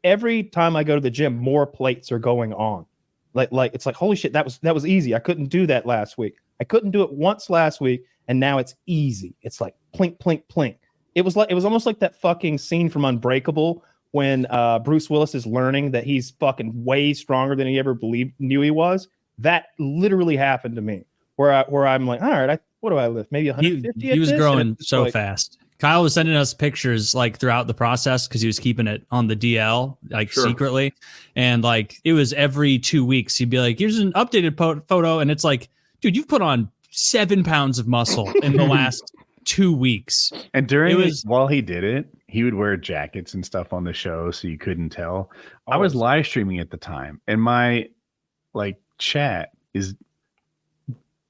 every time I go to the gym, more plates are going on. Like it's like, holy shit, that was easy. I couldn't do that last week. I couldn't do it once last week, and now it's easy. It's like plink, plink, plink. It was almost like that fucking scene from Unbreakable when Bruce Willis is learning that he's fucking way stronger than he ever knew he was. That literally happened to me, where I'm like, all right, what do I lift? Maybe 150. He was growing so fast. Kyle was sending us pictures like throughout the process because he was keeping it on the DL secretly, and like it was every 2 weeks he'd be like, "Here's an updated photo," and it's like, dude, you've put on 7 pounds of muscle in the last 2 weeks. And while he did it, he would wear jackets and stuff on the show, so you couldn't tell. I was live streaming at the time, and my like chat is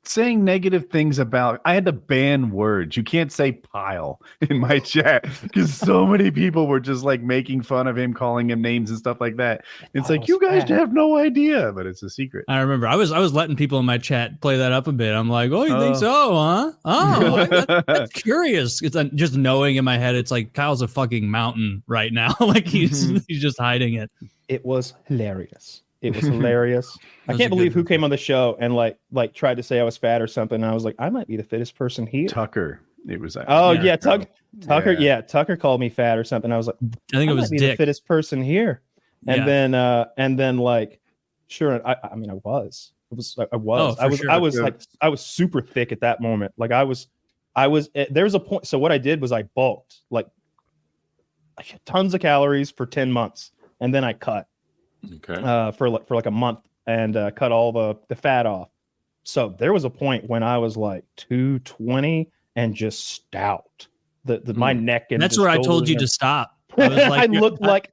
saying negative things about. I had to ban words. You can't say pile in my chat because so many people were just like making fun of him, calling him names and stuff like that. It's like, you guys have no idea, but it's a secret. I remember I was letting people in my chat play that up a bit. I'm like, oh, you think so, huh? Oh, that's curious. It's just knowing in my head, it's like Kyle's a fucking mountain right now. Like he's just hiding it. It was hilarious. It was hilarious. I can't believe who came on the show and like tried to say I was fat or something. And I was like, I might be the fittest person here. Tucker. It was. Tucker. Yeah, Tucker called me fat or something. I was like, I think it was Dick. Dick. The fittest person here. And then like, sure. I mean, I was. I was super thick at that moment. Like I was. There was a point. So what I did was I bulked like tons of calories for 10 months, and then I cut. Okay. For like a month and cut all the fat off. So there was a point when I was like 220 and just stout. My neck and that's where I told you to stop. I was like,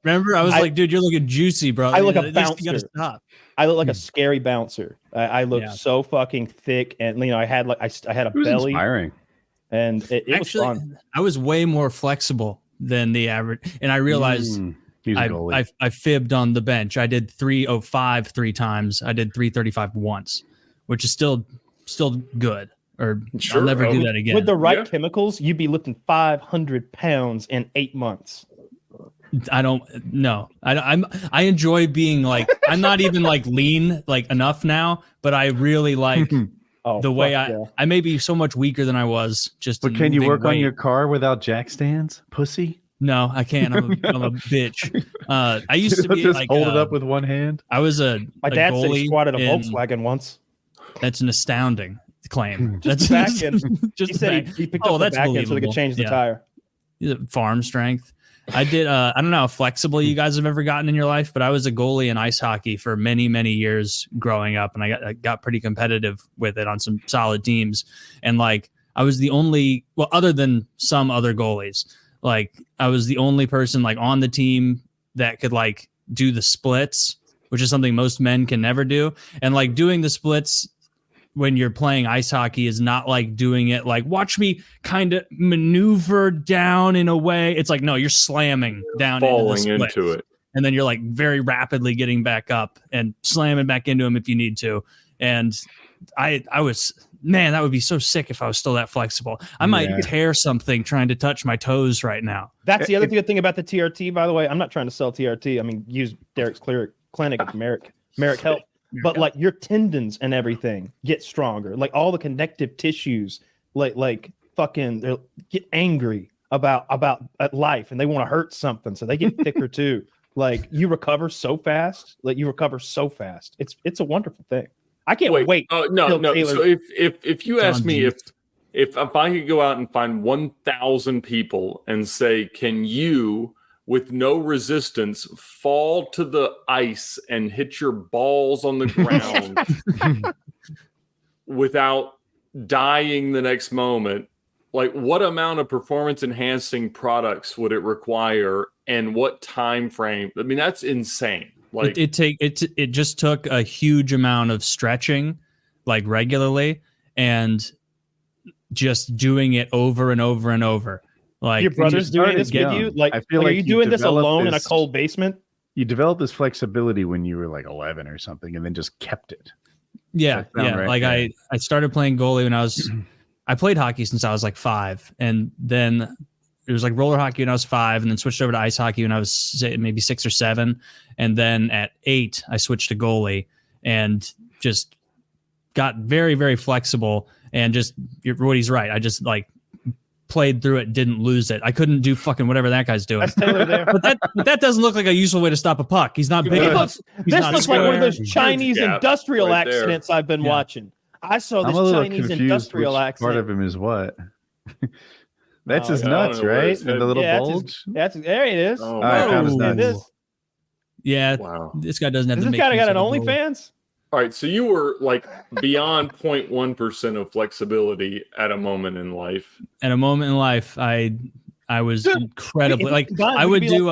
I was like, dude, you're looking juicy, bro. I look a bouncer. You gotta stop. I look like a scary bouncer. I look so fucking thick, and I had like I had a belly. Inspiring. And it Actually, was fun. I was way more flexible than the average, and I realized. I fibbed on the bench. I did 305 3 times. I did 335 once, which is still good. Or sure, I'll never do that again. With the right chemicals, you'd be lifting 500 pounds in 8 months. I don't know. I enjoy being like, I'm not even like lean like enough now, but I really like the way I may be so much weaker than I was. But can you work on your car without jack stands, pussy? No, I can't. I'm a bitch. I used to be just like hold it up with one hand. I was my dad said he squatted a Volkswagen once. That's an astounding claim. Just that's back end. He said he picked up the back end so they could change the tire. Farm strength. I did. I don't know how flexible you guys have ever gotten in your life, but I was a goalie in ice hockey for many, many years growing up, and I got pretty competitive with it on some solid teams. And like I was the only, well, other than some other goalies. Like I was the only person like on the team that could like do the splits, which is something most men can never do. And like doing the splits when you're playing ice hockey is not like doing it like watch me kind of maneuver down in a way. It's like, no, you're slamming down falling into it. And then you're like very rapidly getting back up and slamming back into them if you need to. And I was, man, that would be so sick if I was still that flexible. I might tear something trying to touch my toes right now. That's the other good thing about the TRT, by the way. I'm not trying to sell TRT. I mean, use Derek's clinic at Merrick Health. But like your tendons and everything get stronger. Like all the connective tissues, like fucking they get angry about life and they want to hurt something. So they get thicker too. Like you recover so fast. It's a wonderful thing. I can't wait. No. So if you ask me if I could go out and find 1,000 people and say, can you, with no resistance, fall to the ice and hit your balls on the ground without dying the next moment, like what amount of performance enhancing products would it require and what time frame? I mean, that's insane. Like it just took a huge amount of stretching, like regularly, and just doing it over and over and over. Like your brother's doing this with you. Like, I feel like are you doing this alone in a cold basement? You developed this flexibility when you were like 11 or something, and then just kept it. Yeah. Right? Like I started playing goalie when I was. I played hockey since I was like 5, and then it was like roller hockey when I was 5, and then switched over to ice hockey when I was maybe 6 or 7. And then at 8, I switched to goalie and just got very, very flexible. And just Woody's right. I just like played through it, didn't lose it. I couldn't do fucking whatever that guy's doing. That's Taylor there. but that doesn't look like a useful way to stop a puck. He's not big enough. This looks like one of those Chinese industrial right accidents I've been watching. I saw this Chinese industrial accident. Part of him is what? That's his nuts, right? And the little bulge. There it is. Oh, I found his nuts. Yeah. Wow. This guy doesn't have to make. This guy got an OnlyFans? All right. So you were like beyond 0.1% of flexibility at a moment in life. At a moment in life, I was incredibly like I would do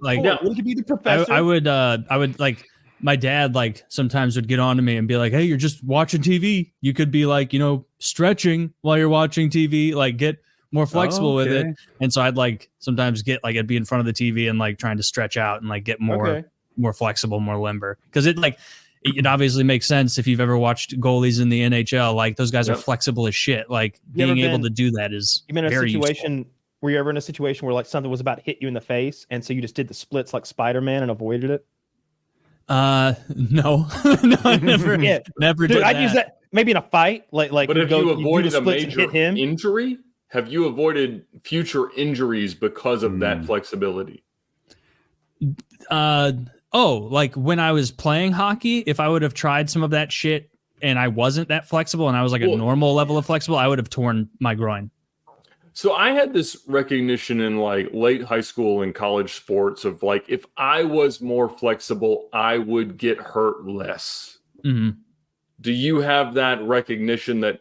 like you could be the professor. I would like my dad like sometimes would get on to me and be like, hey, you're just watching TV. You could be like, stretching while you're watching TV, like get more flexible with it. And so I'd like sometimes get like, I'd be in front of the TV and like trying to stretch out and like get more flexible, more limber. Cause it obviously makes sense if you've ever watched goalies in the NHL, like those guys are flexible as shit. Like being able to do that is very useful. Were you ever in a situation where like something was about to hit you in the face and so you just did the splits like Spider-Man and avoided it? No, no, I never, never did. I'd use that maybe in a fight, like. But if you avoided a major injury, have you avoided future injuries because of that flexibility? Like when I was playing hockey, if I would have tried some of that shit and I wasn't that flexible and I was like a normal level of flexible, I would have torn my groin. So I had this recognition in like late high school and college sports of like, if I was more flexible, I would get hurt less. Mm-hmm. Do you have that recognition that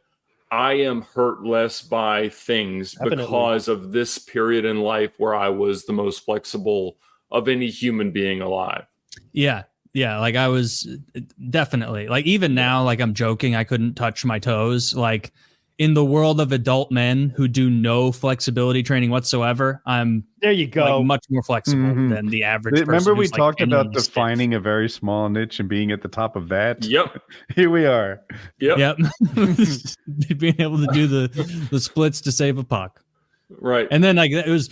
I am hurt less by things because of this period in life where I was the most flexible of any human being alive? Yeah. Yeah. Like I was definitely like, even now, like I'm joking, I couldn't touch my toes. Like, in the world of adult men who do no flexibility training whatsoever, I'm there. You go, like, much more flexible than the average person. Remember, we talked about defining a very small niche and being at the top of that. Yep, here we are. Yep. Being able to do the splits to save a puck, right? And then like it was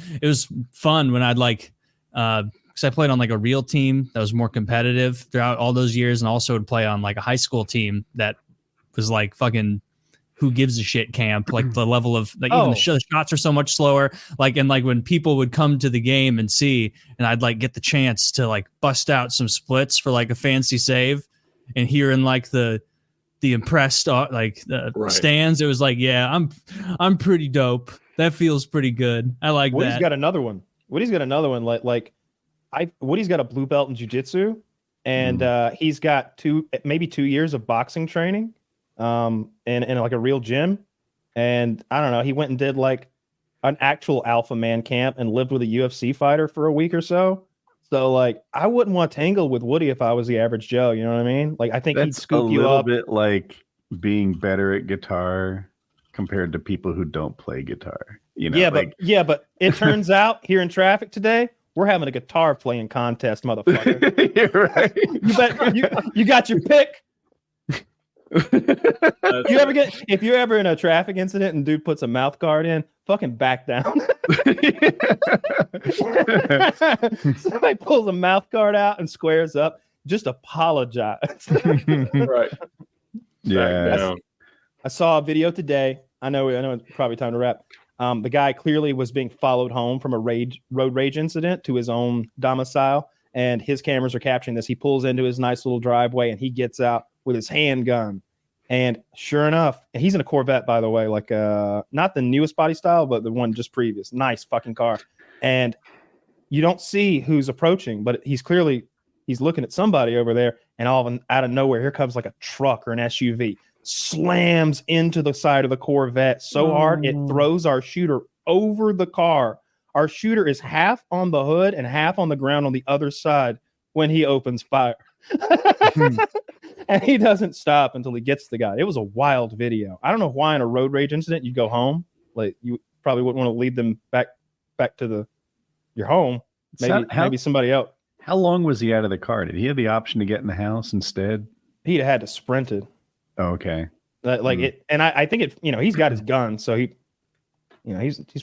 fun when I'd like because I played on like a real team that was more competitive throughout all those years, and also would play on like a high school team that was like fucking. Who gives a shit camp, like the level of like even the shots are so much slower, like, and like when people would come to the game and see, and I'd like get the chance to like bust out some splits for like a fancy save and hearing like the impressed stands, it was like, yeah, I'm pretty dope. That feels pretty good. I like Woody's that. got another one. Woody's got a blue belt in jiu-jitsu, and he's got 2 years of boxing training. In like a real gym, and I don't know, he went and did like an actual alpha man camp and lived with a UFC fighter for a week or so. So like I wouldn't want to tangle with Woody if I was the average Joe, you know what I mean? Like I think he'd scoop you up. A little bit like being better at guitar compared to people who don't play guitar, but it turns out here in traffic today we're having a guitar playing contest, motherfucker. You're right. You bet you got your pick. If you're ever in a traffic incident and dude puts a mouth guard in, fucking back down. Somebody pulls a mouth guard out and squares up, just apologize. Right. Yeah. I saw a video today. I know it's probably time to wrap. The guy clearly was being followed home from a road rage incident to his own domicile, and his cameras are capturing this. He pulls into his nice little driveway and he gets out with his handgun, and sure enough, and he's in a Corvette, by the way, like not the newest body style, but the one just previous. Nice fucking car. And you don't see who's approaching, but he's looking at somebody over there, and out of nowhere, here comes like a truck or an SUV, slams into the side of the Corvette so hard it throws our shooter over the car. Our shooter is half on the hood and half on the ground on the other side when he opens fire. And he doesn't stop until he gets the guy. It was a wild video. I don't know why in a road rage incident you go home. Like you probably wouldn't want to lead them back to your home. Maybe somebody else. How long was he out of the car? Did he have the option to get in the house instead? He'd have had to sprint it. Oh, okay. It, and I think it. He's got his gun, so he's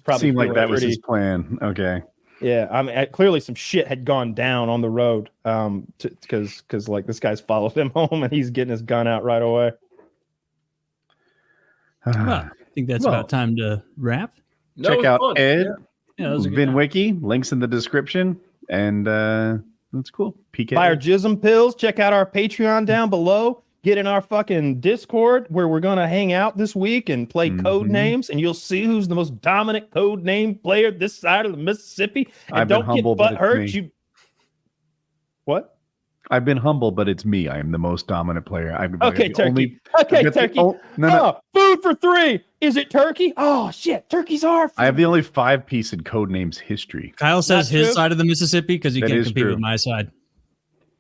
probably seemed like that was his plan. Okay. Yeah, I mean, clearly some shit had gone down on the road, because like this guy's followed him home and he's getting his gun out right away. I think that's about time to wrap. Check out fun. Ed, VINWiki, links in the description, and that's cool. PKA. Buy our jism pills. Check out our Patreon down below. Get in our fucking Discord where we're going to hang out this week and play code names, and you'll see who's the most dominant code name player this side of the Mississippi. And don't get butt hurt. What? I've been humble, but it's me. I am the most dominant player. Turkey. Turkey. Food for 3. Is it turkey? Oh, shit. Turkeys are food. I have the only 5-piece in Codenames history. Kyle says his side of the Mississippi because he can't compete with my side.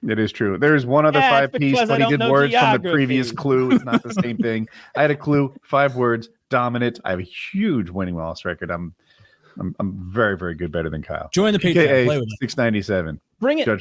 It is true. There's one other Yeah, it's 5 piece, because I but he don't did know words from the previous geography. clue. It's not the same thing. I had a clue, 5 words, dominant. I have a huge winning loss record. I'm very, very good, better than Kyle. Join the Patreon. Play PKA with it. 697. Bring it. Judge